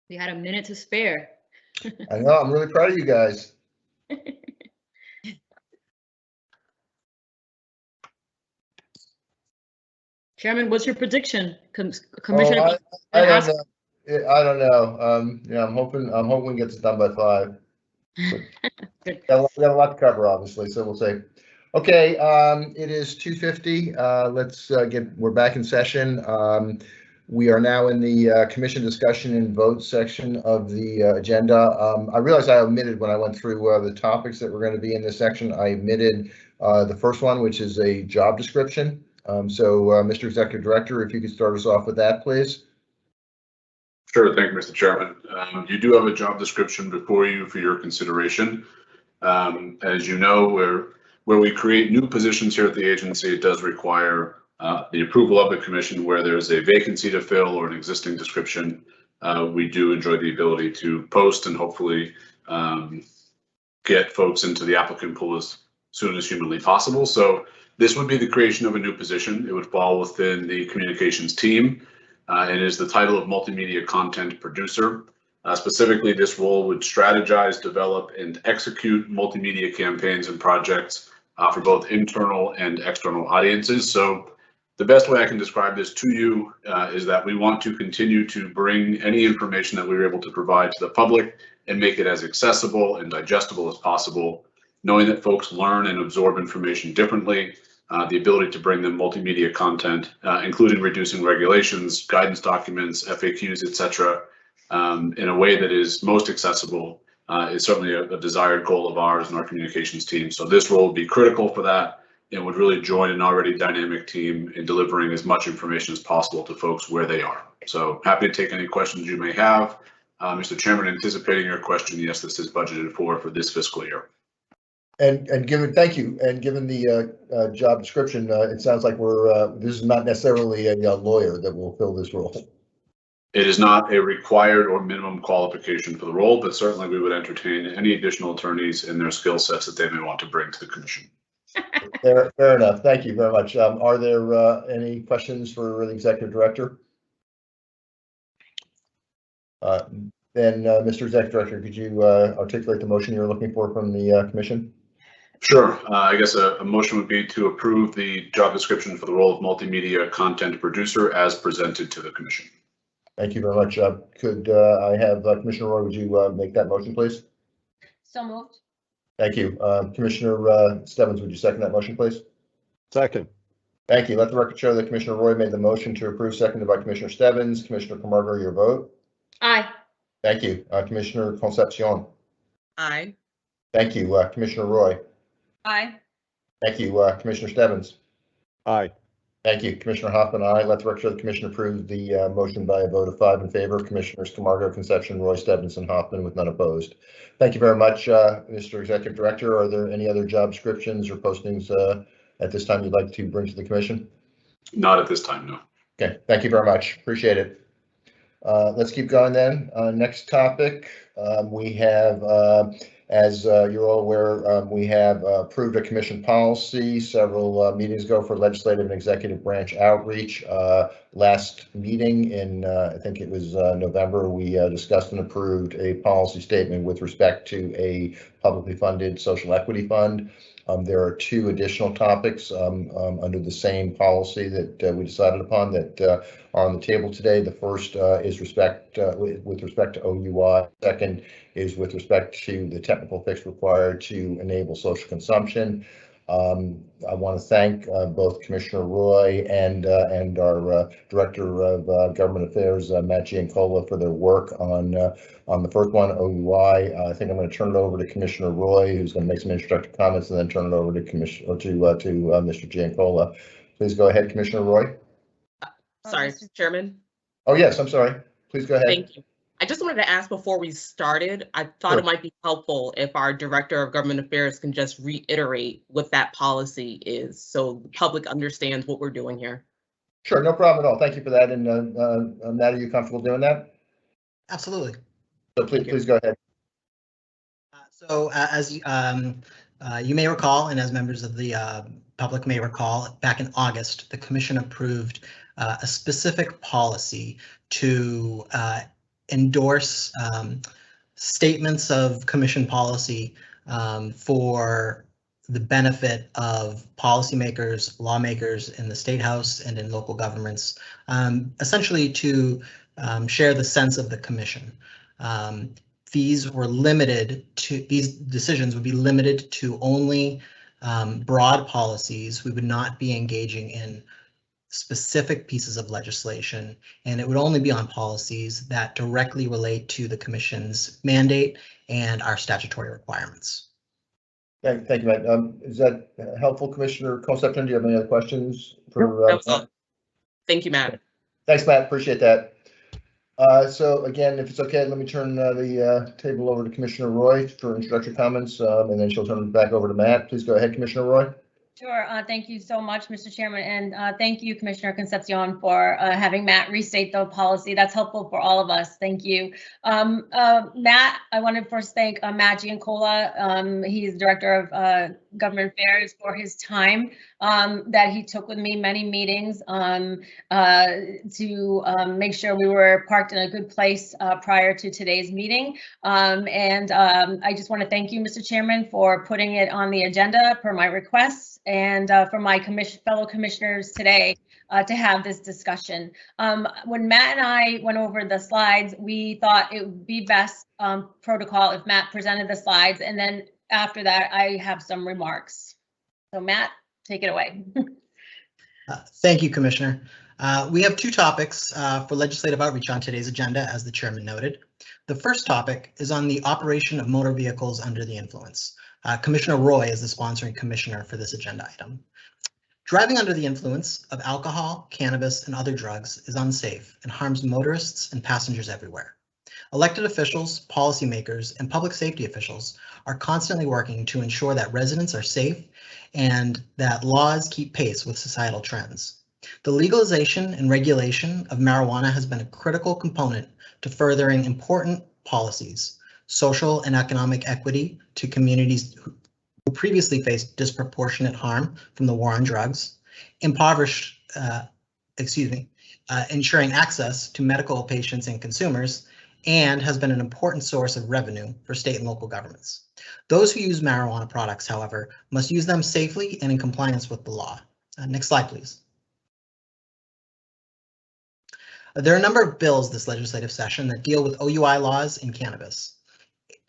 We had a minute to spare. I know, I'm really proud of you guys. Chairman, what's your prediction? Oh, Commissioner, I don't ask- know. I don't know. Yeah, I'm hoping we can get this done by 5. Good. We got a lot to cover, obviously, so we'll see. Okay, it is 2:50. Let's we're back in session. We are now in the commission discussion and vote section of the agenda. I realized I omitted when I went through the topics that were going to be in this section. I omitted the first one, which is a job description. Mr. Executive Director, if you could start us off with that, please. Sure, thank you, Mr. Chairman. You do have a job description before you for your consideration. As you know, where we create new positions here at the agency, it does require the approval of the commission. Where there's a vacancy to fill or an existing description, we do enjoy the ability to post and hopefully get folks into the applicant pool as soon as humanly possible. So this would be the creation of a new position. It would fall within the communications team. It is the title of multimedia content producer. Specifically, this role would strategize, develop, and execute multimedia campaigns and projects for both internal and external audiences. So the best way I can describe this to you is that we want to continue to bring any information that we were able to provide to the public and make it as accessible and digestible as possible, knowing that folks learn and absorb information differently. The ability to bring them multimedia content, including reducing regulations, guidance documents, FAQs, etc., in a way that is most accessible is certainly a desired goal of ours and our communications team. So this role would be critical for that and would really join an already dynamic team in delivering as much information as possible to folks where they are. So happy to take any questions you may have. Mr. Chairman, anticipating your question, yes, this is budgeted for this fiscal year. And given, thank you. And given the job description, it sounds like this is not necessarily a lawyer that will fill this role. It is not a required or minimum qualification for the role, but certainly we would entertain any additional attorneys and their skill sets that they may want to bring to the commission. Fair enough. Thank you very much. Are there any questions for the Executive Director? Then, Mr. Executive Director, could you articulate the motion you're looking for from the commission? Sure. I guess a motion would be to approve the job description for the role of multimedia content producer as presented to the commission. Thank you very much. Could I have Commissioner Roy, would you make that motion, please? So moved. Thank you. Commissioner Stebbins, would you second that motion, please? Second. Thank you. Let the record show that Commissioner Roy made the motion to approve, seconded by Commissioner Stebbins. Commissioner Comerford, your vote? Aye. Thank you. Commissioner Concepcion? Aye. Thank you. Commissioner Roy? Aye. Thank you. Commissioner Stebbins? Aye. Thank you. Commissioner Hoffman, aye. Let the record show the commission approved the motion by a vote of 5 in favor. Commissioners Camargo, Concepcion, Roy, Stebbins, and Hoffman with none opposed. Thank you very much, Mr. Executive Director. Are there any other job descriptions or postings at this time you'd like to bring to the commission? Not at this time, no. Okay, thank you very much. Appreciate it. Let's keep going then. Next topic, we have, as you're all aware, we have approved a commission policy several meetings ago for legislative and executive branch outreach. Last meeting in, I think it was November, we discussed and approved a policy statement with respect to a publicly funded social equity fund. There are 2 additional topics under the same policy that we decided upon that are on the table today. The first is with respect to OUI. Second is with respect to the technical fix required to enable social consumption. I want to thank both Commissioner Roy and our Director of Government Affairs, Matt Giancola, for their work on the first one, OUI. I think I'm going to turn it over to Commissioner Roy, who's going to make some introductory comments, and then turn it over to Mr. Giancola. Please go ahead, Commissioner Roy. Sorry, Chairman. Oh, yes, I'm sorry. Please go ahead. Thank you. I just wanted to ask before we started, I thought Sure. it might be helpful if our Director of Government Affairs can just reiterate what that policy is so the public understands what we're doing here. Sure, no problem at all. Thank you for that. And Matt, are you comfortable doing that? Absolutely. So please go ahead. So as you may recall, and as members of the public may recall, back in August, the Commission approved a specific policy to endorse statements of commission policy for the benefit of policymakers, lawmakers in the State House and in local governments, essentially to share the sense of the commission. These decisions would be limited to only broad policies. We would not be engaging in specific pieces of legislation, and it would only be on policies that directly relate to the Commission's mandate and our statutory requirements. Thank you, Matt. Is that helpful, Commissioner Concepton? Do you have any other questions for? That was all. Thank you, Matt. Thanks, Matt. Appreciate that. So again, if it's okay, let me turn the table over to Commissioner Roy for introductory comments, and then she'll turn it back over to Matt. Please go ahead, Commissioner Roy. Sure. Thank you so much, Mr. Chairman, and thank you, Commissioner Concepcion, for having Matt restate the policy. That's helpful for all of us. Thank you. Matt, I want to first thank Matt Giancola. He's Director of Government Affairs, for his time that he took with me, many meetings to make sure we were parked in a good place prior to today's meeting. I just want to thank you, Mr. Chairman, for putting it on the agenda per my request, and for my fellow commissioners today to have this discussion. When Matt and I went over the slides, we thought it would be best protocol if Matt presented the slides, and then after that, I have some remarks. So Matt, take it away. Thank you, Commissioner. We have two topics for legislative outreach on today's agenda, as the chairman noted. The first topic is on the operation of motor vehicles under the influence. Commissioner Roy is the sponsoring commissioner for this agenda item. Driving under the influence of alcohol, cannabis, and other drugs is unsafe and harms motorists and passengers everywhere. Elected officials, policymakers, and public safety officials are constantly working to ensure that residents are safe and that laws keep pace with societal trends. The legalization and regulation of marijuana has been a critical component to furthering important policies, social and economic equity to communities who previously faced disproportionate harm from the war on drugs, ensuring access to medical patients and consumers, and has been an important source of revenue for state and local governments. Those who use marijuana products, however, must use them safely and in compliance with the law. Next slide, please. There are a number of bills this legislative session that deal with OUI laws in cannabis.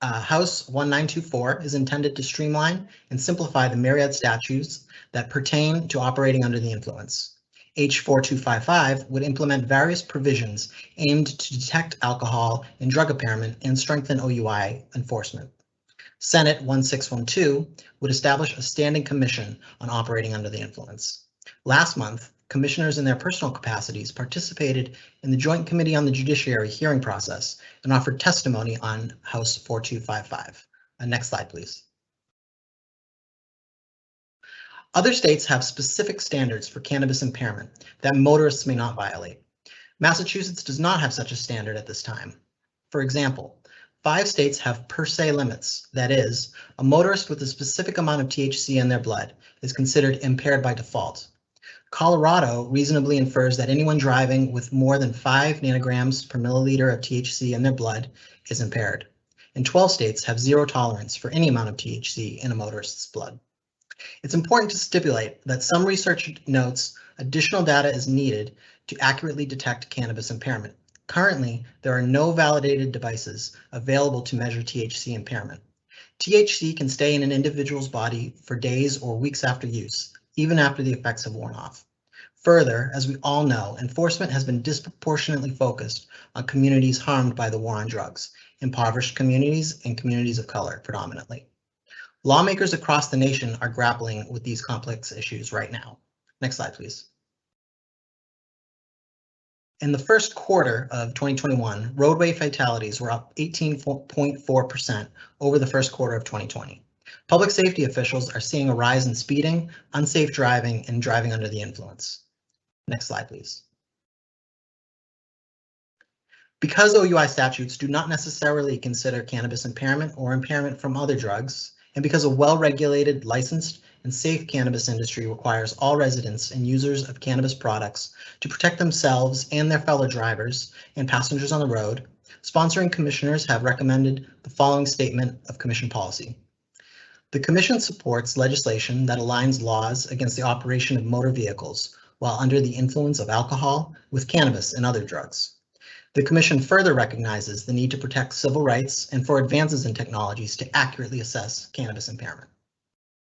House 1924 is intended to streamline and simplify the myriad statutes that pertain to operating under the influence. H 4255 would implement various provisions aimed to detect alcohol and drug impairment and strengthen OUI enforcement. Senate 1612 would establish a standing commission on operating under the influence. Last month, commissioners in their personal capacities participated in the Joint Committee on the Judiciary hearing process and offered testimony on House 4255. Next slide, please. Other states have specific standards for cannabis impairment that motorists may not violate. Massachusetts does not have such a standard at this time. For example, 5 states have per se limits. That is, a motorist with a specific amount of THC in their blood is considered impaired by default. Colorado reasonably infers that anyone driving with more than 5 nanograms per milliliter of THC in their blood is impaired. And 12 states have zero tolerance for any amount of THC in a motorist's blood. It's important to stipulate that some research notes additional data is needed to accurately detect cannabis impairment. Currently, there are no validated devices available to measure THC impairment. THC can stay in an individual's body for days or weeks after use, even after the effects have worn off. Further, as we all know, enforcement has been disproportionately focused on communities harmed by the war on drugs, impoverished communities and communities of color predominantly. Lawmakers across the nation are grappling with these complex issues right now. Next slide, please. In the first quarter of 2021, roadway fatalities were up 18.4% over the first quarter of 2020. Public safety officials are seeing a rise in speeding, unsafe driving, and driving under the influence. Next slide, please. Because OUI statutes do not necessarily consider cannabis impairment or impairment from other drugs, and because a well-regulated, licensed, and safe cannabis industry requires all residents and users of cannabis products to protect themselves and their fellow drivers and passengers on the road, sponsoring commissioners have recommended the following statement of commission policy. The commission supports legislation that aligns laws against the operation of motor vehicles while under the influence of alcohol with cannabis and other drugs. The commission further recognizes the need to protect civil rights and for advances in technologies to accurately assess cannabis impairment.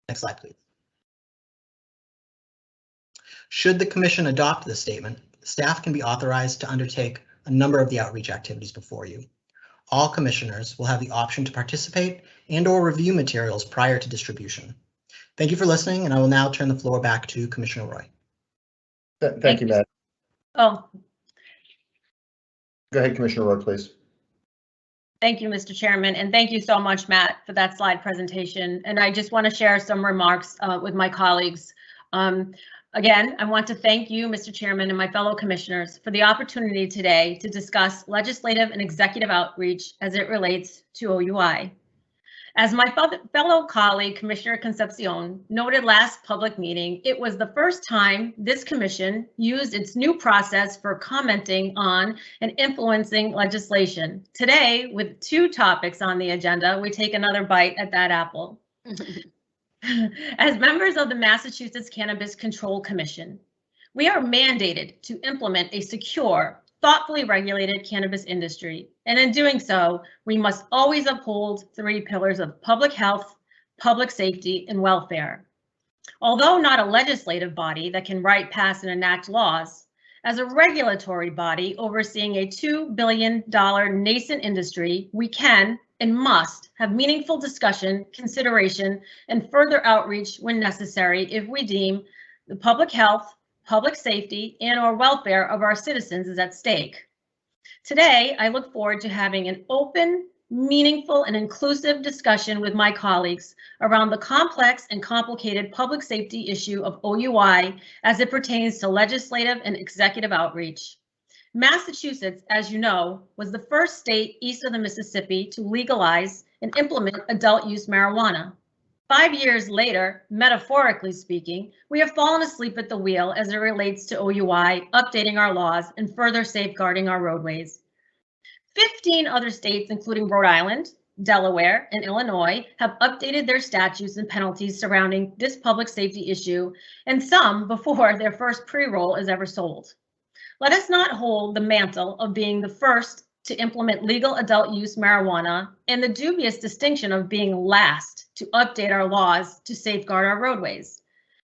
Next slide, please. Should the commission adopt this statement, staff can be authorized to undertake a number of the outreach activities before you. All commissioners will have the option to participate and/or review materials prior to distribution. Thank you for listening, and I will now turn the floor back to Commissioner Roy. Thank you, Matt. Oh, Go ahead, Commissioner Roy, please. thank you, Mr. Chairman, and thank you so much, Matt, for that slide presentation. And I just want to share some remarks with my colleagues. Again, I want to thank you, Mr. Chairman, and my fellow commissioners for the opportunity today to discuss legislative and executive outreach as it relates to OUI. As my fellow colleague, Commissioner Concepcion, noted last public meeting, it was the first time this commission used its new process for commenting on and influencing legislation. Today, with 2 topics on the agenda, we take another bite at that apple. As members of the Massachusetts Cannabis Control Commission, we are mandated to implement a secure, thoughtfully regulated cannabis industry. And in doing so, we must always uphold 3 pillars of public health, public safety, and welfare. Although not a legislative body that can write, pass, and enact laws, as a regulatory body overseeing a $2 billion nascent industry, we can and must have meaningful discussion, consideration, and further outreach when necessary if we deem the public health, public safety, and/or welfare of our citizens is at stake. Today, I look forward to having an open, meaningful, and inclusive discussion with my colleagues around the complex and complicated public safety issue of OUI as it pertains to legislative and executive outreach. Massachusetts, as you know, was the first state east of the Mississippi to legalize and implement adult use marijuana. 5 years later, metaphorically speaking, we have fallen asleep at the wheel as it relates to OUI, updating our laws and further safeguarding our roadways. 15 other states, including Rhode Island, Delaware, and Illinois, have updated their statutes and penalties surrounding this public safety issue, and some before their first pre-roll is ever sold. Let us not hold the mantle of being the first to implement legal adult use marijuana and the dubious distinction of being last to update our laws to safeguard our roadways.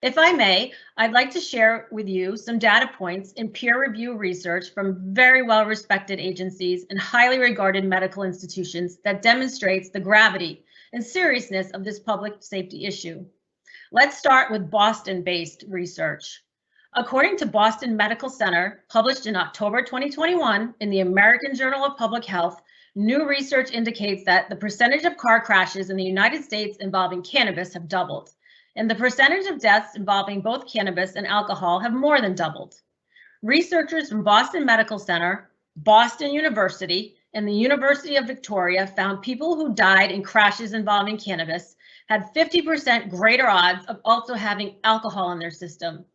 If I may, I'd like to share with you some data points in peer review research from very well-respected agencies and highly regarded medical institutions that demonstrates the gravity and seriousness of this public safety issue. Let's start with Boston-based research. According to Boston Medical Center, published in October 2021 in the American Journal of Public Health, new research indicates that the percentage of car crashes in the United States involving cannabis have doubled, and the percentage of deaths involving both cannabis and alcohol have more than doubled. Researchers from Boston Medical Center, Boston University, and the University of Victoria found people who died in crashes involving cannabis had 50% greater odds of also having alcohol in their system.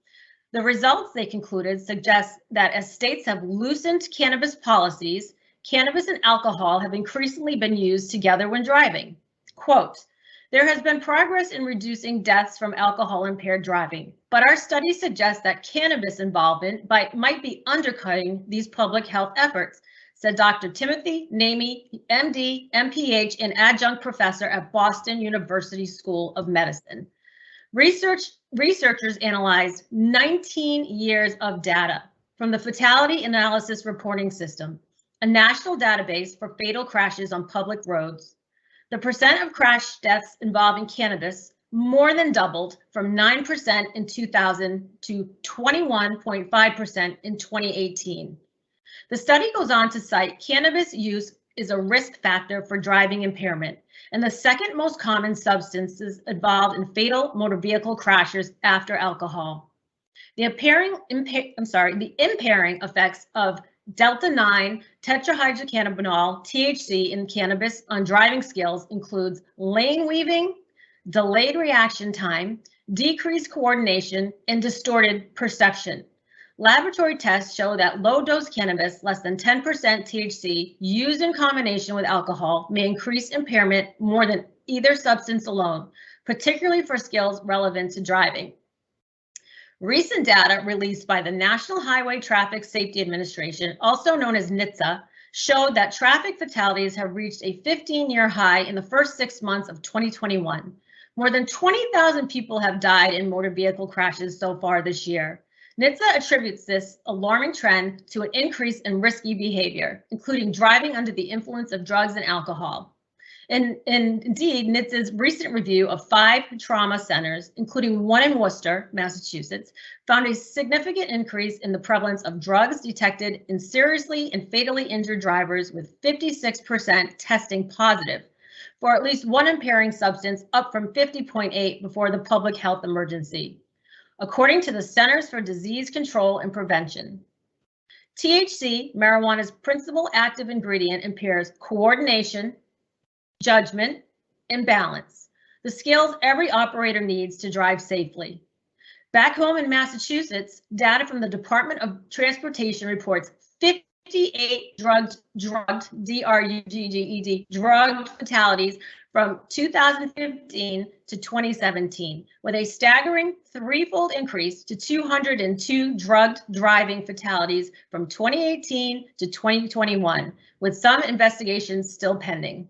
The results, they concluded, suggest that as states have loosened cannabis policies, cannabis and alcohol have increasingly been used together when driving. Quote, there has been progress in reducing deaths from alcohol-impaired driving, but our studies suggest that cannabis involvement might be undercutting these public health efforts, said Dr. Timothy Namey, MD, MPH, and adjunct professor at Boston University School of Medicine. Researchers analyzed 19 years of data from the Fatality Analysis Reporting System, a national database for fatal crashes on public roads. The percent of crash deaths involving cannabis more than doubled from 9% in 2000 to 21.5% in 2018. The study goes on to cite cannabis use is a risk factor for driving impairment and the second most common substances involved in fatal motor vehicle crashes after alcohol. The impairing effects of delta-9 tetrahydrocannabinol, THC, in cannabis on driving skills includes lane weaving, delayed reaction time, decreased coordination, and distorted perception. Laboratory tests show that low-dose cannabis, less than 10% THC, used in combination with alcohol may increase impairment more than either substance alone, particularly for skills relevant to driving. Recent data released by the National Highway Traffic Safety Administration, also known as NHTSA, showed that traffic fatalities have reached a 15-year high in the first 6 months of 2021. More than 20,000 people have died in motor vehicle crashes so far this year. NHTSA attributes this alarming trend to an increase in risky behavior, including driving under the influence of drugs and alcohol. And indeed, NHTSA's recent review of 5 trauma centers, including one in Worcester, Massachusetts, found a significant increase in the prevalence of drugs detected in seriously and fatally injured drivers, with 56% testing positive for at least one impairing substance, up from 50.8 before the public health emergency. According to the Centers for Disease Control and Prevention, THC, marijuana's principal active ingredient, impairs coordination, judgment, and balance, the skills every operator needs to drive safely. Back home in Massachusetts, data from the Department of Transportation reports 58 drugged fatalities from 2015 to 2017, with a staggering 3-fold increase to 202 drugged driving fatalities from 2018 to 2021, with some investigations still pending.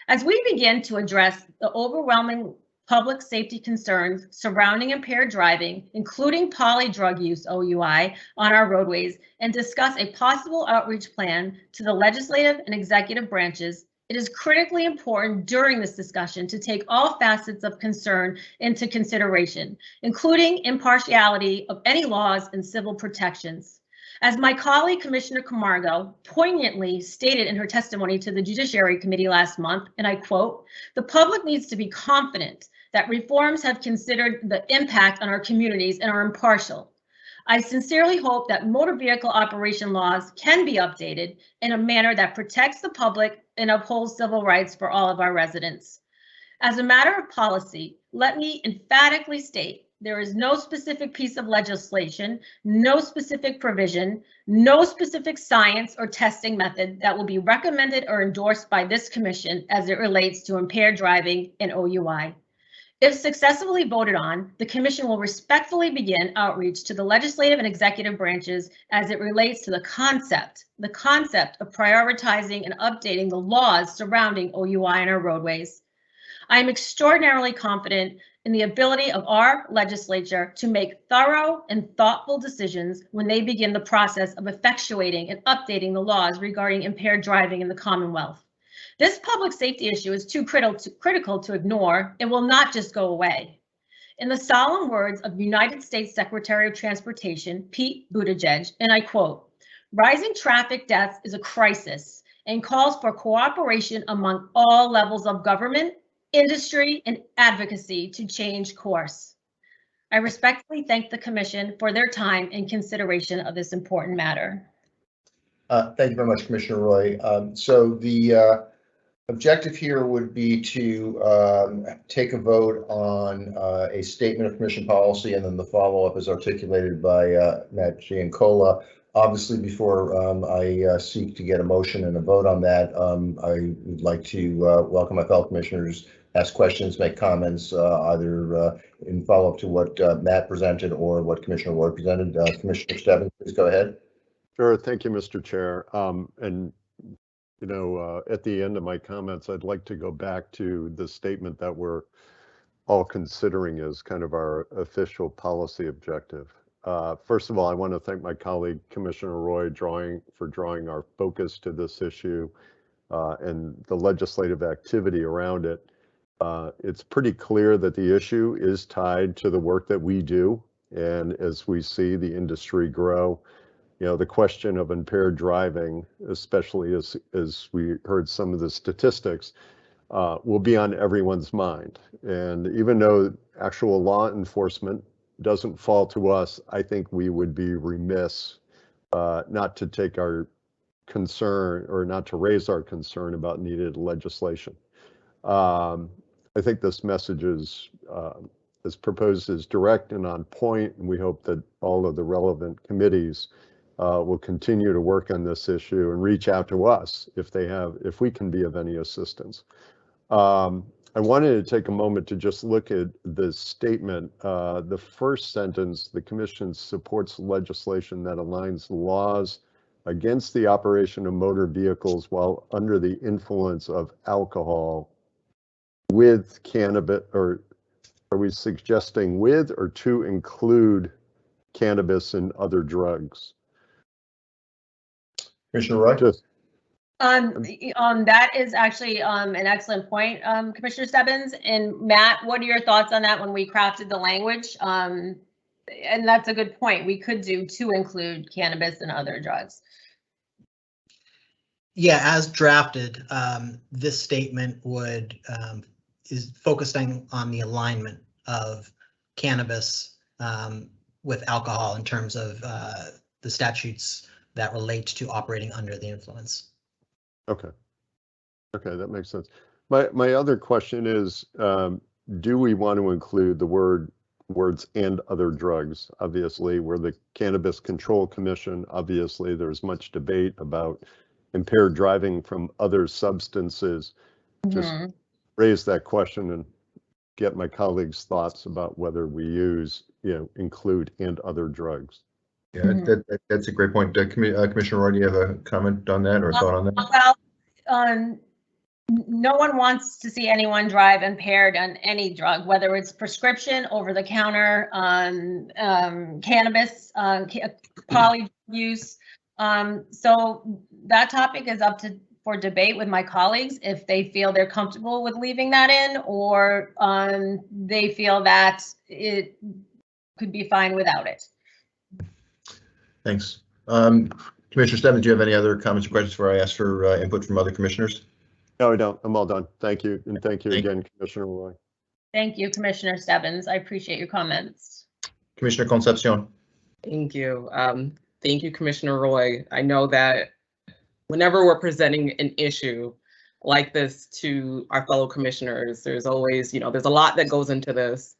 As we begin to address the overwhelming public safety concerns surrounding impaired driving, including poly drug use OUI on our roadways, and discuss a possible outreach plan to the legislative and executive branches, it is critically important during this discussion to take all facets of concern into consideration, including impartiality of any laws and civil protections. As my colleague, Commissioner Camargo, poignantly stated in her testimony to the Judiciary Committee last month, and I quote, "The public needs to be confident that reforms have considered the impact on our communities and are impartial. I sincerely hope that motor vehicle operation laws can be updated in a manner that protects the public and upholds civil rights for all of our residents. As a matter of policy, let me emphatically state there is no specific piece of legislation, no specific provision, no specific science or testing method that will be recommended or endorsed by this commission as it relates to impaired driving and OUI. If successfully voted on, the commission will respectfully begin outreach to the legislative and executive branches as it relates to the concept of prioritizing and updating the laws surrounding OUI on our roadways. I am extraordinarily confident in the ability of our legislature to make thorough and thoughtful decisions when they begin the process of effectuating and updating the laws regarding impaired driving in the Commonwealth. This public safety issue is too critical to ignore and will not just go away. In the solemn words of United States Secretary of Transportation, Pete Buttigieg, and I quote, "Rising traffic deaths is a crisis and calls for cooperation among all levels of government, industry, and advocacy to change course." I respectfully thank the Commission for their time and consideration of this important matter. Thank you very much, Commissioner Roy. So the objective here would be to take a vote on a statement of commission policy, and then the follow-up is articulated by Matt Giancola. Obviously, before I seek to get a motion and a vote on that, I would like to welcome my fellow commissioners, ask questions, make comments, either in follow-up to what Matt presented or what Commissioner Roy presented. Commissioner Stebbins, please go ahead. Sure. Thank you, Mr. Chair. And you know, at the end of my comments, I'd like to go back to the statement that we're all considering as kind of our official policy objective. First of all, I want to thank my colleague, Commissioner Roy, for drawing our focus to this issue and the legislative activity around it. It's pretty clear that the issue is tied to the work that we do. And as we see the industry grow, you know, the question of impaired driving, especially as we heard some of the statistics, will be on everyone's mind. And even though actual law enforcement doesn't fall to us, I think we would be remiss not to take our concern or not to raise our concern about needed legislation. I think this message is as proposed is direct and on point, and we hope that all of the relevant committees will continue to work on this issue and reach out to us if we can be of any assistance. I wanted to take a moment to just look at the statement. The first sentence, the commission supports legislation that aligns laws against the operation of motor vehicles while under the influence of alcohol with cannabis, or are we suggesting with or to include cannabis and other drugs? Commissioner Roy? Just That is actually an excellent point, Commissioner Stebbins. And Matt, what are your thoughts on that when we crafted the language? And that's a good point. We could do to include cannabis and other drugs. Yeah, as drafted, this statement is focusing on the alignment of cannabis with alcohol in terms of the statutes that relate to operating under the influence. okay, that makes sense. My other question is, do we want to include the words and other drugs? Obviously, we're the Cannabis Control Commission. Obviously, there's much debate about impaired driving from other substances. Just raise that question and get my colleagues' thoughts about whether we include and other drugs. Yeah, that's a great point. Commissioner Roy, do you have a comment on that or a thought on that? Well, no one wants to see anyone drive impaired on any drug, whether it's prescription, over-the-counter, cannabis, poly use. So that topic is up for debate with my colleagues if they feel they're comfortable with leaving that in, or they feel that it could be fine without it. Thanks. Commissioner Stebbins, do you have any other comments or questions before I ask for input from other commissioners? No, I don't. I'm all done. Thank you. And thank you again, Commissioner Roy. Thank you, Commissioner Stebbins. I appreciate your comments. Commissioner Concepcion. Thank you. Thank you, Commissioner Roy. I know that whenever we're presenting an issue like this to our fellow commissioners, there's always, there's a lot that goes into this.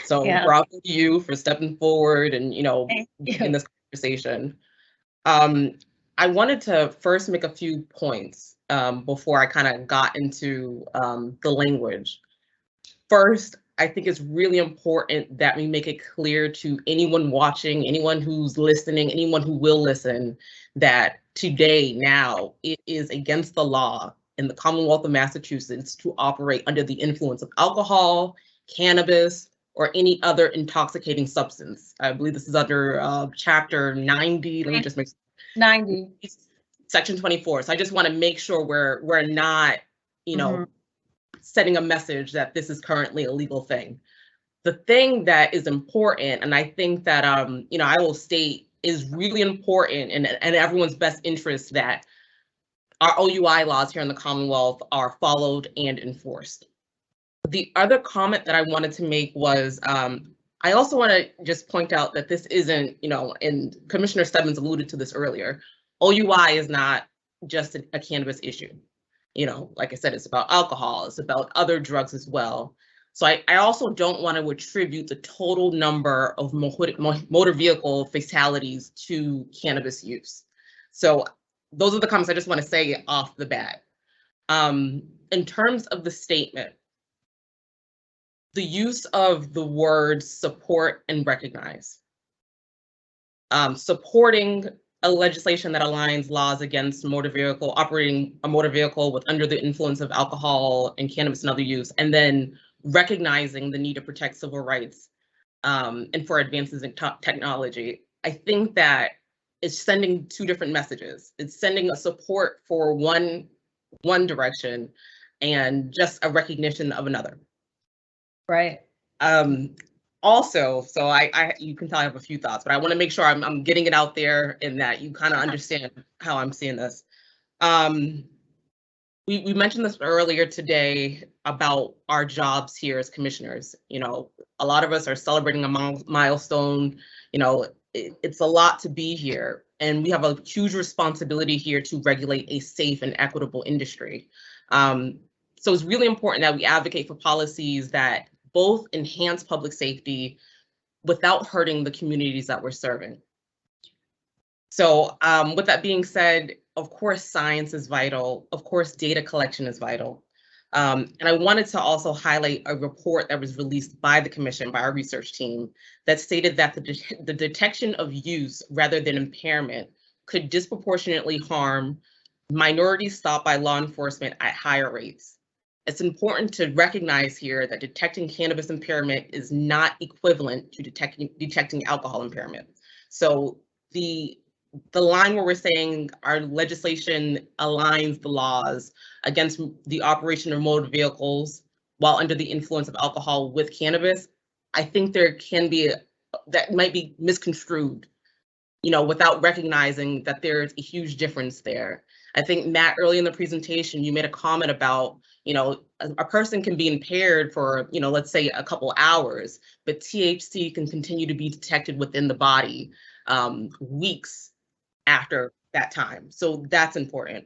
So bravo to you for stepping forward and, in this conversation. I wanted to first make a few points before I kind of got into the language. First, I think it's really important that we make it clear to anyone watching, anyone who's listening, anyone who will listen, that today, now, it is against the law in the Commonwealth of Massachusetts to operate under the influence of alcohol, cannabis, or any other intoxicating substance. I believe this is under Chapter 90. Let me just make 90. Section 24. So I just want to make sure we're not, setting a message that this is currently a legal thing. The thing that is important, and I think that I will state is really important and everyone's best interest, that our OUI laws here in the Commonwealth are followed and enforced. The other comment that I wanted to make was, I also want to just point out that this isn't, and Commissioner Stebbins alluded to this earlier, OUI is not just a cannabis issue. Like I said, it's about alcohol, it's about other drugs as well. So I also don't want to attribute the total number of motor vehicle fatalities to cannabis use. So those are the comments I just want to say off the bat. In terms of the statement, the use of the words support and recognize. Supporting a legislation that aligns laws against operating a motor vehicle with under the influence of alcohol and cannabis and other use, and then recognizing the need to protect civil rights and for advances in technology. I think that it's sending two different messages. It's sending a support for one direction and just a recognition of another. Right. Also, so you can tell I have a few thoughts, but I want to make sure I'm getting it out there and that you kind of understand how I'm seeing this. We mentioned this earlier today about our jobs here as commissioners. A lot of us are celebrating a milestone. It's a lot to be here, and we have a huge responsibility here to regulate a safe and equitable industry. So it's really important that we advocate for policies that both enhance public safety without hurting the communities that we're serving. So with that being said, of course, science is vital. Of course, data collection is vital. And I wanted to also highlight a report that was released by the commission, by our research team, that stated that the detection of use rather than impairment could disproportionately harm minorities stopped by law enforcement at higher rates. It's important to recognize here that detecting cannabis impairment is not equivalent to detecting alcohol impairment. So the line where we're saying our legislation aligns the laws against the operation of motor vehicles while under the influence of alcohol with cannabis, I think there can be, that might be misconstrued, without recognizing that there's a huge difference there. I think, Matt, early in the presentation, you made a comment about, a person can be impaired for, let's say a couple hours, but THC can continue to be detected within the body weeks after that time. So that's important.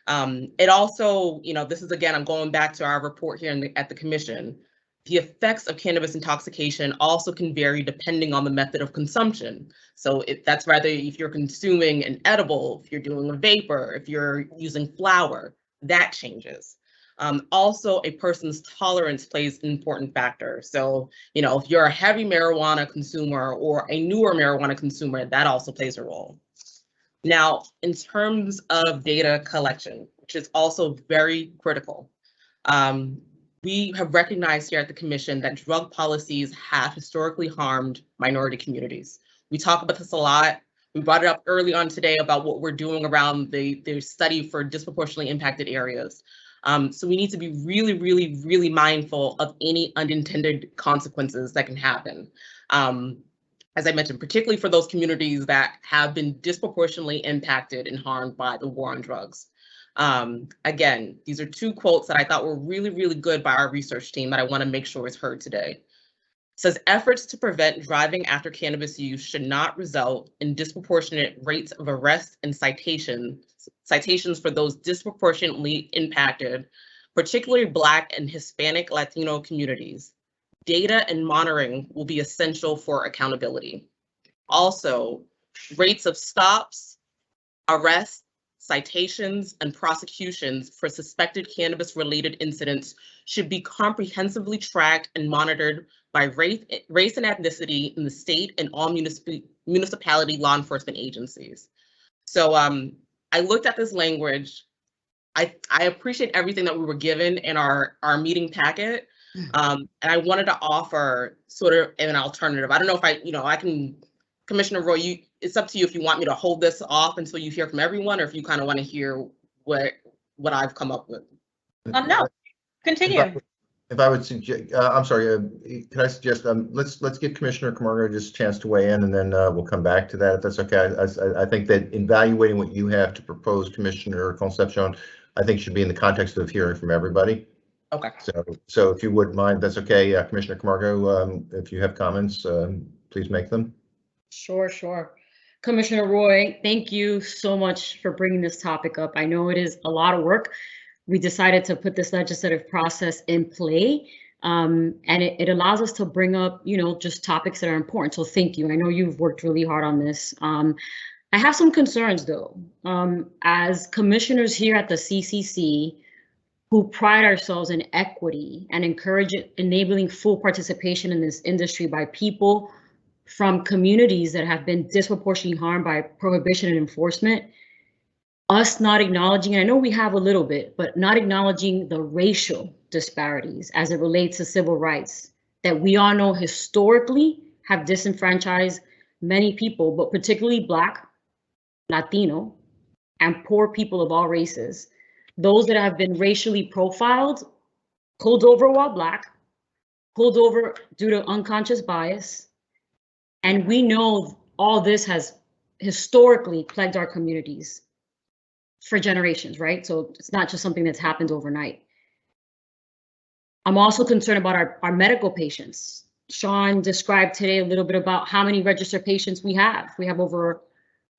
It also, this is, again, I'm going back to our report here at the commission. The effects of cannabis intoxication also can vary depending on the method of consumption. So that's rather if you're consuming an edible, if you're doing a vapor, if you're using flour, that changes. Also, a person's tolerance plays an important factor. So, if you're a heavy marijuana consumer or a newer marijuana consumer, that also plays a role. Now, in terms of data collection, which is also very critical, we have recognized here at the commission that drug policies have historically harmed minority communities. We talk about this a lot. We brought it up early on today about what we're doing around the study for disproportionately impacted areas. So we need to be really, really, really mindful of any unintended consequences that can happen. As I mentioned, particularly for those communities that have been disproportionately impacted and harmed by the war on drugs. Again, these are two quotes that I thought were really, really good by our research team that I want to make sure is heard today. It says, efforts to prevent driving after cannabis use should not result in disproportionate rates of arrests and citations for those disproportionately impacted, particularly Black and Hispanic Latino communities. Data and monitoring will be essential for accountability. Also, rates of stops, arrests, citations, and prosecutions for suspected cannabis-related incidents should be comprehensively tracked and monitored by race and ethnicity in the state and all municipality law enforcement agencies. So I looked at this language. I appreciate everything that we were given in our meeting packet. And I wanted to offer sort of an alternative. I don't know if I can, Commissioner Roy, it's up to you if you want me to hold this off until you hear from everyone, or if you kind of want to hear what I've come up with. No, continue. If I would suggest, I'm sorry, can I suggest, let's give Commissioner Camargo just a chance to weigh in, and then we'll come back to that if that's okay. I think that evaluating what you have to propose, Commissioner Concepcion, I think should be in the context of hearing from everybody. Okay. So if you wouldn't mind, that's okay. Commissioner Camargo, if you have comments, please make them. Sure. Commissioner Roy, thank you so much for bringing this topic up. I know it is a lot of work. We decided to put this legislative process in play, and it allows us to bring up, just topics that are important. So thank you. I know you've worked really hard on this. I have some concerns though. As commissioners here at the CCC, who pride ourselves in equity and enabling full participation in this industry by people from communities that have been disproportionately harmed by prohibition and enforcement, us not acknowledging, and I know we have a little bit, but not acknowledging the racial disparities as it relates to civil rights that we all know historically have disenfranchised many people, but particularly Black, Latino, and poor people of all races. Those that have been racially profiled, pulled over while Black, pulled over due to unconscious bias. And we know all this has historically plagued our communities for generations, right? So it's not just something that's happened overnight. I'm also concerned about our medical patients. Sean described today a little bit about how many registered patients we have. We have over,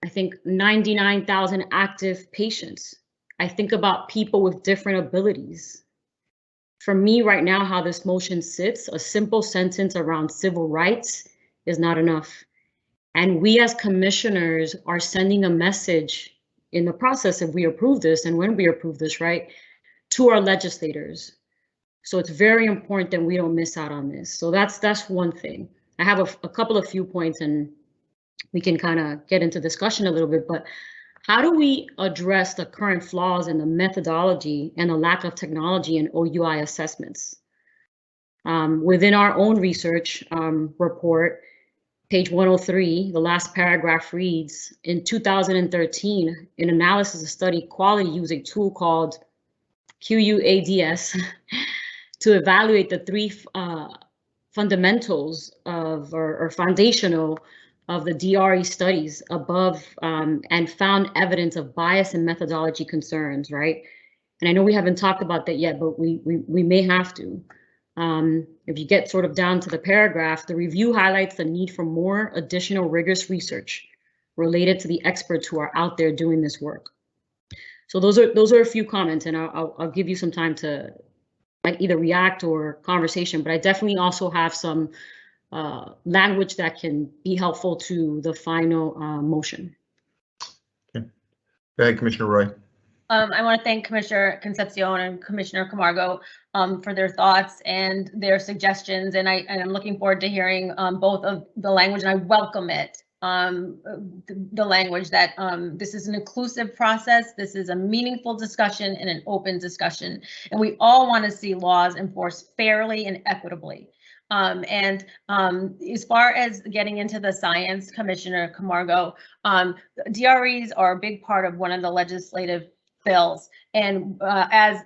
I think, 99,000 active patients. I think about people with different abilities. For me right now, how this motion sits, a simple sentence around civil rights is not enough. And we as commissioners are sending a message in the process if we approve this and when we approve this, right, to our legislators. So it's very important that we don't miss out on this. So that's one thing. I have a couple of few points and we can kind of get into discussion a little bit, but how do we address the current flaws in the methodology and the lack of technology in OUI assessments? Within our own research report, page 103, the last paragraph reads, in 2013, an analysis study quality using a tool called QUADS to evaluate the three fundamentals of or foundational of the DRE studies above and found evidence of bias and methodology concerns, right? And I know we haven't talked about that yet, but we may have to. If you get sort of down to the paragraph, the review highlights the need for more additional rigorous research related to the experts who are out there doing this work. So those are a few comments, and I'll give you some time to like either react or conversation, but I definitely also have some language that can be helpful to the final motion. Okay. Go ahead, Commissioner Roy. I want to thank Commissioner Concepcion and Commissioner Camargo for their thoughts and their suggestions, and I'm looking forward to hearing both of the language, and I welcome it. The language that this is an inclusive process, this is a meaningful discussion and an open discussion, and we all want to see laws enforced fairly and equitably. As far as getting into the science, Commissioner Camargo, DREs are a big part of one of the legislative bills, and as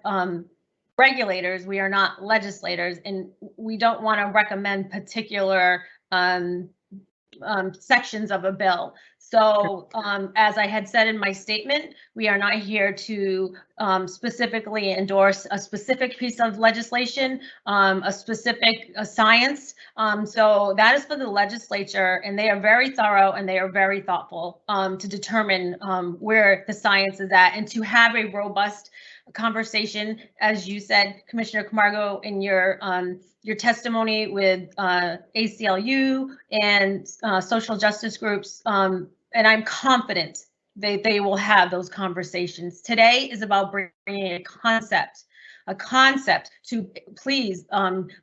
regulators, we are not legislators, and we don't want to recommend particular sections of a bill. So as I had said in my statement, we are not here to specifically endorse a specific piece of legislation, a specific science. So that is for the legislature, and they are very thorough and they are very thoughtful to determine where the science is at and to have a robust conversation, as you said, Commissioner Camargo, in your testimony with ACLU and social justice groups, and I'm confident they will have those conversations. Today is about bringing a concept to please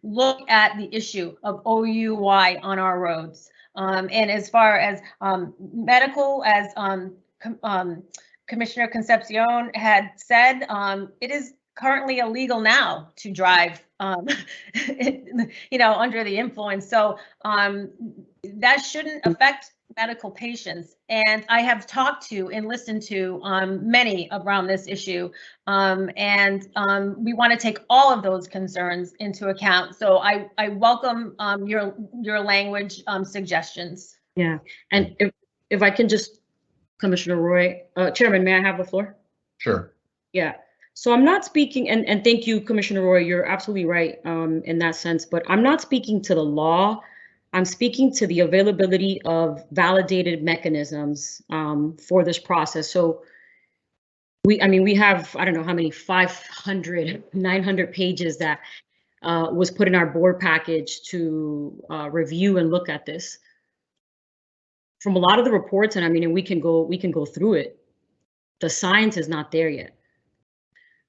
look at the issue of OUI on our roads. And as far as medical, as Commissioner Concepcion had said, it is currently illegal now to drive, under the influence. So that shouldn't affect medical patients. And I have talked to and listened to many around this issue, and we want to take all of those concerns into account. So I welcome your language suggestions. Yeah, and if I can just, Commissioner Roy, Chairman, may I have the floor? Sure. Yeah. So I'm not speaking, and thank you, Commissioner Roy, you're absolutely right in that sense, but I'm not speaking to the law. I'm speaking to the availability of validated mechanisms for this process. So we have, I don't know how many, 500, 900 pages that was put in our board package to review and look at this. From a lot of the reports, and we can go through it, the science is not there yet.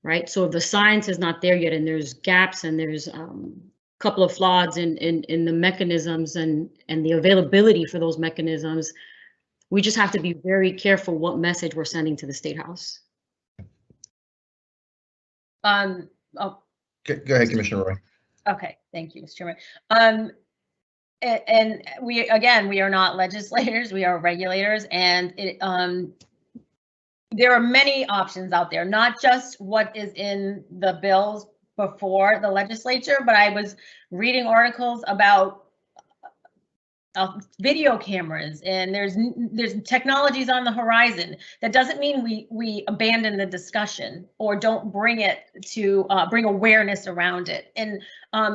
Right, so if the science is not there yet, and there's gaps, and there's a couple of flaws in the mechanisms and the availability for those mechanisms, we just have to be very careful what message we're sending to the State House. Oh. Go ahead, Commissioner Roy. Okay, thank you, Mr. Chairman. And we are not legislators, we are regulators, and there are many options out there, not just what is in the bills before the legislature, but I was reading articles about video cameras, and there's technologies on the horizon. That doesn't mean we abandon the discussion or don't bring it to bring awareness around it. And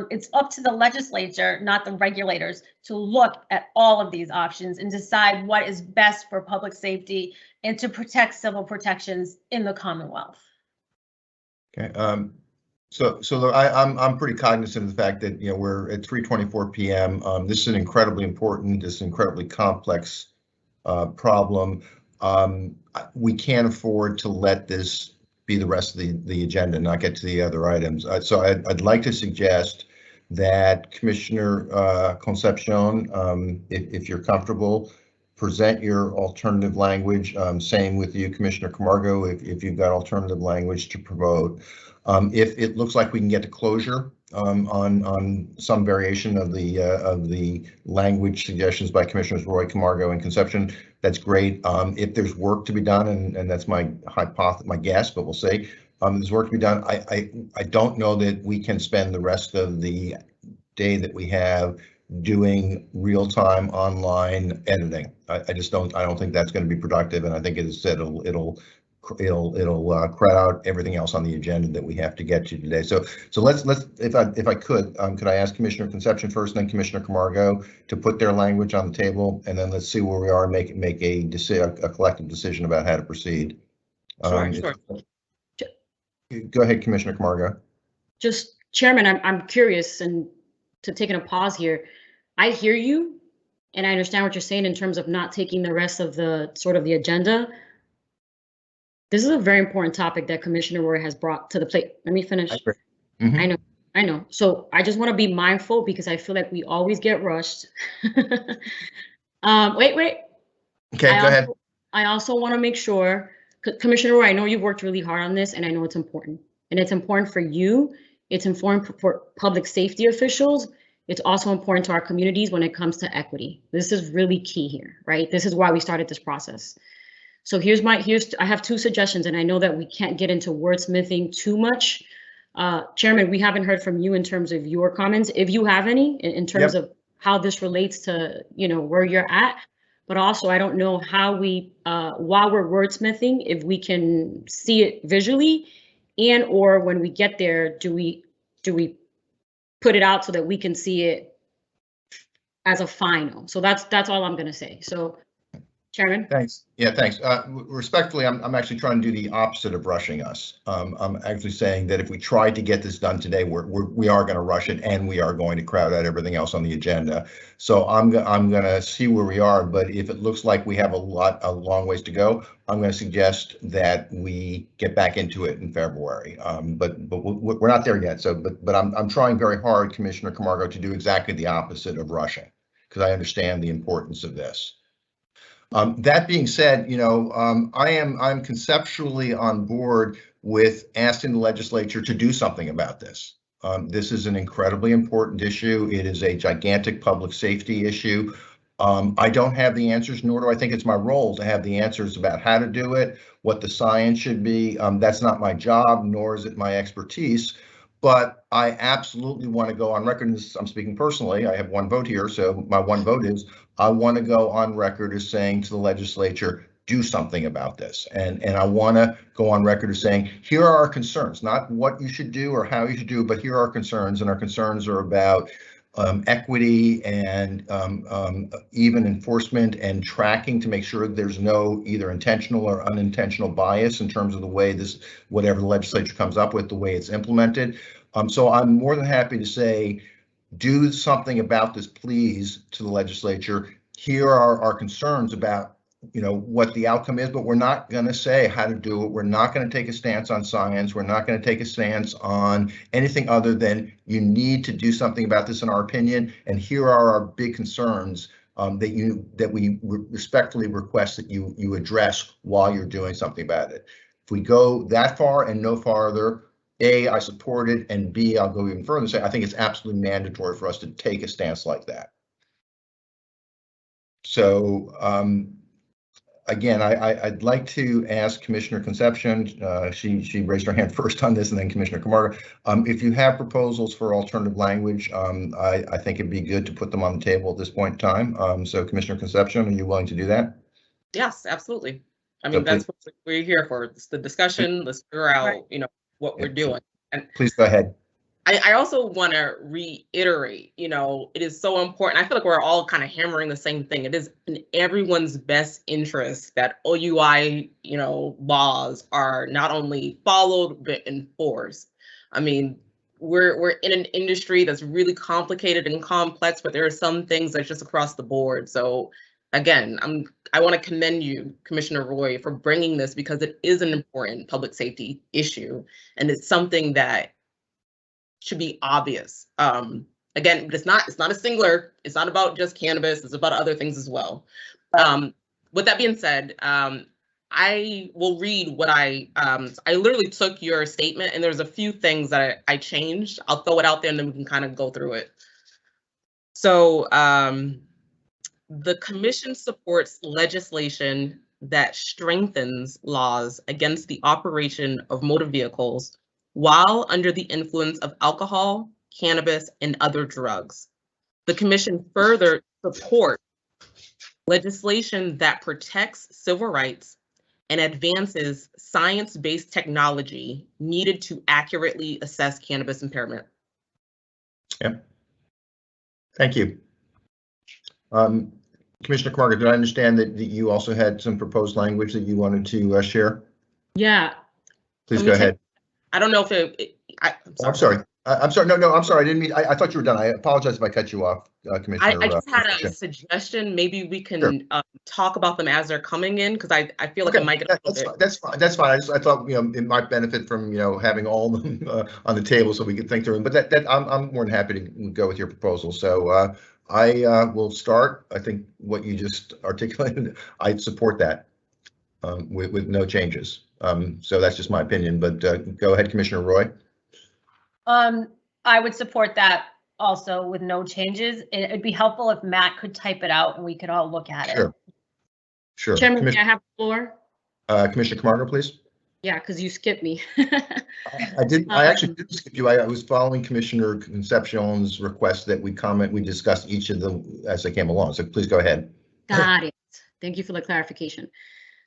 it's up to the legislature, not the regulators, to look at all of these options and decide what is best for public safety and to protect civil protections in the Commonwealth. Okay. So look, I'm pretty cognizant of the fact that, we're at 3:24 p.m. This is an incredibly important, this is an incredibly complex problem. We can't afford to let this be the rest of the agenda, not get to the other items. So I'd like to suggest that Commissioner Concepcion, if you're comfortable, present your alternative language. Same with you, Commissioner Camargo, if you've got alternative language to promote. If it looks like we can get to closure on some variation of the language suggestions by Commissioners Roy, Camargo, and Concepcion, that's great. If there's work to be done, and that's my guess, but we'll see. There's work to be done. I don't know that we can spend the rest of the day that we have doing real-time online editing. I don't think that's going to be productive, and I think, as I said, it'll crowd out everything else on the agenda that we have to get to today. So let's if I could I ask Commissioner Concepcion first, and then Commissioner Camargo to put their language on the table, and then let's see where we are and make a collective decision about how to proceed. Sure. Go ahead, Commissioner Camargo. Just, Chairman, I'm curious, and to taking a pause here, I hear you, and I understand what you're saying in terms of not taking the rest of the the agenda. This is a very important topic that Commissioner Roy has brought to the plate. Let me finish. Mm-hmm. I know. So I just want to be mindful, because I feel like we always get rushed. Wait. Okay, go ahead. I also want to make sure, Commissioner Roy, I know you've worked really hard on this, and I know it's important. And it's important for you. It's important for public safety officials. It's also important to our communities when it comes to equity. This is really key here, right? This is why we started this process. So I have two suggestions, and I know that we can't get into wordsmithing too much. Chairman, we haven't heard from you in terms of your comments, if you have any, in terms of how this relates to, where you're at. But also, I don't know how we, while we're wordsmithing, if we can see it visually, and or when we get there, do we put it out so that we can see it as a final? So that's all I'm going to say. So, Chairman. Thanks. Yeah, thanks. Respectfully, I'm actually trying to do the opposite of rushing us. I'm actually saying that if we tried to get this done today, we are going to rush it, and we are going to crowd out everything else on the agenda. So I'm going to see where we are. But if it looks like we have a long ways to go, I'm going to suggest that we get back into it in February. But we're not there yet. So, but I'm trying very hard, Commissioner Camargo, to do exactly the opposite of rushing, because I understand the importance of this. That being said, I'm conceptually on board with asking the legislature to do something about this. This is an incredibly important issue. It is a gigantic public safety issue. I don't have the answers, nor do I think it's my role to have the answers about how to do it, what the science should be. That's not my job, nor is it my expertise. But I absolutely want to go on record, and I'm speaking personally. I have one vote here, so my one vote is I want to go on record as saying to the legislature, do something about this. And I want to go on record as saying, here are our concerns, not what you should do or how you should do it, but here are our concerns. And our concerns are about equity and even enforcement and tracking to make sure there's no either intentional or unintentional bias in terms of the way whatever the legislature comes up with, the way it's implemented. So I'm more than happy to say, do something about this, please, to the legislature. Here are our concerns about, what the outcome is, but we're not going to say how to do it. We're not going to take a stance on science. We're not going to take a stance on anything other than you need to do something about this, in our opinion. And here are our big concerns that we respectfully request that you address while you're doing something about it. If we go that far and no farther, A, I support it, and B, I'll go even further and say I think it's absolutely mandatory for us to take a stance like that. So again, I'd like to ask Commissioner Concepcion. She raised her hand first on this, and then Commissioner Camargo. If you have proposals for alternative language, I think it'd be good to put them on the table at this point in time. So Commissioner Concepcion, are you willing to do that? Yes, absolutely. I mean, that's what we're here for. It's the discussion. Let's figure out, what we're doing. And please go ahead. I also want to reiterate, it is so important. I feel like we're all kind of hammering the same thing. It is in everyone's best interest that OUI, laws are not only followed, but enforced. I mean, we're in an industry that's really complicated and complex, but there are some things that's just across the board. So again, I want to commend you, Commissioner Roy, for bringing this because it is an important public safety issue, and it's something that should be obvious. Again, it's not a singular. It's not about just cannabis. It's about other things as well. With that being said, I will read what I literally took your statement, and there's a few things that I changed. I'll throw it out there, and then we can kind of go through it. So the commission supports legislation that strengthens laws against the operation of motor vehicles while under the influence of alcohol, cannabis, and other drugs. The commission further supports legislation that protects civil rights and advances science-based technology needed to accurately assess cannabis impairment. Yep. Thank you. Commissioner Carter, did I understand that you also had some proposed language that you wanted to share? Yeah. Please go ahead. I don't know if I'm sorry. I'm sorry. No, I'm sorry. I didn't mean, I thought you were done. I apologize if I cut you off, Commissioner. I just had a suggestion. Maybe we can talk about them as they're coming in, because I feel like it might get a little bit. That's fine. That's fine. I thought, it might benefit from, having all of them on the table so we could think through them. But that I'm more than happy to go with your proposal. So I will start. I think what you just articulated, I support that with no changes. So that's just my opinion. But go ahead, Commissioner Roy. I would support that also with no changes. It'd be helpful if Matt could type it out and we could all look at it. Sure. Chairman, can I have the floor? Commissioner Camargo, please. Yeah, because you skipped me. I actually didn't skip you. I was following Commissioner Concepcion's request that we discuss each of them as they came along. So please go ahead. Got it. Thank you for the clarification.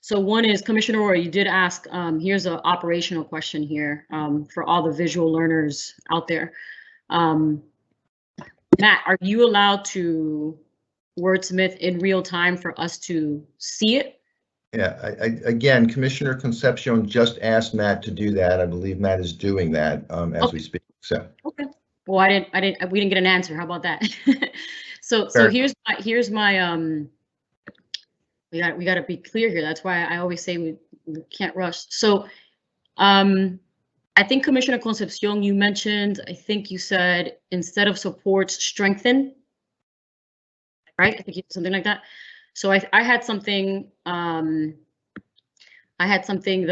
So one is, Commissioner Roy, you did ask, here's an operational question here for all the visual learners out there. Matt, are you allowed to wordsmith in real time for us to see it? Yeah, again, Commissioner Concepcion just asked Matt to do that. I believe Matt is doing that as we speak. So. Okay. Well, we didn't get an answer. How about that? So here's my we got to be clear here. That's why I always say we can't rush. So I think Commissioner Concepcion, you mentioned, I think you said instead of supports, strengthen, right? I think something like that. So I had something, the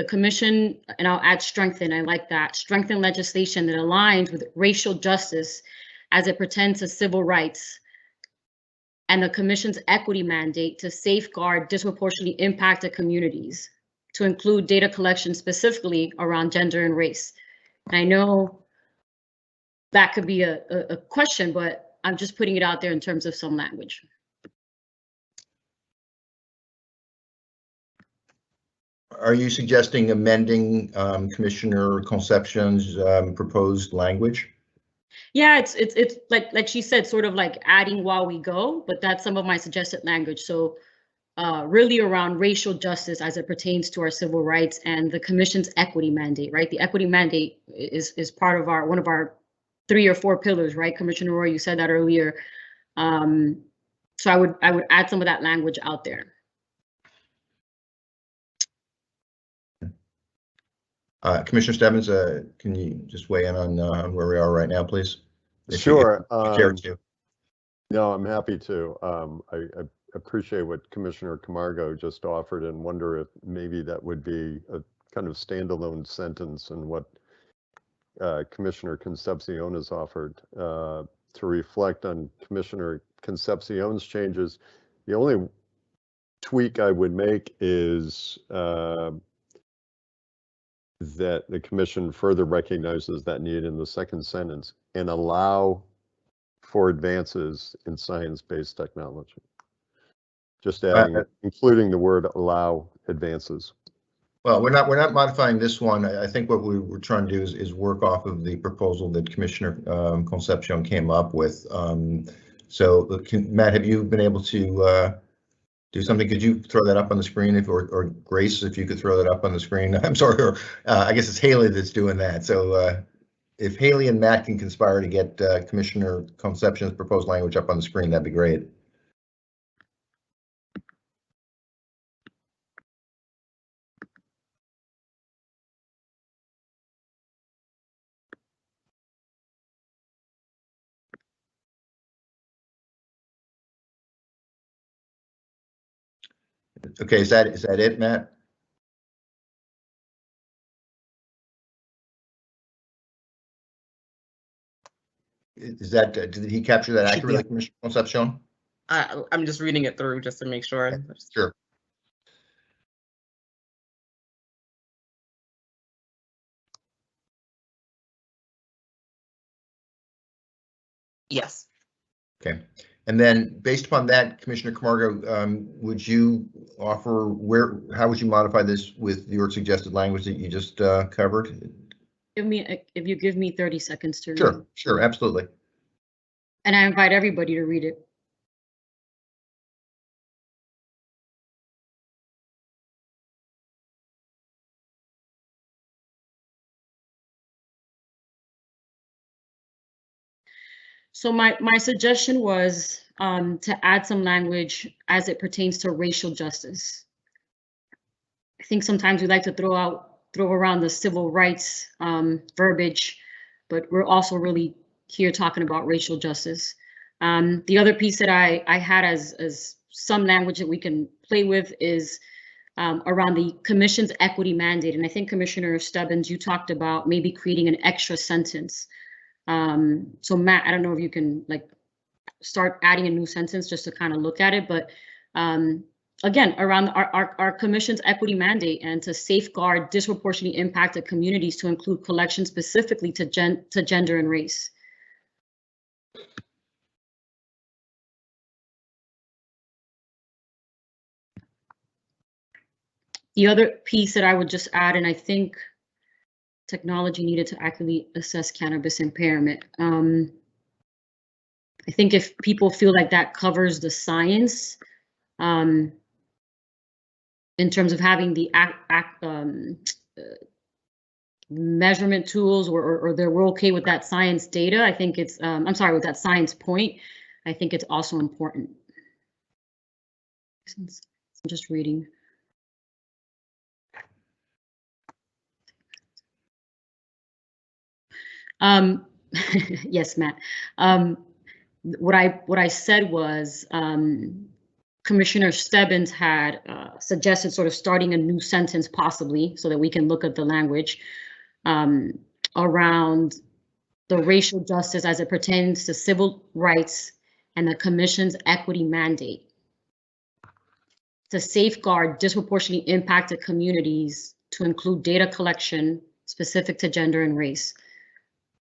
commission, and I'll add strengthen, I like that. Strengthen legislation that aligns with racial justice as it pertains to civil rights, and the commission's equity mandate to safeguard disproportionately impacted communities, to include data collection specifically around gender and race. And I know that could be a question, but I'm just putting it out there in terms of some language. Are you suggesting amending Commissioner Concepcion's proposed language? Yeah, it's like she said, sort of like adding while we go, but that's some of my suggested language. So really around racial justice as it pertains to our civil rights and the commission's equity mandate, right? The equity mandate is part of one of our 3 or 4 pillars, right? Commissioner Roy, you said that earlier. So I would add some of that language out there. Commissioner Stebbins, can you just weigh in on where we are right now, please? Sure. No, I'm happy to. I appreciate what Commissioner Camargo just offered and wonder if maybe that would be a kind of standalone sentence in what Commissioner Concepcion has offered to reflect on Commissioner Concepcion's changes. The only tweak I would make is that the commission further recognizes that need in the second sentence and allow for advances in science-based technology. Just adding, including the word allow advances. Well, we're not modifying this one. I think what we were trying to do is work off of the proposal that Commissioner Concepcion came up with. So Matt, have you been able to do something? Could you throw that up on the screen, or Grace, if you could throw that up on the screen? I'm sorry, or I guess it's Haley that's doing that. So if Haley and Matt can conspire to get Commissioner Concepcion's proposed language up on the screen, that'd be great. Okay, is that it, Matt? Is that, did he capture that Should be accurately, Commissioner Concepcion? I'm just reading it through just to make sure. Sure. Yes. Okay, and then based upon that, Commissioner Camargo, would you offer how would you modify this with your suggested language that you just covered? If you give me 30 seconds to read. Sure, sure, absolutely. And I invite everybody to read it. So my suggestion was to add some language as it pertains to racial justice. I think sometimes we like to throw around the civil rights verbiage, but we're also really here talking about racial justice. The other piece that I had as some language that we can play with is around the commission's equity mandate. And I think Commissioner Stebbins, you talked about maybe creating an extra sentence. So Matt, I don't know if you can like start adding a new sentence just to kind of look at it, but again, around our commission's equity mandate and to safeguard disproportionately impacted communities to include collections specifically to gender and race. The other piece that I would just add, and I think technology needed to accurately assess cannabis impairment. I think if people feel like that covers the science, in terms of having the measurement tools, or we're okay with that science data, I think it's, I'm sorry, with that science point, I think it's also important. I'm just reading. Yes, Matt. What I said was Commissioner Stebbins had suggested sort of starting a new sentence possibly so that we can look at the language around the racial justice as it pertains to civil rights and the commission's equity mandate to safeguard disproportionately impacted communities to include data collection specific to gender and race.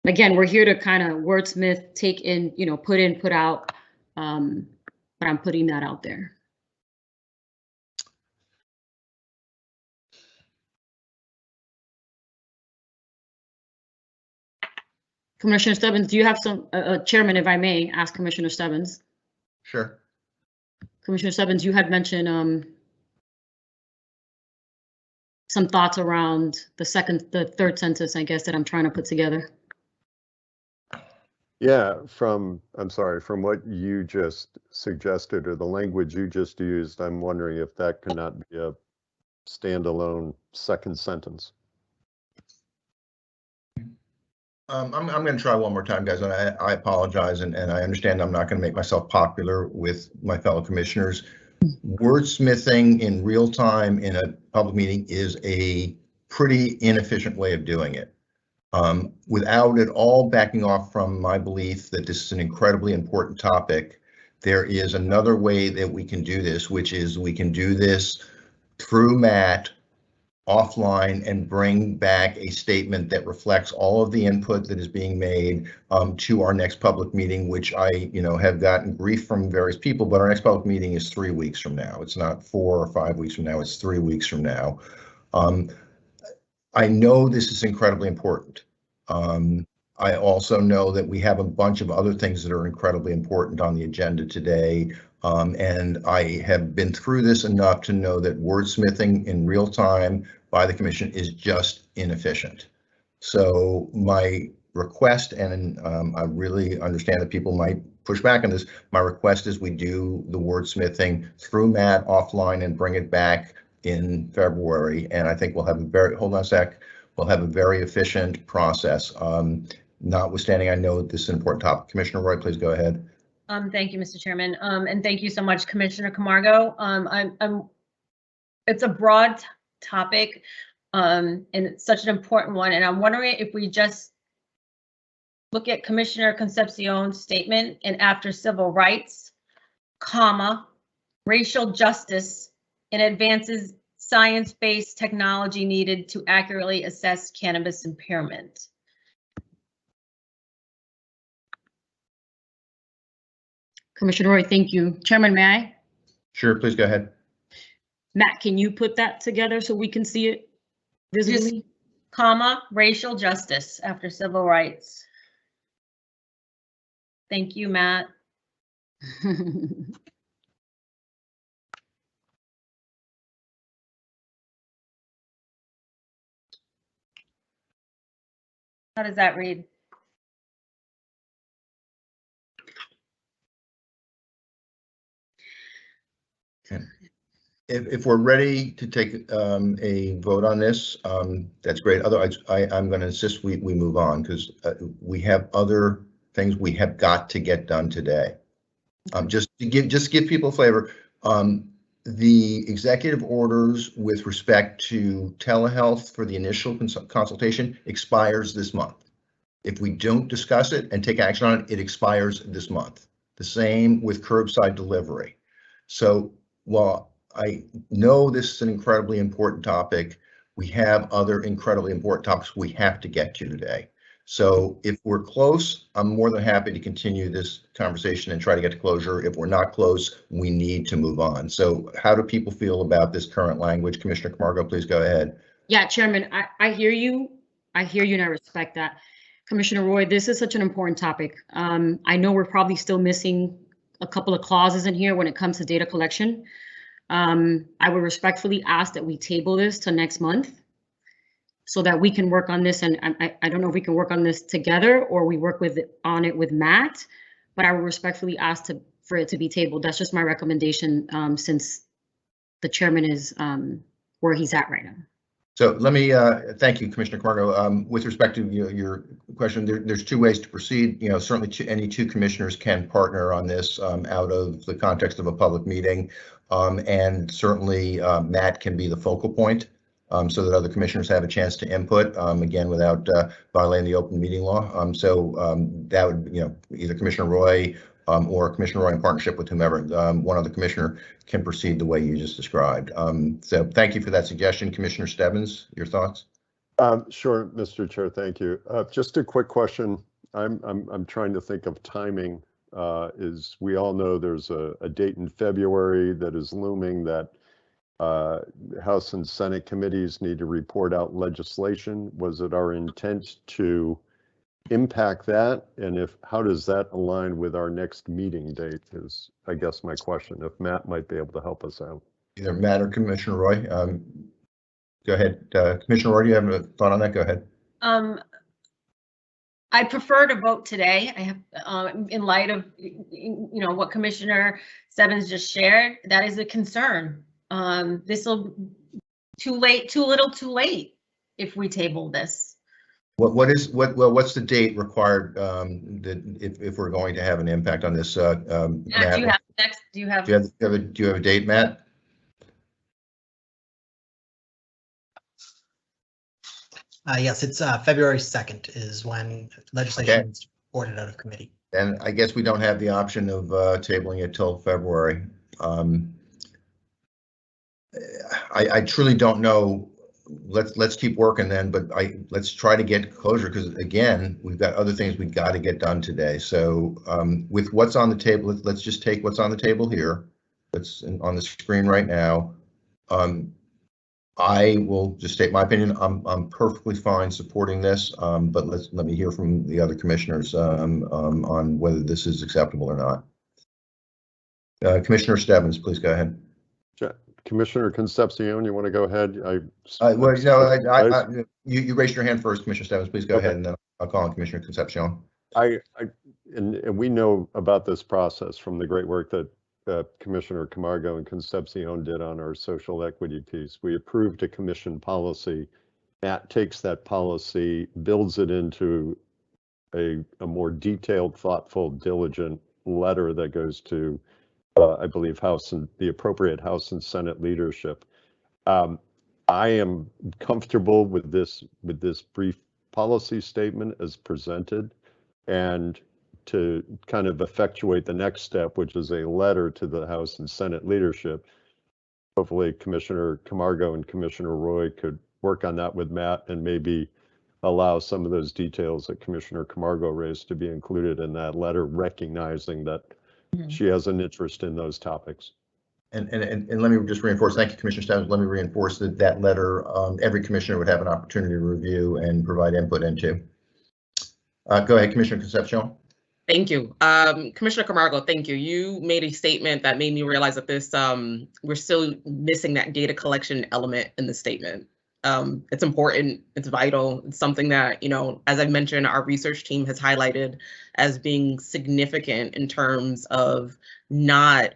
Again, we're here to kind of wordsmith, take in, put in, put out, but I'm putting that out there. Commissioner Stebbins, do you have some, Chairman, if I may ask Commissioner Stebbins? Sure. Commissioner Stebbins, you had mentioned some thoughts around the third sentence, I guess, that I'm trying to put together. Yeah, I'm sorry, from what you just suggested or the language you just used, I'm wondering if that could not be a standalone second sentence. I'm going to try one more time, guys, and I apologize, and I understand I'm not going to make myself popular with my fellow commissioners. Wordsmithing in real time in a public meeting is a pretty inefficient way of doing it. Without it all backing off from my belief that this is an incredibly important topic, there is another way that we can do this, which is we can do this through Matt offline and bring back a statement that reflects all of the input that is being made to our next public meeting, which I, have gotten grief from various people, but our next public meeting is 3 weeks from now. It's not 4 or 5 weeks from now, it's 3 weeks from now. I know this is incredibly important. I also know that we have a bunch of other things that are incredibly important on the agenda today. And I have been through this enough to know that wordsmithing in real time by the commission is just inefficient. So my request, and I really understand that people might push back on this. My request is we do the wordsmithing through Matt offline and bring it back in February. And I think we'll have a very, hold on a sec, we'll have a very efficient process. Notwithstanding, I know this is an important topic. Commissioner Roy, please go ahead. Thank you, Mr. Chairman. And thank you so much, Commissioner Camargo. It's a broad topic, and it's such an important one. And I'm wondering if we just look at Commissioner Concepcion's statement and after civil rights, comma, racial justice and advances science-based technology needed to accurately assess cannabis impairment. Commissioner Roy, thank you. Chairman, may I? Sure, please go ahead. Matt, can you put that together so we can see it visibly? Just comma, racial justice after civil rights. Thank you, Matt. How does that read? If we're ready to take a vote on this, that's great. Otherwise, I'm going to insist we move on because we have other things we have got to get done today. Just to give people a flavor, the executive orders with respect to telehealth for the initial consultation expires this month. If we don't discuss it and take action on it, it expires this month. The same with curbside delivery. So while I know this is an incredibly important topic, we have other incredibly important topics we have to get to today. So if we're close, I'm more than happy to continue this conversation and try to get to closure. If we're not close, we need to move on. So how do people feel about this current language? Commissioner Camargo, please go ahead. Yeah, Chairman, I hear you. I hear you and I respect that. Commissioner Roy, this is such an important topic. I know we're probably still missing a couple of clauses in here when it comes to data collection. I would respectfully ask that we table this to next month so that we can work on this. And I don't know if we can work on this together or we work on it with Matt, but I would respectfully ask for it to be tabled. That's just my recommendation since the chairman is where he's at right now. So let me thank you, Commissioner Camargo. With respect to your question, there's two ways to proceed. Certainly any two commissioners can partner on this out of the context of a public meeting. And certainly Matt can be the focal point so that other commissioners have a chance to input, again, without violating the open meeting law. That would, either Commissioner Roy or Commissioner Roy in partnership with whomever, one other commissioner can proceed the way you just described. So thank you for that suggestion. Commissioner Stebbins, your thoughts? Sure, Mr. Chair, thank you. Just a quick question. I'm trying to think of timing. Is we all know there's a date in February that is looming that House and Senate committees need to report out legislation. Was it our intent to impact that? And how does that align with our next meeting date is, I guess, my question, if Matt might be able to help us out. Either Matt or Commissioner Roy. Go ahead. Commissioner Roy, do you have a thought on that? Go ahead. I prefer to vote today. I have, in light of, what Commissioner Stebbins just shared, that is a concern. This will too little too late if we table this. What's the date required that if we're going to have an impact on this? Matt, do you have a date, Matt? Yes, it's February 2nd is when legislation is reported out of committee. And I guess we don't have the option of tabling it till February. I truly don't know. Let's keep working then, but let's try to get closure because again, we've got other things we've got to get done today. So with what's on the table, let's just take what's on the table here. That's on the screen right now. I will just state my opinion. I'm perfectly fine supporting this, but let me hear from the other commissioners on whether this is acceptable or not. Commissioner Stebbins, please go ahead. Commissioner Concepcion, you want to go ahead? You raised your hand first, Commissioner Stebbins. Please go ahead. And then I'll call on Commissioner Concepcion. And we know about this process from the great work that Commissioner Camargo and Concepcion did on our social equity piece. We approved a commission policy. Matt takes that policy, builds it into a more detailed, thoughtful, diligent letter that goes to, I believe, the appropriate House and Senate leadership. I am comfortable with this brief policy statement as presented, and to kind of effectuate the next step, which is a letter to the House and Senate leadership. Hopefully Commissioner Camargo and Commissioner Roy could work on that with Matt and maybe allow some of those details that Commissioner Camargo raised to be included in that letter, recognizing that she has an interest in those topics. And let me just reinforce, thank you, Commissioner Stevens. Let me reinforce that letter, every commissioner would have an opportunity to review and provide input into. Go ahead, Commissioner Concepcion. Thank you. Commissioner Camargo, thank you. You made a statement that made me realize that this, we're still missing that data collection element in the statement. It's important, it's vital, it's something that, you know, as I mentioned, our research team has highlighted as being significant in terms of not,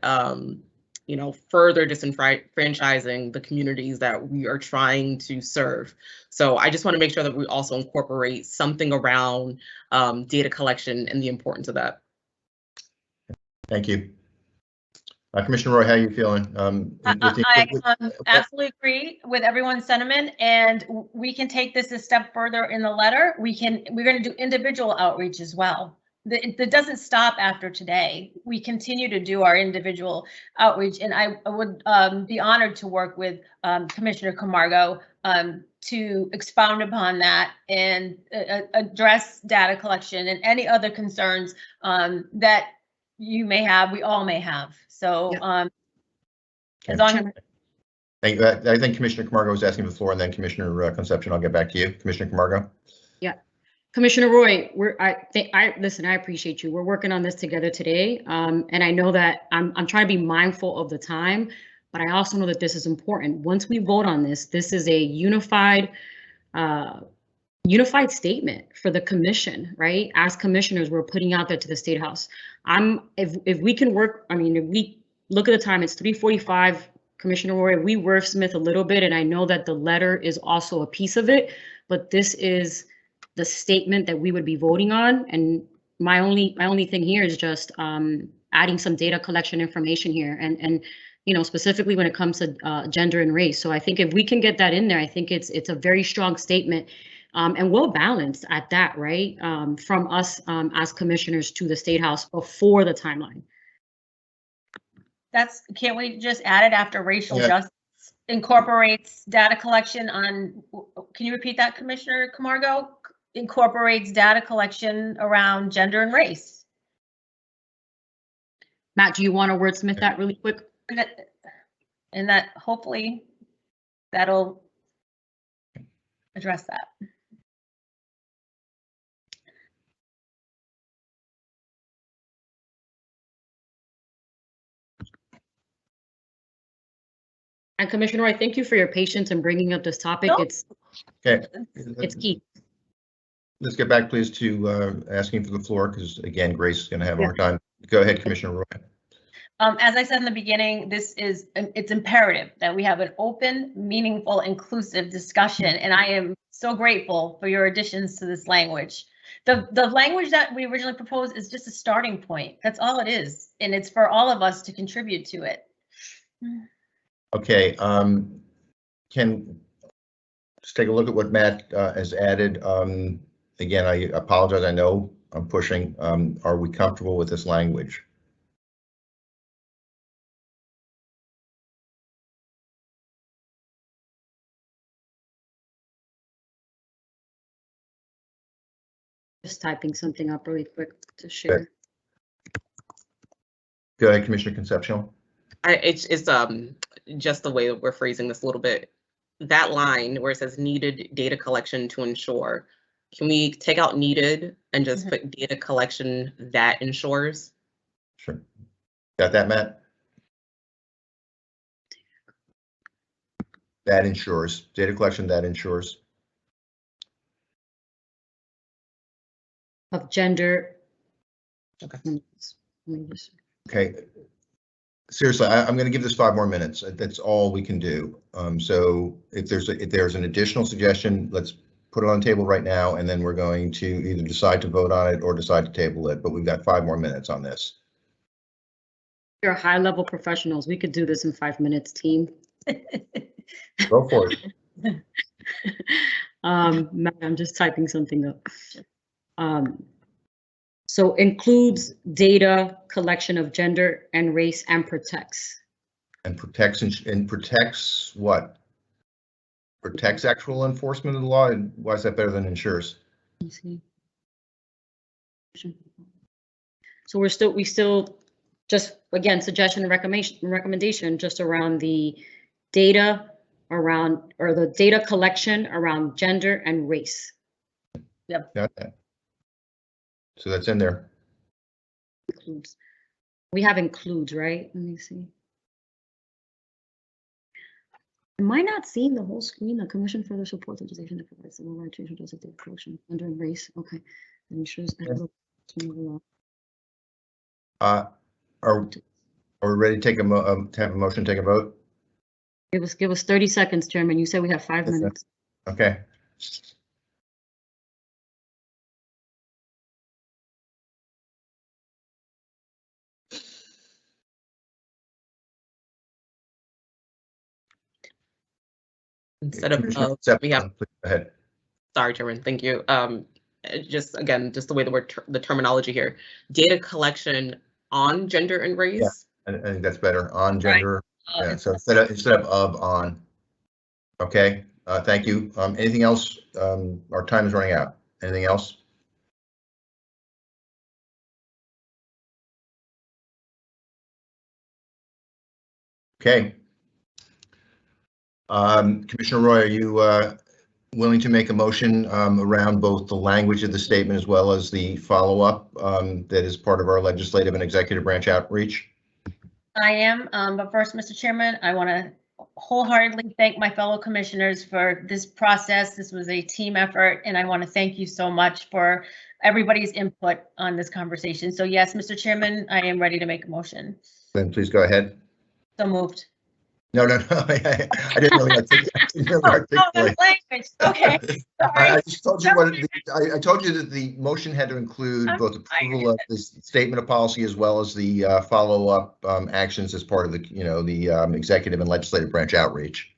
you know, further disenfranchising the communities that we are trying to serve. So I just want to make sure that we also incorporate something around data collection and the importance of that. Thank you. Commissioner Roy, how are you feeling? I absolutely agree with everyone's sentiment, and we can take this a step further in the letter. We're going to do individual outreach as well. That doesn't stop after today. We continue to do our individual outreach, and I would be honored to work with Commissioner Camargo to expound upon that and address data collection and any other concerns that you may have, we all may have. So as long as I think Commissioner Camargo was asking for the floor, and then Commissioner Concepcion, I'll get back to you. Commissioner Camargo. Yeah. Commissioner Roy, listen, I appreciate you. We're working on this together today. And I know that I'm trying to be mindful of the time, but I also know that this is important. Once we vote on this, this is a unified statement for the commission, right? As commissioners, we're putting out there to the State House. If we can work, I mean, if we look at the time, it's 3:45, Commissioner Roy, we wordsmith a little bit, and I know that the letter is also a piece of it, but this is the statement that we would be voting on. And my only thing here is just adding some data collection information here, and you know, specifically when it comes to gender and race. So I think if we can get that in there, I think it's a very strong statement. And well balanced at that, right? From us as commissioners to the State House before the timeline. Can't we just add it after racial justice incorporates data collection on, can you repeat that, Commissioner Camargo? Incorporates data collection around gender and race. Matt, do you want to wordsmith that really quick? And that hopefully that'll address that. And Commissioner Roy, thank you for your patience in bringing up this topic. No. It's key. Let's get back, please, to asking for the floor, because again, Grace is going to have a hard time. Go ahead, Commissioner Roy. As I said in the beginning, it's imperative that we have an open, meaningful, inclusive discussion, and I am so grateful for your additions to this language. The language that we originally proposed is just a starting point. That's all it is, and it's for all of us to contribute to it. Okay, can just take a look at what Matt has added. Again, I apologize. I know I'm pushing. Are we comfortable with this language? Just typing something up really quick to share. Go ahead, Commissioner Concepcion. It's just the way that we're phrasing this a little bit. That line where it says needed data collection to ensure, can we take out needed and just put data collection that ensures? Sure. Got that, Matt? That ensures, data collection that ensures. of gender. Okay. Let me just- Okay. Seriously, I'm going to give this 5 more minutes. That's all we can do. So if there's an additional suggestion, let's put it on the table right now, and then we're going to either decide to vote on it or decide to table it. But we've got 5 more minutes on this. You're high-level professionals. We could do this in 5 minutes, team. Go for it. Matt, I'm just typing something up. So includes data collection of gender and race and protects. And protects what? Protects actual enforcement of the law. And why is that better than ensures? Let's see. So we still just, again, suggestion and recommendation just around the data around, or the data collection around gender and race. Got that. So that's in there. Includes. We have includes, right? Let me see. Am I not seeing the whole screen? The Commission further supports legislation that provides civil rights to data collection under race. Okay. And ensures equitable. Are we ready to take to have a motion, take a vote? Give us 30 seconds, Chairman. You said we have 5 minutes. Okay. Instead of, Commissioner we have, please go ahead. sorry, Chairman, thank you. Just again, just the way the terminology here, data collection on gender and race. I think that's better. On gender. Right. Yeah, so instead of on. Okay, thank you. Anything else? Our time is running out. Anything else? Okay. Commissioner Roy, are you willing to make a motion around both the language of the statement as well as the follow-up that is part of our legislative and executive branch outreach? I am, but first, Mr. Chairman, I want to wholeheartedly thank my fellow commissioners for this process. This was a team effort, and I want to thank you so much for everybody's input on this conversation. So yes, Mr. Chairman, I am ready to make a motion. Then please go ahead. So moved. No. I didn't really articulate. Language. Okay. I just told you what I told you that the motion had to include both approval of this statement of policy as well as the follow-up actions as part of the executive and legislative branch outreach.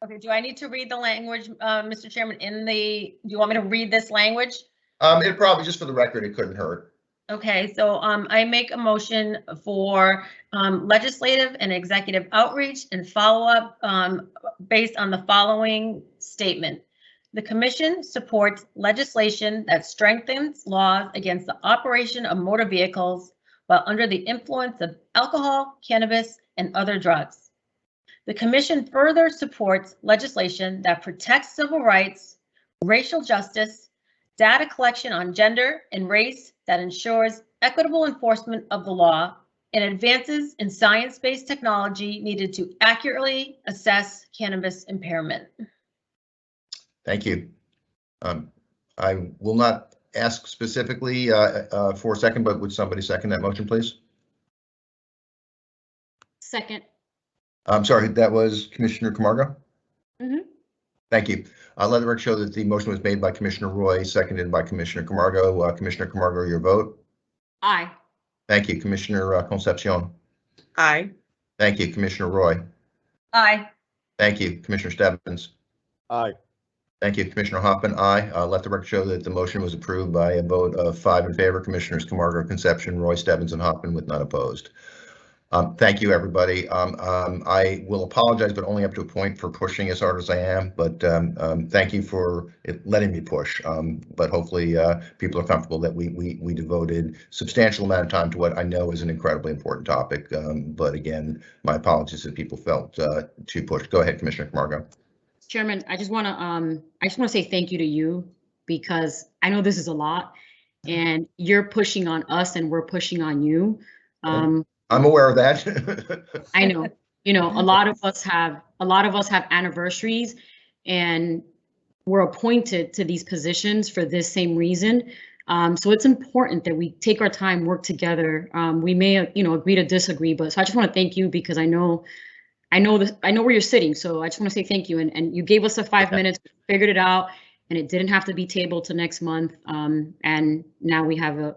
Okay. Do I need to read the language, Mr. Chairman? Do you want me to read this language? It probably, just for the record, it couldn't hurt. Okay, so I make a motion for legislative and executive outreach and follow-up based on the following statement. The Commission supports legislation that strengthens laws against the operation of motor vehicles while under the influence of alcohol, cannabis, and other drugs. The Commission further supports legislation that protects civil rights, racial justice, data collection on gender and race that ensures equitable enforcement of the law, and advances in science-based technology needed to accurately assess cannabis impairment. Thank you. I will not ask specifically for a second, but would somebody second that motion, please? Second. I'm sorry, that was Commissioner Camargo? Mm-hmm. Thank you. Let the record show that the motion was made by Commissioner Roy, seconded by Commissioner Camargo. Commissioner Camargo, your vote? Aye. Thank you. Commissioner Concepcion? Aye. Thank you. Commissioner Roy? Aye. Thank you. Commissioner Stebbins? Aye. Thank you. Commissioner Hoffman? Aye. Let the record show that the motion was approved by a vote of 5 in favor. Commissioners Camargo, Concepcion, Roy, Stebbins, and Hoffman with none opposed. Thank you, everybody. I will apologize, but only up to a point, for pushing as hard as I am. But thank you for letting me push. But hopefully people are comfortable that we devoted substantial amount of time to what I know is an incredibly important topic. But again, my apologies if people felt too pushed. Go ahead, Commissioner Camargo. Chairman, I just want to say thank you to you, because I know this is a lot, and you're pushing on us and we're pushing on you. I'm aware of that. I know, a lot of us have anniversaries, and we're appointed to these positions for this same reason. So it's important that we take our time, work together. We may, agree to disagree, but so I just want to thank you because I know where you're sitting. So I just want to say thank you. And you gave us the 5 minutes, figured it out, and it didn't have to be tabled to next month. And now we have a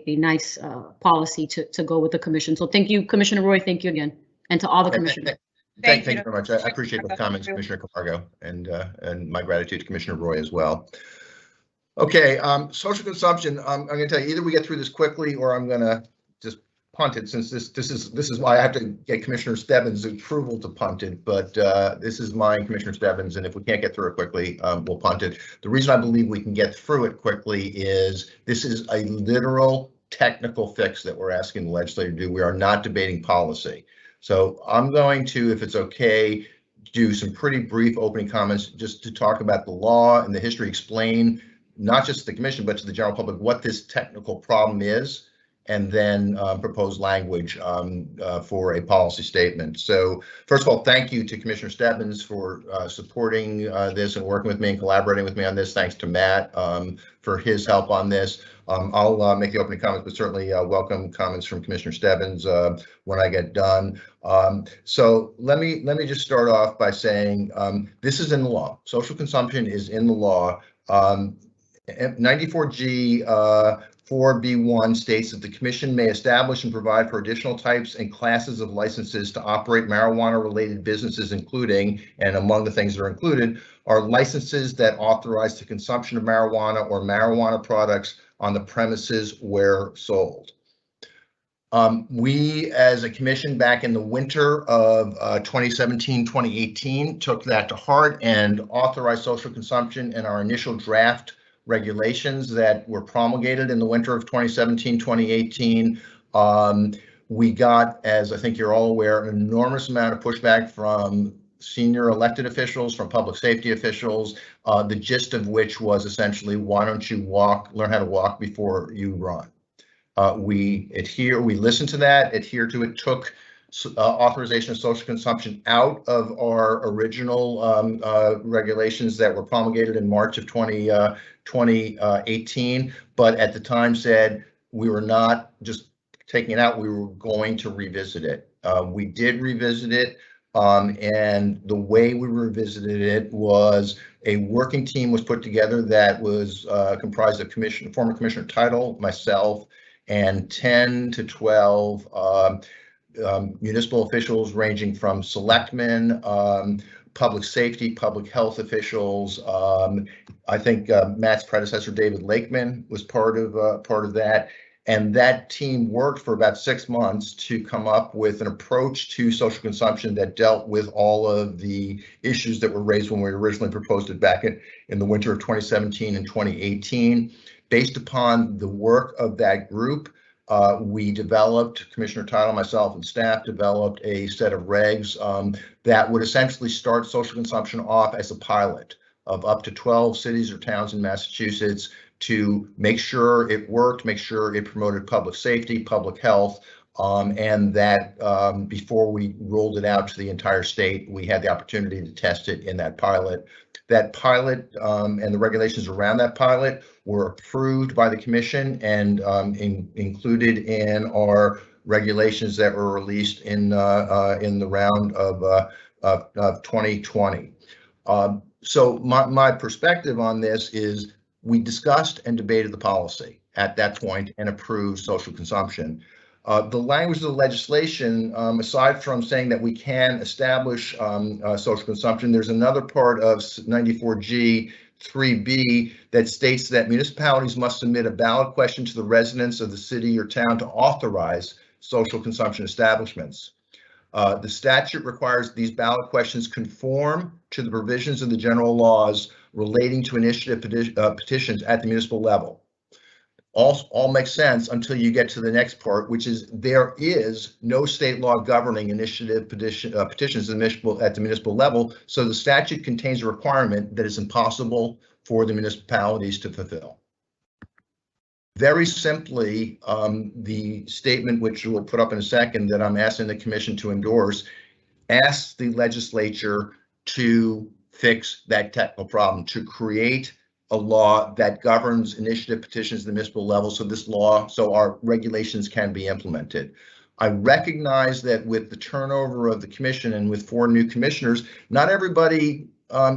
nice policy to go with the commission. So thank you, Commissioner Roy. Thank you again, and to all the commissioners. Thank you very much. I appreciate the comments, Commissioner Camargo, and my gratitude to Commissioner Roy as well. Okay, social consumption. I'm going to tell you, either we get through this quickly, or I'm going to just punt it, since this is why I have to get Commissioner Stebbins' approval to punt it. But this is mine, Commissioner Stebbins, and if we can't get through it quickly, we'll punt it. The reason I believe we can get through it quickly is this is a literal technical fix that we're asking the legislature to do. We are not debating policy. So I'm going to, if it's okay, do some pretty brief opening comments just to talk about the law and the history, explain not just to the commission, but to the general public what this technical problem is, and then propose language for a policy statement. So first of all, thank you to Commissioner Stebbins for supporting this and working with me and collaborating with me on this. Thanks to Matt for his help on this. I'll make the opening comments, but certainly welcome comments from Commissioner Stebbins when I get done. So let me just start off by saying this is in the law. Social consumption is in the law. 94G 4B1 states that the commission may establish and provide for additional types and classes of licenses to operate marijuana-related businesses, including, and among the things that are included, are licenses that authorize the consumption of marijuana or marijuana products on the premises where sold. We, as a commission back in the winter of 2017-2018, took that to heart and authorized social consumption in our initial draft regulations that were promulgated in the winter of 2017-2018. We got, as I think you're all aware, an enormous amount of pushback from senior elected officials, from public safety officials, the gist of which was essentially, why don't you learn how to walk before you run? We listened to that, adhere to it, took authorization of social consumption out of our original regulations that were promulgated in March of 2018, but at the time said we were not just taking it out, we were going to revisit it. We did revisit it, and the way we revisited it was a working team was put together that was comprised of former Commissioner Title, myself, and 10 to 12 municipal officials ranging from selectmen, public safety, public health officials. I think Matt's predecessor, David Lakeman, was part of that. And that team worked for about 6 months to come up with an approach to social consumption that dealt with all of the issues that were raised when we originally proposed it back in the winter of 2017 and 2018. Based upon the work of that group, we developed, Commissioner Title, myself, and staff developed a set of regs that would essentially start social consumption off as a pilot of up to 12 cities or towns in Massachusetts to make sure it worked, make sure it promoted public safety, public health, and that before we rolled it out to the entire state, we had the opportunity to test it in that pilot. That pilot and the regulations around that pilot were approved by the commission and included in our regulations that were released in the round of 2020. So my perspective on this is we discussed and debated the policy at that point and approved social consumption. The language of the legislation, aside from saying that we can establish social consumption, there's another part of 94G 3B that states that municipalities must submit a ballot question to the residents of the city or town to authorize social consumption establishments. The statute requires these ballot questions conform to the provisions of the general laws relating to initiative petitions at the municipal level. All makes sense until you get to the next part, which is there is no state law governing initiative petitions at the municipal level, so the statute contains a requirement that is impossible for the municipalities to fulfill. Very simply, the statement, which we'll put up in a second, that I'm asking the commission to endorse, asks the legislature to fix that technical problem, to create a law that governs initiative petitions at the municipal level, so our regulations can be implemented. I recognize that with the turnover of the commission and with 4 new commissioners, not everybody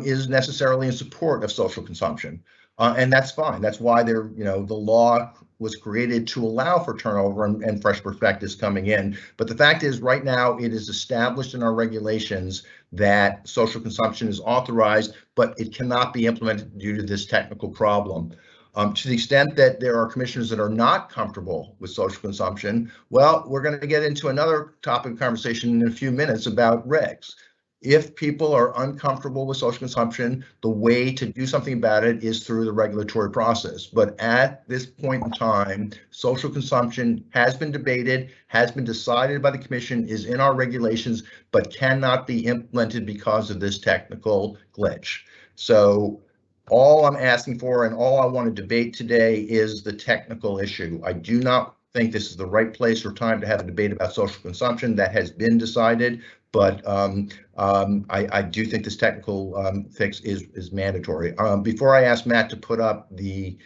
is necessarily in support of social consumption, and that's fine. That's why the law was created to allow for turnover and fresh perspectives coming in. But the fact is, right now, it is established in our regulations that social consumption is authorized, but it cannot be implemented due to this technical problem. To the extent that there are commissioners that are not comfortable with social consumption, well, we're going to get into another topic of conversation in a few minutes about regs. If people are uncomfortable with social consumption, the way to do something about it is through the regulatory process. But at this point in time, social consumption has been debated, has been decided by the commission, is in our regulations, but cannot be implemented because of this technical glitch. So all I'm asking for and all I want to debate today is the technical issue. I do not think this is the right place or time to have a debate about social consumption. That has been decided, but I do think this technical fix is mandatory. Before I ask Matt to put up the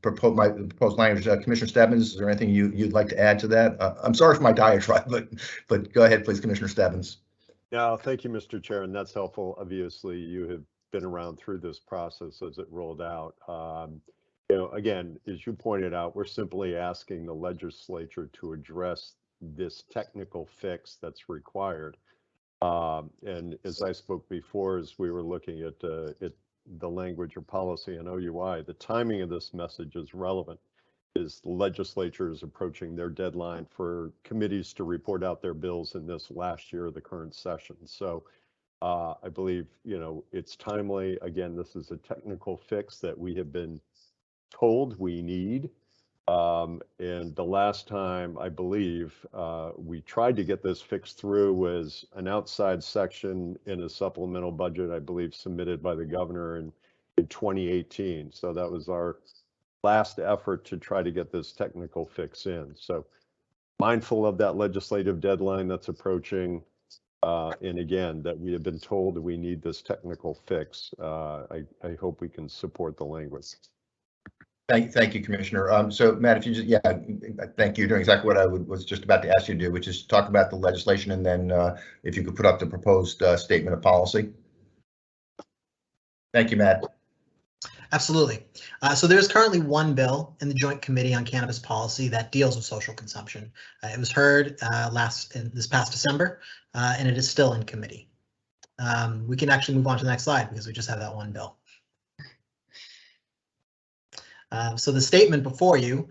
proposed language, Commissioner Stebbins, is there anything you'd like to add to that? I'm sorry for my diatribe, but go ahead, please, Commissioner Stebbins. No, thank you, Mr. Chair, and that's helpful. Obviously, you have been around through this process as it rolled out. Again, as you pointed out, we're simply asking the legislature to address this technical fix that's required. And as I spoke before, as we were looking at the language or policy and OUI, the timing of this message is relevant. Is the legislature is approaching their deadline for committees to report out their bills in this last year of the current session. So I believe, it's timely. Again, this is a technical fix that we have been told we need. And the last time I believe we tried to get this fixed through was an outside section in a supplemental budget, I believe, submitted by the governor in 2018. So that was our last effort to try to get this technical fix in. So mindful of that legislative deadline that's approaching. And again, that we have been told that we need this technical fix. I hope we can support the language. Thank you, Commissioner. So Matt, if you just, thank you. You're doing exactly what I was just about to ask you to do, which is talk about the legislation, and then if you could put up the proposed statement of policy. Thank you, Matt. Absolutely. So there's currently one bill in the Joint Committee on Cannabis Policy that deals with social consumption. It was heard this past December, and it is still in committee. We can actually move on to the next slide because we just have that one bill. So the statement before you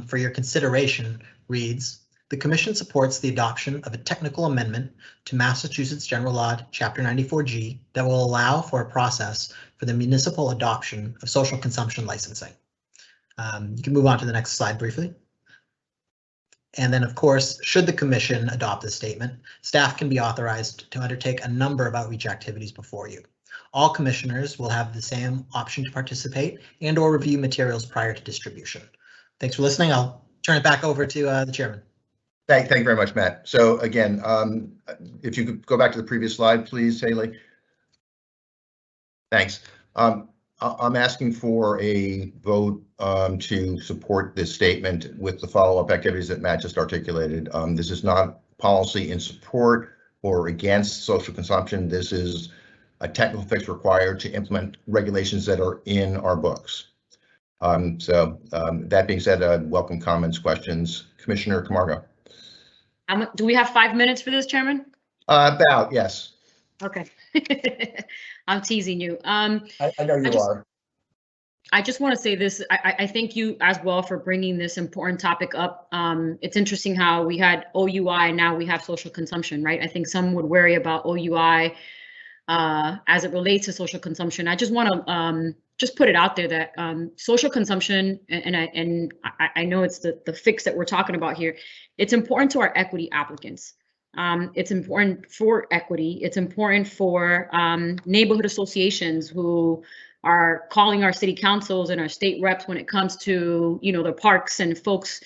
for your consideration reads, the Commission supports the adoption of a technical amendment to Massachusetts General Law, Chapter 94G, that will allow for a process for the municipal adoption of social consumption licensing. You can move on to the next slide briefly. And then, of course, should the Commission adopt this statement, staff can be authorized to undertake a number of outreach activities before you. All commissioners will have the same option to participate and or review materials prior to distribution. Thanks for listening. I'll turn it back over to the chairman. Thank you very much, Matt. So again, if you could go back to the previous slide, please, Haley. Thanks. I'm asking for a vote to support this statement with the follow-up activities that Matt just articulated. This is not policy in support or against social consumption. This is a technical fix required to implement regulations that are in our books. That being said, welcome comments, questions. Commissioner Camargo. Do we have 5 minutes for this, Chairman? About, yes. Okay. I'm teasing you. I know you are. I just want to say this. I thank you as well for bringing this important topic up. It's interesting how we had OUI and now we have social consumption, right? I think some would worry about OUI as it relates to social consumption. I just want to just put it out there that social consumption, and I know it's the fix that we're talking about here. It's important to our equity applicants. It's important for equity. It's important for neighborhood associations who are calling our city councils and our state reps when it comes to, the parks and folks,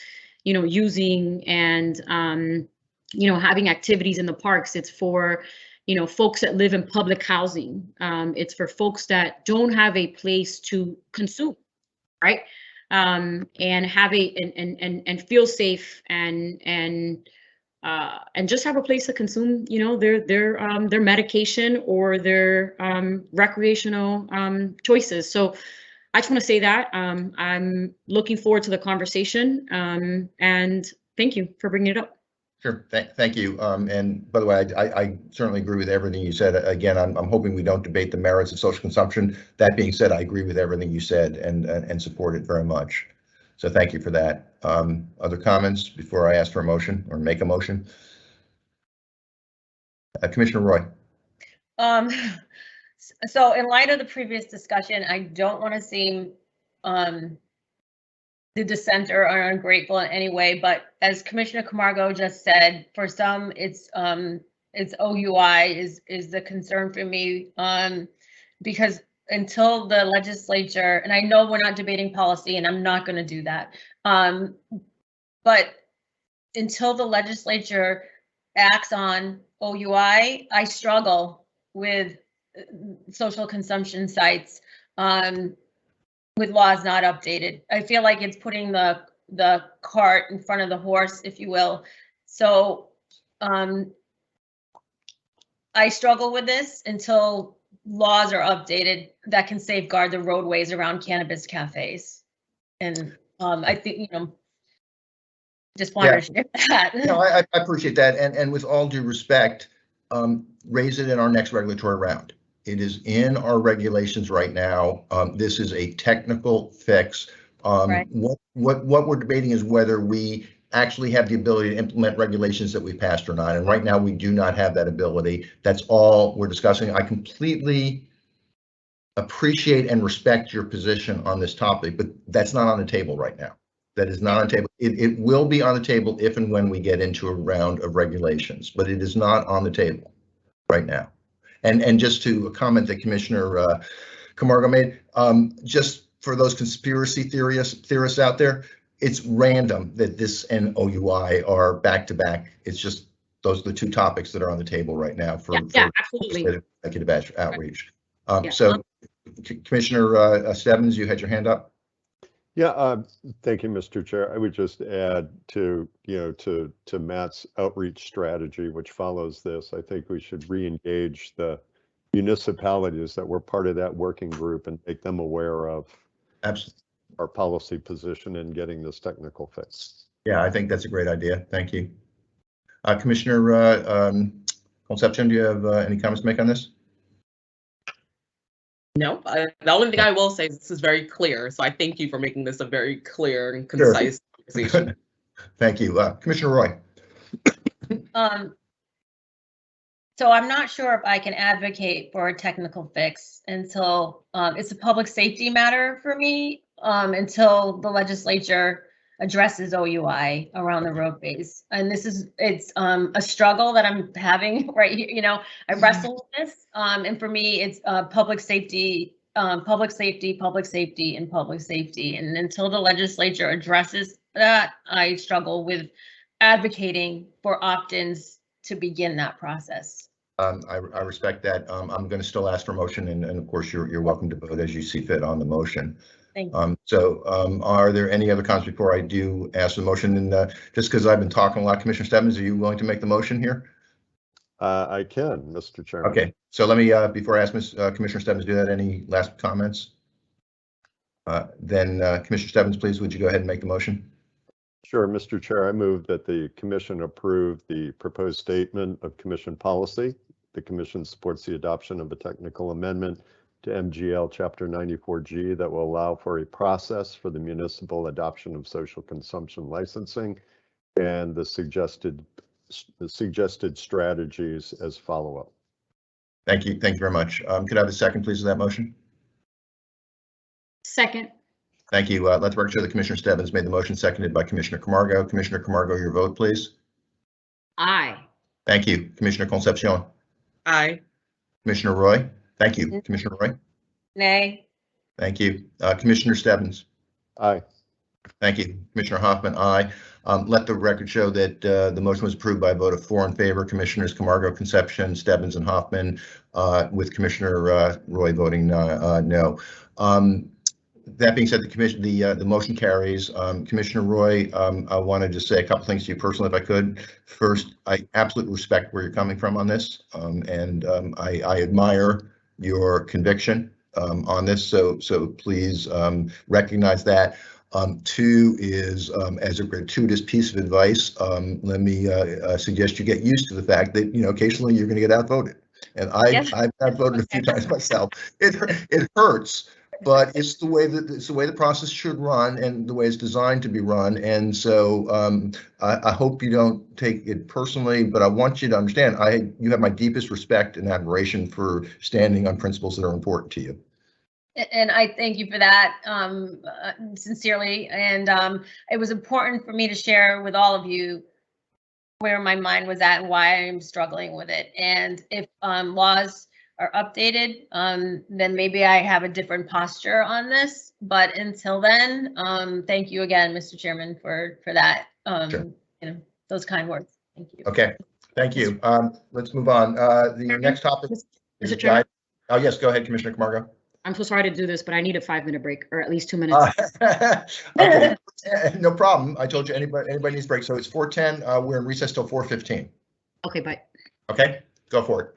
using and, having activities in the parks. It's for, folks that live in public housing. It's for folks that don't have a place to consume, right? And have and feel safe and just have a place to consume, their medication or their recreational choices. So I just want to say that I'm looking forward to the conversation, and thank you for bringing it up. Sure, thank you. And by the way, I certainly agree with everything you said. Again, I'm hoping we don't debate the merits of social consumption. That being said, I agree with everything you said and support it very much. So thank you for that. Other comments before I ask for a motion or make a motion? Commissioner Roy. So in light of the previous discussion, I don't want to seem the dissenter or ungrateful in any way, but as Commissioner Camargo just said, for some it's OUI is the concern for me, because until the legislature, and I know we're not debating policy and I'm not going to do that, but until the legislature acts on OUI, I struggle with social consumption sites with laws not updated. I feel like it's putting the cart in front of the horse, if you will. So I struggle with this until laws are updated that can safeguard the roadways around cannabis cafes. And I think, just wanted to share that. No, I appreciate that. And with all due respect, raise it in our next regulatory round. It is in our regulations right now. This is a technical fix. Right. What we're debating is whether we actually have the ability to implement regulations that we passed or not. And right now we do not have that ability. That's all we're discussing. I completely appreciate and respect your position on this topic, but that's not on the table right now. That is not on the table. It will be on the table if and when we get into a round of regulations, but it is not on the table right now. And just to a comment that Commissioner Camargo made, just for those conspiracy theorists out there, it's random that this and OUI are back to back. It's just those are the two topics that are on the table right now for Absolutely. executive outreach. Yeah. So, Commissioner Stebbins, you had your hand up. Yeah, thank you, Mr. Chair. I would just add to Matt's outreach strategy, which follows this. I think we should re-engage the municipalities that were part of that working group and make them aware of Absolutely. Our policy position in getting this technical fix. Yeah, I think that's a great idea. Thank you. Commissioner Concepcion, do you have any comments to make on this? No, the only thing I will say is this is very clear. So I thank you for making this a very clear and concise conversation. Thank you. Commissioner Roy. So I'm not sure if I can advocate for a technical fix until it's a public safety matter for me, until the legislature addresses OUI around the roadways. And it's a struggle that I'm having right here. I wrestle with this. And for me, it's public safety, public safety, public safety, and public safety. And until the legislature addresses that, I struggle with advocating for opt-ins to begin that process. I respect that. I'm going to still ask for motion, and of course you're welcome to vote as you see fit on the motion. Thank you. So are there any other comments before I do ask the motion? And just because I've been talking a lot, Commissioner Stebbins, are you willing to make the motion here? I can, Mr. Chairman. Okay, so let me, before I ask Commissioner Stebbins to do that, any last comments? Then Commissioner Stebbins, please, would you go ahead and make the motion? Sure, Mr. Chair, I move that the commission approve the proposed statement of commission policy. The commission supports the adoption of a technical amendment to MGL Chapter 94G that will allow for a process for the municipal adoption of social consumption licensing and the suggested strategies as follow-up. Thank you. Thank you very much. Could I have a second, please, of that motion? Second. Thank you. Let the record show that Commissioner Stebbins made the motion, seconded by Commissioner Camargo. Commissioner Camargo, your vote, please. Aye. Thank you. Commissioner Concepcion. Aye. Commissioner Roy. Thank you. Commissioner Roy. Nay. Thank you. Commissioner Stebbins. Aye. Thank you. Commissioner Hoffman, aye. Let the record show that the motion was approved by a vote of 4 in favor, Commissioners Camargo, Concepcion, Stebbins, and Hoffman, with Commissioner Roy voting no. That being said, the motion carries. Commissioner Roy, I wanted to say a couple things to you personally, if I could. First, I absolutely respect where you're coming from on this, and I admire your conviction on this. So please recognize that. Two is, as a gratuitous piece of advice, let me suggest you get used to the fact that occasionally you're going to get outvoted, and I've outvoted a few times myself. It hurts. But it's the way the process should run and the way it's designed to be run. And so I hope you don't take it personally, but I want you to understand you have my deepest respect and admiration for standing on principles that are important to you. And I thank you for that sincerely. And it was important for me to share with all of you where my mind was at and why I'm struggling with it. And if laws are updated, then maybe I have a different posture on this. But until then, thank you again, Mr. Chairman, for that. Sure. Those kind words. Thank you. Okay, thank you. Let's move on. The next topic is Mr. Chairman? Oh yes, go ahead, Commissioner Camargo. I'm so sorry to do this, but I need a 5-minute break, or at least 2 minutes. Okay, no problem. I told you anybody needs a break. So it's 4:10. We're in recess till 4:15. Okay, bye. Okay, go for it.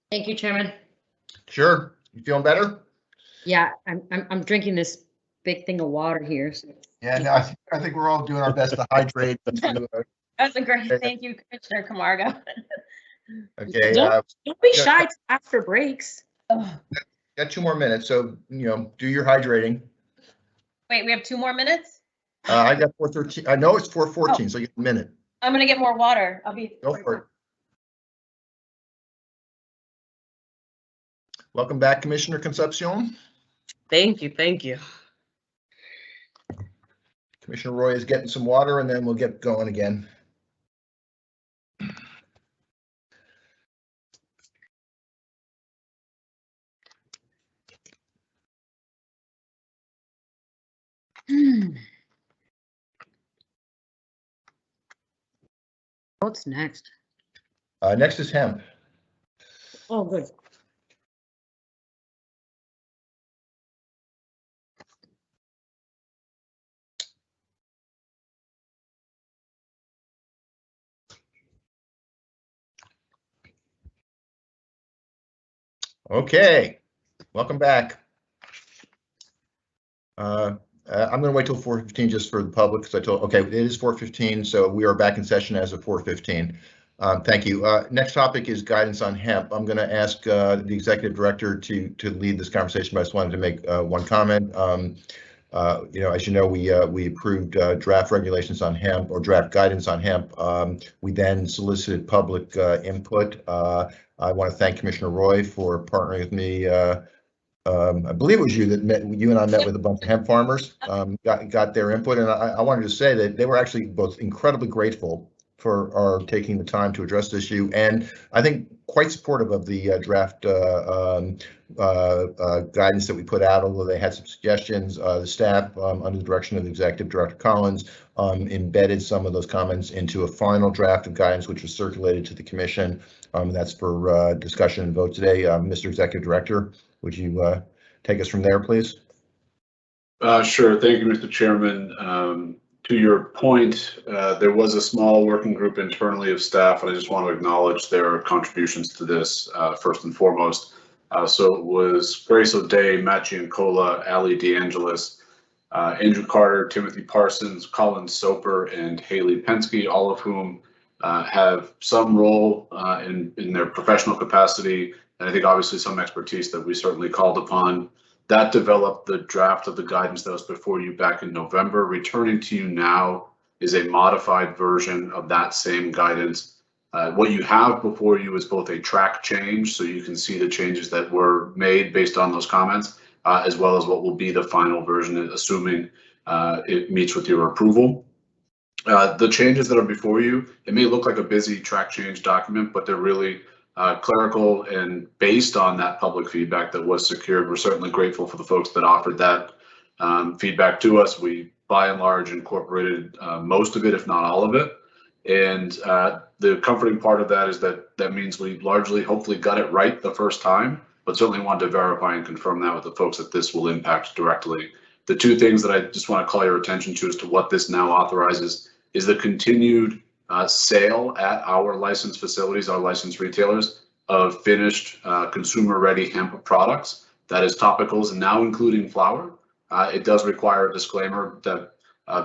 Thank you, Chairman. Sure. You feeling better? Yeah, I'm drinking this big thing of water here. So. Yeah, no, I think we're all doing our best to hydrate. That's a great, thank you, Commissioner Camargo. Okay. Don't be shy to ask for breaks. Got 2 more minutes, so do your hydrating. Wait, we have 2 more minutes? I got 4:13. I know it's 4:14, so you get a minute. I'm gonna get more water. I'll be. Go for it. Welcome back, Commissioner Concepcion. Thank you, thank you. Commissioner Roy is getting some water and then we'll get going again. What's next? Next is hemp. Oh, good. Okay, welcome back. I'm going to wait till 4:15 just for the public because I told, okay, it is 4:15, so we are back in session as of 4:15. Thank you. Next topic is guidance on hemp. I'm going to ask the executive director to lead this conversation, but I just wanted to make one comment. As you know, we approved draft regulations on hemp or draft guidance on hemp. We then solicited public input. I want to thank Commissioner Roy for partnering with me. I believe it was you and I met with a bunch of hemp farmers, got their input, and I wanted to say that they were actually both incredibly grateful for our taking the time to address this issue, and I think quite supportive of the draft guidance that we put out, although they had some suggestions. The staff, under the direction of the Executive Director Collins, embedded some of those comments into a final draft of guidance, which was circulated to the Commission. That's for discussion and vote today. Mr. Executive Director, would you take us from there, please? Sure. Thank you, Mr. Chairman. To your point, there was a small working group internally of staff, and I just want to acknowledge their contributions to this first and foremost. So it was Grace O'Day, Matt Giancola, Ali DeAngelis, Andrew Carter, Timothy Parsons, Colin Soper, and Haley Penske, all of whom have some role in their professional capacity, and I think obviously some expertise that we certainly called upon. That developed the draft of the guidance that was before you back in November. Returning to you now is a modified version of that same guidance. What you have before you is both a track change, so you can see the changes that were made based on those comments, as well as what will be the final version, assuming it meets with your approval. The changes that are before you, it may look like a busy track change document, but they're really clerical and based on that public feedback that was secured. We're certainly grateful for the folks that offered that feedback to us. We, by and large, incorporated most of it, if not all of it. And the comforting part of that is that means we largely, hopefully, got it right the first time, but certainly wanted to verify and confirm that with the folks that this will impact directly. The two things that I just want to call your attention to as to what this now authorizes is the continued sale at our licensed facilities, our licensed retailers, of finished consumer-ready hemp products. That is topicals and now including flower. It does require a disclaimer that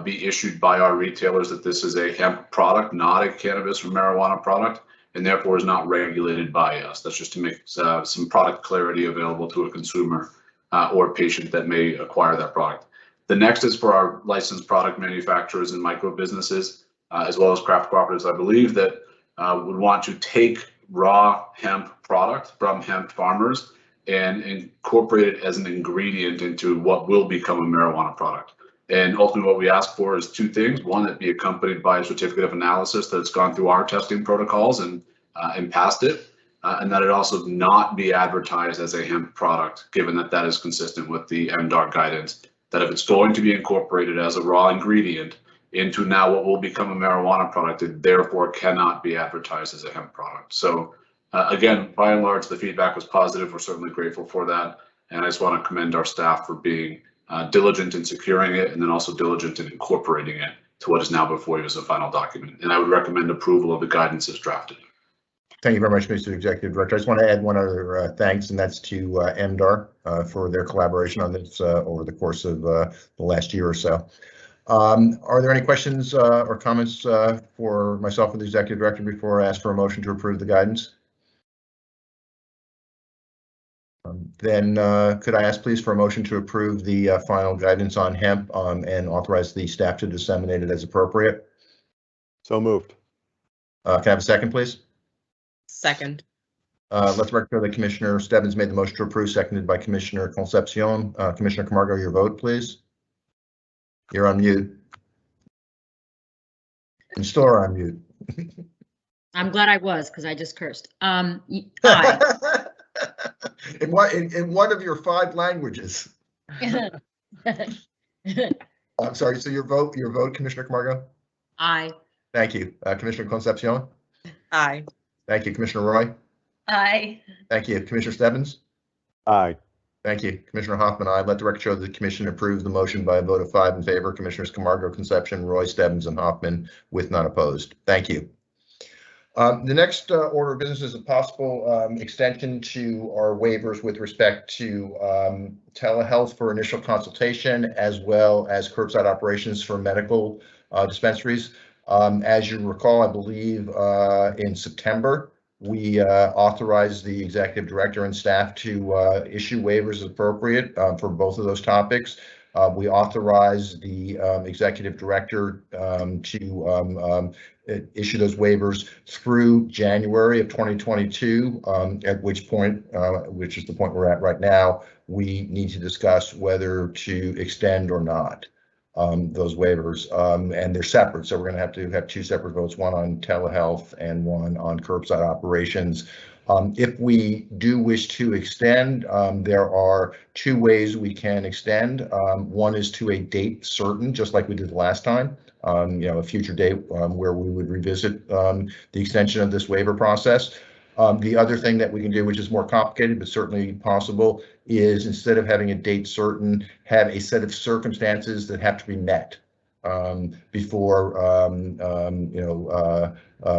be issued by our retailers that this is a hemp product, not a cannabis or marijuana product, and therefore is not regulated by us. That's just to make some product clarity available to a consumer or patient that may acquire that product. The next is for our licensed product manufacturers and micro businesses, as well as craft cooperatives, I believe, that would want to take raw hemp product from hemp farmers and incorporate it as an ingredient into what will become a marijuana product. And ultimately what we ask for is two things. One, that be accompanied by a certificate of analysis that's gone through our testing protocols and passed it, and that it also not be advertised as a hemp product, given that that is consistent with the MDAR guidance, that if it's going to be incorporated as a raw ingredient into now what will become a marijuana product, it therefore cannot be advertised as a hemp product. So again, by and large, the feedback was positive. We're certainly grateful for that. And I just want to commend our staff for being diligent in securing it, and then also diligent in incorporating it to what is now before you as a final document. And I would recommend approval of the guidance as drafted. Thank you very much, Mr. Executive Director. I just want to add one other thanks, and that's to MDAR for their collaboration on this over the course of the last year or so. Are there any questions or comments for myself or the Executive Director before I ask for a motion to approve the guidance? Then could I ask please for a motion to approve the final guidance on hemp and authorize the staff to disseminate it as appropriate? So moved. Can I have a second, please? Second. Let the record show that Commissioner Stebbins made the motion to approve, seconded by Commissioner Concepcion. Commissioner Camargo, your vote, please. You're on mute. And still are on mute. I'm glad I was, because I just cursed. Aye. In one of your 5 languages. I'm sorry, so your vote, Commissioner Camargo? Aye. Thank you. Commissioner Concepcion? Aye. Thank you. Commissioner Roy? Aye. Thank you. Commissioner Stebbins? Aye. Thank you. Commissioner Hoffman, aye. Let the record show that the commission approves the motion by a vote of 5 in favor. Commissioners Camargo, Concepcion, Roy, Stebbins, and Hoffman with none opposed. Thank you. The next order of business is a possible extension to our waivers with respect to telehealth for initial consultation, as well as curbside operations for medical dispensaries. As you recall, I believe in September, we authorized the executive director and staff to issue waivers as appropriate for both of those topics. We authorized the executive director to issue those waivers through January of 2022, at which point, which is the point we're at right now, we need to discuss whether to extend or not those waivers, and they're separate. So we're going to have 2 separate votes, one on telehealth and one on curbside operations. If we do wish to extend, there are 2 ways we can extend. One is to a date certain, just like we did the last time, a future date where we would revisit the extension of this waiver process. The other thing that we can do, which is more complicated but certainly possible, is instead of having a date certain, have a set of circumstances that have to be met before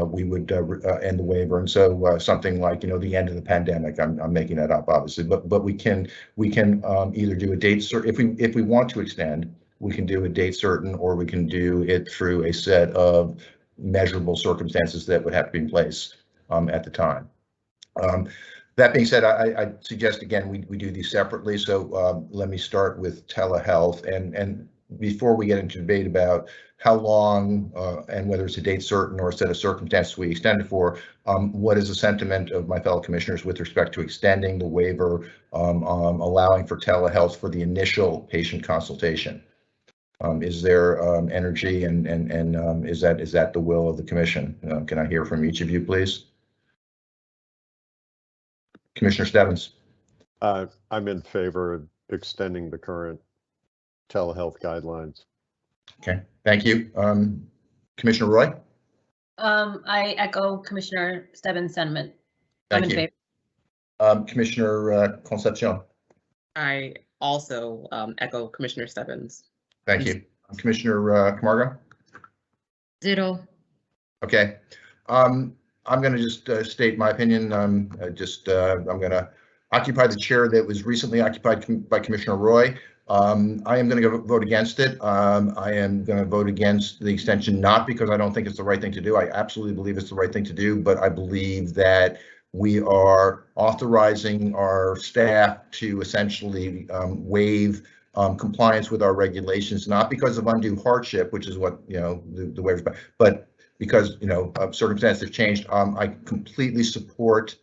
we would end the waiver. And so something like the end of the pandemic. I'm making that up, obviously, but we can either do a date certain if we want to extend. We can do a date certain, or we can do it through a set of measurable circumstances that would have to be in place at the time. That being said, I suggest again we do these separately. So let me start with telehealth, and before we get into debate about how long and whether it's a date certain or a set of circumstances we extend it for, what is the sentiment of my fellow commissioners with respect to extending the waiver, allowing for telehealth for the initial patient consultation? Is there energy and is that the will of the commission? Can I hear from each of you, please? Commissioner Stebbins. I'm in favor of extending the current telehealth guidelines. Okay, thank you. Commissioner Roy? I echo Commissioner Stebbins' sentiment. Thank you. Commissioner Concepcion? I also echo Commissioner Stebbins. Thank you. Commissioner Camargo? Ditto. Okay. I'm going to just state my opinion. I'm going to occupy the chair that was recently occupied by Commissioner Roy. I am going to vote against it. I am going to vote against the extension, not because I don't think it's the right thing to do. I absolutely believe it's the right thing to do, but I believe that we are authorizing our staff to essentially waive compliance with our regulations, not because of undue hardship, which is what the waivers, but because circumstances have changed. I completely support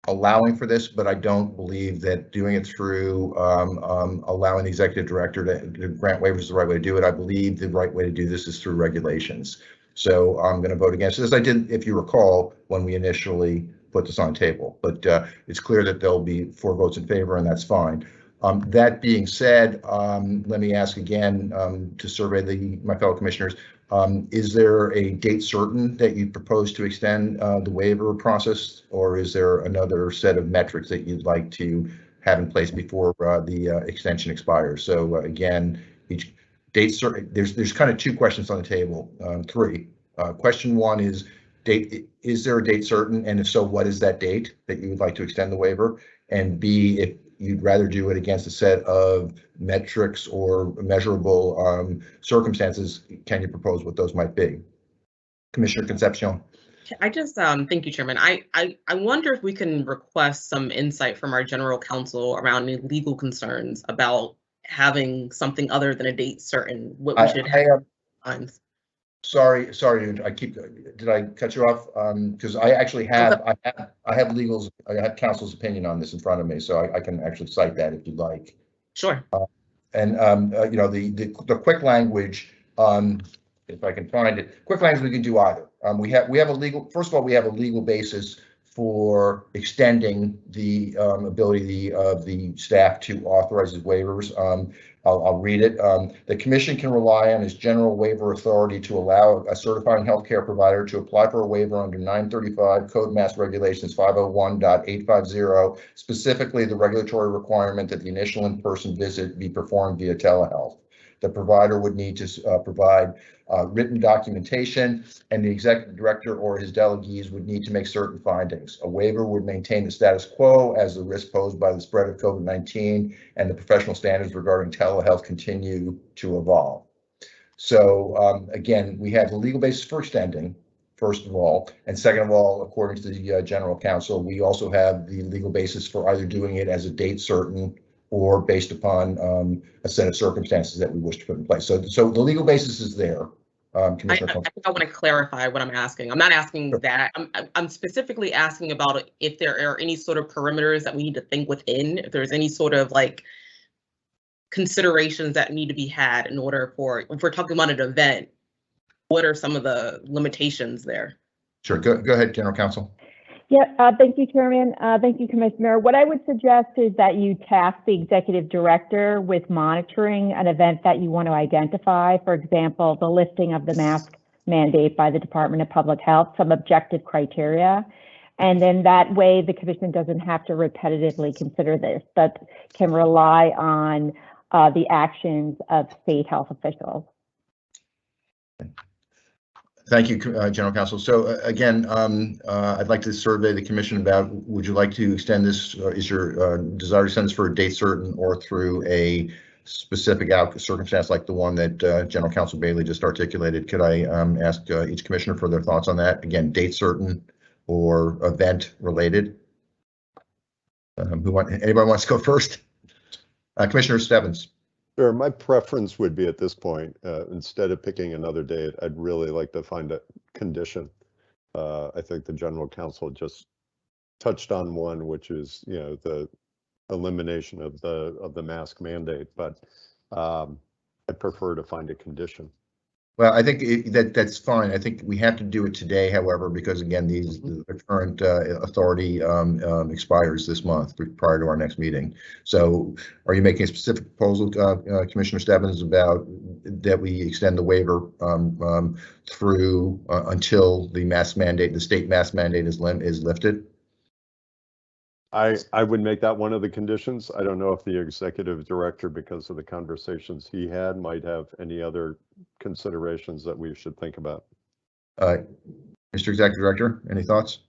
allowing for this, but I don't believe that doing it through allowing the executive director to grant waivers is the right way to do it. I believe the right way to do this is through regulations. So I'm going to vote against this. I did, if you recall, when we initially put this on the table, but it's clear that there'll be 4 votes in favor, and that's fine. That being said, let me ask again to survey my fellow commissioners. Is there a date certain that you propose to extend the waiver process, or is there another set of metrics that you'd like to have in place before the extension expires? So again, each date certain, there's kind of 2 questions on the table, 3. Question 1 is is there a date certain, and if so, what is that date that you would like to extend the waiver? And B, if you'd rather do it against a set of metrics or measurable circumstances, can you propose what those might be? Commissioner Concepcion. I just thank you, Chairman. I wonder if we can request some insight from our general counsel around any legal concerns about having something other than a date certain. What we should have. Sorry, did I cut you off? Because I actually have, I have counsel's opinion on this in front of me, so I can actually cite that if you'd like. Sure. And, you know, the quick language, if I can find it, quick language, we can do either. We have a legal, first of all, we have a legal basis for extending the ability of the staff to authorize these waivers. I'll read it. The commission can rely on its general waiver authority to allow a certifying healthcare provider to apply for a waiver under 935 Code Mass Regulations 501.850, specifically the regulatory requirement that the initial in-person visit be performed via telehealth. The provider would need to provide written documentation, and the executive director or his delegates would need to make certain findings. A waiver would maintain the status quo as the risk posed by the spread of COVID-19 and the professional standards regarding telehealth continue to evolve. So again, we have the legal basis for extending, first of all, and second of all, according to the general counsel, we also have the legal basis for either doing it as a date certain or based upon a set of circumstances that we wish to put in place. So the legal basis is there. I think I want to clarify what I'm asking. I'm not asking that. I'm specifically asking about if there are any sort of perimeters that we need to think within, if there's any sort of like considerations that need to be had in order for, if we're talking about an event, what are some of the limitations there? Sure, go ahead, General Counsel. Yeah, thank you, Chairman. Thank you, Commissioner. What I would suggest is that you task the executive director with monitoring an event that you want to identify. For example, the lifting of the mask mandate by the Department of Public Health, some objective criteria. And then that way the commission doesn't have to repetitively consider this, but can rely on the actions of state health officials. Thank you, General Counsel. So again, I'd like to survey the commission about, would you like to extend this? Is your desire to extend this for a date certain or through a specific circumstance like the one that General Counsel Bailey just articulated? Could I ask each commissioner for their thoughts on that? Again, date certain or event related? Anybody wants to go first? Commissioner Stebbins. Sure, my preference would be at this point, instead of picking another date, I'd really like to find a condition. I think the general counsel just touched on one, which is, you know, the elimination of the mask mandate, but I'd prefer to find a condition. Well, I think that's fine. I think we have to do it today, however, because again, the current authority expires this month prior to our next meeting. So are you making a specific proposal, Commissioner Stebbins, about that we extend the waiver through until the mask mandate, the state mask mandate is lifted? I would make that one of the conditions. I don't know if the executive director, because of the conversations he had, might have any other considerations that we should think about. Mr. Executive Director, any thoughts?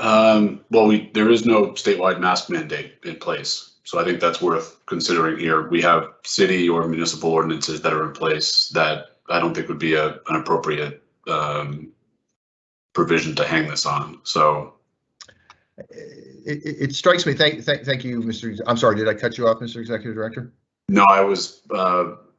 Well, there is no statewide mask mandate in place, so I think that's worth considering here. We have city or municipal ordinances that are in place that I don't think would be an appropriate provision to hang this on. So it strikes me. Thank you, Mr. I'm sorry, did I cut you off, Mr. Executive Director? No, I was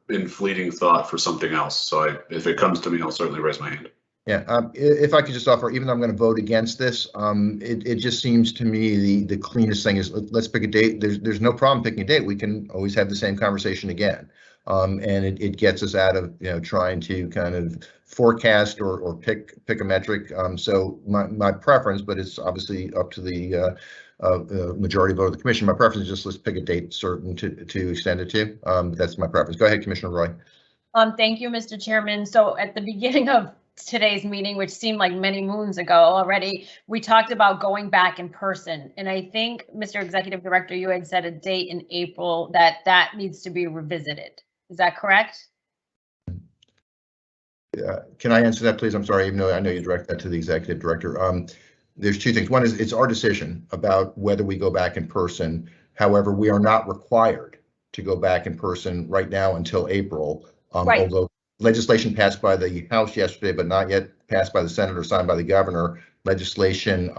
in fleeting thought for something else. So if it comes to me, I'll certainly raise my hand. Yeah, if I could just offer, even though I'm going to vote against this, it just seems to me the cleanest thing is let's pick a date. There's no problem picking a date. We can always have the same conversation again. And it gets us out of, you know, trying to kind of forecast or pick a metric. So my preference, but it's obviously up to the majority vote of the commission. My preference is just let's pick a date certain to extend it to. That's my preference. Go ahead, Commissioner Roy. Thank you, Mr. Chairman. So at the beginning of today's meeting, which seemed like many moons ago already, we talked about going back in person. And I think, Mr. Executive Director, you had set a date in April that needs to be revisited. Is that correct? Can I answer that, please? I'm sorry, even though I know you direct that to the Executive Director. There's two things. One is it's our decision about whether we go back in person. However, we are not required to go back in person right now until April. Right. Although legislation passed by the House yesterday, but not yet passed by the Senate or signed by the governor, legislation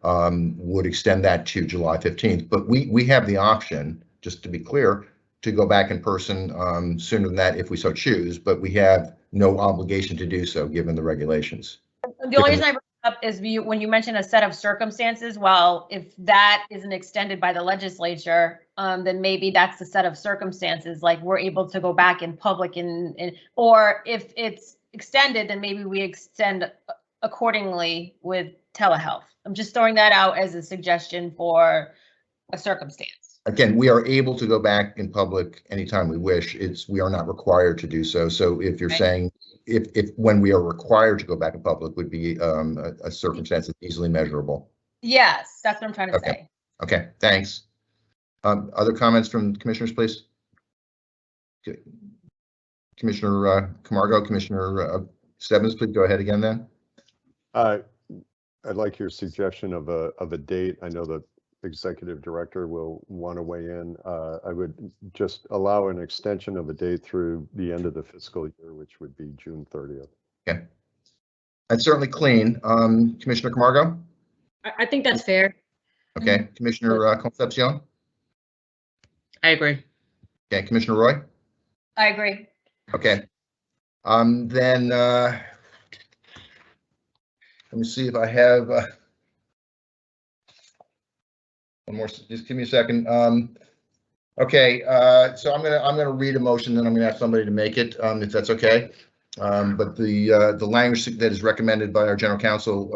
would extend that to July 15th. But we have the option, just to be clear, to go back in person sooner than that if we so choose, but we have no obligation to do so given the regulations. The only reason I bring it up is when you mentioned a set of circumstances, well, if that isn't extended by the legislature, then maybe that's the set of circumstances, like we're able to go back in public or if it's extended, then maybe we extend accordingly with telehealth. I'm just throwing that out as a suggestion for a circumstance. Again, we are able to go back in public anytime we wish. We are not required to do so. So if you're saying if when we are required to go back in public would be a circumstance that's easily measurable. Yes, that's what I'm trying to say. Okay, thanks. Other comments from commissioners, please? Okay. Commissioner Camargo, Commissioner Stebbins, please go ahead again then. I'd like your suggestion of a date. I know the executive director will want to weigh in. I would just allow an extension of a date through the end of the fiscal year, which would be June 30th. Okay. That's certainly clean. Commissioner Camargo? I think that's fair. Okay. Commissioner Concepcion? I agree. Okay. Commissioner Roy? I agree. Okay. Then let me see if I have one more. Just give me a second. Okay. So I'm gonna read a motion, then I'm gonna ask somebody to make it, if that's okay. But the language that is recommended by our general counsel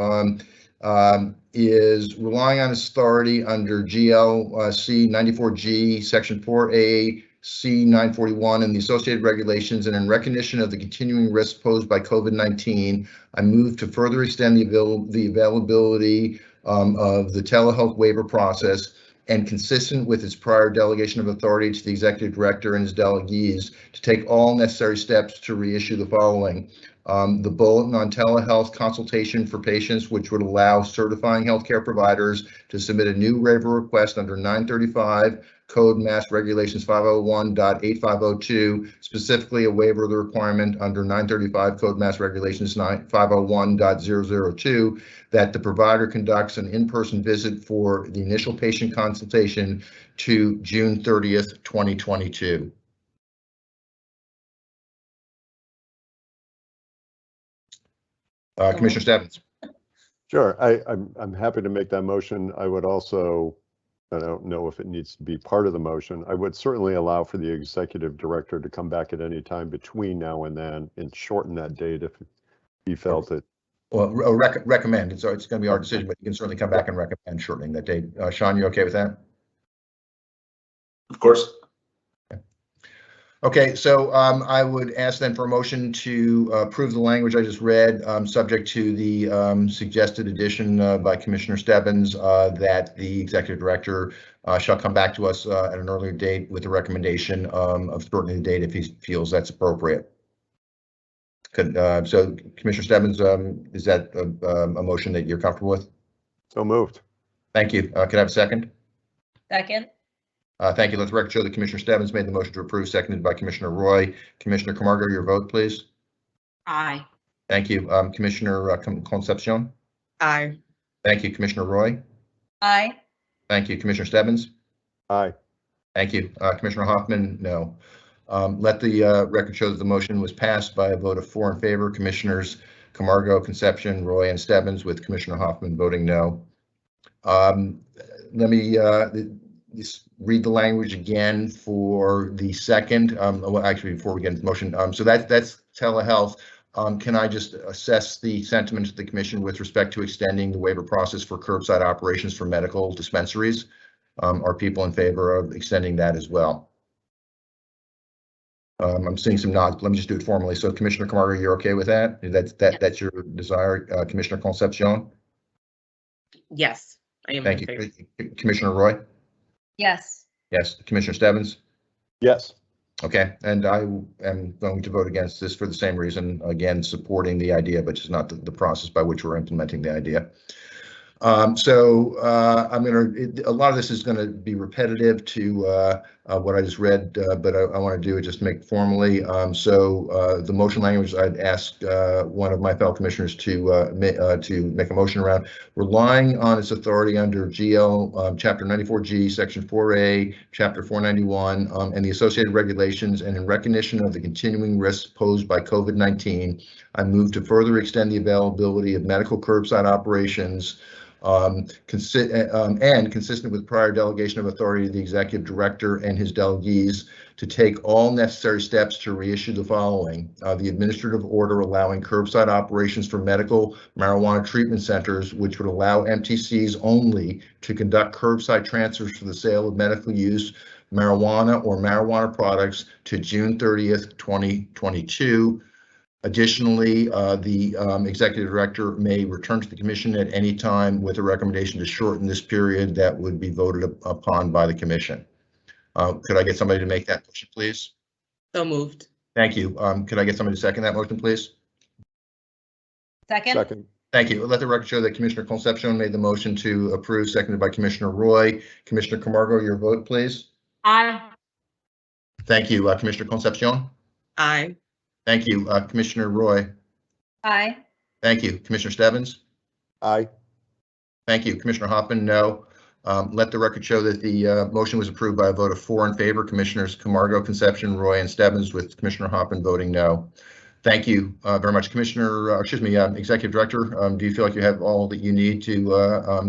is relying on its authority under GLC 94G Section 4A C 941 and the associated regulations, and in recognition of the continuing risks posed by COVID-19, I move to further extend the availability of the telehealth waiver process, and consistent with its prior delegation of authority to the executive director and his delegates, to take all necessary steps to reissue the following. The bulletin on telehealth consultation for patients, which would allow certifying healthcare providers to submit a new waiver request under 935 Code Mass Regulations 501.8502, specifically a waiver of the requirement under 935 Code Mass Regulations 501.002, that the provider conducts an in-person visit for the initial patient consultation to June 30th, 2022. Commissioner Stebbins. Sure, I'm happy to make that motion. I would also, I don't know if it needs to be part of the motion, I would certainly allow for the executive director to come back at any time between now and then and shorten that date if he felt it. Well, recommend. So it's going to be our decision, but you can certainly come back and recommend shortening that date. Sean, you okay with that? Of course. Okay, so I would ask then for a motion to approve the language I just read, subject to the suggested addition by Commissioner Stebbins that the executive director shall come back to us at an earlier date with a recommendation of shortening the date if he feels that's appropriate. So Commissioner Stebbins, is that a motion that you're comfortable with? So moved. Thank you. Can I have a second? Second. Thank you. Let the record show that Commissioner Stebbins made the motion to approve, seconded by Commissioner Roy. Commissioner Camargo, your vote, please. Aye. Thank you. Commissioner Concepcion. Aye. Thank you. Commissioner Roy. Aye. Thank you. Commissioner Stebbins. Aye. Thank you. Commissioner Hoffman, no. Let the record show that the motion was passed by a vote of 4 in favor. Commissioners Camargo, Concepcion, Roy, and Stebbins, with Commissioner Hoffman voting no. Let me just read the language again for the second. Well, actually, before we get into the motion, so that's telehealth. Can I just assess the sentiment of the commission with respect to extending the waiver process for curbside operations for medical dispensaries? Are people in favor of extending that as well? I'm seeing some nods, but let me just do it formally. So Commissioner Camargo, you're okay with that? That's your desire, Commissioner Concepcion? Yes, I am. Thank you. Commissioner Roy? Yes. Yes. Commissioner Stebbins? Yes. Okay, and I am going to vote against this for the same reason, again, supporting the idea, but just not the process by which we're implementing the idea. A lot of this is going to be repetitive to what I just read, but I want to do it just make formally. The motion language, I'd ask one of my fellow commissioners to make a motion around relying on its authority under GL Chapter 94G, Section 4A, Chapter 491, and the associated regulations, and in recognition of the continuing risks posed by COVID-19, I move to further extend the availability of medical curbside operations consistent with prior delegation of authority to the executive director and his delegates to take all necessary steps to reissue the following: the administrative order allowing curbside operations for medical marijuana treatment centers, which would allow MTCs only to conduct curbside transfers for the sale of medical use marijuana or marijuana products to June 30th, 2022. Additionally, the executive director may return to the commission at any time with a recommendation to shorten this period that would be voted upon by the commission. Could I get somebody to make that motion, please? So moved. Thank you. Could I get somebody to second that motion, please? Second? Second. Thank you. Let the record show that Commissioner Concepcion made the motion to approve, seconded by Commissioner Roy. Commissioner Camargo, your vote, please. Aye. Thank you. Commissioner Concepcion? Aye. Thank you. Commissioner Roy? Aye. Thank you. Commissioner Stebbins? Aye. Thank you. Commissioner Hoffman, no. Let the record show that the motion was approved by a vote of 4 in favor. Commissioners Camargo, Concepcion, Roy, and Stebbins, with Commissioner Hoffman voting no. Thank you very much, Commissioner. Executive Director. Do you feel like you have all that you need to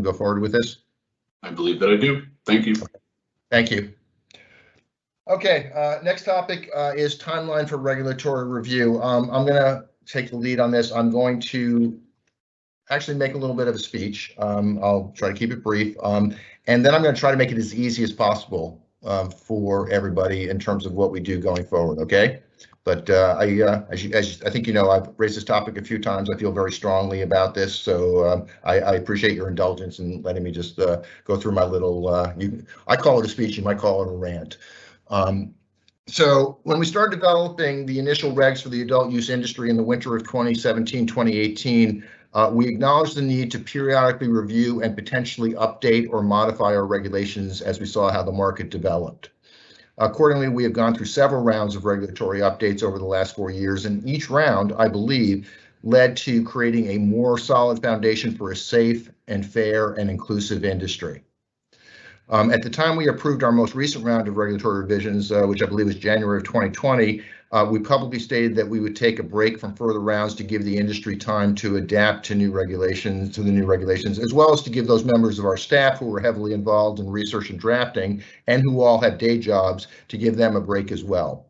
go forward with this? I believe that I do. Thank you. Thank you. Okay, next topic is timeline for regulatory review. I'm going to take the lead on this. I'm going to actually make a little bit of a speech. I'll try to keep it brief, and then I'm going to try to make it as easy as possible for everybody in terms of what we do going forward. Okay, but as I think you know, I've raised this topic a few times. I feel very strongly about this, so I appreciate your indulgence in letting me just go through my little. I call it a speech. You might call it a rant. So when we started developing the initial regs for the adult use industry in the winter of 2017-2018, we acknowledged the need to periodically review and potentially update or modify our regulations as we saw how the market developed. Accordingly, we have gone through several rounds of regulatory updates over the last 4 years, and each round, I believe, led to creating a more solid foundation for a safe and fair and inclusive industry. At the time we approved our most recent round of regulatory revisions, which I believe was January of 2020, we publicly stated that we would take a break from further rounds to give the industry time to adapt to the new regulations, as well as to give those members of our staff who were heavily involved in research and drafting and who all have day jobs, to give them a break as well.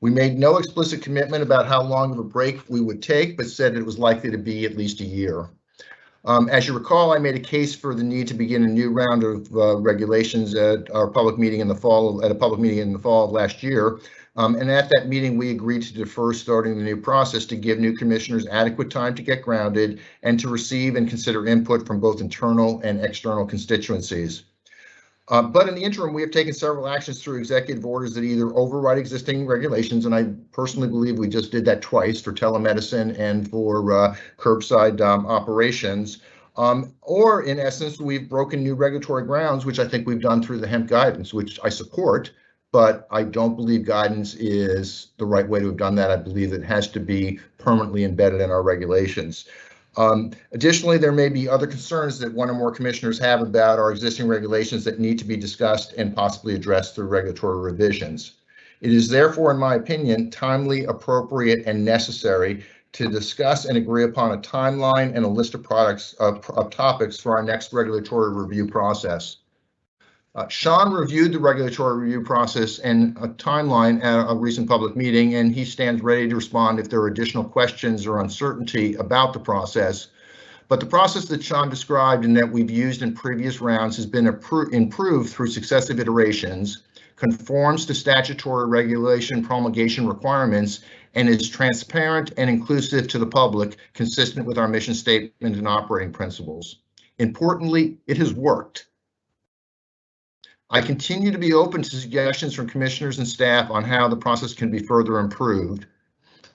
We made no explicit commitment about how long of a break we would take, but said it was likely to be at least a year. As you recall, I made a case for the need to begin a new round of regulations at our public meeting in the fall, of last year. And at that meeting, we agreed to defer starting the new process to give new commissioners adequate time to get grounded and to receive and consider input from both internal and external constituencies. But in the interim, we have taken several actions through executive orders that either override existing regulations, and I personally believe we just did that twice for telemedicine and for curbside operations, or in essence, we've broken new regulatory grounds, which I think we've done through the hemp guidance, which I support, but I don't believe guidance is the right way to have done that. I believe it has to be permanently embedded in our regulations. Additionally, there may be other concerns that one or more commissioners have about our existing regulations that need to be discussed and possibly addressed through regulatory revisions. It is therefore, in my opinion, timely, appropriate, and necessary to discuss and agree upon a timeline and a list of topics for our next regulatory review process. Sean reviewed the regulatory review process and a timeline at a recent public meeting, and he stands ready to respond if there are additional questions or uncertainty about the process. But the process that Sean described and that we've used in previous rounds has been improved through successive iterations, conforms to statutory regulation promulgation requirements, and is transparent and inclusive to the public, consistent with our mission statement and operating principles. Importantly, it has worked. I continue to be open to suggestions from commissioners and staff on how the process can be further improved.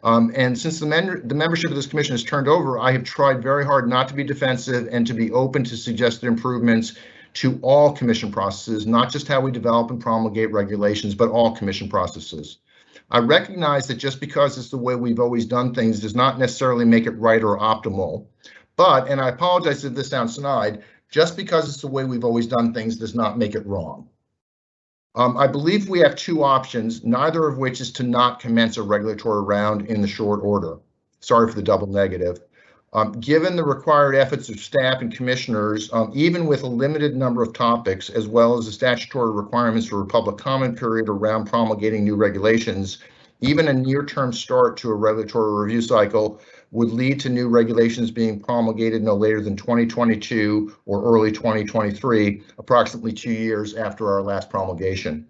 And since the membership of this commission has turned over, I have tried very hard not to be defensive and to be open to suggested improvements to all commission processes, not just how we develop and promulgate regulations, but all commission processes. I recognize that just because it's the way we've always done things does not necessarily make it right or optimal. But, and I apologize if this sounds snide, just because it's the way we've always done things does not make it wrong. I believe we have two options, neither of which is to not commence a regulatory round in the short order. Sorry for the double negative. Given the required efforts of staff and commissioners, even with a limited number of topics, as well as the statutory requirements for a public comment period around promulgating new regulations, even a near-term start to a regulatory review cycle would lead to new regulations being promulgated no later than 2022 or early 2023, approximately 2 years after our last promulgation.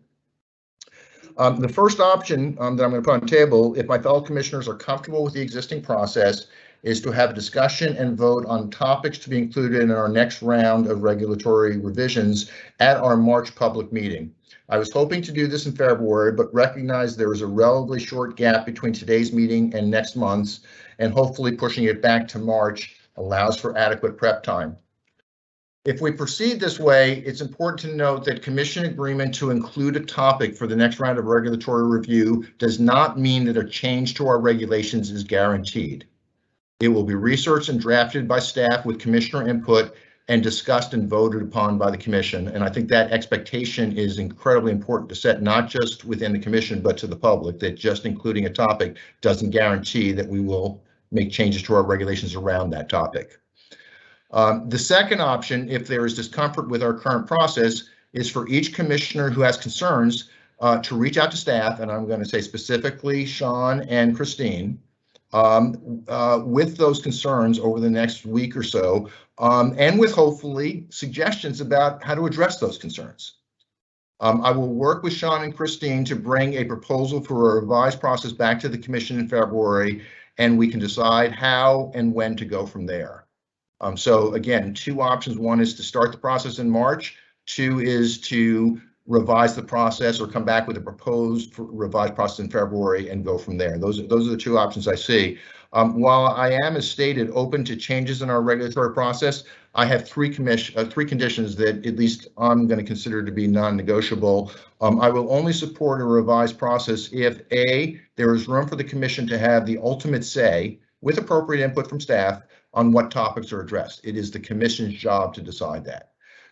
The first option that I'm going to put on the table, if my fellow commissioners are comfortable with the existing process, is to have discussion and vote on topics to be included in our next round of regulatory revisions at our March public meeting. I was hoping to do this in February, but recognize there is a relatively short gap between today's meeting and next month's, and hopefully pushing it back to March allows for adequate prep time. If we proceed this way, it's important to note that commission agreement to include a topic for the next round of regulatory review does not mean that a change to our regulations is guaranteed. It will be researched and drafted by staff with commissioner input and discussed and voted upon by the commission. And I think that expectation is incredibly important to set, not just within the commission, but to the public, that just including a topic doesn't guarantee that we will make changes to our regulations around that topic. The second option, if there is discomfort with our current process, is for each commissioner who has concerns to reach out to staff, and I'm going to say specifically Sean and Christine, with those concerns over the next week or so, and with hopefully suggestions about how to address those concerns. I will work with Sean and Christine to bring a proposal for a revised process back to the commission in February, and we can decide how and when to go from there. So again, two options. One is to start the process in March. Two is to revise the process or come back with a proposed revised process in February and go from there. Those are the two options I see. While I am, as stated, open to changes in our regulatory process, I have three conditions that at least I'm going to consider to be non-negotiable. I will only support a revised process if A, there is room for the commission to have the ultimate say, with appropriate input from staff, on what topics are addressed. It is the commission's job to decide that.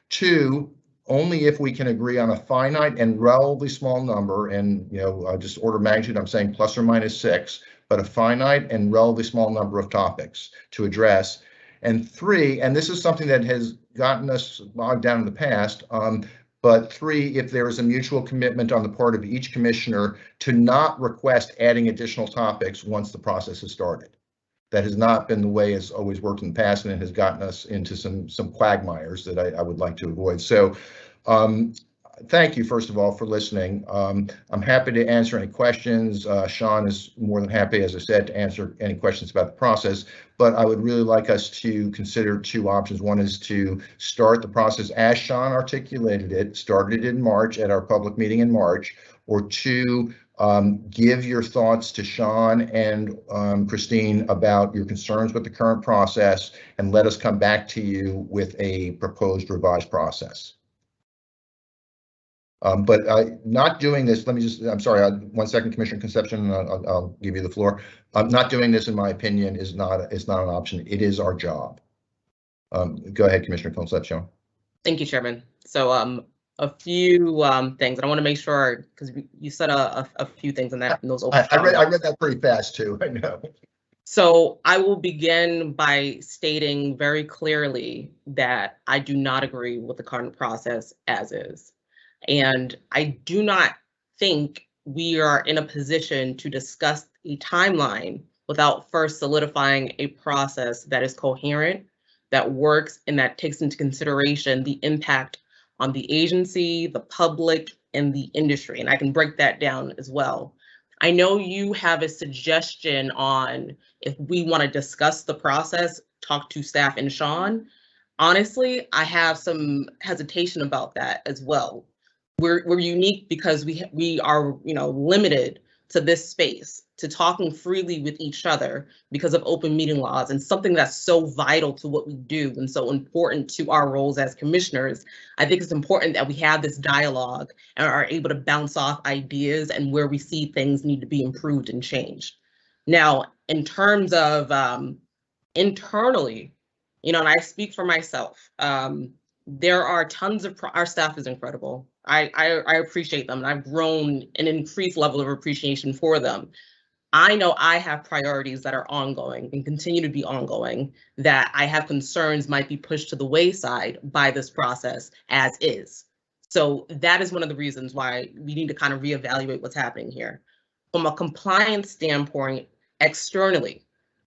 Two, only if we can agree on a finite and relatively small number, and just order of magnitude, I'm saying plus or minus 6, but a finite and relatively small number of topics to address. And three, and this is something that has gotten us bogged down in the past, but three, if there is a mutual commitment on the part of each commissioner to not request adding additional topics once the process has started. That has not been the way it's always worked in the past, and it has gotten us into some quagmires that I would like to avoid. So thank you, first of all, for listening. I'm happy to answer any questions. Sean is more than happy, as I said, to answer any questions about the process, but I would really like us to consider two options. One is to start the process as Sean articulated it, started in March at our public meeting in March, or two, give your thoughts to Sean and Christine about your concerns with the current process, and let us come back to you with a proposed revised process. But not doing this, I'm sorry, 1 second, Commissioner Concepcion, I'll give you the floor. Not doing this, in my opinion, is not an option. It is our job. Go ahead, Commissioner Concepcion. Thank you, Chairman. So a few things, and I want to make sure, because you said a few things in those open. I read that pretty fast too, I know. So I will begin by stating very clearly that I do not agree with the current process as is. And I do not think we are in a position to discuss a timeline without first solidifying a process that is coherent, that works, and that takes into consideration the impact on the agency, the public, and the industry. And I can break that down as well. I know you have a suggestion on if we want to discuss the process, talk to staff and Sean. Honestly, I have some hesitation about that as well. We're unique because we are limited to this space, to talking freely with each other because of open meeting laws, and something that's so vital to what we do and so important to our roles as commissioners, I think it's important that we have this dialogue and are able to bounce off ideas and where we see things need to be improved and changed. Now, in terms of internally, and I speak for myself, there are tons of, our staff is incredible. I appreciate them, and I've grown an increased level of appreciation for them. I know I have priorities that are ongoing and continue to be ongoing, that I have concerns might be pushed to the wayside by this process as is. So that is one of the reasons why we need to kind of reevaluate what's happening here. From a compliance standpoint, externally,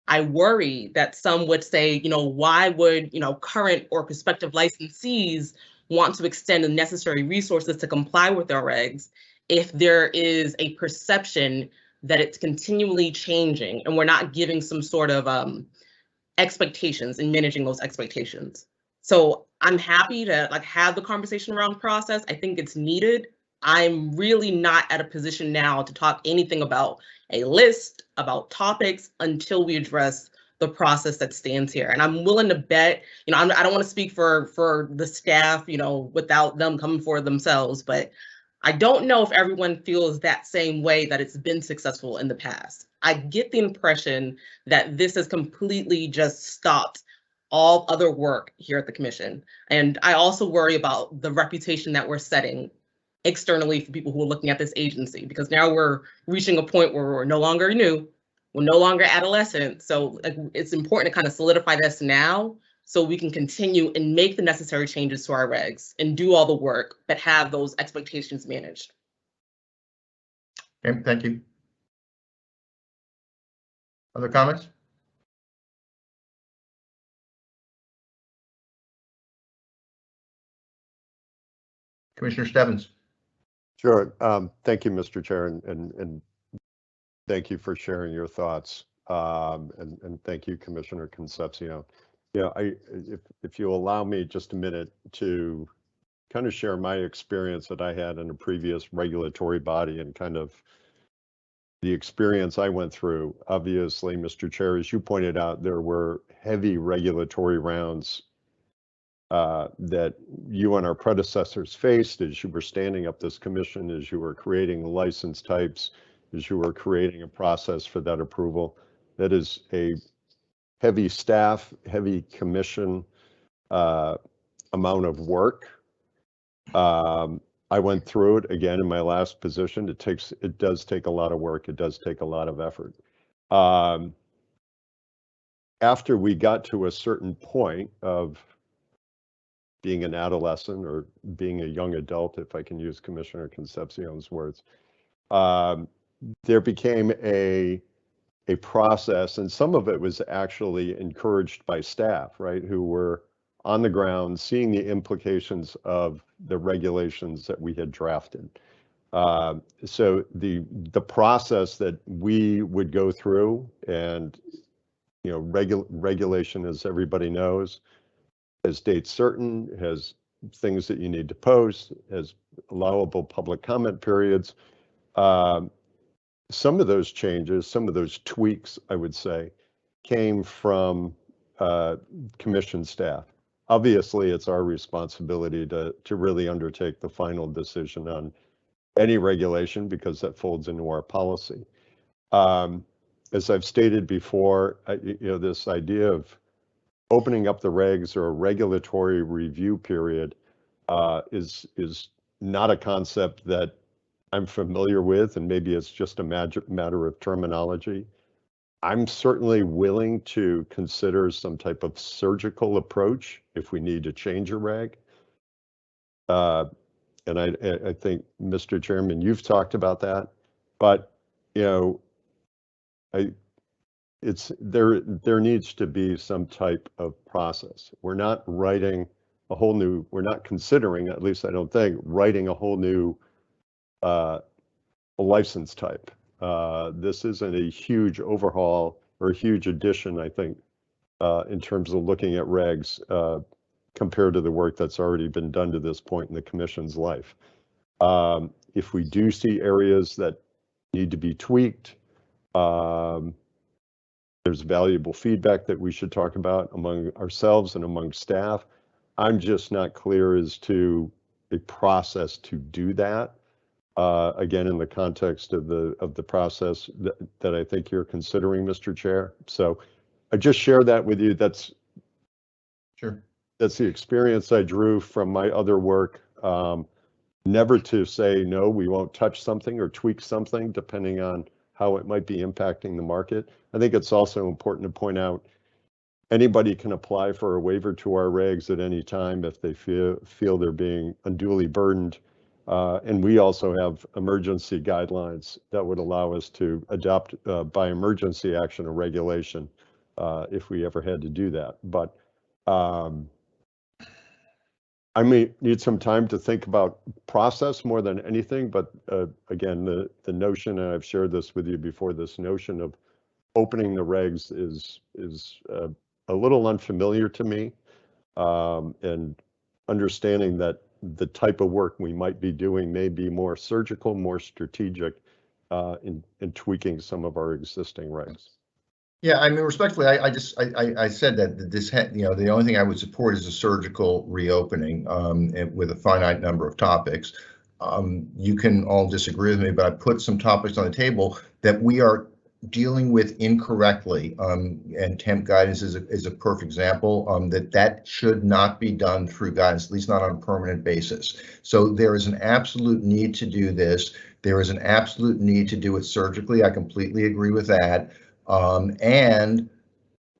I worry that some would say, why would, current or prospective licensees want to extend the necessary resources to comply with our regs if there is a perception that it's continually changing and we're not giving some sort of expectations and managing those expectations. So I'm happy to have the conversation around process. I think it's needed. I'm really not at a position now to talk anything about a list, about topics, until we address the process that stands here. And I'm willing to bet, I don't want to speak for the staff, without them coming forward themselves, but I don't know if everyone feels that same way that it's been successful in the past. I get the impression that this has completely just stopped all other work here at the commission. And I also worry about the reputation that we're setting externally for people who are looking at this agency, because now we're reaching a point where we're no longer new, we're no longer adolescent. So it's important to kind of solidify this now so we can continue and make the necessary changes to our regs and do all the work, but have those expectations managed. Okay, thank you. Other comments? Commissioner Stebbins. Sure. Thank you, Mr. Chair, and thank you for sharing your thoughts. And thank you, Commissioner Concepcion. If you allow me just a minute to kind of share my experience that I had in a previous regulatory body and kind of the experience I went through. Obviously, Mr. Chair, as you pointed out, there were heavy regulatory rounds that you and our predecessors faced as you were standing up this commission, as you were creating license types, as you were creating a process for that approval. That is a heavy staff, heavy commission amount of work. I went through it again in my last position. It does take a lot of work. It does take a lot of effort. After we got to a certain point of being an adolescent or being a young adult, if I can use Commissioner Concepcion's words, there became a process, and some of it was actually encouraged by staff, right, who were on the ground seeing the implications of the regulations that we had drafted. So the process that we would go through, and regulation, as everybody knows, has dates certain, has things that you need to post, has allowable public comment periods. Some of those changes, some of those tweaks, I would say, came from commission staff. Obviously, it's our responsibility to really undertake the final decision on any regulation because that folds into our policy. As I've stated before, this idea of opening up the regs or a regulatory review period is not a concept that I'm familiar with, and maybe it's just a matter of terminology. I'm certainly willing to consider some type of surgical approach if we need to change a reg. And I think, Mr. Chairman, you've talked about that, but there needs to be some type of process. We're not writing a whole new, we're not considering, at least I don't think, writing a whole new license type. This isn't a huge overhaul or a huge addition, I think, in terms of looking at regs compared to the work that's already been done to this point in the commission's life. If we do see areas that need to be tweaked. There's valuable feedback that we should talk about among ourselves and among staff. I'm just not clear as to a process to do that. Again, in the context of the process that I think you're considering, Mr. Chair. So I just share that with you. That's the experience I drew from my other work. Never to say, no, we won't touch something or tweak something depending on how it might be impacting the market. I think it's also important to point out anybody can apply for a waiver to our regs at any time if they feel they're being unduly burdened. And we also have emergency guidelines that would allow us to adopt by emergency action or regulation if we ever had to do that. But I may need some time to think about process more than anything, but again, the notion, and I've shared this with you before, this notion of opening the regs is a little unfamiliar to me, and understanding that the type of work we might be doing may be more surgical, more strategic in tweaking some of our existing regs. Yeah, I mean, respectfully, I said that the only thing I would support is a surgical reopening with a finite number of topics. You can all disagree with me, but I put some topics on the table that we are dealing with incorrectly, and temp guidance is a perfect example. That should not be done through guidance, at least not on a permanent basis. So there is an absolute need to do this. There is an absolute need to do it surgically. I completely agree with that. And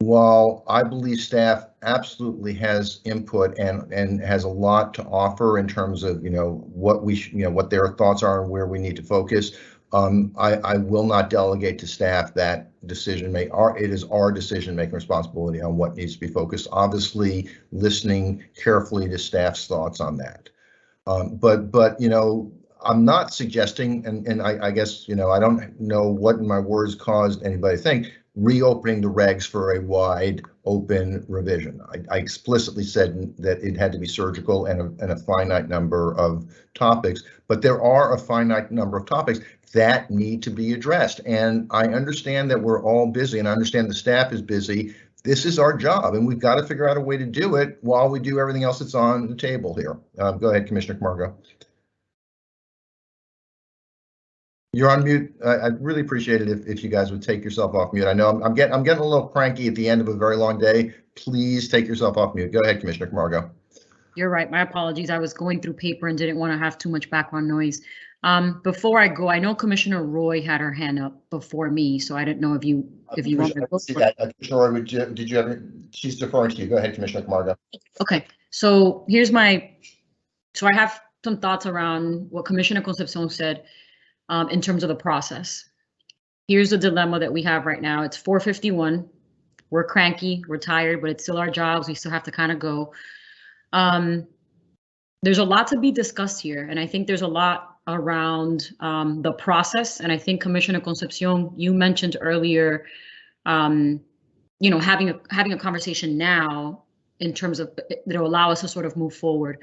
while I believe staff absolutely has input and has a lot to offer in terms of what what their thoughts are and where we need to focus, I will not delegate to staff that decision make. It is our decision making responsibility on what needs to be focused. Obviously, listening carefully to staff's thoughts on that. But I'm not suggesting, and I guess, I don't know what in my words caused anybody to think, reopening the regs for a wide open revision. I explicitly said that it had to be surgical and a finite number of topics, but there are a finite number of topics that need to be addressed. And I understand that we're all busy, and I understand the staff is busy. This is our job, and we've got to figure out a way to do it while we do everything else that's on the table here. Go ahead, Commissioner Camargo. You're on mute. I'd really appreciate it if you guys would take yourself off mute. I know I'm getting a little cranky at the end of a very long day. Please take yourself off mute. Go ahead, Commissioner Camargo. You're right. My apologies. I was going through paper and didn't want to have too much background noise. Before I go, I know Commissioner Roy had her hand up before me, so I didn't know if you want to go. See that. Commissioner Roy, did you ever? She's deferring to you. Go ahead, Commissioner Camargo. Okay. So so I have some thoughts around what Commissioner Concepcion said. In terms of the process. Here's the dilemma that we have right now. It's 4:51. We're cranky, we're tired, but it's still our jobs. We still have to kind of go. There's a lot to be discussed here, and I think there's a lot around the process. And I think Commissioner Concepcion, you mentioned earlier, having a conversation now in terms of that'll allow us to sort of move forward.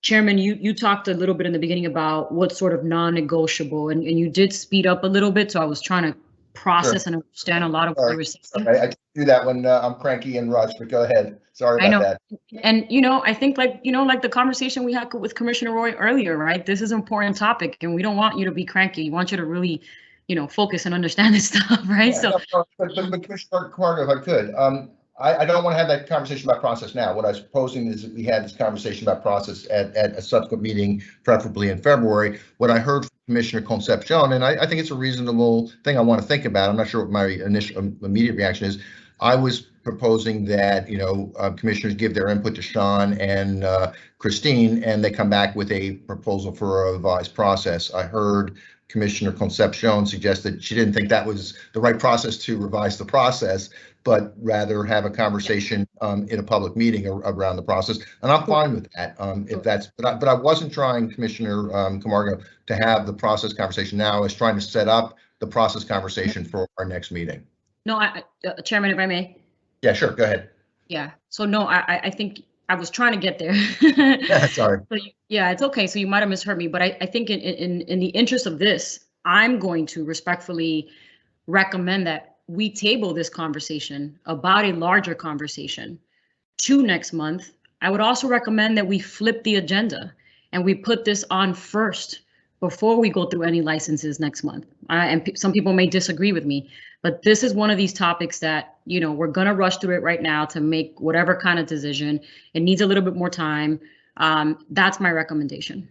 Chairman, you talked a little bit in the beginning about what's sort of non-negotiable, and you did speed up a little bit, so I was trying to process and understand a lot of what you were saying. I can do that when I'm cranky and rushed, but go ahead. Sorry about that. And I think like the conversation we had with Commissioner Roy earlier, right? This is an important topic, and we don't want you to be cranky. We want you to really, focus and understand this stuff, right? Yeah, but Commissioner Camargo, if I could, I don't want to have that conversation about process now. What I was proposing is that we had this conversation about process at a subsequent meeting, preferably in February. What I heard from Commissioner Concepcion, and I think it's a reasonable thing I want to think about. I'm not sure what my initial immediate reaction is. I was proposing that, commissioners give their input to Sean and Christine, and they come back with a proposal for a revised process. I heard Commissioner Concepcion suggest that she didn't think that was the right process to revise the process, but rather have a conversation in a public meeting around the process. And I'm fine with that. But I wasn't trying, Commissioner Camargo, to have the process conversation now. I was trying to set up the process conversation for our next meeting. No, Chairman, if I may. Yeah, sure. Go ahead. Yeah. So no, I think I was trying to get there. Yeah, sorry. So yeah, it's okay. So you might have misheard me, but I think in the interest of this, I'm going to respectfully recommend that we table this conversation about a larger conversation to next month. I would also recommend that we flip the agenda and we put this on first before we go through any licenses next month. Some people may disagree with me, but this is one of these topics that, you know, we're gonna rush through it right now to make whatever kind of decision. It needs a little bit more time. That's my recommendation.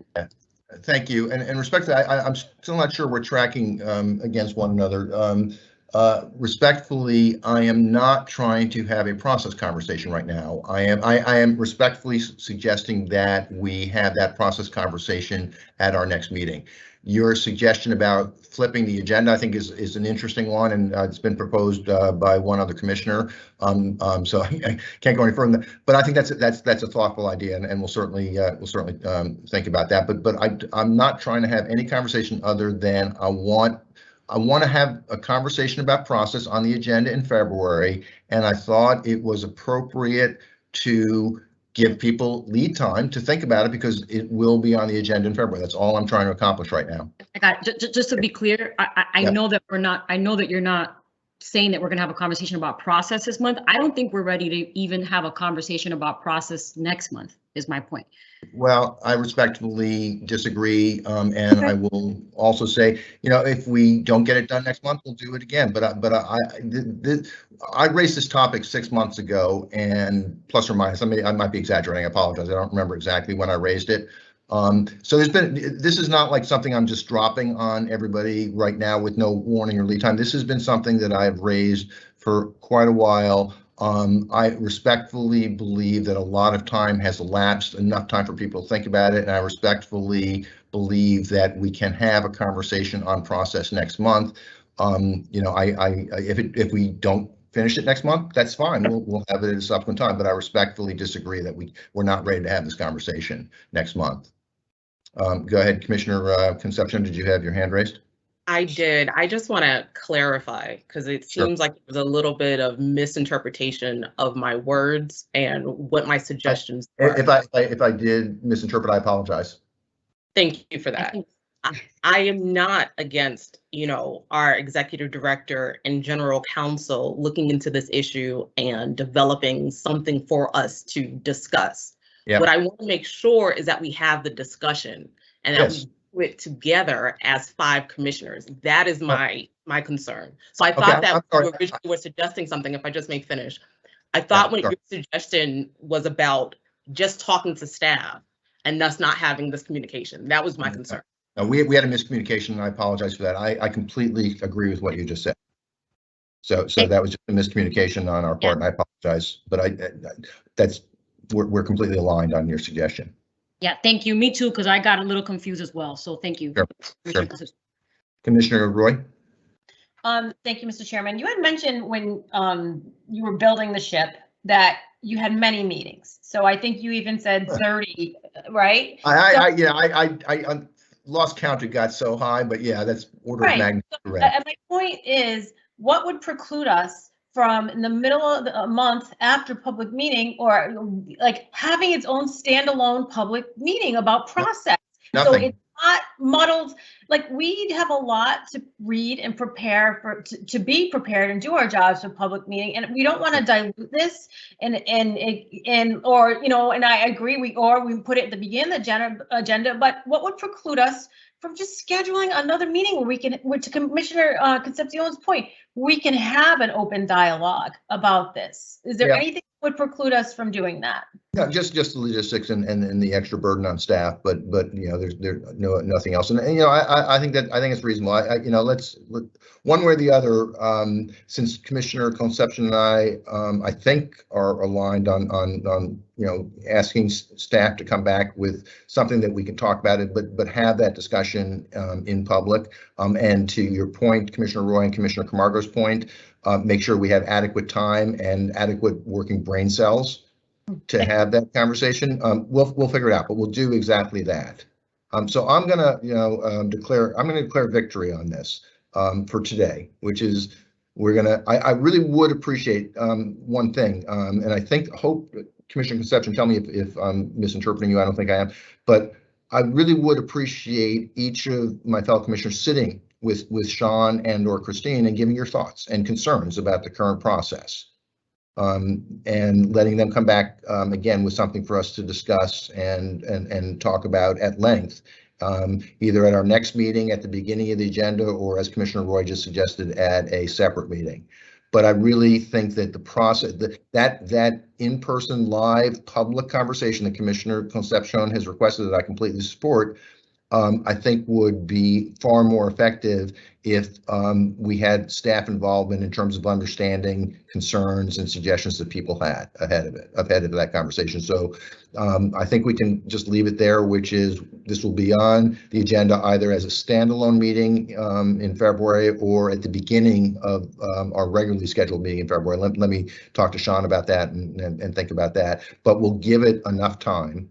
Thank you. And respectfully, I'm still not sure we're tracking against one another. Respectfully, I am not trying to have a process conversation right now. I am respectfully suggesting that we have that process conversation at our next meeting. Your suggestion about flipping the agenda, I think, is an interesting one, and it's been proposed by one other commissioner. So I can't go any further than that. But I think that's a thoughtful idea, and we'll certainly think about that. But I'm not trying to have any conversation other than I want to have a conversation about process on the agenda in February, and I thought it was appropriate to give people lead time to think about it because it will be on the agenda in February. That's all I'm trying to accomplish right now. Just to be clear, I know that I know that you're not saying that we're gonna have a conversation about process this month. I don't think we're ready to even have a conversation about process next month, is my point. Well, I respectfully disagree, and I will also say, you know, if we don't get it done next month, we'll do it again. But I raised this topic 6 months ago, and plus or minus, I might be exaggerating. I apologize. I don't remember exactly when I raised it. So this is not like something I'm just dropping on everybody right now with no warning or lead time. This has been something that I've raised for quite a while. I respectfully believe that a lot of time has elapsed, enough time for people to think about it, and I respectfully believe that we can have a conversation on process next month. You know, if we don't finish it next month, that's fine. We'll have it at a subsequent time, but I respectfully disagree that we're not ready to have this conversation next month. Go ahead, Commissioner Concepcion, did you have your hand raised? I did. I just want to clarify because it seems like there's a little bit of misinterpretation of my words and what my suggestions were. If I did misinterpret, I apologize. Thank you for that. I am not against, you know, our executive director and general counsel looking into this issue and developing something for us to discuss. Yep. What I want to make sure is that we have the discussion and that we do it together as 5 commissioners. That is my concern. So I thought that you originally were suggesting something, if I just may finish. I thought your suggestion was about just talking to staff and thus not having this communication. That was my concern. No, we had a miscommunication, and I apologize for that. I completely agree with what you just said. So that was just a miscommunication on our part, and I apologize. But we're completely aligned on your suggestion. Yeah, thank you. Me too, because I got a little confused as well. So thank you. Sure. Commissioner Roy. Thank you, Mr. Chairman. You had mentioned when you were building the ship that you had many meetings. So I think you even said 30, right? I lost count. It got so high, but yeah, that's order of magnitude. And my point is, what would preclude us from in the middle of the month after public meeting or like having its own standalone public meeting about process? Nothing. So it's not muddled. Like we have a lot to read and prepare to be prepared and do our jobs for public meeting, and we don't want to dilute this and or you know. And I agree. We put it at the beginning of the agenda. But what would preclude us from just scheduling another meeting where we can, to Commissioner Concepcion's point, we can have an open dialogue about this? Is there anything that would preclude us from doing that? No, just the logistics and the extra burden on staff, but you know, there's nothing else. And you know, I think it's reasonable. You know, let's one way or the other. Since Commissioner Concepcion and I think are aligned on you know, asking staff to come back with something that we can talk about it, but have that discussion in public. And to your point, Commissioner Roy and Commissioner Camargo's point, make sure we have adequate time and adequate working brain cells to have that conversation. We'll figure it out, but we'll do exactly that. So I'm gonna, you know, declare victory on this for today, which is I really would appreciate one thing, and I hope Commissioner Concepcion, tell me if I'm misinterpreting you. I don't think I am, but I really would appreciate each of my fellow commissioners sitting with Sean and or Christine and giving your thoughts and concerns about the current process. And letting them come back again with something for us to discuss and talk about at length, either at our next meeting at the beginning of the agenda, or as Commissioner Roy just suggested, at a separate meeting. But I really think that the process, that in-person live public conversation that Commissioner Concepcion has requested, that I completely support, I think would be far more effective if we had staff involvement in terms of understanding concerns and suggestions that people had ahead of that conversation. So I think we can just leave it there, which is this will be on the agenda either as a standalone meeting in February or at the beginning of our regularly scheduled meeting in February. Let me talk to Sean about that and think about that, but we'll give it enough time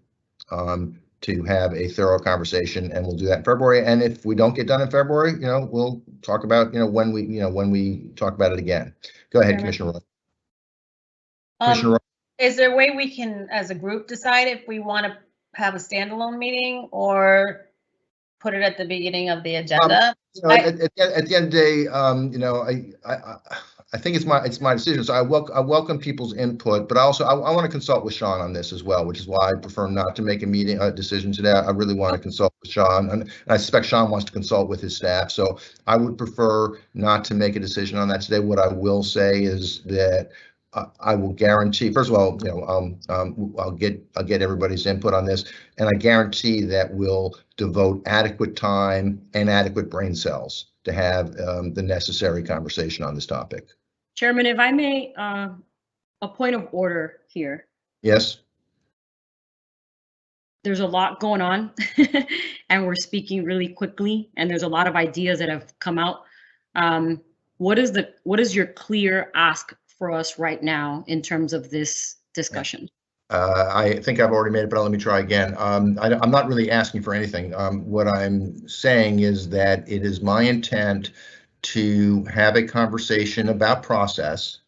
to have a thorough conversation, and we'll do that in February. And if we don't get done in February, we'll talk about, when we talk about it again. Go ahead, Commissioner Roy. Commissioner Roy. Is there a way we can, as a group, decide if we want to have a standalone meeting or put it at the beginning of the agenda? At the end of the day, I think it's my decision. So I welcome people's input, but I want to consult with Sean on this as well, which is why I prefer not to make a decision today. I really want to consult with Sean, and I suspect Sean wants to consult with his staff. So I would prefer not to make a decision on that today. What I will say is that I will guarantee, first of all, I'll get everybody's input on this, and I guarantee that we'll devote adequate time and adequate brain cells to have the necessary conversation on this topic. Chairman, if I may, a point of order here. Yes. There's a lot going on and we're speaking really quickly, and there's a lot of ideas that have come out. What is your clear ask for us right now in terms of this discussion? I think I've already made it, but let me try again. I'm not really asking for anything. What I'm saying is that it is my intent to have a conversation about process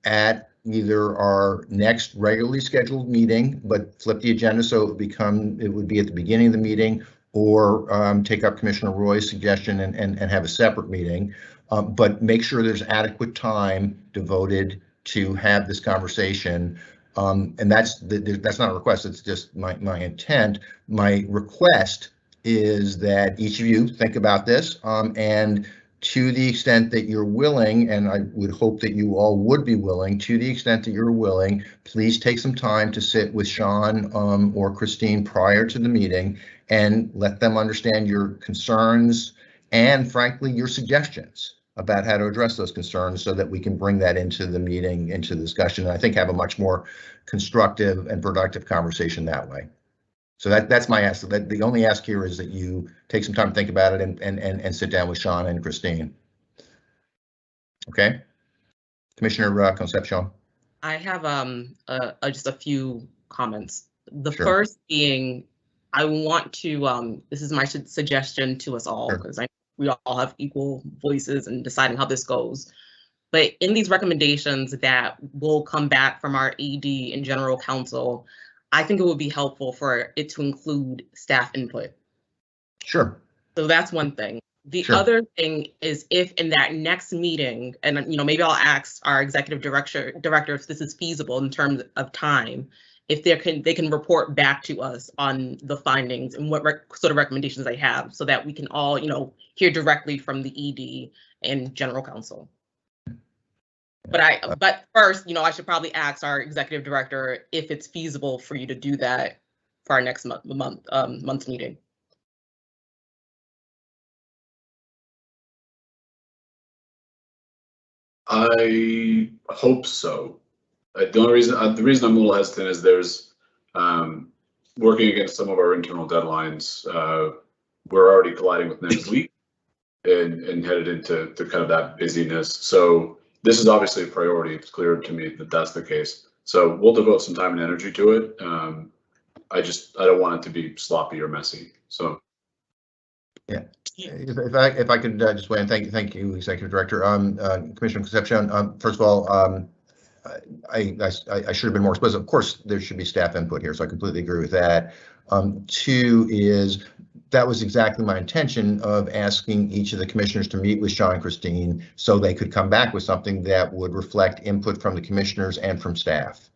at either our next regularly scheduled meeting, but flip the agenda so it would be at the beginning of the meeting, or take up Commissioner Roy's suggestion and have a separate meeting, but make sure there's adequate time devoted to have this conversation. And that's not a request, it's just my intent. My request is that each of you think about this, and to the extent that you're willing, and I would hope that you all would be willing, to the extent that you're willing, please take some time to sit with Sean or Christine prior to the meeting and let them understand your concerns and, frankly, your suggestions about how to address those concerns, so that we can bring that into the meeting, into the discussion, and I think have a much more constructive and productive conversation that way. So that's my ask. The only ask here is that you take some time to think about it and sit down with Sean and Christine. Okay, Commissioner Concepcion. I have just a few comments. The Sure. first being, I want to, this is my suggestion to us all, because we all have equal voices in deciding how this goes. But in these recommendations that will come back from our ED and general counsel, I think it would be helpful for it to include staff input. Sure. So that's one thing. The Sure. other thing is, if in that next meeting, and maybe I'll ask our executive director if this is feasible in terms of time, if they can report back to us on the findings and what sort of recommendations they have, so that we can all hear directly from the ED and general counsel. But first, I should probably ask our executive director if it's feasible for you to do that for our next month's meeting. I hope so. The reason I'm a little hesitant is there's working against some of our internal deadlines. We're already colliding with next week and headed into kind of that busyness. So this is obviously a priority. It's clear to me that that's the case. So we'll devote some time and energy to it. I don't want it to be sloppy or messy. So. Yeah, if I could just weigh in, thank you, Executive Director. Commissioner Concepcion, first of all, I should have been more explicit. Of course, there should be staff input here, so I completely agree with that. Two is, that was exactly my intention of asking each of the commissioners to meet with Sean and Christine so they could come back with something that would reflect input from the commissioners and from staff.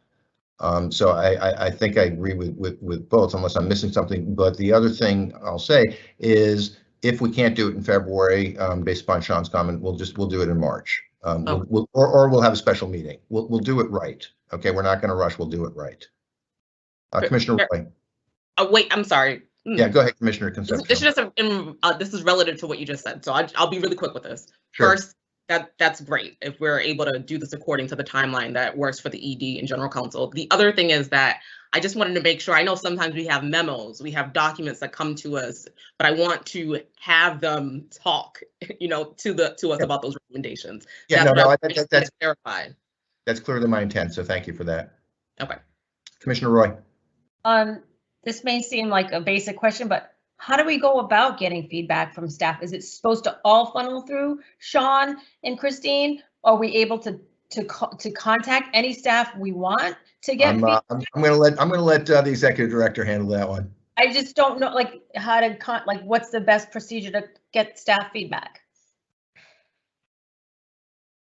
So I think I agree with both, unless I'm missing something. But the other thing I'll say is, if we can't do it in February, based upon Sean's comment, we'll do it in March. We'll have a special meeting. We'll do it right. Okay, we're not going to rush. We'll do it right. Commissioner Roy. Wait, I'm sorry. Yeah, go ahead, Commissioner Concepcion. It's just this is relative to what you just said, so I'll be really quick with this. Sure. First, that's great if we're able to do this according to the timeline that works for the ED and General Counsel. The other thing is that I just wanted to make sure, I know sometimes we have memos, we have documents that come to us, but I want to have them talk, to us about those recommendations. Yeah, that's clarified. That's clearly my intent, so thank you for that. Okay. Commissioner Roy. This may seem like a basic question, but how do we go about getting feedback from staff? Is it supposed to all funnel through Sean and Christine? Are we able to contact any staff we want to get feedback? I'm gonna let the executive director handle that one. I just don't know how to what's the best procedure to get staff feedback?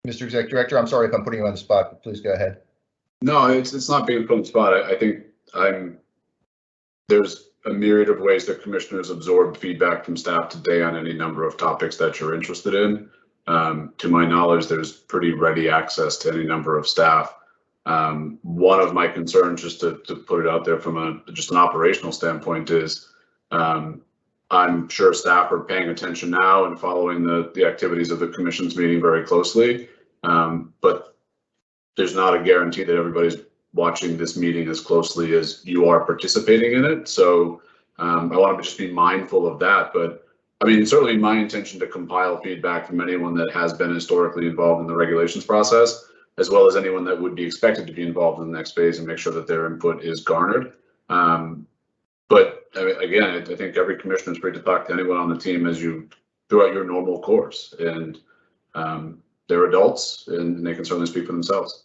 Mr. Executive Director, I'm sorry if I'm putting you on the spot, but please go ahead. No, it's not being put on the spot. I think there's a myriad of ways that commissioners absorb feedback from staff today on any number of topics that you're interested in. To my knowledge, there's pretty ready access to any number of staff. One of my concerns, just to put it out there from just an operational standpoint, is I'm sure staff are paying attention now and following the activities of the commission's meeting very closely, but there's not a guarantee that everybody's watching this meeting as closely as you are participating in it. So I want to just be mindful of that. But I mean, certainly my intention to compile feedback from anyone that has been historically involved in the regulations process, as well as anyone that would be expected to be involved in the next phase, and make sure that their input is garnered. But I mean, again, I think every commissioner is free to talk to anyone on the team throughout your normal course, and they're adults and they can certainly speak for themselves.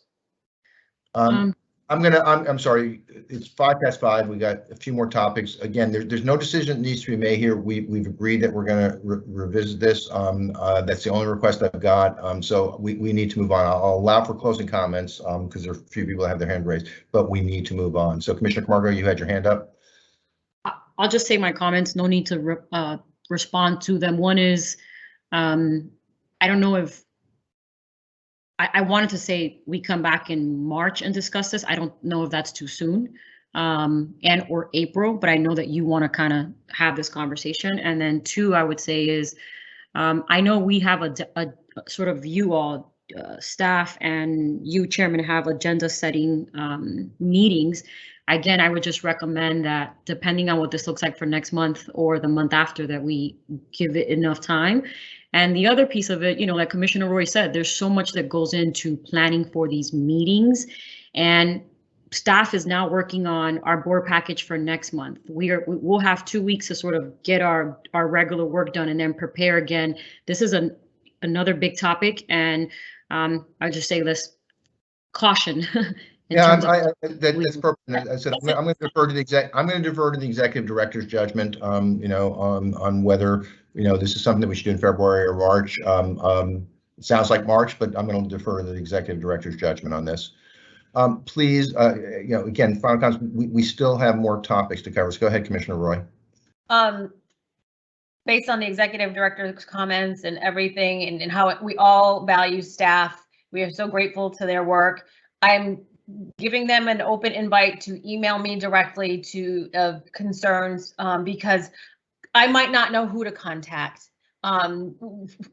I'm sorry, it's 5:05. We got a few more topics. Again, there's no decision that needs to be made here. We've agreed that we're going to revisit this. That's the only request I've got. So we need to move on. I'll allow for closing comments because there are a few people that have their hand raised, but we need to move on. So Commissioner Camargo, you had your hand up. I'll just say my comments. No need to respond to them. One is, I don't know if I wanted to say we come back in March and discuss this. I don't know if that's too soon, and or April, but I know that you want to kind of have this conversation. And then two, I would say is, I know we have a sort of you all staff and you chairman have agenda setting meetings. Again, I would just recommend that depending on what this looks like for next month or the month after, that we give it enough time. And the other piece of it, like Commissioner Roy said, there's so much that goes into planning for these meetings, and staff is now working on our board package for next month. We'll have 2 weeks to sort of get our regular work done and then prepare again. This is another big topic, and I just say this caution. Yeah, that's perfect. I said I'm going to defer to the executive director's judgment. On whether this is something that we should do in February or March. It sounds like March, but I'm going to defer to the executive director's judgment on this. Please, again, final comments. We still have more topics to cover. So go ahead, Commissioner Roy. Based on the executive director's comments and everything, and how we all value staff, we are so grateful to their work. I'm giving them an open invite to email me directly to concerns, because I might not know who to contact,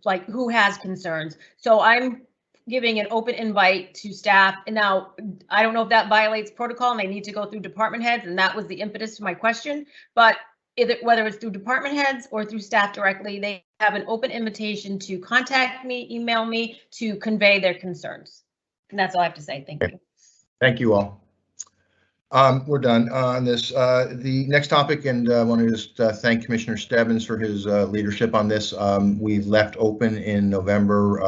like who has concerns. So I'm giving an open invite to staff. And now I don't know if that violates protocol and they need to go through department heads. And that was the impetus to my question. But whether it's through department heads or through staff directly, they have an open invitation to contact me, email me, to convey their concerns. And that's all I have to say. Thank you. Thank you all. We're done on this. The next topic, and I want to just thank Commissioner Stebbins for his leadership on this. We left open in November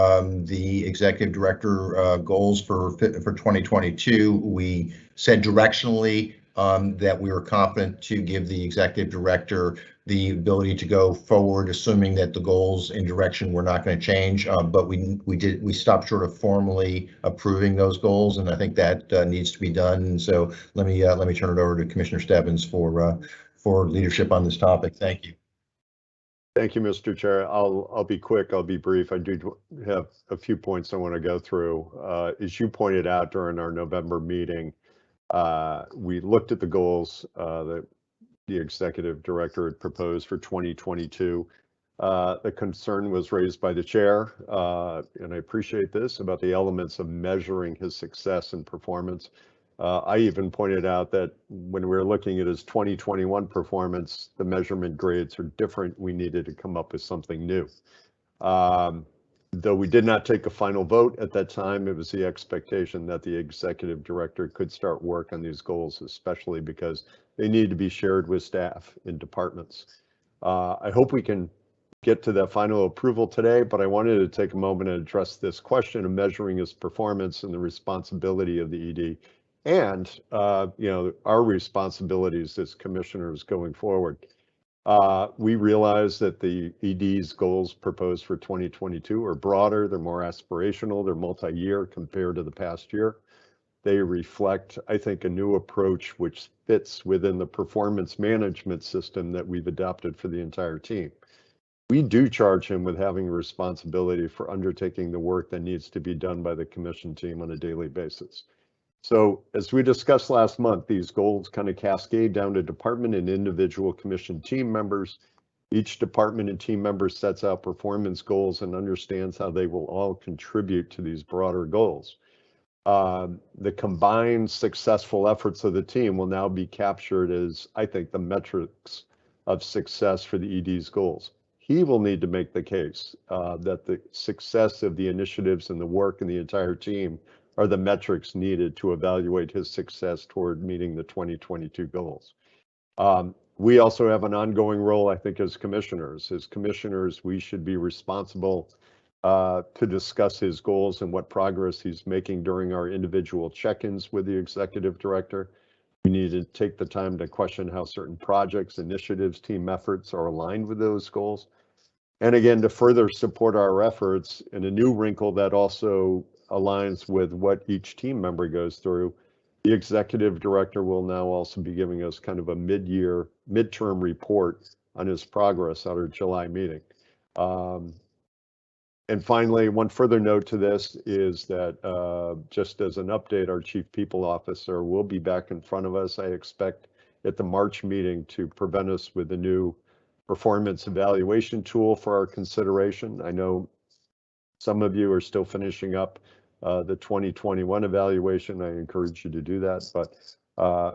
the executive director goals for 2022. We said directionally that we were confident to give the executive director the ability to go forward, assuming that the goals in direction were not going to change. But we stopped short of formally approving those goals, and I think that needs to be done. And so let me turn it over to Commissioner Stebbins for leadership on this topic. Thank you. Thank you, Mr. Chair. I'll be quick. I'll be brief. I do have a few points I want to go through. As you pointed out during our November meeting, we looked at the goals that the executive director had proposed for 2022. The concern was raised by the chair, and I appreciate this, about the elements of measuring his success and performance. I even pointed out that when we were looking at his 2021 performance, the measurement grades are different. We needed to come up with something new. Though we did not take a final vote at that time, it was the expectation that the executive director could start work on these goals, especially because they need to be shared with staff in departments. I hope we can get to that final approval today, but I wanted to take a moment and address this question of measuring his performance and the responsibility of the ED, and our responsibilities as commissioners going forward. We realize that the ED's goals proposed for 2022 are broader, they're more aspirational, they're multi-year compared to the past year. They reflect, I think, a new approach which fits within the performance management system that we've adopted for the entire team. We do charge him with having a responsibility for undertaking the work that needs to be done by the commission team on a daily basis. So as we discussed last month, these goals kind of cascade down to department and individual commission team members. Each department and team member sets out performance goals and understands how they will all contribute to these broader goals. The combined successful efforts of the team will now be captured as, I think, the metrics of success for the ED's goals. He will need to make the case that the success of the initiatives and the work and the entire team are the metrics needed to evaluate his success toward meeting the 2022 goals. We also have an ongoing role, I think, as commissioners. As commissioners, we should be responsible to discuss his goals and what progress he's making during our individual check-ins with the executive director. We need to take the time to question how certain projects, initiatives, team efforts are aligned with those goals. And again, to further support our efforts, and a new wrinkle that also aligns with what each team member goes through, the executive director will now also be giving us kind of a midterm report on his progress at our July meeting. And finally, one further note to this is that just as an update, our chief people officer will be back in front of us, I expect, at the March meeting to present us with a new performance evaluation tool for our consideration. I know some of you are still finishing up the 2021 evaluation. I encourage you to do that. But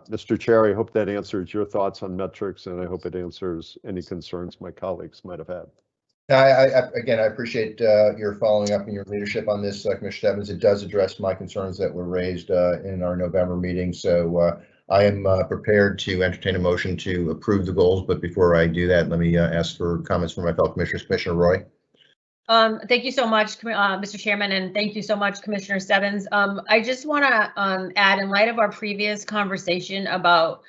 Mr. Chair, I hope that answers your thoughts on metrics, and I hope it answers any concerns my colleagues might have had. Again, I appreciate your following up and your leadership on this, Commissioner Stebbins. It does address my concerns that were raised in our November meeting. So I am prepared to entertain a motion to approve the goals. But before I do that, let me ask for comments from my fellow commissioners. Commissioner Roy. Thank you so much, Mr. Chairman, and thank you so much, Commissioner Stebbins. I just want to add, in light of our previous conversation about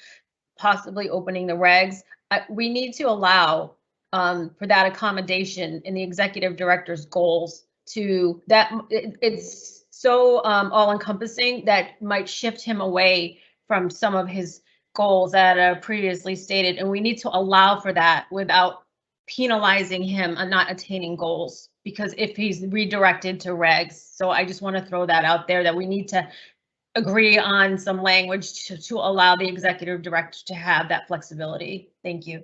possibly opening the regs, we need to allow for that accommodation in the executive director's goals to that. It's so all-encompassing that might shift him away from some of his goals that are previously stated, and we need to allow for that without penalizing him on not attaining goals, because if he's redirected to regs. So I just want to throw that out there, that we need to agree on some language to allow the executive director to have that flexibility. Thank you.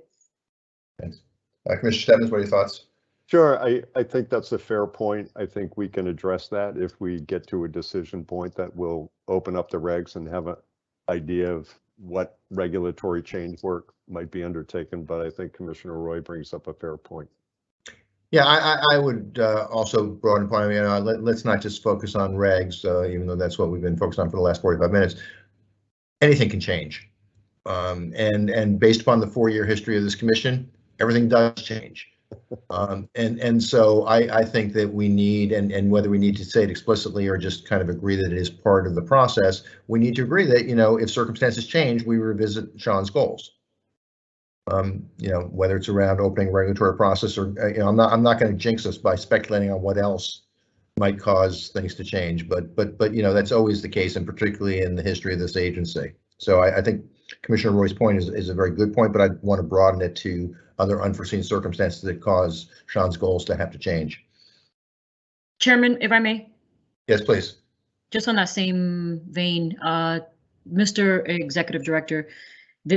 Thanks. Commissioner Stebbins, what are your thoughts? Sure, I think that's a fair point. I think we can address that if we get to a decision point that will open up the regs and have an idea of what regulatory change work might be undertaken, but I think Commissioner Roy brings up a fair point. Yeah, I would also broaden the point. Let's not just focus on regs, even though that's what we've been focused on for the last 45 minutes. Anything can change, and based upon the 4-year history of this commission, everything does change. And so I think that we need, and whether we need to say it explicitly or just kind of agree that it is part of the process, we need to agree that, if circumstances change, we revisit Sean's goals. Whether it's around opening a regulatory process or, I'm not going to jinx us by speculating on what else might cause things to change, but that's always the case, and particularly in the history of this agency. So I think Commissioner Roy's point is a very good point, but I want to broaden it to other unforeseen circumstances that cause Sean's goals to have to change. Chairman, if I may, Yes, please. just on that same vein, Mr. Executive Director,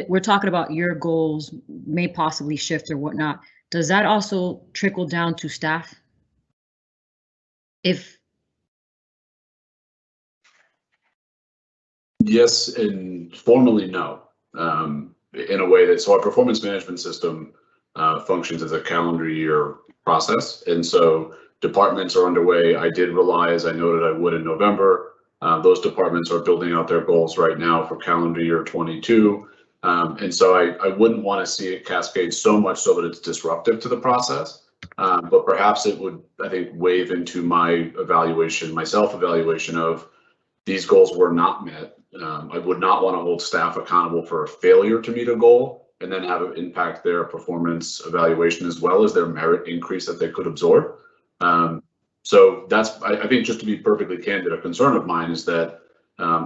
we're talking about your goals may possibly shift or whatnot. Does that also trickle down to staff? Yes, and formally no. In a way that, so our performance management system functions as a calendar year process, and so departments are underway. I did rely, as I noted I would in November. Those departments are building out their goals right now for calendar year 22. And so I wouldn't want to see it cascade so much so that it's disruptive to the process. But perhaps it would, I think, wave into my evaluation, my self-evaluation of these goals were not met. I would not want to hold staff accountable for a failure to meet a goal and then have it impact their performance evaluation as well as their merit increase that they could absorb. So that's, I think, just to be perfectly candid, a concern of mine is that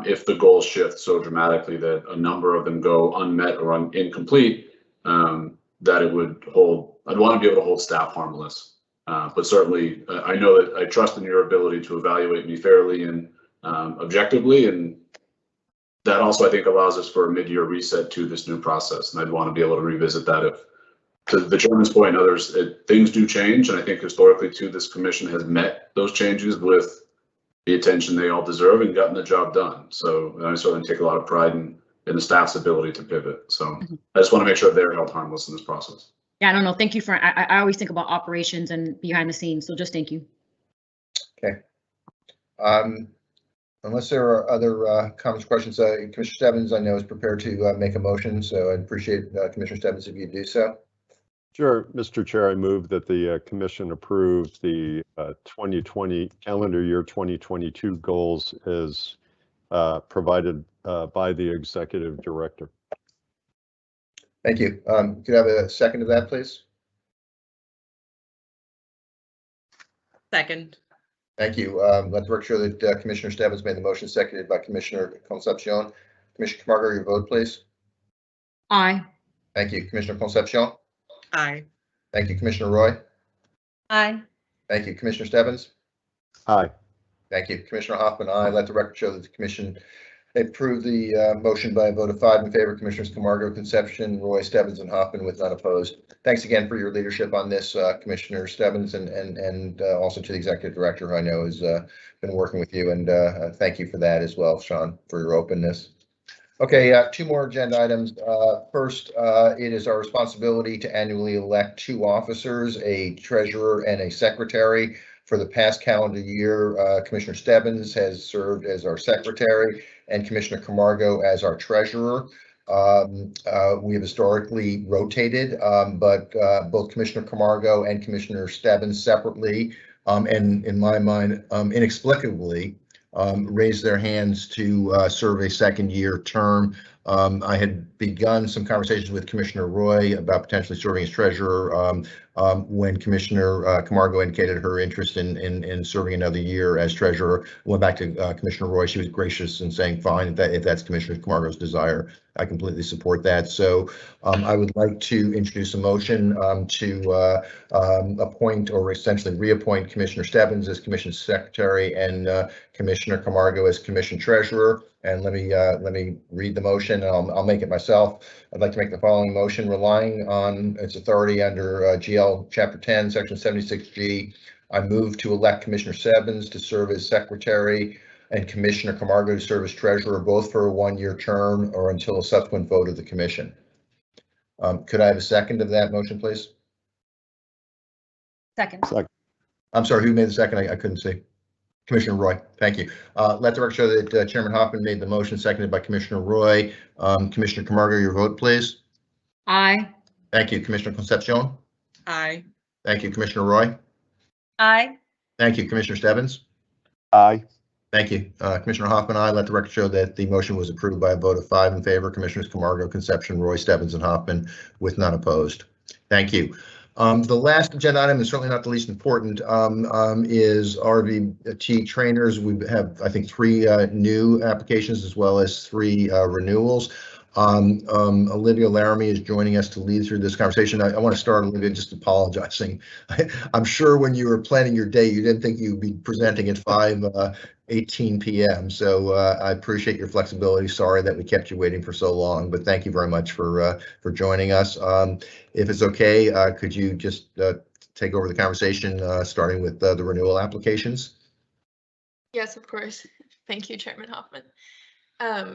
if the goals shift so dramatically that a number of them go unmet or incomplete, that it would hold, I'd want to be able to hold staff harmless. But certainly, I know that I trust in your ability to evaluate me fairly and objectively, and that also, I think, allows us for a mid-year reset to this new process. And I'd want to be able to revisit that if, to the chairman's point and others, things do change. And I think historically, too, this commission has met those changes with the attention they all deserve and gotten the job done. So I certainly take a lot of pride in the staff's ability to pivot. So I just want to make sure they're held harmless in this process. Yeah, I don't know. Thank you for, I always think about operations and behind the scenes. So just thank you. Okay. Unless there are other comments, questions, Commissioner Stebbins, I know, is prepared to make a motion. So I'd appreciate Commissioner Stebbins if you do so. Sure, Mr. Chair, I move that the commission approve the 2020 calendar year 2022 goals as provided by the executive director. Thank you. Could I have a second to that, please? Second. Thank you. Let the record show that Commissioner Stebbins made the motion, seconded by Commissioner Concepcion. Commissioner Camargo, your vote, please. Aye. Thank you. Commissioner Concepcion. Aye. Thank you. Commissioner Roy. Aye. Thank you. Commissioner Stebbins. Aye. Thank you. Commissioner Hoffman, aye. Let the record show that the commission approved the motion by a vote of 5 in favor. Commissioners Camargo, Concepcion, Roy, Stebbins, and Hoffman with none opposed. Thanks again for your leadership on this, Commissioner Stebbins, and also to the executive director, who I know has been working with you, and thank you for that as well, Sean, for your openness. Okay, 2 more agenda items. First, it is our responsibility to annually elect 2 officers, a treasurer and a secretary. For the past calendar year, Commissioner Stebbins has served as our secretary and Commissioner Camargo as our treasurer. We have historically rotated, but both Commissioner Camargo and Commissioner Stebbins separately, and in my mind, inexplicably, raised their hands to serve a second-year term. I had begun some conversations with Commissioner Roy about potentially serving as treasurer when Commissioner Camargo indicated her interest in serving another year as treasurer. Went back to Commissioner Roy. She was gracious in saying, fine, if that's Commissioner Camargo's desire. I completely support that. So I would like to introduce a motion to appoint or essentially reappoint Commissioner Stebbins as Commission Secretary and Commissioner Camargo as Commission Treasurer. And let me read the motion, and I'll make it myself. I'd like to make the following motion, relying on its authority under GL Chapter 10, Section 76G. I move to elect Commissioner Stebbins to serve as Secretary and Commissioner Camargo to serve as Treasurer, both for a 1-year term or until a subsequent vote of the Commission. Could I have a second of that motion, please? Second. I'm sorry, who made the second? I couldn't see. Commissioner Roy, thank you. Let the record show that Chairman Hoffman made the motion, seconded by Commissioner Roy. Commissioner Camargo, your vote, please. Aye. Thank you. Commissioner Concepcion. Aye. Thank you. Commissioner Roy. Aye. Thank you. Commissioner Stebbins. Aye. Thank you. Commissioner Hoffman, aye. Let the record show that the motion was approved by a vote of 5 in favor. Commissioners Camargo, Concepcion, Roy, Stebbins, and Hoffman with none opposed. Thank you. The last agenda item, and certainly not the least important, is RVT trainers. We have, I think, 3 new applications as well as 3 renewals. Olivia Laramie is joining us to lead through this conversation. I want to start, Olivia, just apologizing. I'm sure when you were planning your day, you didn't think you'd be presenting at 5:18 p.m. So I appreciate your flexibility. Sorry that we kept you waiting for so long, but thank you very much for joining us. If it's okay, could you just take over the conversation, starting with the renewal applications? Yes, of course. Thank you, Chairman Hoffman.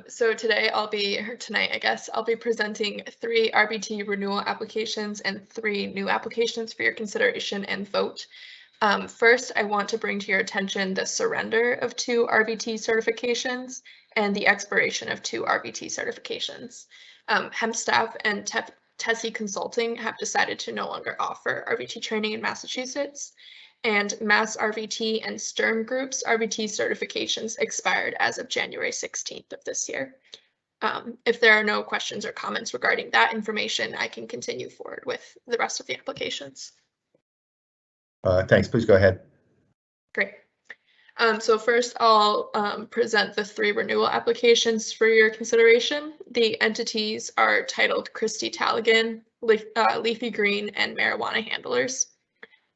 So tonight, I guess, I'll be presenting 3 RBT renewal applications and 3 new applications for your consideration and vote. First, I want to bring to your attention the surrender of 2 RBT certifications and the expiration of 2 RBT certifications. Hemp staff and Tessie Consulting have decided to no longer offer RBT training in Massachusetts, and Mass RVT and Sturm Group's RVT certifications expired as of January 16th of this year. If there are no questions or comments regarding that information, I can continue forward with the rest of the applications. Thanks. Please go ahead. Great. So first, I'll present the 3 renewal applications for your consideration. The entities are titled Christy Taligan, Leafy Green, and Marijuana Handlers.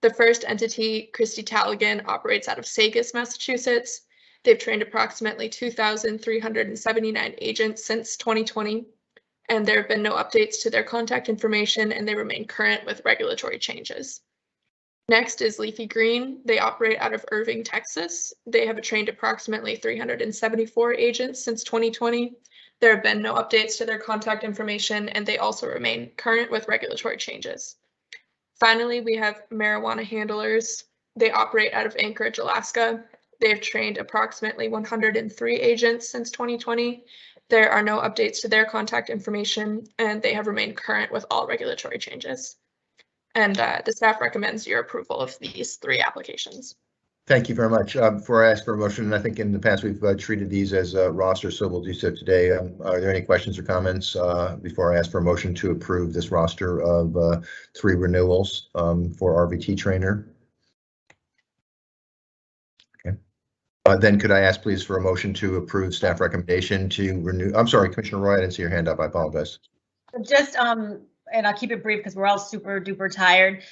The first entity, Christy Taligan, operates out of Saugus, Massachusetts. They've trained approximately 2,379 agents since 2020, and there have been no updates to their contact information, and they remain current with regulatory changes. Next is Leafy Green. They operate out of Irving, Texas. They have trained approximately 374 agents since 2020. There have been no updates to their contact information, and they also remain current with regulatory changes. Finally, we have Marijuana Handlers. They operate out of Anchorage, Alaska. They have trained approximately 103 agents since 2020. There are no updates to their contact information, and they have remained current with all regulatory changes. And the staff recommends your approval of these 3 applications. Thank you very much. Before I ask for a motion, and I think in the past we've treated these as rosters, so we'll do so today. Are there any questions or comments before I ask for a motion to approve this roster of 3 renewals for RVT trainer? Okay. Then could I ask please for a motion to approve staff recommendation to renew? I'm sorry, Commissioner Roy, I didn't see your hand up. I apologize. Just, and I'll keep it brief because we're all super duper tired.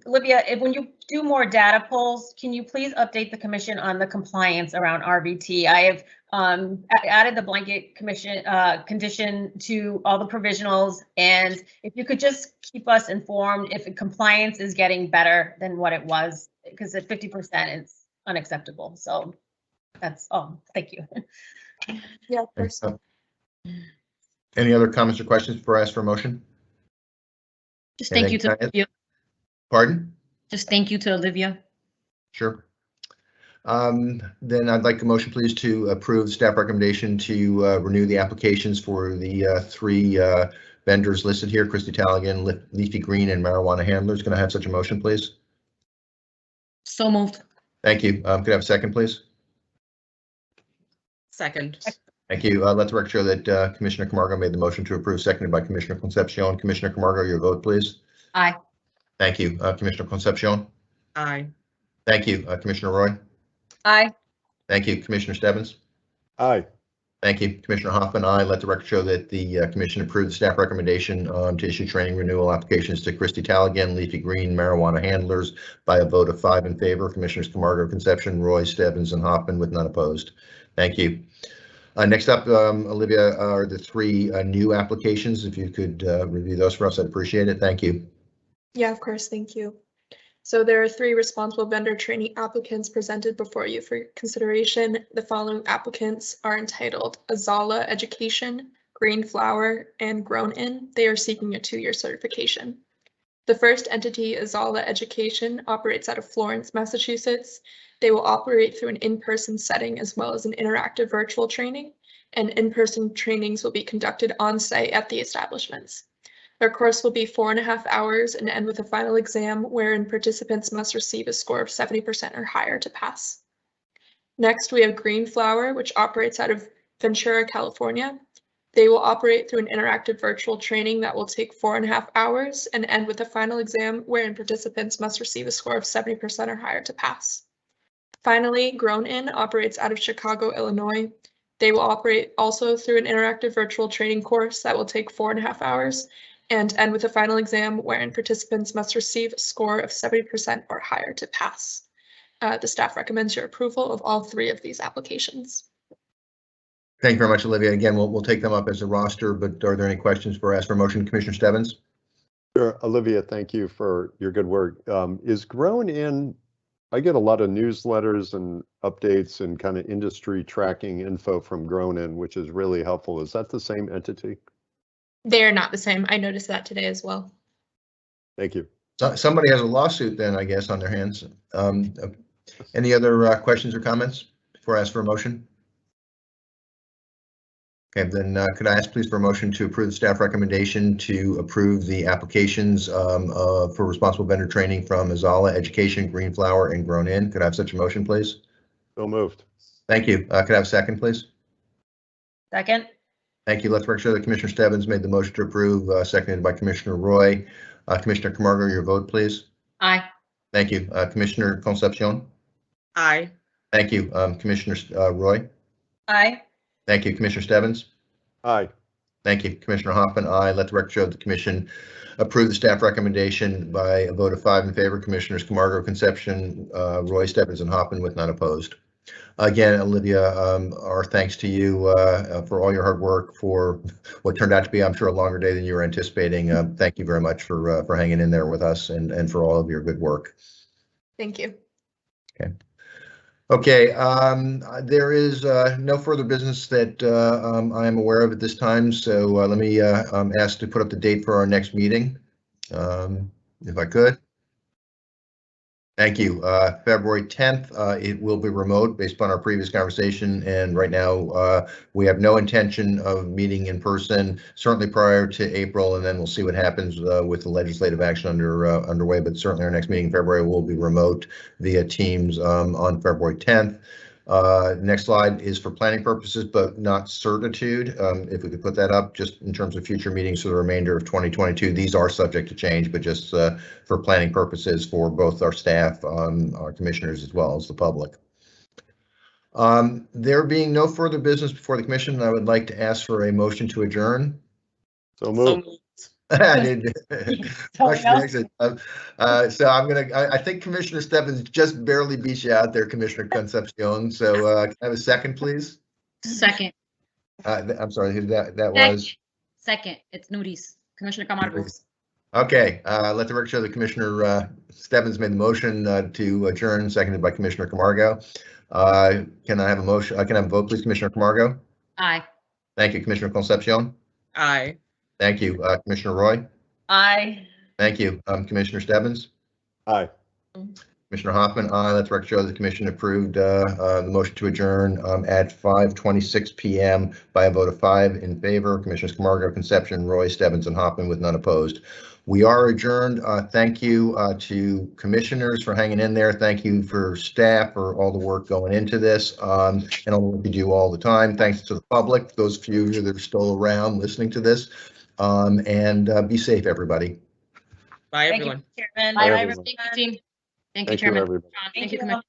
Olivia, when you do more data polls, can you please update the commission on the compliance around RVT? I have added the blanket condition to all the provisionals, and if you could just keep us informed if compliance is getting better than what it was, because at 50% it's unacceptable. So that's all. Thank you. Yeah, of course. Any other comments or questions before I ask for a motion? Just thank you to Olivia. Pardon? Just thank you to Olivia. Sure. Then I'd like a motion, please, to approve staff recommendation to renew the applications for the 3 vendors listed here, Christy Taligan, Leafy Green, and Marijuana Handlers. Can I have such a motion, please? So moved. Thank you. Could I have a second, please? Second. Thank you. Let the record show that Commissioner Camargo made the motion to approve, seconded by Commissioner Concepcion. Commissioner Camargo, your vote, please. Aye. Thank you. Commissioner Concepcion. Aye. Thank you. Commissioner Roy. Aye. Thank you. Commissioner Stebbins. Aye. Thank you. Commissioner Hoffman, aye. Let the record show that the commission approved the staff recommendation to issue training renewal applications to Christy Taligan, Leafy Green, Marijuana Handlers by a vote of 5 in favor. Commissioners Camargo, Concepcion, Roy, Stebbins, and Hoffman with none opposed. Thank you. Next up, Olivia, are the 3 new applications. If you could review those for us, I'd appreciate it. Thank you. Yeah, of course. Thank you. So there are 3 responsible vendor training applicants presented before you for consideration. The following applicants are entitled Azala Education, Green Flower, and Grown In. They are seeking a 2-year certification. The first entity, Azala Education, operates out of Florence, Massachusetts. They will operate through an in-person setting as well as an interactive virtual training, and in-person trainings will be conducted on-site at the establishments. Their course will be 4.5 hours and end with a final exam wherein participants must receive a score of 70% or higher to pass. Next, we have Green Flower, which operates out of Ventura, California. They will operate through an interactive virtual training that will take 4.5 hours and end with a final exam wherein participants must receive a score of 70% or higher to pass. Finally, Grown In operates out of Chicago, Illinois. They will operate also through an interactive virtual training course that will take 4.5 hours and end with a final exam wherein participants must receive a score of 70% or higher to pass. The staff recommends your approval of all 3 of these applications. Thank you very much, Olivia. Again, we'll take them up as a roster, but are there any questions for ask for motion? Commissioner Stebbins? Sure. Olivia, thank you for your good work. Is Grown In, I get a lot of newsletters and updates and kind of industry tracking info from Grown In, which is really helpful. Is that the same entity? They are not the same. I noticed that today as well. Thank you. Somebody has a lawsuit then, I guess, on their hands. Any other questions or comments before I ask for a motion? Okay, then could I ask please for a motion to approve the staff recommendation to approve the applications for responsible vendor training from Azala Education, Green Flower, and Grown In? Could I have such a motion, please? So moved. Thank you. Could I have a second, please? Second. Thank you. Let's make sure that Commissioner Stebbins made the motion to approve, seconded by Commissioner Roy. Commissioner Camargo, your vote, please. Aye. Thank you. Commissioner Concepcion? Aye. Thank you. Commissioner Roy? Aye. Thank you. Commissioner Stebbins? Aye. Thank you. Commissioner Hoffman, aye. Let the record show the commission approve the staff recommendation by a vote of 5 in favor. Commissioners Camargo, Concepcion, Roy, Stebbins, and Hoffman with none opposed. Again, Olivia, our thanks to you for all your hard work for what turned out to be, I'm sure, a longer day than you were anticipating. Thank you very much for hanging in there with us and for all of your good work. Thank you. Okay. Okay, there is no further business that I am aware of at this time, so let me ask to put up the date for our next meeting, if I could. Thank you. February 10th, it will be remote based upon our previous conversation, and right now we have no intention of meeting in person, certainly prior to April, and then we'll see what happens with the legislative action underway, but certainly our next meeting in February will be remote via Teams on February 10th. Next slide is for planning purposes, but not certitude. If we could put that up just in terms of future meetings for the remainder of 2022, these are subject to change, but just for planning purposes for both our staff, our commissioners, as well as the public. There being no further business before the commission, I would like to ask for a motion to adjourn. So moved. I did. So I think Commissioner Stebbins just barely beat you out there, Commissioner Concepcion. So can I have a second, please? Second. I'm sorry, who that was? Second. It's Nudi's. Commissioner Camargo. Okay, let the record show that Commissioner Stebbins made the motion to adjourn, seconded by Commissioner Camargo. Can I have a motion? Can I have a vote, please, Commissioner Camargo? Aye. Thank you, Commissioner Concepcion. Aye. Thank you, Commissioner Roy. Aye. Thank you, Commissioner Stebbins. Aye. Commissioner Hoffman, aye. Let the record show the commission approved the motion to adjourn at 5:26 p.m. by a vote of 5 in favor. Commissioners Camargo, Concepcion, Roy, Stebbins, and Hoffman with none opposed. We are adjourned. Thank you to commissioners for hanging in there. Thank you for staff for all the work going into this and all what you do all the time. Thanks to the public, those of you that are still around listening to this, and be safe, everybody. Bye, Thank everyone. you, Chairman. Bye, Bye, everyone. Thank you, team. Thank you, Thank you, Chairman. everybody. Thank you, Thank you. Commissioner.